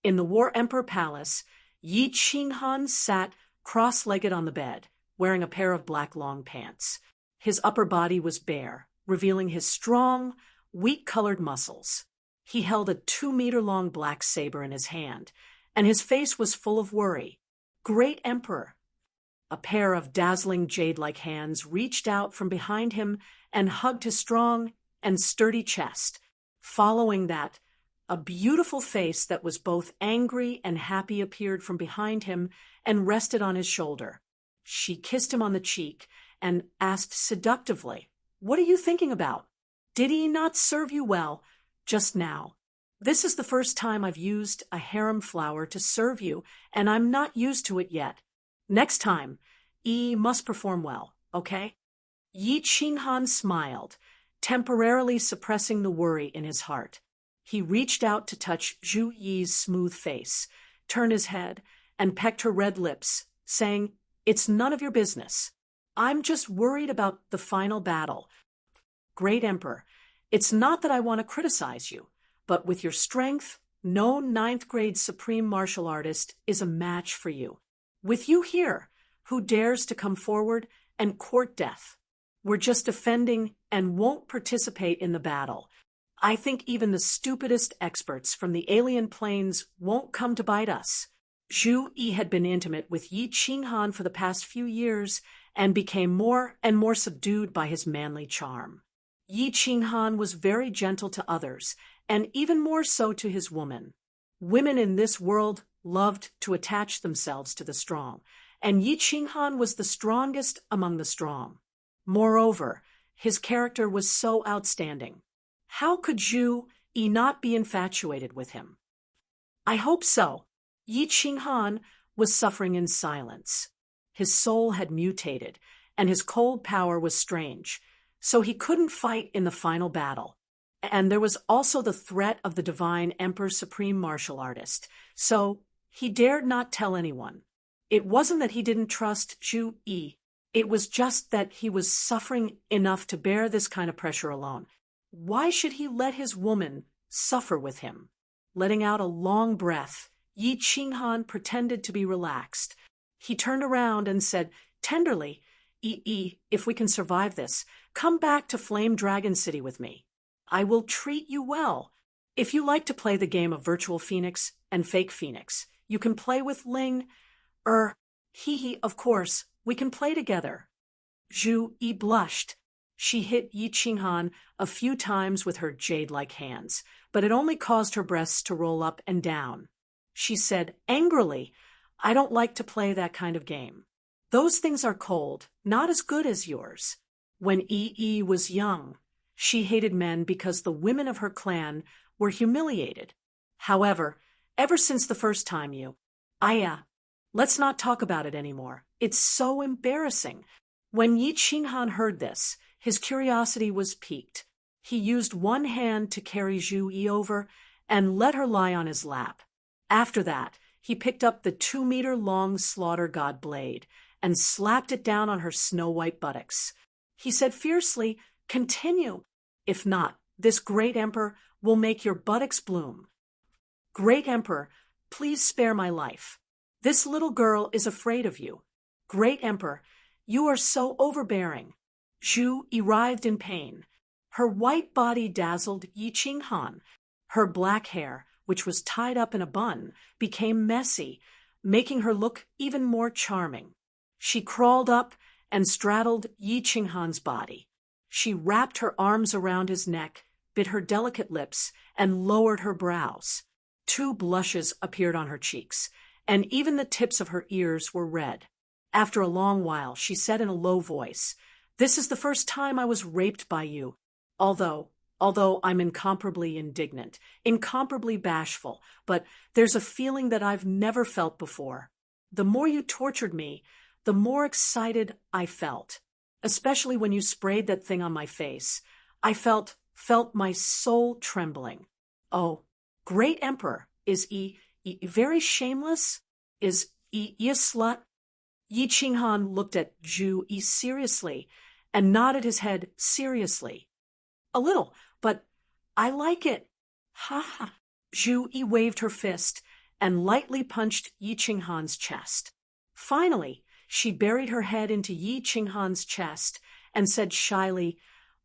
In the War Emperor Palace, Yi Qinghan sat cross-legged on the bed, wearing a pair of black long pants. His upper body was bare, revealing his strong, wheat-colored muscles. He held a 2-meter-long black saber in his hand, and his face was full of worry. "Great Emperor!" A pair of dazzling jade-like hands reached out from behind him and hugged his strong and sturdy chest. Following that, a beautiful face that was both angry and happy appeared from behind him and rested on his shoulder. She kissed him on the cheek and asked seductively, "What are you thinking about? Did he not serve you well just now? This is the first time I've used a harem flower to serve you, and I'm not used to it yet. Next time, Yi must perform well, okay?" Yi Qinghan smiled, temporarily suppressing the worry in his heart. He reached out to touch Zhu Yi's smooth face, turned his head, and pecked her red lips, saying, "It's none of your business. I'm just worried about the final battle. Great Emperor, it's not that I want to criticize you, but with your strength, no 9th-grade supreme martial artist is a match for you. With you here, who dares to come forward and court death? We're just defending and won't participate in the battle. I think even the stupidest experts from the alien planes won't come to bite us." Zhu Yi had been intimate with Yi Qinghan for the past few years and became more and more subdued by his manly charm. Yi Qinghan was very gentle to others, and even more so to his woman. Women in this world loved to attach themselves to the strong, and Yi Qinghan was the strongest among the strong. Moreover, His character was so outstanding. How could Zhu Yi not be infatuated with him? I hope so. Yi Qinghan was suffering in silence. His soul had mutated, and his cold power was strange, so he couldn't fight in the final battle. And there was also the threat of the divine Emperor Supreme Martial Artist, so he dared not tell anyone. It wasn't that he didn't trust Zhu Yi. It was just that he was suffering enough to bear this kind of pressure alone. Why should he let his woman suffer with him? Letting out a long breath, Yi Qinghan pretended to be relaxed. He turned around and said tenderly, "Yi, if we can survive this, come back to Flame Dragon City with me. I will treat you well. If you like to play the game of Virtual Phoenix and Fake Phoenix, you can play with Ling. Of course, we can play together." Zhu Yi blushed. She hit Yi Qinghan a few times with her jade-like hands, but it only caused her breasts to roll up and down. She said angrily, "I don't like to play that kind of game. Those things are cold, not as good as yours." When Yi was young, she hated men because the women of her clan were humiliated. However, ever since the first time let's not talk about it anymore. It's so embarrassing. When Yi Qinghan heard this, his curiosity was piqued. He used one hand to carry Zhu Yi over and let her lie on his lap. After that, he picked up the 2-meter-long slaughter god blade and slapped it down on her snow-white buttocks. He said fiercely, "Continue. If not, this great emperor will make your buttocks bloom. Great emperor, please spare my life. This little girl is afraid of you. Great emperor, you are so overbearing." Zhu Yi writhed in pain. Her white body dazzled Yi Qinghan. Her black hair, which was tied up in a bun, became messy, making her look even more charming. She crawled up and straddled Yi Qinghan's body. She wrapped her arms around his neck, bit her delicate lips, and lowered her brows. 2 blushes appeared on her cheeks, and even the tips of her ears were red. After a long while, she said in a low voice, "This is the first time I was raped by you, although I'm incomparably indignant, incomparably bashful, but there's a feeling that I've never felt before. The more you tortured me, the more excited I felt, especially when you sprayed that thing on my face. I felt my soul trembling. Oh, great emperor, is he very shameless? Is he a slut?" Yi Qinghan looked at Zhu Yi seriously and nodded his head seriously. "A little, but I like it. Ha ha." Zhu Yi waved her fist and lightly punched Yi Qinghan's chest. Finally, she buried her head into Yi Qinghan's chest and said shyly,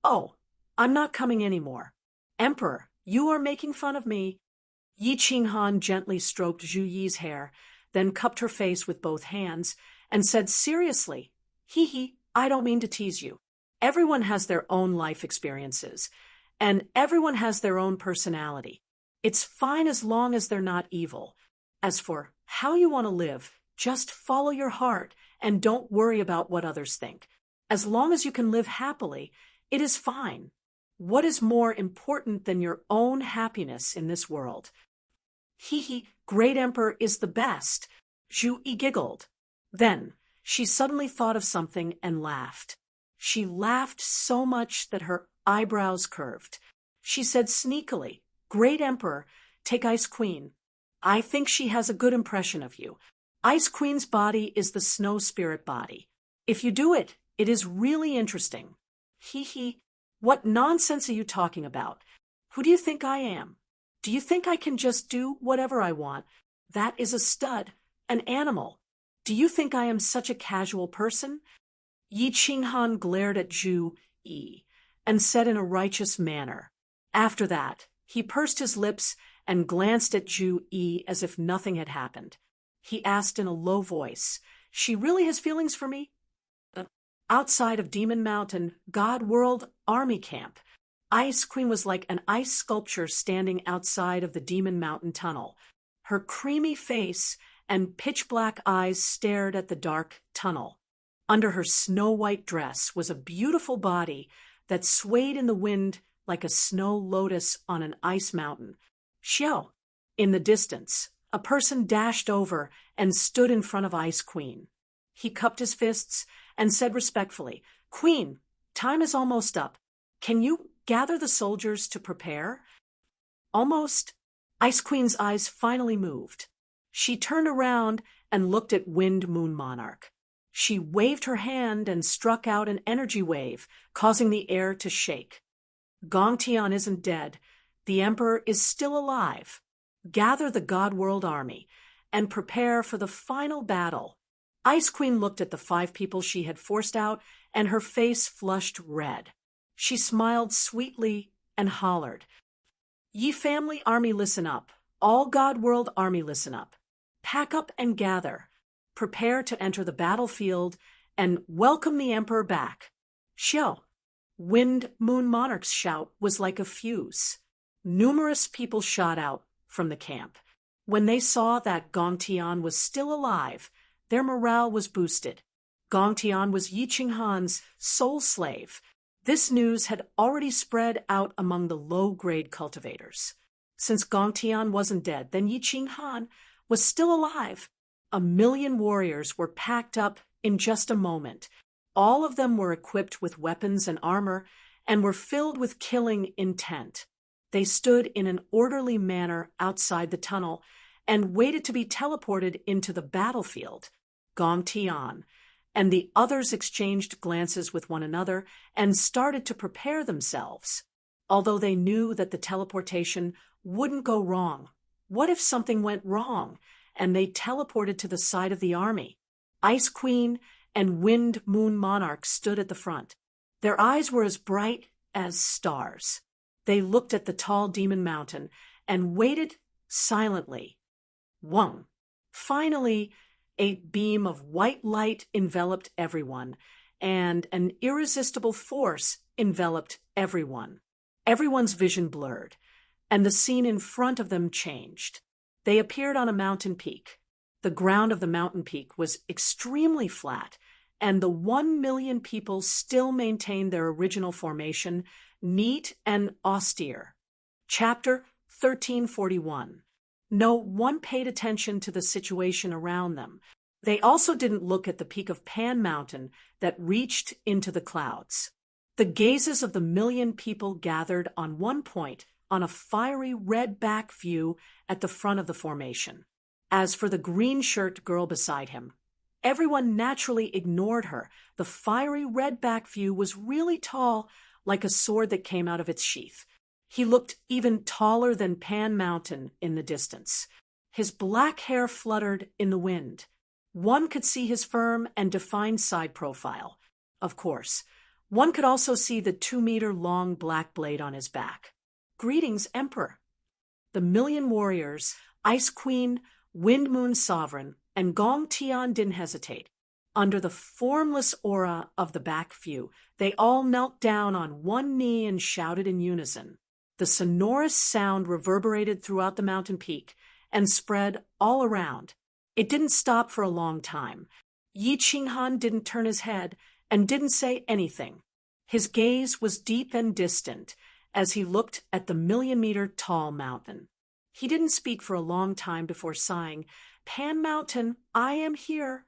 "Oh, I'm not coming anymore. Emperor, you are making fun of me." Yi Qinghan gently stroked Zhu Yi's hair, then cupped her face with both hands and said seriously, I don't mean to tease you. Everyone has their own life experiences, and everyone has their own personality. It's fine as long as they're not evil. As for how you want to live, just follow your heart and don't worry about what others think. As long as you can live happily, it is fine. What is more important than your own happiness in this world? Great emperor is the best. Zhu Yi giggled. Then she suddenly thought of something and laughed. She laughed so much that her eyebrows curved. She said sneakily, "Great emperor, take Ice Queen. I think she has a good impression of you. Ice Queen's body is the snow spirit body. If you do it, it is really interesting." What nonsense are you talking about? Who do you think I am? Do you think I can just do whatever I want? That is a stud, an animal. Do you think I am such a casual person? Yi Qinghan glared at Zhu Yi and said in a righteous manner. After that, he pursed his lips and glanced at Zhu Yi as if nothing had happened. He asked in a low voice, "She really has feelings for me?" Outside of Demon Mountain, God World Army Camp, Ice Queen was like an ice sculpture standing outside of the Demon Mountain tunnel. Her creamy face and pitch-black eyes stared at the dark tunnel. Under her snow-white dress was a beautiful body that swayed in the wind like a snow lotus on an ice mountain. Xiao! In the distance, a person dashed over and stood in front of Ice Queen. He cupped his fists and said respectfully, "Queen, time is almost up. Can you gather the soldiers to prepare?" Almost. Ice Queen's eyes finally moved. She turned around and looked at Wind Moon Monarch. She waved her hand and struck out an energy wave, causing the air to shake. Gongtian isn't dead. The Emperor is still alive. Gather the God World Army and prepare for the final battle. Ice Queen looked at the 5 people she had forced out, and her face flushed red. She smiled sweetly and hollered, "Ye family army, listen up. All God World Army, listen up. Pack up and gather. Prepare to enter the battlefield and welcome the Emperor back." Xiao! Wind Moon Monarch's shout was like a fuse. Numerous people shot out from the camp. When they saw that Gongtian was still alive, their morale was boosted. Gongtian was Yi Qinghan's soul slave. This news had already spread out among the low-grade cultivators. Since Gongtian wasn't dead, then Yi Qinghan was still alive. 1,000,000 warriors were packed up in just a moment. All of them were equipped with weapons and armor and were filled with killing intent. They stood in an orderly manner outside the tunnel and waited to be teleported into the battlefield. Gongtian and the others exchanged glances with one another and started to prepare themselves. Although they knew that the teleportation wouldn't go wrong, what if something went wrong and they teleported to the side of the army? Ice Queen and Wind Moon Monarch stood at the front. Their eyes were as bright as stars. They looked at the tall demon mountain and waited silently. Wong! Finally, a beam of white light enveloped everyone, and an irresistible force enveloped everyone. Everyone's vision blurred, and the scene in front of them changed. They appeared on a mountain peak. The ground of the mountain peak was extremely flat, and the 1,000,000 people still maintained their original formation, neat and austere. Chapter 1341. No one paid attention to the situation around them. They also didn't look at the peak of Pan Mountain that reached into the clouds. The gazes of the 1,000,000 people gathered on one point on a fiery red back view at the front of the formation. As for the green-shirt girl beside him, everyone naturally ignored her. The fiery red back view was really tall, like a sword that came out of its sheath. He looked even taller than Pan Mountain in the distance. His black hair fluttered in the wind. One could see his firm and defined side profile. Of course, one could also see the 2-meter-long black blade on his back. "Greetings, Emperor." The 1,000,000 warriors, Ice Queen, Wind Moon Sovereign, and Gongtian didn't hesitate. Under the formless aura of the back view, they all knelt down on one knee and shouted in unison. The sonorous sound reverberated throughout the mountain peak and spread all around. It didn't stop for a long time. Yi Qinghan didn't turn his head and didn't say anything. His gaze was deep and distant as he looked at the 1,000,000-meter-tall mountain. He didn't speak for a long time before sighing, "Pan Mountain, I am here."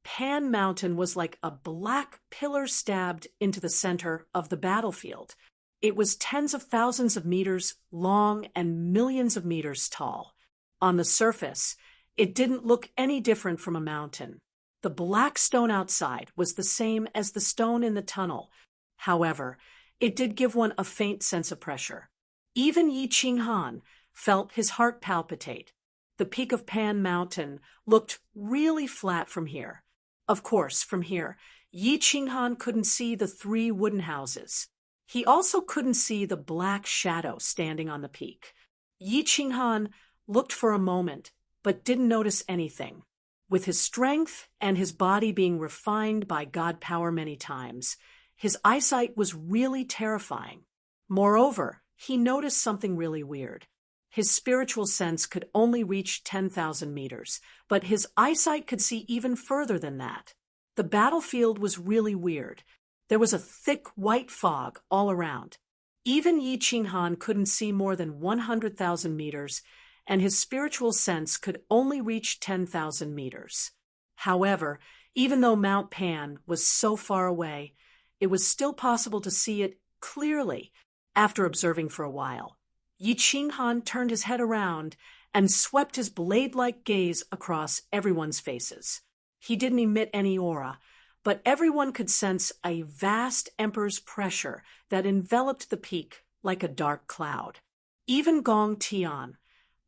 Pan Mountain was like a black pillar stabbed into the center of the battlefield. It was tens of thousands of meters long and millions of meters tall. On the surface, it didn't look any different from a mountain. The black stone outside was the same as the stone in the tunnel. However, it did give one a faint sense of pressure. Even Yi Qinghan felt his heart palpitate. The peak of Pan Mountain looked really flat from here. Of course, from here, Yi Qinghan couldn't see the 3 wooden houses. He also couldn't see the black shadow standing on the peak. Yi Qinghan looked for a moment, but didn't notice anything. With his strength and his body being refined by God power many times, his eyesight was really terrifying. Moreover, he noticed something really weird. His spiritual sense could only reach 10,000 meters, but his eyesight could see even further than that. The battlefield was really weird. There was a thick white fog all around. Even Yi Qinghan couldn't see more than 100,000 meters, and his spiritual sense could only reach 10,000 meters. However, even though Mount Pan was so far away, it was still possible to see it clearly after observing for a while. Yi Qinghan turned his head around and swept his blade-like gaze across everyone's faces. He didn't emit any aura, but everyone could sense a vast emperor's pressure that enveloped the peak like a dark cloud. Even Gong Tian,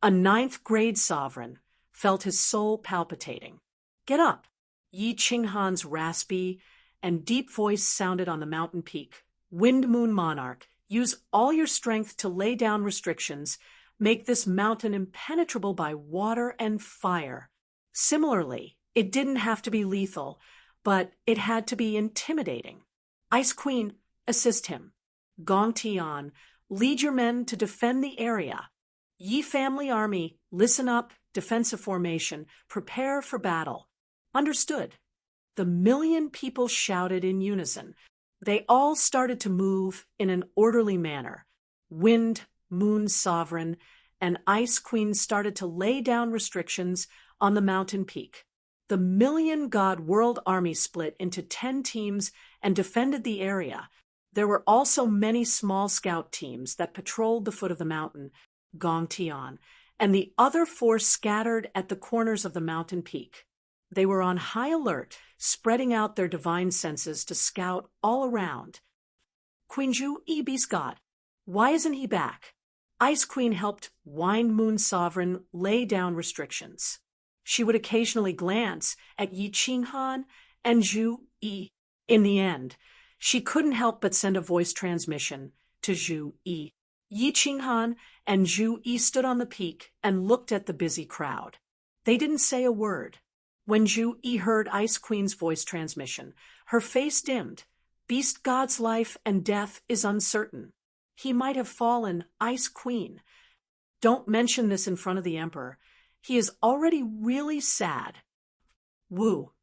a 9th-grade sovereign, felt his soul palpitating. "Get up!" Yi Qinghan's raspy and deep voice sounded on the mountain peak. "Wind Moon Monarch, use all your strength to lay down restrictions, make this mountain impenetrable by water and fire." Similarly, it didn't have to be lethal, but it had to be intimidating. "Ice Queen, assist him. Gong Tian, lead your men to defend the area. Yi family army, listen up, defensive formation, prepare for battle." "Understood." The million people shouted in unison. They all started to move in an orderly manner. Wind, Moon Sovereign, and Ice Queen started to lay down restrictions on the mountain peak. The Million God World Army split into 10 teams and defended the area. There were also many small scout teams that patrolled the foot of the mountain, Gong Tian, and the other 4 scattered at the corners of the mountain peak. They were on high alert, spreading out their divine senses to scout all around. "Queen Zhu Yi Beast God, why isn't he back?" Ice Queen helped Wind Moon Sovereign lay down restrictions. She would occasionally glance at Yi Qinghan and Zhu Yi. In the end, she couldn't help but send a voice transmission to Zhu Yi. Yi Qinghan and Zhu Yi stood on the peak and looked at the busy crowd. They didn't say a word. When Zhu Yi heard Ice Queen's voice transmission, her face dimmed. "Beast God's life and death is uncertain. He might have fallen, Ice Queen. Don't mention this in front of the Emperor. He is already really sad." "Wu,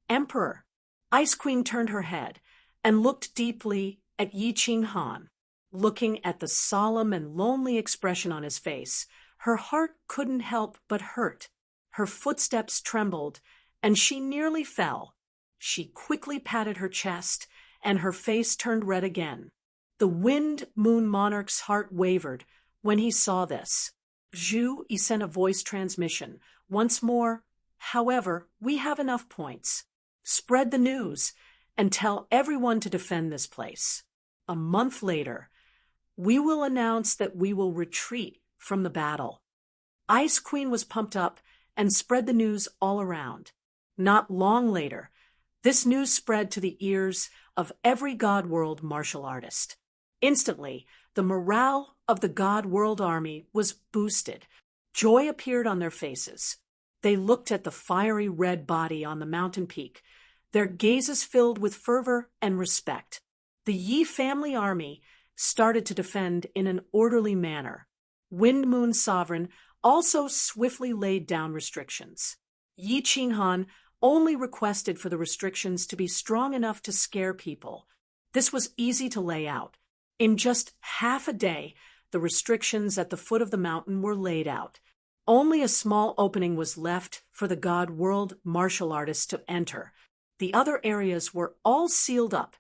Emperor." Ice Queen turned her head and looked deeply at Yi Qinghan. Looking at the solemn and lonely expression on his face, her heart couldn't help but hurt. Her footsteps trembled, and she nearly fell. She quickly patted her chest, and her face turned red again. The Wind Moon Monarch's heart wavered when he saw this. Zhu Yi sent a voice transmission. "Once more, however, we have enough points. Spread the news and tell everyone to defend this place. A month later, we will announce that we will retreat from the battle." Ice Queen was pumped up and spread the news all around. Not long later, this news spread to the ears of every God World martial artist. Instantly, the morale of the God World Army was boosted. Joy appeared on their faces. They looked at the fiery red body on the mountain peak, their gazes filled with fervor and respect. The Yi family army started to defend in an orderly manner. Wind Moon Sovereign also swiftly laid down restrictions. Yi Qinghan only requested for the restrictions to be strong enough to scare people. This was easy to lay out. In just half a day, the restrictions at the foot of the mountain were laid out. Only a small opening was left for the God World martial artists to enter. The other areas were all sealed up.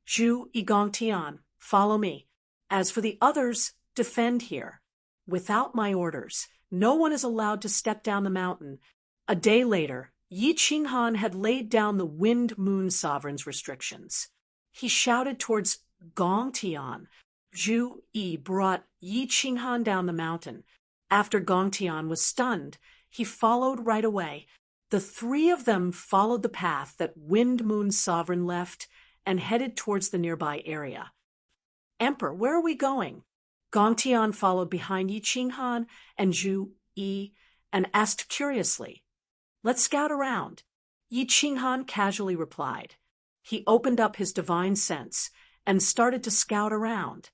"Zhu Yi Gong Tian, follow me. As for the others, defend here. Without my orders, no one is allowed to step down the mountain." A day later, Yi Qinghan had laid down the Wind Moon Sovereign's restrictions. He shouted towards Gong Tian. Zhu Yi brought Yi Qinghan down the mountain. After Gong Tian was stunned, he followed right away. The 3 of them followed the path that Wind Moon Sovereign left and headed towards the nearby area. "Emperor, where are we going?" Gong Tian followed behind Yi Qinghan and Zhu Yi and asked curiously. "Let's scout around." Yi Qinghan casually replied. He opened up his divine sense and started to scout around.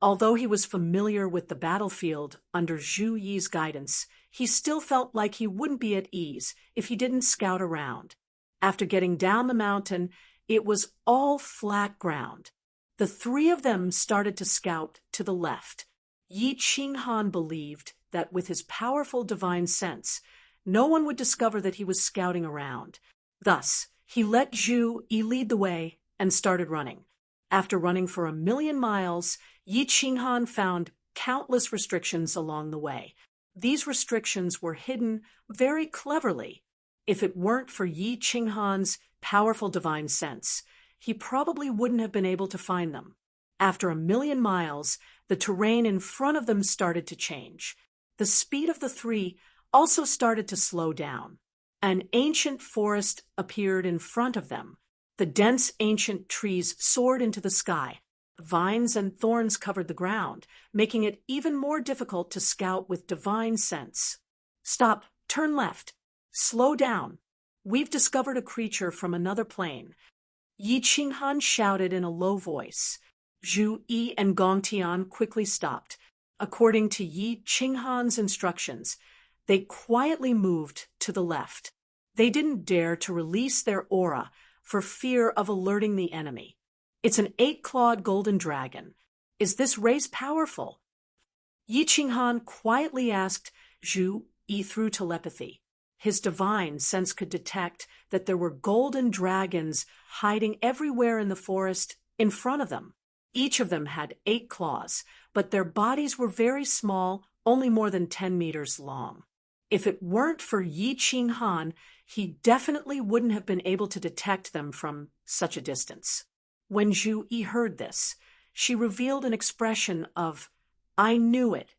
Although he was familiar with the battlefield under Zhu Yi's guidance, he still felt like he wouldn't be at ease if he didn't scout around. After getting down the mountain, It was all flat ground. The three of them started to scout to the left. Yi Qinghan believed that with his powerful divine sense, no one would discover that he was scouting around. Thus, he let Zhu Yi lead the way and started running. After running for 1,000,000 miles, Yi Qinghan found countless restrictions along the way. These restrictions were hidden very cleverly. If it weren't for Yi Qinghan's powerful divine sense, he probably wouldn't have been able to find them. After 1,000,000 miles, the terrain in front of them started to change. The speed of the three also started to slow down. An ancient forest appeared in front of them. The dense ancient trees soared into the sky. Vines and thorns covered the ground, making it even more difficult to scout with divine sense. Stop, turn left, slow down. We've discovered a creature from another plane. Yi Qinghan shouted in a low voice. Zhu Yi and Gong Tian quickly stopped. According to Yi Qinghan's instructions, they quietly moved to the left. They didn't dare to release their aura for fear of alerting the enemy. It's an 8-clawed golden dragon. Is this race powerful? Yi Qinghan quietly asked Zhu Yi through telepathy. His divine sense could detect that there were golden dragons hiding everywhere in the forest in front of them. Each of them had 8 claws, but their bodies were very small, only more than 10 meters long. If it weren't for Yi Qinghan, he definitely wouldn't have been able to detect them from such a distance. When Zhu Yi heard this, she revealed an expression of, "I knew it."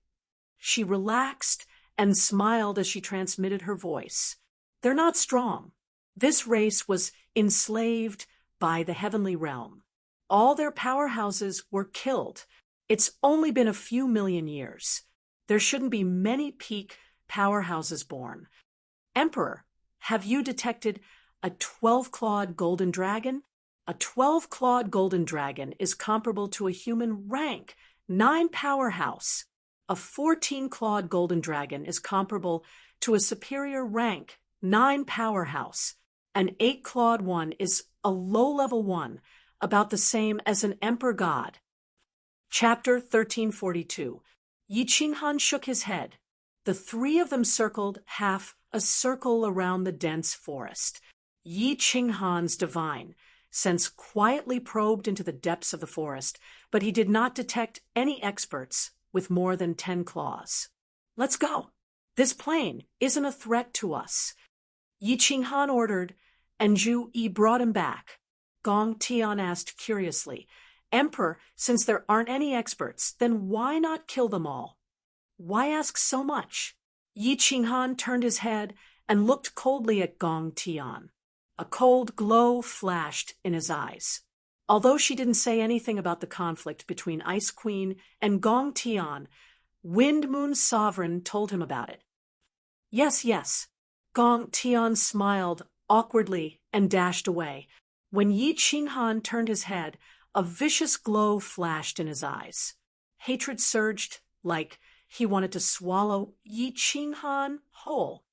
She relaxed and smiled as she transmitted her voice. They're not strong. This race was enslaved by the heavenly realm. All their powerhouses were killed. It's only been a few million years. There shouldn't be many peak powerhouses born. Emperor, have you detected a 12-clawed golden dragon? A 12-clawed golden dragon is comparable to a human rank 9 powerhouse. A 14-clawed golden dragon is comparable to a superior rank 9 powerhouse. An 8-clawed one is a low-level one, about the same as an emperor god. Chapter 1342. Yi Qinghan shook his head. The three of them circled half a circle around the dense forest. Yi Qinghan's divine sense quietly probed into the depths of the forest, but he did not detect any experts with more than 10 claws. Let's go. This plane isn't a threat to us. Yi Qinghan ordered, and Zhu Yi brought him back. Gong Tian asked curiously, "Emperor, since there aren't any experts, then why not kill them all? Why ask so much?" Yi Qinghan turned his head and looked coldly at Gong Tian. A cold glow flashed in his eyes. Although she didn't say anything about the conflict between Ice Queen and Gong Tian, Wind Moon Sovereign told him about it. Yes, yes. Gong Tian smiled awkwardly and dashed away. When Yi Qinghan turned his head, a vicious glow flashed in his eyes. Hatred surged, like he wanted to swallow Yi Qinghan whole.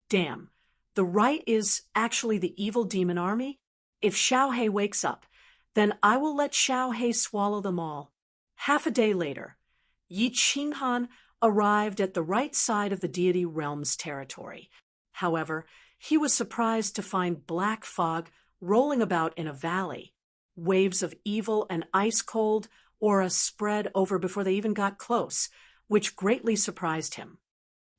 Damn, the right is actually the evil demon army? If Xiaohe wakes up, then I will let Xiaohe swallow them all. Half a day later, Yi Qinghan arrived at the right side of the deity realm's territory. However, he was surprised to find black fog rolling about in a valley. Waves of evil and ice-cold aura spread over before they even got close, which greatly surprised him.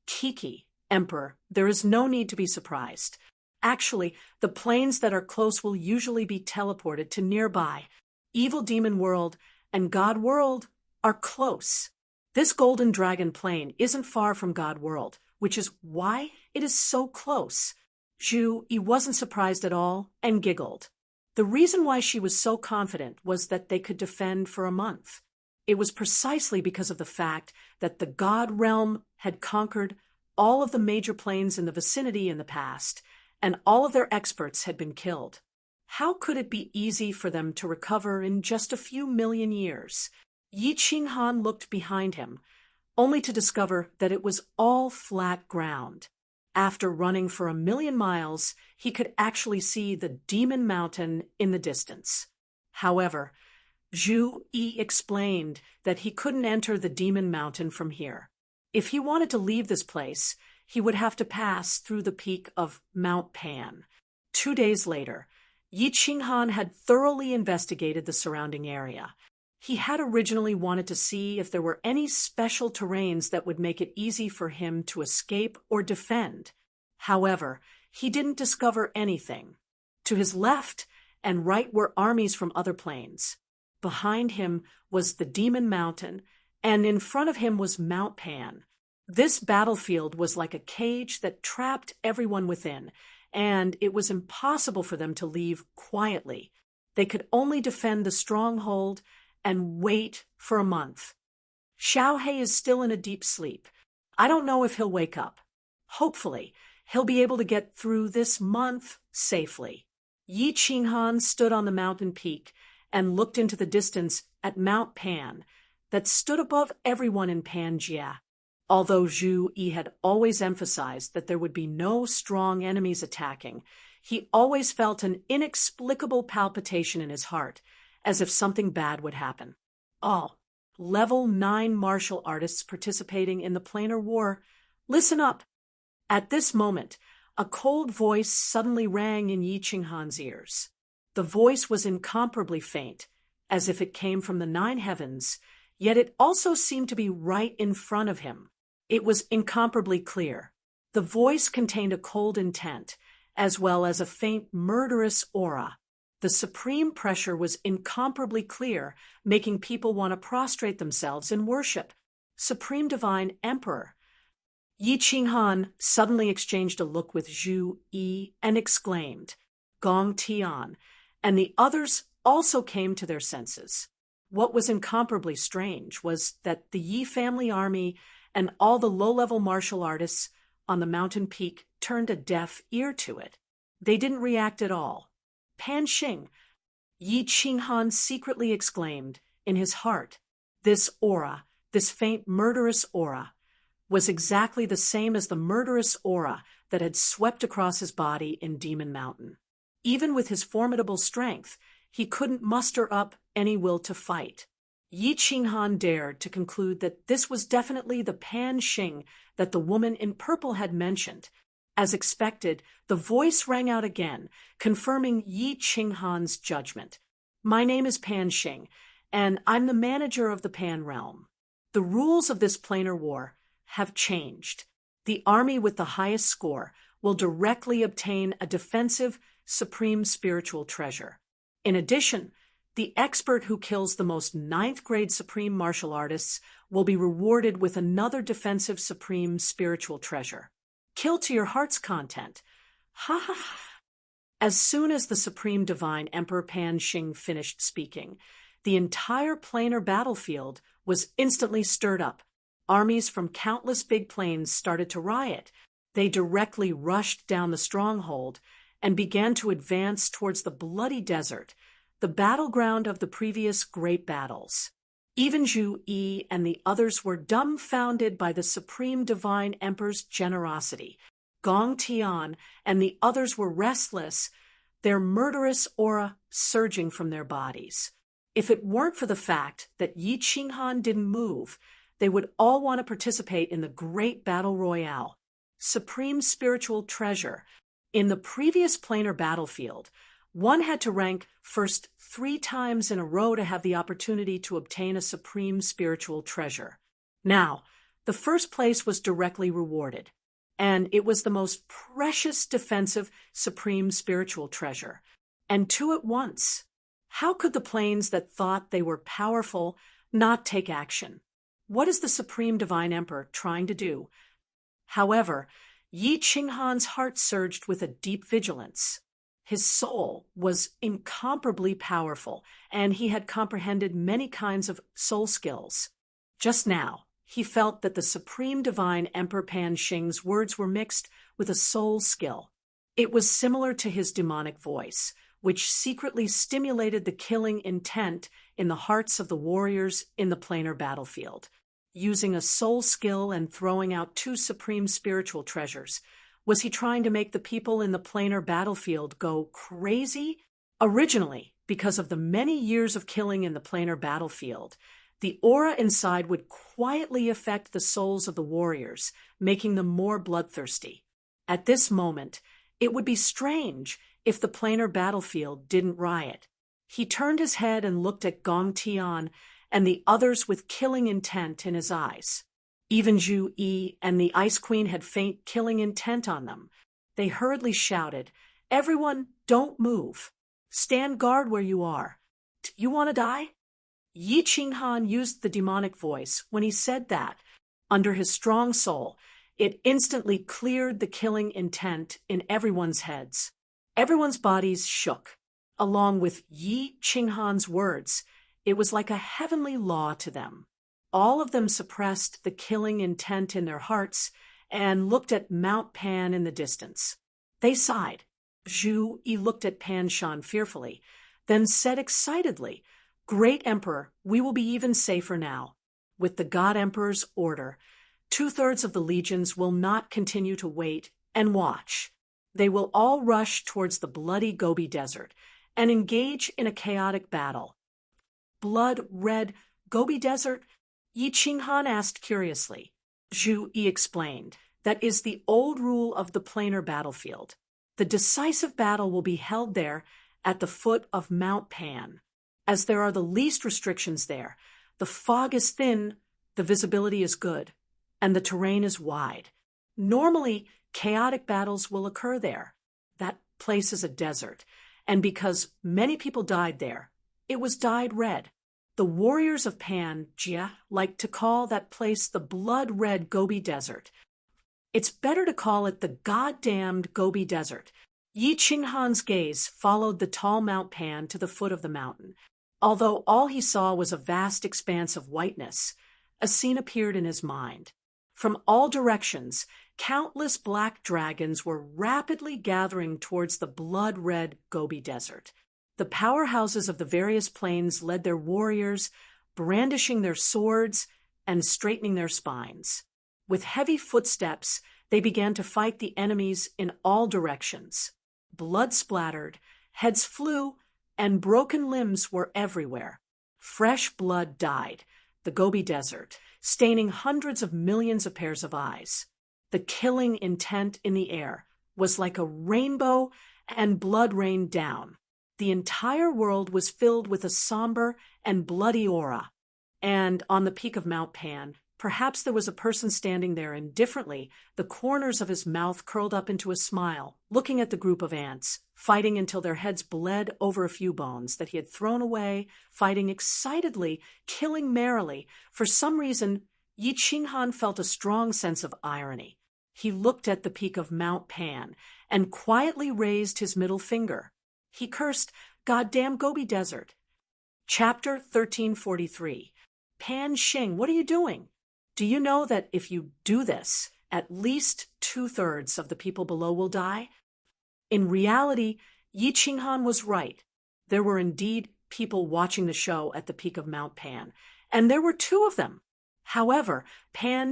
Kiki, Emperor, there is no need to be surprised. Actually, the planes that are close will usually be teleported to nearby. Evil Demon World and God World are close. This Golden Dragon plane isn't far from God World, which is why it is so close. Zhu Yi wasn't surprised at all and giggled. The reason why she was so confident was that they could defend for a month. It was precisely because of the fact that the God Realm had conquered all of the major planes in the vicinity in the past, and all of their experts had been killed. How could it be easy for them to recover in just a few million years? Yi Qinghan looked behind him, only to discover that it was all flat ground. After running for 1,000,000 miles, he could actually see the Demon Mountain in the distance. However, Zhu Yi explained that he couldn't enter the Demon Mountain from here. If he wanted to leave this place, he would have to pass through the peak of Mount Pan. 2 days later, Yi Qinghan had thoroughly investigated the surrounding area. He had originally wanted to see if there were any special terrains that would make it easy for him to escape or defend. However, he didn't discover anything. To his left and right were armies from other planes. Behind him was the Demon Mountain, and in front of him was Mount Pan. This battlefield was like a cage that trapped everyone within, and it was impossible for them to leave quietly. They could only defend the stronghold and wait for a month. Xiaohei is still in a deep sleep. I don't know if he'll wake up. Hopefully, he'll be able to get through this month safely. Yi Qinghan stood on the mountain peak and looked into the distance at Mount Pan that stood above everyone in Panjia. Although Zhu Yi had always emphasized that there would be no strong enemies attacking, he always felt an inexplicable palpitation in his heart, as if something bad would happen. All level 9 martial artists participating in the planar war, listen up. At this moment, a cold voice suddenly rang in Yi Qinghan's ears. The voice was incomparably faint, as if it came from the 9 heavens, yet it also seemed to be right in front of him. It was incomparably clear. The voice contained a cold intent, as well as a faint murderous aura. The supreme pressure was incomparably clear, making people want to prostrate themselves in worship. Supreme Divine Emperor. Yi Qinghan suddenly exchanged a look with Zhu Yi and exclaimed, "Gong Tian," and the others also came to their senses. What was incomparably strange was that the Yi family army and all the low-level martial artists on the mountain peak turned a deaf ear to it. They didn't react at all. "Pan Xing," Yi Qinghan secretly exclaimed in his heart. This aura, this faint murderous aura, was exactly the same as the murderous aura that had swept across his body in Demon Mountain. Even with his formidable strength, he couldn't muster up any will to fight. Yi Qinghan dared to conclude that this was definitely the Pan Xing that the woman in purple had mentioned. As expected, the voice rang out again, confirming Yi Qinghan's judgment. "My name is Pan Xing, and I'm the manager of the Pan Realm. The rules of this planar war have changed. The army with the highest score will directly obtain a defensive, supreme spiritual treasure. In addition, the expert who kills the most 9th-grade supreme martial artists will be rewarded with another defensive supreme spiritual treasure. Kill to your heart's content." Ha ha ha. As soon as the Supreme Divine Emperor Pan Xing finished speaking, the entire planar battlefield was instantly stirred up. Armies from countless big planes started to riot. They directly rushed down the stronghold and began to advance towards the bloody desert, the battleground of the previous great battles. Even Zhu Yi and the others were dumbfounded by the Supreme Divine Emperor's generosity. Gong Tian and the others were restless, their murderous aura surging from their bodies. If it weren't for the fact that Yi Qinghan didn't move, they would all want to participate in the great battle royale. Supreme spiritual treasure. In the previous planar battlefield, one had to rank first 3 times in a row to have the opportunity to obtain a supreme spiritual treasure. Now, the first place was directly rewarded, and it was the most precious defensive supreme spiritual treasure, and 2 at once. How could the planes that thought they were powerful not take action? What is the Supreme Divine Emperor trying to do? However, Yi Qinghan's heart surged with a deep vigilance. His soul was incomparably powerful, and he had comprehended many kinds of soul skills. Just now, he felt that the Supreme Divine Emperor Pan Xing's words were mixed with a soul skill. It was similar to his demonic voice, which secretly stimulated the killing intent in the hearts of the warriors in the planar battlefield. Using a soul skill and throwing out 2 supreme spiritual treasures, Was he trying to make the people in the planar battlefield go crazy? Originally, because of the many years of killing in the planar battlefield, the aura inside would quietly affect the souls of the warriors, making them more bloodthirsty. At this moment, it would be strange if the planar battlefield didn't riot. He turned his head and looked at Gong Tian and the others with killing intent in his eyes. Even Zhu Yi and the Ice Queen had faint killing intent on them. They hurriedly shouted, "Everyone, don't move. Stand guard where you are. You want to die?" Yi Qinghan used the demonic voice. When he said that, under his strong soul, it instantly cleared the killing intent in everyone's heads. Everyone's bodies shook. Along with Yi Qinghan's words, it was like a heavenly law to them. All of them suppressed the killing intent in their hearts and looked at Mount Pan in the distance. They sighed. Zhu Yi looked at Pan Shan fearfully, then said excitedly, "Great Emperor, we will be even safer now. With the God Emperor's order, 2/3 of the legions will not continue to wait and watch. They will all rush towards the bloody Gobi Desert and engage in a chaotic battle." "Blood-red Gobi Desert?" Yi Qinghan asked curiously. Zhu Yi explained, "That is the old rule of the planar battlefield. The decisive battle will be held there at the foot of Mount Pan. As there are the least restrictions there, the fog is thin, the visibility is good, and the terrain is wide. Normally, chaotic battles will occur there. That place is a desert, and because many people died there, it was dyed red. The warriors of Pan-Jia like to call that place the blood-red Gobi Desert. It's better to call it the goddamned Gobi Desert." Yi Qinghan's gaze followed the tall Mount Pan to the foot of the mountain. Although all he saw was a vast expanse of whiteness, a scene appeared in his mind. From all directions, countless black dragons were rapidly gathering towards the blood-red Gobi Desert. The powerhouses of the various planes led their warriors, brandishing their swords and straightening their spines. With heavy footsteps, they began to fight the enemies in all directions. Blood splattered, heads flew, and broken limbs were everywhere. Fresh blood dyed the Gobi Desert, staining hundreds of millions of pairs of eyes. The killing intent in the air was like a rainbow, and blood rained down. The entire world was filled with a somber and bloody aura. And on the peak of Mount Pan, perhaps there was a person standing there indifferently, the corners of his mouth curled up into a smile, looking at the group of ants, fighting until their heads bled over a few bones that he had thrown away, fighting excitedly, killing merrily. For some reason, Yi Qinghan felt a strong sense of irony. He looked at the peak of Mount Pan and quietly raised his middle finger. He cursed, "Goddamn Gobi Desert." Chapter 1343. Pan Xing, what are you doing? Do you know that if you do this, at least 2/3 of the people below will die? In reality, Yi Qinghan was right. There were indeed people watching the show at the peak of Mount Pan, and there were 2 of them. However,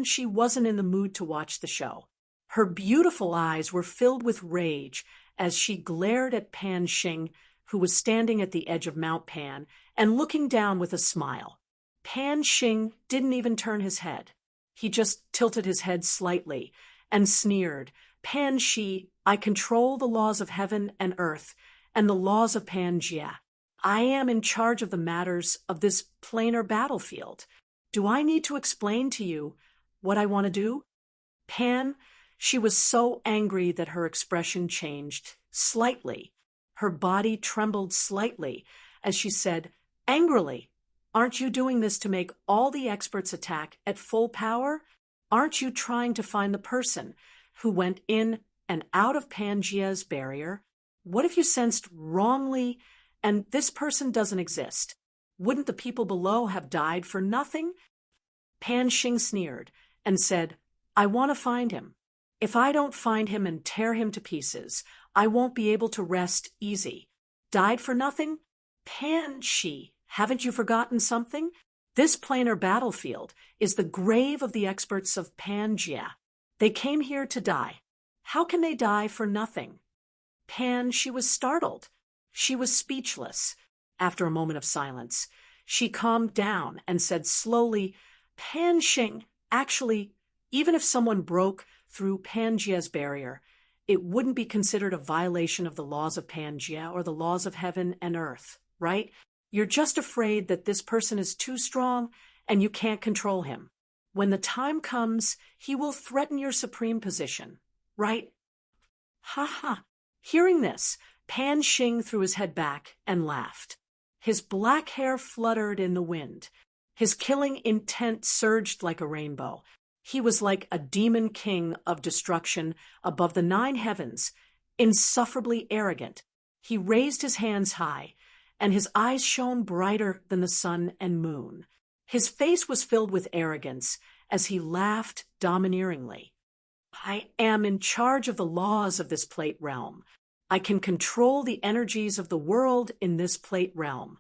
she wasn't in the mood to watch the show. Her beautiful eyes were filled with rage as she glared at Pan Xing, who was standing at the edge of Mount Pan and looking down with a smile. Pan Xing didn't even turn his head. He just tilted his head slightly and sneered, "Pan Shi, I control the laws of heaven and earth and the laws of Pan-Jia. I am in charge of the matters of this planar battlefield. Do I need to explain to you what I want to do?" She was so angry that her expression changed slightly. Her body trembled slightly as she said, angrily, "Aren't you doing this to make all the experts attack at full power? Aren't you trying to find the person who went in and out of Pangea's barrier? What if you sensed wrongly and this person doesn't exist? Wouldn't the people below have died for nothing?" Pan Xing sneered and said, "I want to find him. If I don't find him and tear him to pieces, I won't be able to rest easy. Died for nothing? Pan-Shi, haven't you forgotten something? This planar battlefield is the grave of the experts of Pangaea. They came here to die. How can they die for nothing? Pan, she was startled. She was speechless. After a moment of silence, she calmed down and said slowly, Pan Xing, actually, even if someone broke through Pangaea's barrier, it wouldn't be considered a violation of the laws of Pangaea or the laws of heaven and earth, right? You're just afraid that this person is too strong and you can't control him. When the time comes, he will threaten your supreme position, right? Ha ha. Hearing this, Pan Xing threw his head back and laughed. His black hair fluttered in the wind. His killing intent surged like a rainbow. He was like a demon king of destruction above the 9 heavens, insufferably arrogant. He raised his hands high, and his eyes shone brighter than the sun and moon. His face was filled with arrogance as he laughed domineeringly. I am in charge of the laws of this plate realm. I can control the energies of the world in this plate realm.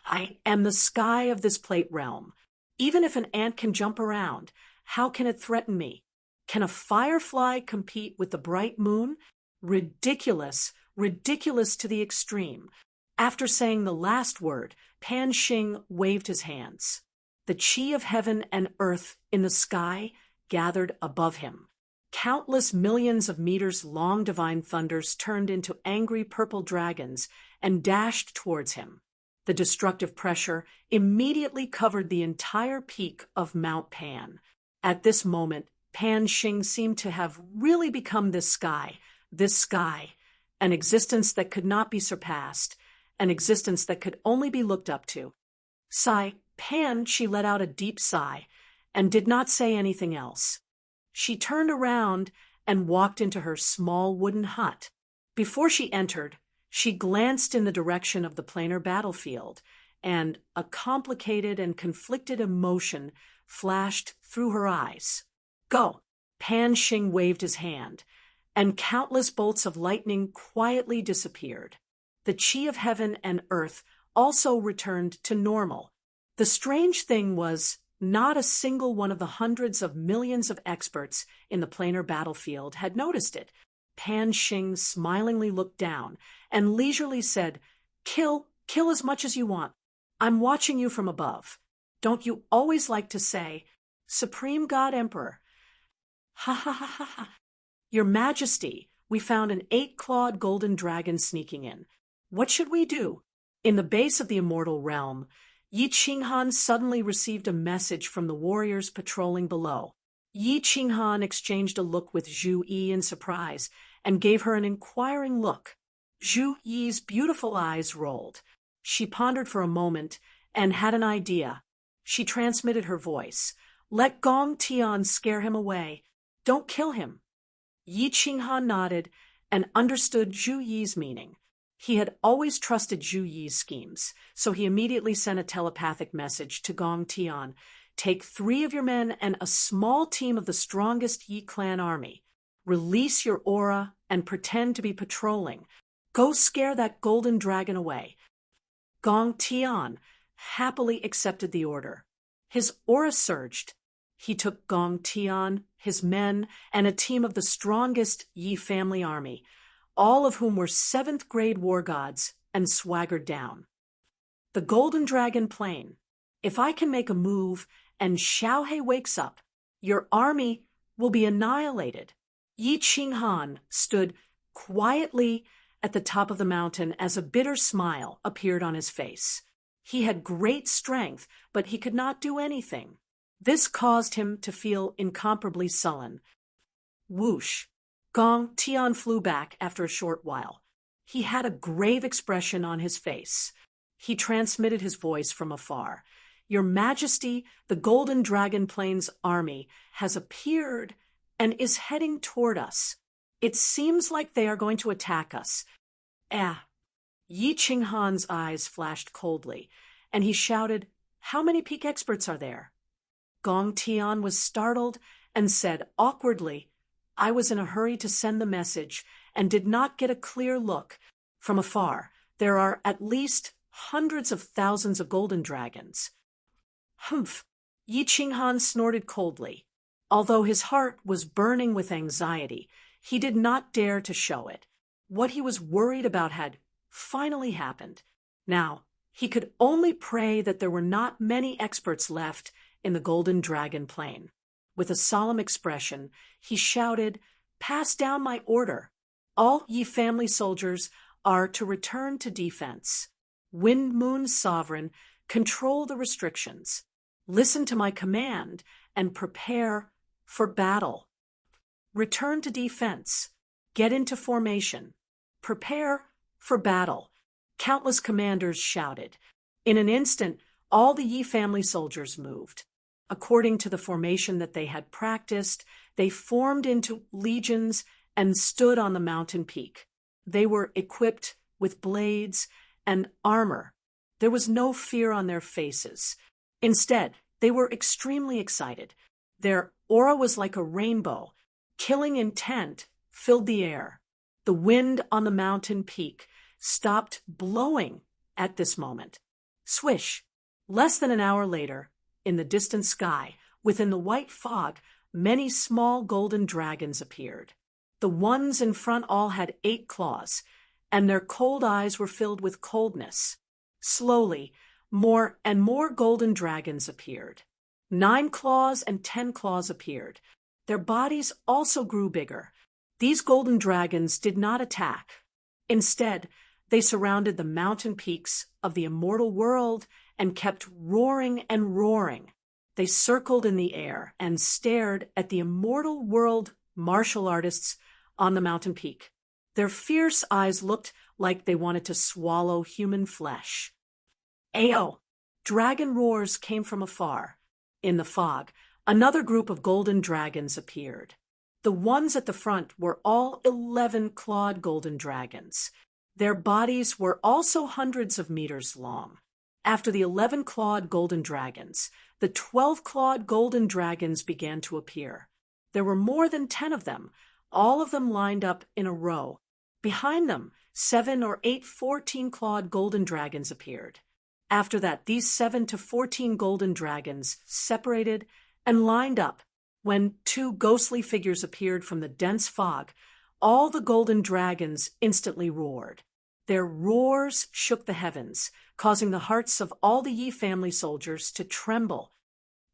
I am the sky of this plate realm. Even if an ant can jump around, how can it threaten me? Can a firefly compete with the bright moon? Ridiculous, ridiculous to the extreme. After saying the last word, Pan Xing waved his hands. The chi of heaven and earth in the sky gathered above him. Countless millions of meters long divine thunders turned into angry purple dragons and dashed towards him. The destructive pressure immediately covered the entire peak of Mount Pan. At this moment, Pan Xing seemed to have really become this sky, an existence that could not be surpassed, an existence that could only be looked up to. Pan, she let out a deep sigh, and did not say anything else. She turned around and walked into her small wooden hut. Before she entered, she glanced in the direction of the planar battlefield, and a complicated and conflicted emotion flashed through her eyes. Go! Pan Xing waved his hand, and countless bolts of lightning quietly disappeared. The chi of heaven and earth also returned to normal. The strange thing was, not a single one of the hundreds of millions of experts in the planar battlefield had noticed it. Pan Xing smilingly looked down and leisurely said, Kill as much as you want. I'm watching you from above. Don't you always like to say, Supreme God Emperor? Ha ha ha ha ha. Your Majesty, we found an 8-clawed golden dragon sneaking in. What should we do? In the base of the immortal realm, Yi Qinghan suddenly received a message from the warriors patrolling below. Yi Qinghan exchanged a look with Zhu Yi in surprise and gave her an inquiring look. Zhu Yi's beautiful eyes rolled. She pondered for a moment and had an idea. She transmitted her voice. Let Gong Tian scare him away. Don't kill him. Yi Qinghan nodded and understood Zhu Yi's meaning. He had always trusted Zhu Yi's schemes, so he immediately sent a telepathic message to Gong Tian. Take 3 of your men and a small team of the strongest Yi clan army. Release your aura and pretend to be patrolling. Go scare that golden dragon away. Gong Tian happily accepted the order. His aura surged. He took Gong Tian, his men, and a team of the strongest Yi family army, all of whom were 7th-grade war gods, and swaggered down. The Golden Dragon Plain. If I can make a move and Xiaohe wakes up, your army will be annihilated. Yi Qinghan stood quietly at the top of the mountain as a bitter smile appeared on his face. He had great strength, but he could not do anything. This caused him to feel incomparably sullen. Whoosh! Gong Tian flew back after a short while. He had a grave expression on his face. He transmitted his voice from afar. Your Majesty, the Golden Dragon Plains army has appeared and is heading toward us. It seems like they are going to attack us. Yi Qinghan's eyes flashed coldly, and he shouted, How many peak experts are there? Gong Tian was startled and said awkwardly, I was in a hurry to send the message and did not get a clear look. From afar, there are at least hundreds of thousands of golden dragons. Humph! Yi Qinghan snorted coldly. Although his heart was burning with anxiety, He did not dare to show it. What he was worried about had finally happened. Now, he could only pray that there were not many experts left in the Golden Dragon Plain. With a solemn expression, he shouted, "Pass down my order. All ye family soldiers are to return to defense. Wind Moon's sovereign, control the restrictions. Listen to my command and prepare for battle. Return to defense. Get into formation. Prepare for battle." Countless commanders shouted. In an instant, all the Yi family soldiers moved. According to the formation that they had practiced, they formed into legions and stood on the mountain peak. They were equipped with blades and armor. There was no fear on their faces. Instead, they were extremely excited. Their aura was like a rainbow. Killing intent filled the air. The wind on the mountain peak stopped blowing at this moment. Swish! Less than an hour later, in the distant sky, within the white fog, many small golden dragons appeared. The ones in front all had 8 claws, and their cold eyes were filled with coldness. Slowly, more and more golden dragons appeared. 9 claws and 10 claws appeared. Their bodies also grew bigger. These golden dragons did not attack. Instead, they surrounded the mountain peaks of the immortal world and kept roaring and roaring. They circled in the air and stared at the immortal world martial artists on the mountain peak. Their fierce eyes looked like they wanted to swallow human flesh. Ayo! Dragon roars came from afar. In the fog, another group of golden dragons appeared. The ones at the front were all 11-clawed golden dragons. Their bodies were also hundreds of meters long. After the 11-clawed golden dragons, the 12-clawed golden dragons began to appear. There were more than 10 of them, all of them lined up in a row. Behind them, 7 or 8 14-clawed golden dragons appeared. After that, these 7 to 14 golden dragons separated and lined up. When 2 ghostly figures appeared from the dense fog, all the golden dragons instantly roared. Their roars shook the heavens, causing the hearts of all the Yi family soldiers to tremble.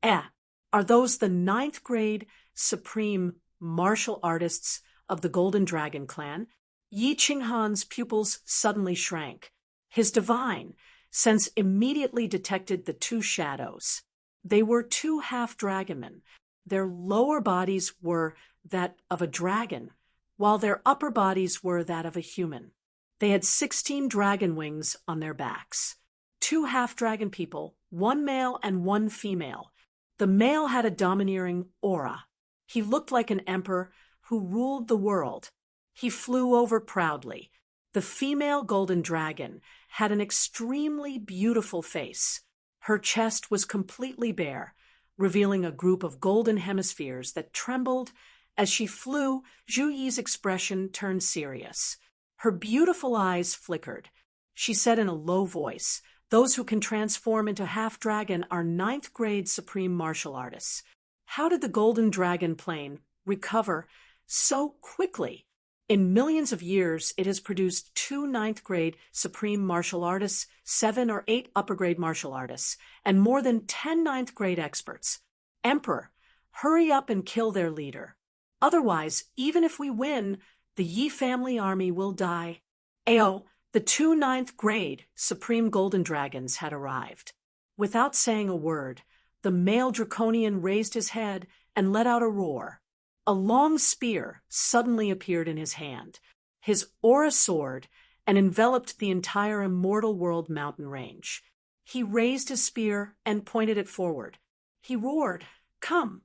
Are those the 9th grade supreme martial artists of the Golden Dragon clan? Yi Qinghan's pupils suddenly shrank. His divine sense immediately detected the 2 shadows. They were 2 half-dragonmen. Their lower bodies were that of a dragon, while their upper bodies were that of a human. They had 16 dragon wings on their backs. 2 half-dragon people, 1 male and 1 female. The male had a domineering aura. He looked like an emperor who ruled the world. He flew over proudly. The female golden dragon had an extremely beautiful face. Her chest was completely bare, revealing a group of golden hemispheres that trembled. As she flew, Zhu Yi's expression turned serious. Her beautiful eyes flickered. She said in a low voice, "Those who can transform into half-dragon are 9th grade supreme martial artists. How did the Golden Dragon Plain recover so quickly? In millions of years, it has produced 2 9th grade supreme martial artists, 7 or 8 upper grade martial artists, and more than 10 9th grade experts. Emperor, hurry up and kill their leader. Otherwise, even if we win, the Yi family army will die." The 2 9th grade supreme golden dragons had arrived. Without saying a word, the male draconian raised his head and let out a roar. A long spear suddenly appeared in his hand. His aura soared and enveloped the entire immortal world mountain range. He raised his spear and pointed it forward. He roared, "Come!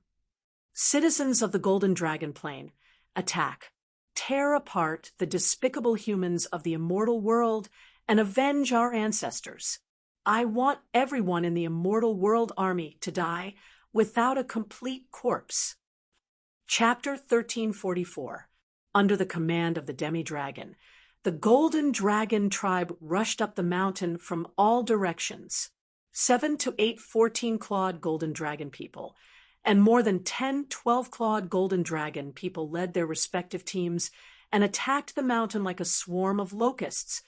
Citizens of the Golden Dragon Plain, attack. Tear apart the despicable humans of the immortal world and avenge our ancestors. I want everyone in the immortal world army to die without a complete corpse." Chapter 1344. Under the command of the demi-dragon, the Golden Dragon tribe rushed up the mountain from all directions. 7 to 8 14-clawed golden dragon people and more than 10 12-clawed golden dragon people led their respective teams and attacked the mountain like a swarm of locusts.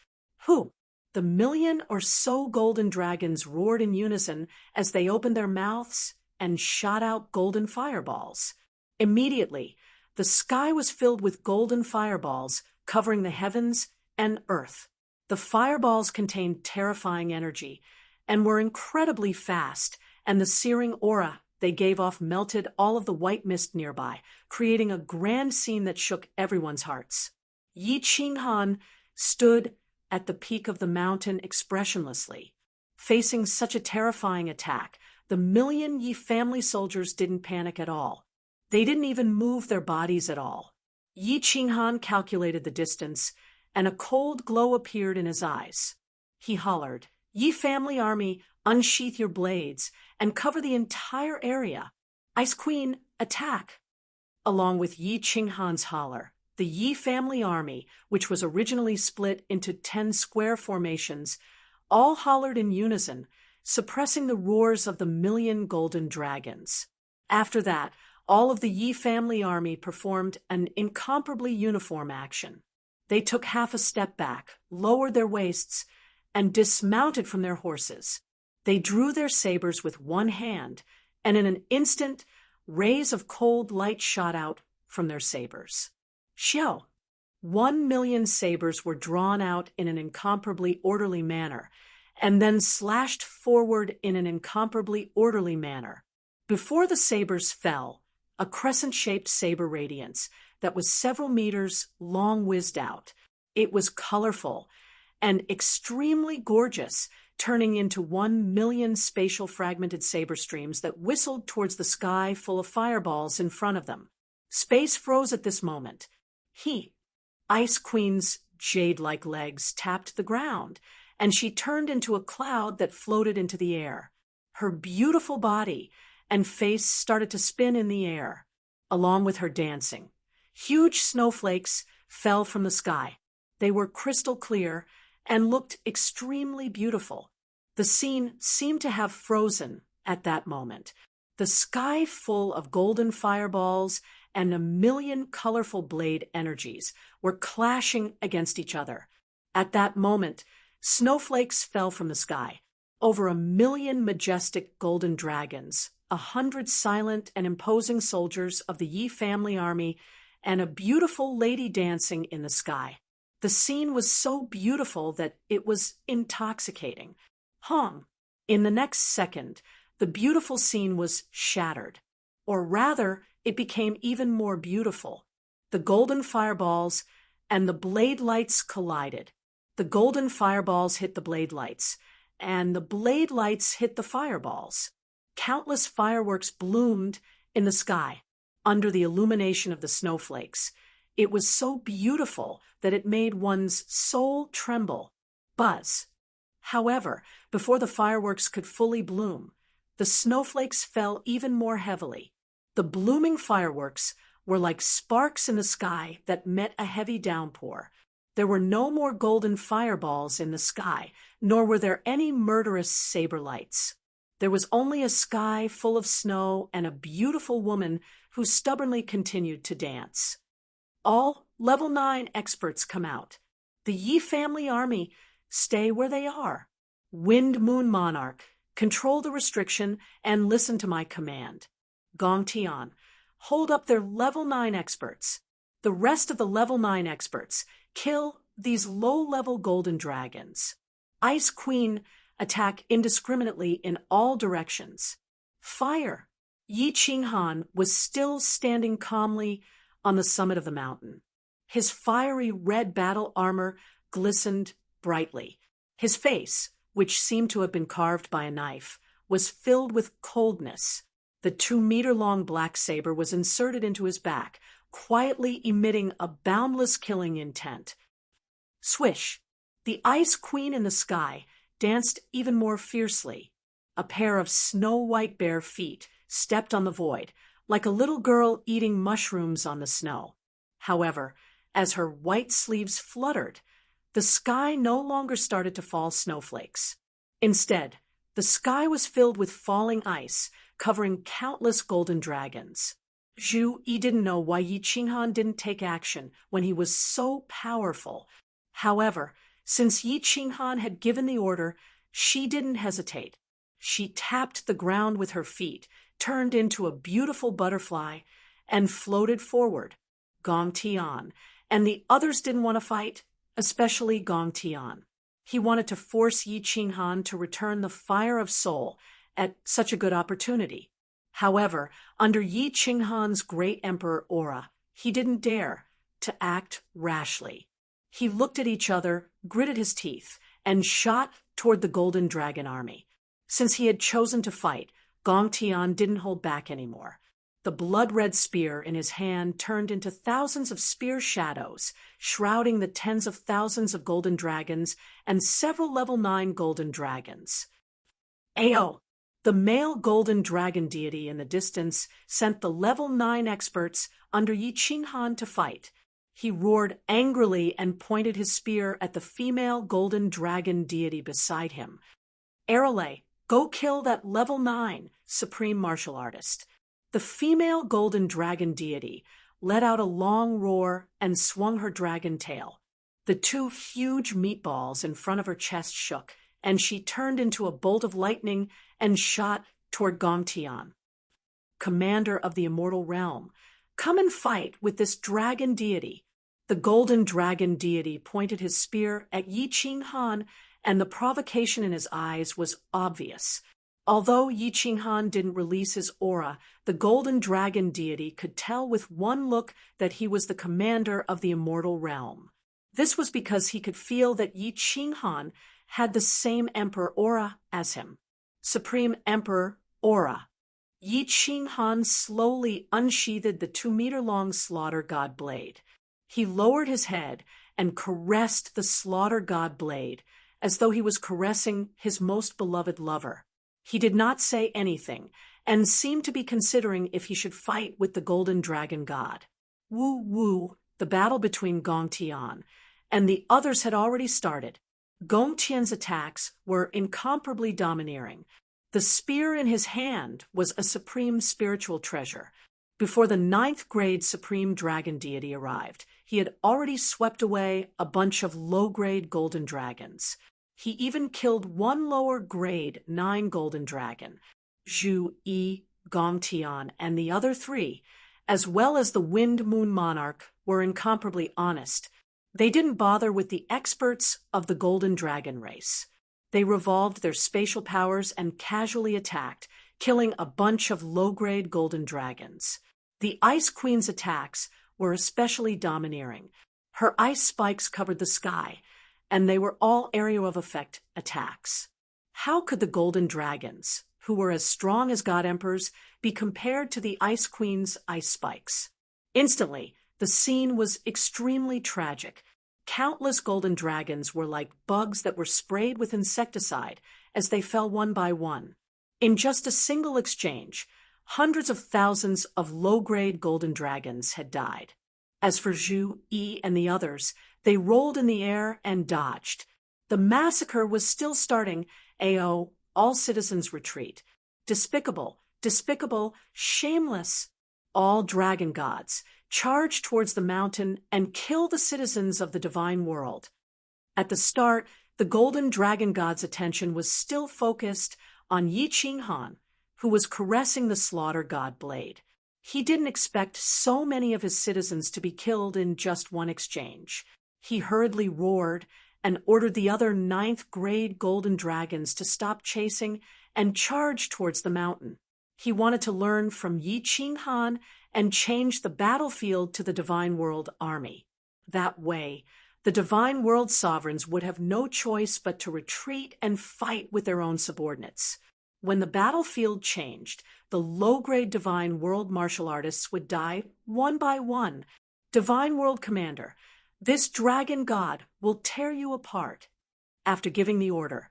The million or so golden dragons roared in unison as they opened their mouths and shot out golden fireballs. Immediately, the sky was filled with golden fireballs covering the heavens and earth. The fireballs contained terrifying energy and were incredibly fast, and the searing aura they gave off melted all of the white mist nearby, creating a grand scene that shook everyone's hearts. Yi Qinghan stood at the peak of the mountain expressionlessly. Facing such a terrifying attack, the million Yi family soldiers didn't panic at all. They didn't even move their bodies at all. Yi Qinghan calculated the distance, and a cold glow appeared in his eyes. He hollered, "Yi family army, unsheath your blades and cover the entire area. Ice Queen, attack!" Along with Yi Qinghan's holler, the Yi family army, which was originally split into 10 square formations, all hollered in unison, suppressing the roars of the million golden dragons. After that, all of the Yi family army performed an incomparably uniform action. They took half a step back, lowered their waists, and dismounted from their horses. They drew their sabers with one hand, and in an instant, rays of cold light shot out from their sabers. Xiao! 1,000,000 sabers were drawn out in an incomparably orderly manner, and then slashed forward in an incomparably orderly manner. Before the sabers fell, a crescent-shaped saber radiance that was several meters long whizzed out. It was colorful and extremely gorgeous, turning into 1,000,000 spatial fragmented saber streams that whistled towards the sky full of fireballs in front of them. Space froze at this moment. Ice Queen's jade-like legs tapped the ground, and she turned into a cloud that floated into the air. Her beautiful body and face started to spin in the air, along with her dancing. Huge snowflakes fell from the sky. They were crystal clear and looked extremely beautiful. The scene seemed to have frozen at that moment. The sky full of golden fireballs and 1,000,000 colorful blade energies were clashing against each other. At that moment, snowflakes fell from the sky. Over 1,000,000 majestic golden dragons, 100 silent and imposing soldiers of the Yi family army, and a beautiful lady dancing in the sky. The scene was so beautiful that it was intoxicating. In the next second, the beautiful scene was shattered. Or rather, it became even more beautiful. The golden fireballs and the blade lights collided. The golden fireballs hit the blade lights, and the blade lights hit the fireballs. Countless fireworks bloomed in the sky under the illumination of the snowflakes. It was so beautiful that it made one's soul tremble. Buzz. However, before the fireworks could fully bloom, the snowflakes fell even more heavily. The blooming fireworks were like sparks in the sky that met a heavy downpour. There were no more golden fireballs in the sky, nor were there any murderous saber lights. There was only a sky full of snow and a beautiful woman who stubbornly continued to dance. All Level 9 experts come out. The Yi family army stay where they are. Wind Moon Monarch, control the restriction and listen to my command. Gong Tian, hold up their Level 9 experts. The rest of the Level 9 experts, kill these low-level golden dragons. Ice Queen, attack indiscriminately in all directions. Fire. Yi Qinghan was still standing calmly on the summit of the mountain. His fiery red battle armor glistened brightly. His face, which seemed to have been carved by a knife, was filled with coldness. The 2-meter-long black saber was inserted into his back, quietly emitting a boundless killing intent. Swish! The Ice Queen in the sky danced even more fiercely. A pair of snow-white bare feet stepped on the void, like a little girl eating mushrooms on the snow. However, as her white sleeves fluttered, the sky no longer started to fall snowflakes. Instead, the sky was filled with falling ice, covering countless golden dragons. Zhu Yi didn't know why Yi Qinghan didn't take action when he was so powerful. However, since Yi Qinghan had given the order, she didn't hesitate. She tapped the ground with her feet, turned into a beautiful butterfly, and floated forward. Gong Tian and the others didn't want to fight, especially Gong Tian. He wanted to force Yi Qinghan to return the fire of soul at such a good opportunity. However, under Yi Qinghan's great emperor aura, he didn't dare to act rashly. He looked at each other, gritted his teeth, and shot toward the Golden Dragon army. Since he had chosen to fight, Gong Tian didn't hold back anymore. The blood-red spear in his hand turned into thousands of spear shadows, shrouding the tens of thousands of golden dragons and several level 9 golden dragons. Ao! The male golden dragon deity in the distance sent the level 9 experts under Yi Qinghan to fight. He roared angrily and pointed his spear at the female golden dragon deity beside him. Arale, go kill that level 9 supreme martial artist. The female golden dragon deity let out a long roar and swung her dragon tail. The 2 huge meatballs in front of her chest shook, and she turned into a bolt of lightning and shot toward Gong Tian. Commander of the immortal realm, come and fight with this dragon deity. The golden dragon deity pointed his spear at Yi Qinghan, and the provocation in his eyes was obvious. Although Yi Qinghan didn't release his aura, the golden dragon deity could tell with one look that he was the commander of the immortal realm. This was because he could feel that Yi Qinghan had the same emperor aura as him. Supreme Emperor Aura. Yi Qinghan slowly unsheathed the 2-meter-long slaughter god blade. He lowered his head and caressed the slaughter god blade as though he was caressing his most beloved lover. He did not say anything and seemed to be considering if he should fight with the golden dragon god. Woo woo, the battle between Gong Tian and the others had already started. Gong Tian's attacks were incomparably domineering. The spear in his hand was a supreme spiritual treasure. Before the 9th grade supreme dragon deity arrived, he had already swept away a bunch of low-grade golden dragons. He even killed 1 lower grade 9 golden dragon. Zhu Yi, Gong Tian, and the other 3, as well as the Wind Moon Monarch, were incomparably honest. They didn't bother with the experts of the golden dragon race. They revolved their spatial powers and casually attacked, killing a bunch of low-grade golden dragons. The Ice Queen's attacks were especially domineering. Her ice spikes covered the sky, and they were all area of effect attacks. How could the golden dragons, who were as strong as god emperors, be compared to the Ice Queen's ice spikes? Instantly, the scene was extremely tragic. Countless golden dragons were like bugs that were sprayed with insecticide as they fell one by one. In just a single exchange, hundreds of thousands of low-grade golden dragons had died. As for Zhu Yi and the others, they rolled in the air and dodged. The massacre was still starting. Ao, all citizens retreat. Despicable, despicable, shameless. All dragon gods, charge towards the mountain and kill the citizens of the divine world. At the start, the golden dragon god's attention was still focused on Yi Qinghan, who was caressing the slaughter god blade. He didn't expect so many of his citizens to be killed in just one exchange. He hurriedly roared and ordered the other 9th grade golden dragons to stop chasing and charge towards the mountain. He wanted to learn from Yi Qinghan and change the battlefield to the Divine World Army. That way, the Divine World sovereigns would have no choice but to retreat and fight with their own subordinates. When the battlefield changed, the low-grade Divine World martial artists would die one by one. Divine World Commander, this dragon god will tear you apart. After giving the order,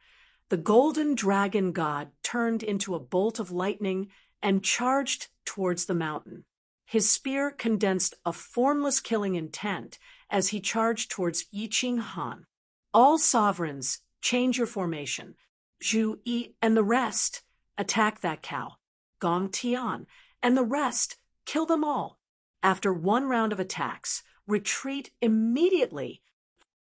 the golden dragon god turned into a bolt of lightning and charged towards the mountain. His spear condensed a formless killing intent as he charged towards Yi Qinghan. All sovereigns, change your formation. Zhu Yi and the rest, attack that cow. Gong Tian, and the rest, kill them all. After one round of attacks, retreat immediately.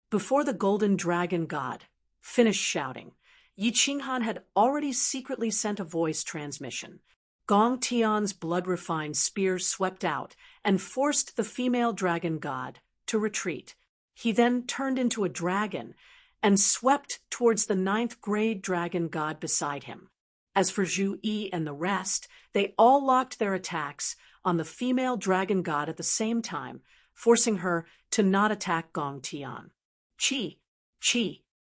Before the golden dragon god finished shouting, Yi Qinghan had already secretly sent a voice transmission. Gong Tian's blood-refined spear swept out and forced the female dragon god to retreat. He then turned into a dragon and swept towards the 9th-grade dragon god beside him. As for Zhu Yi and the rest, they all locked their attacks on the female dragon god at the same time, forcing her to not attack Gong Tian. Chi,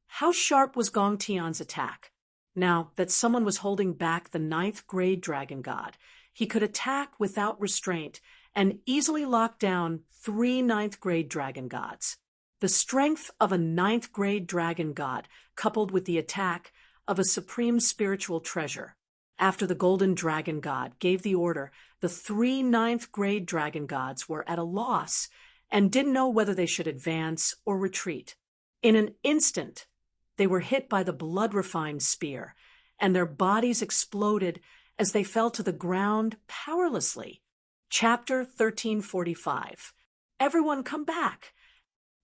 how sharp was Gong Tian's attack? Now that someone was holding back the 9th-grade dragon god, he could attack without restraint and easily lock down 3 9th-grade dragon gods. The strength of a 9th-grade dragon god, coupled with the attack of a supreme spiritual treasure. After the golden dragon god gave the order, the 3 9th-grade dragon gods were at a loss and didn't know whether they should advance or retreat. In an instant, they were hit by the blood-refined spear, and their bodies exploded as they fell to the ground powerlessly. Chapter 1345. Everyone come back!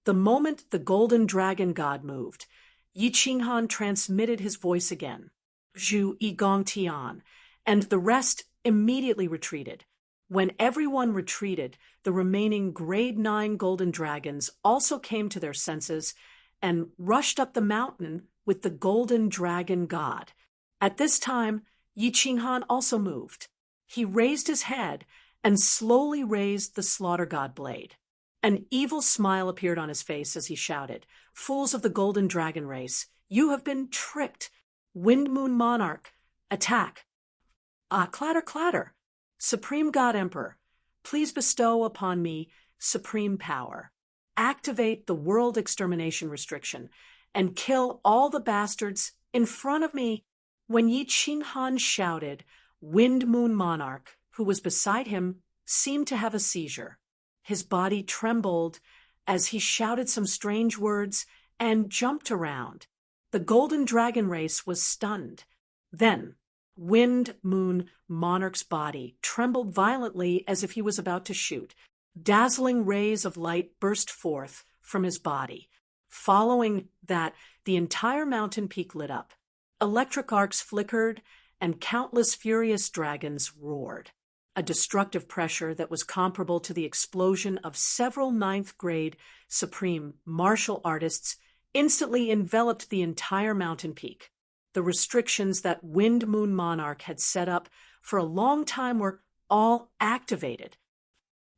The moment the golden dragon god moved, Yi Qinghan transmitted his voice again. Zhu Yi Gong Tian, and the rest immediately retreated. When everyone retreated, the remaining grade 9 golden dragons also came to their senses and rushed up the mountain with the golden dragon god. At this time, Yi Qinghan also moved. He raised his head and slowly raised the slaughter god blade. An evil smile appeared on his face as he shouted, "Fools of the golden dragon race, you have been tricked! Wind Moon Monarch, attack!" Clatter, clatter! Supreme God Emperor, please bestow upon me supreme power. Activate the world extermination restriction and kill all the bastards in front of me. When Yi Qinghan shouted, Wind Moon Monarch, who was beside him, seemed to have a seizure. His body trembled as he shouted some strange words and jumped around. The golden dragon race was stunned. Then, Wind Moon Monarch's body trembled violently as if he was about to shoot. Dazzling rays of light burst forth from his body. Following that, the entire mountain peak lit up. Electric arcs flickered, and countless furious dragons roared. A destructive pressure that was comparable to the explosion of several 9th-grade supreme martial artists instantly enveloped the entire mountain peak. The restrictions that Wind Moon Monarch had set up for a long time were all activated.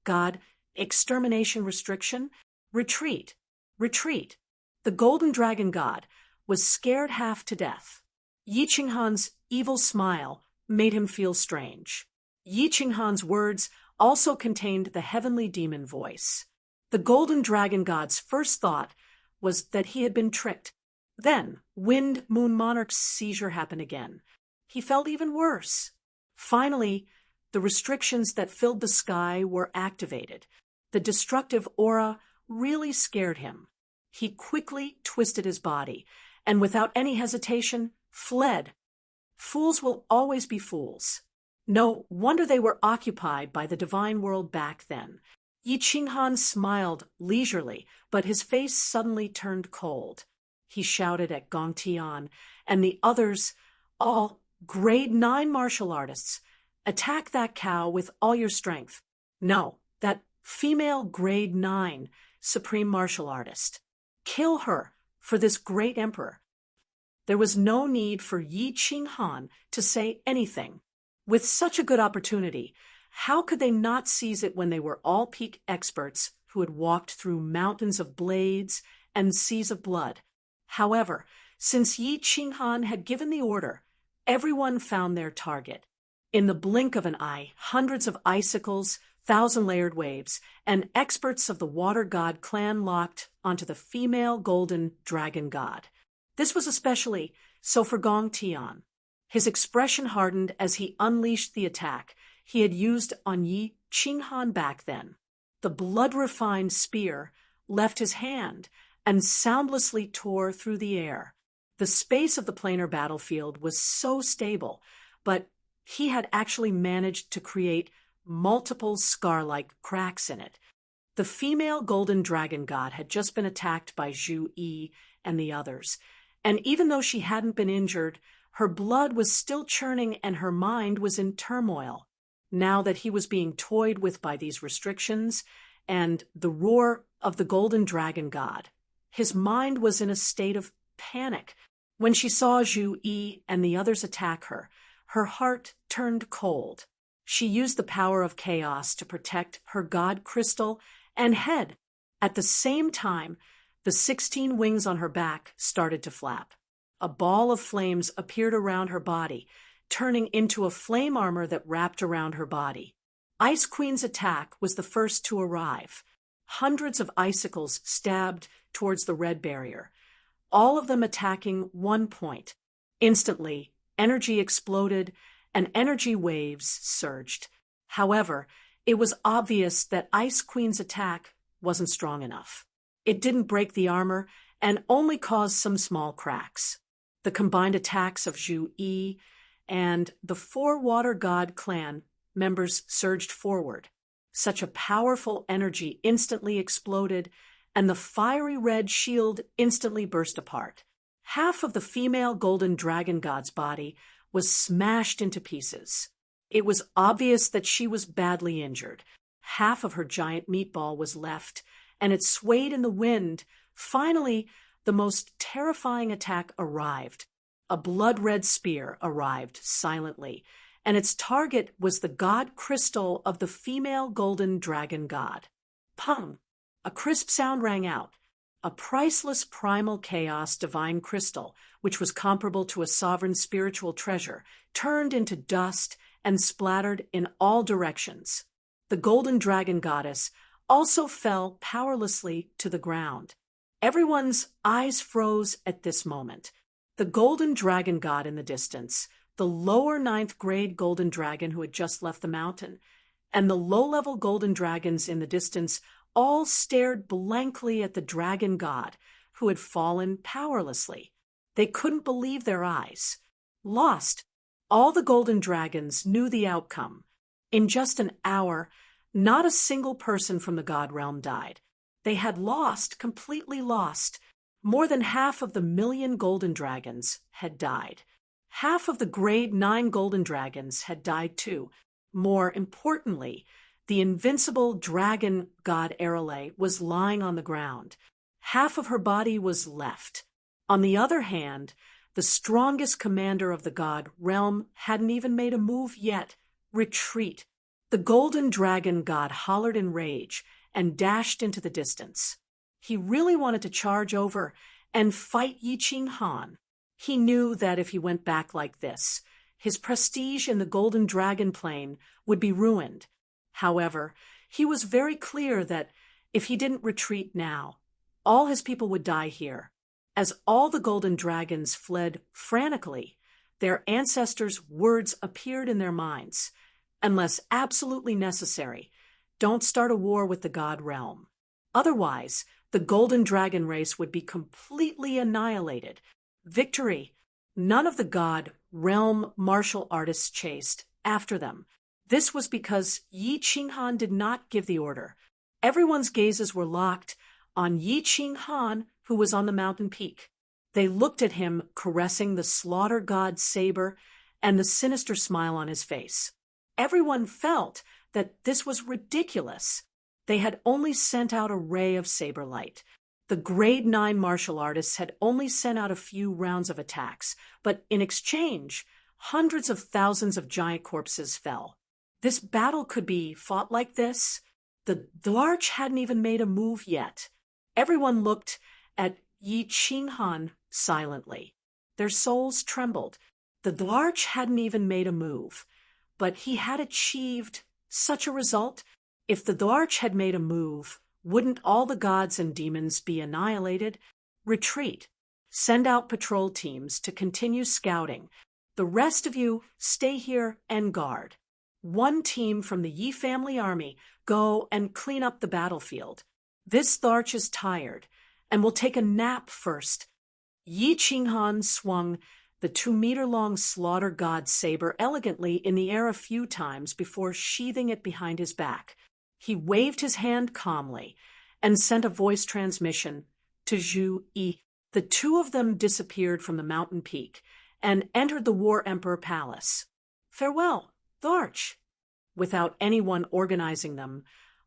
God, extermination restriction, retreat, retreat. The golden dragon god was scared half to death. Yi Qinghan's evil smile made him feel strange. Yi Qinghan's words also contained the heavenly demon voice. The golden dragon god's first thought was that he had been tricked. Then, Wind Moon Monarch's seizure happened again. He felt even worse. Finally, the restrictions that filled the sky were activated. The destructive aura really scared him. He quickly twisted his body, and without any hesitation, fled. Fools will always be fools. No wonder they were occupied by the divine world back then. Yi Qinghan smiled leisurely, but his face suddenly turned cold. He shouted at Gong Tian and the others, all grade 9 martial artists, attack that cow with all your strength. No, that female grade 9 supreme martial artist. Kill her for this great emperor. There was no need for Yi Qinghan to say anything. With such a good opportunity, how could they not seize it when they were all peak experts who had walked through mountains of blades and seas of blood? However, since Yi Qinghan had given the order, everyone found their target. In the blink of an eye, hundreds of icicles, 1,000-layered waves, and experts of the water god clan locked onto the female golden dragon god. This was especially so for Gong Tian. His expression hardened as he unleashed the attack he had used on Yi Qinghan back then. The blood-refined spear left his hand and soundlessly tore through the air. The space of the planar battlefield was so stable, but he had actually managed to create multiple scar-like cracks in it. The female golden dragon god had just been attacked by Zhu Yi and the others, and even though she hadn't been injured, her blood was still churning and her mind was in turmoil. Now that he was being toyed with by these restrictions and the roar of the golden dragon god, his mind was in a state of panic. When she saw Zhu Yi and the others attack her, her heart turned cold. She used the power of chaos to protect her god crystal and head. At the same time, the 16 wings on her back started to flap. A ball of flames appeared around her body, turning into a flame armor that wrapped around her body. Ice Queen's attack was the first to arrive. Hundreds of icicles stabbed towards the red barrier, all of them attacking one point. Instantly, energy exploded and energy waves surged. However, it was obvious that Ice Queen's attack wasn't strong enough. It didn't break the armor and only caused some small cracks. The combined attacks of Zhu Yi and the 4 Water God clan members surged forward. Such a powerful energy instantly exploded, and the fiery red shield instantly burst apart. Half of the female golden dragon god's body was smashed into pieces. It was obvious that she was badly injured. Half of her giant meatball was left, and it swayed in the wind. Finally, the most terrifying attack arrived. A blood-red spear arrived silently, and its target was the god crystal of the female golden dragon god. Pung! A crisp sound rang out. A priceless primal chaos divine crystal, which was comparable to a sovereign spiritual treasure, turned into dust and splattered in all directions. The golden dragon goddess also fell powerlessly to the ground. Everyone's eyes froze at this moment. The golden dragon god in the distance, the lower 9th grade golden dragon who had just left the mountain, and the low-level golden dragons in the distance all stared blankly at the dragon god who had fallen powerlessly. They couldn't believe their eyes. Lost. All the golden dragons knew the outcome. In just an hour, not a single person from the god realm died. They had lost, completely lost. More than half of the 1,000,000 golden dragons had died. Half of the grade 9 golden dragons had died too. More importantly, the invincible dragon god Arale was lying on the ground. Half of her body was left. On the other hand, the strongest commander of the god realm hadn't even made a move yet. Retreat. The golden dragon god hollered in rage and dashed into the distance. He really wanted to charge over and fight Yi Qing Han. He knew that if he went back like this, his prestige in the golden dragon plane would be ruined. However, he was very clear that if he didn't retreat now, all his people would die here. As all the golden dragons fled frantically, their ancestors' words appeared in their minds. Unless absolutely necessary, don't start a war with the god realm. Otherwise, the golden dragon race would be completely annihilated. Victory. None of the god realm martial artists chased after them. This was because Yi Qing Han did not give the order. Everyone's gazes were locked on Yi Qing Han, who was on the mountain peak. They looked at him caressing the slaughter god's saber and the sinister smile on his face. Everyone felt that this was ridiculous. They had only sent out a ray of saber light. The grade 9 martial artists had only sent out a few rounds of attacks, but in exchange, hundreds of thousands of giant corpses fell. This battle could be fought like this? The Dlarch hadn't even made a move yet. Everyone looked at Yi Qing Han silently. Their souls trembled. The Dlarch hadn't even made a move, but he had achieved such a result. If the Dlarch had made a move, wouldn't all the gods and demons be annihilated? Retreat. Send out patrol teams to continue scouting. The rest of you stay here and guard. One team from the Yi family army go and clean up the battlefield. This Dlarch is tired and will take a nap first. Yi Qing Han swung the 2-meter-long slaughter god saber elegantly in the air a few times before sheathing it behind his back. He waved his hand calmly and sent a voice transmission to Zhu Yi. The two of them disappeared from the mountain peak and entered the War Emperor Palace. "Farewell, Tharch." Without anyone organizing them,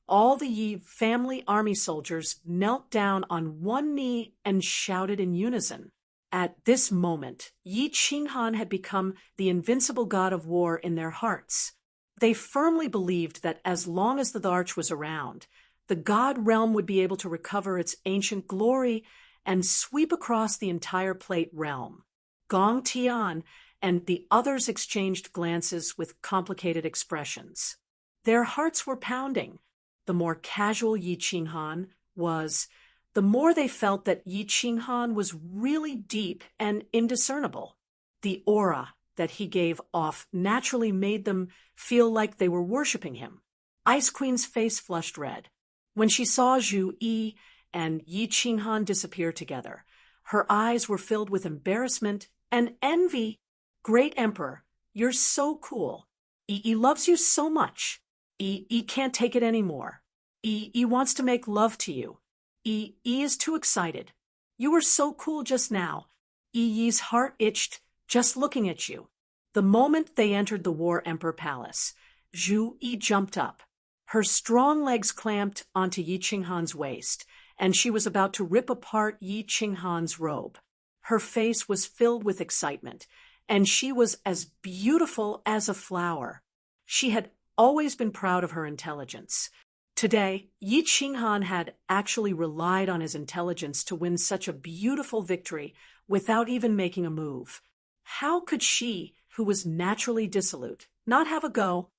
all the Yi family army soldiers knelt down on one knee and shouted in unison. At this moment, Yi Qinghan had become the invincible god of war in their hearts. They firmly believed that as long as the Tharch was around, the god realm would be able to recover its ancient glory and sweep across the entire Plate realm. Gong Tian and the others exchanged glances with complicated expressions. Their hearts were pounding. The more casual Yi Qinghan was, the more they felt that Yi Qinghan was really deep and indiscernible. The aura that he gave off naturally made them feel like they were worshipping him. Ice Queen's face flushed red. When she saw Zhu Yi and Yi Qinghan disappear together, her eyes were filled with embarrassment and envy. "Great Emperor, you're so cool. Yi loves you so much. Yi can't take it anymore. Yi wants to make love to you. Yi is too excited. You were so cool just now. Yi's heart itched just looking at you." The moment they entered the War Emperor Palace, Zhu Yi jumped up. Her strong legs clamped onto Yi Qinghan's waist, and she was about to rip apart Yi Qinghan's robe. Her face was filled with excitement, and she was as beautiful as a flower. She had always been proud of her intelligence. Today, Yi Qinghan had actually relied on his intelligence to win such a beautiful victory without even making a move. How could she, who was naturally dissolute, not have a go?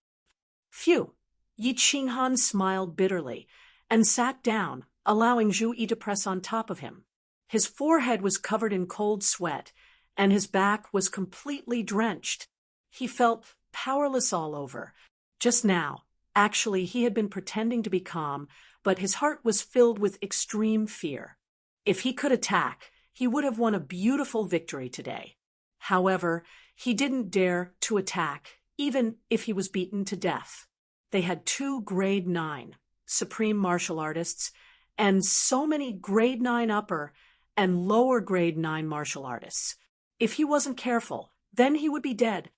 Phew! Yi Qinghan smiled bitterly and sat down, allowing Zhu Yi to press on top of him. His forehead was covered in cold sweat, and his back was completely drenched. He felt powerless all over. Just now, actually, he had been pretending to be calm, but his heart was filled with extreme fear. If he could attack, he would have won a beautiful victory today. However, he didn't dare to attack, even if he was beaten to death. They had 2 grade 9 supreme martial artists and so many grade 9 upper and lower grade 9 martial artists. If he wasn't careful, then he would be dead.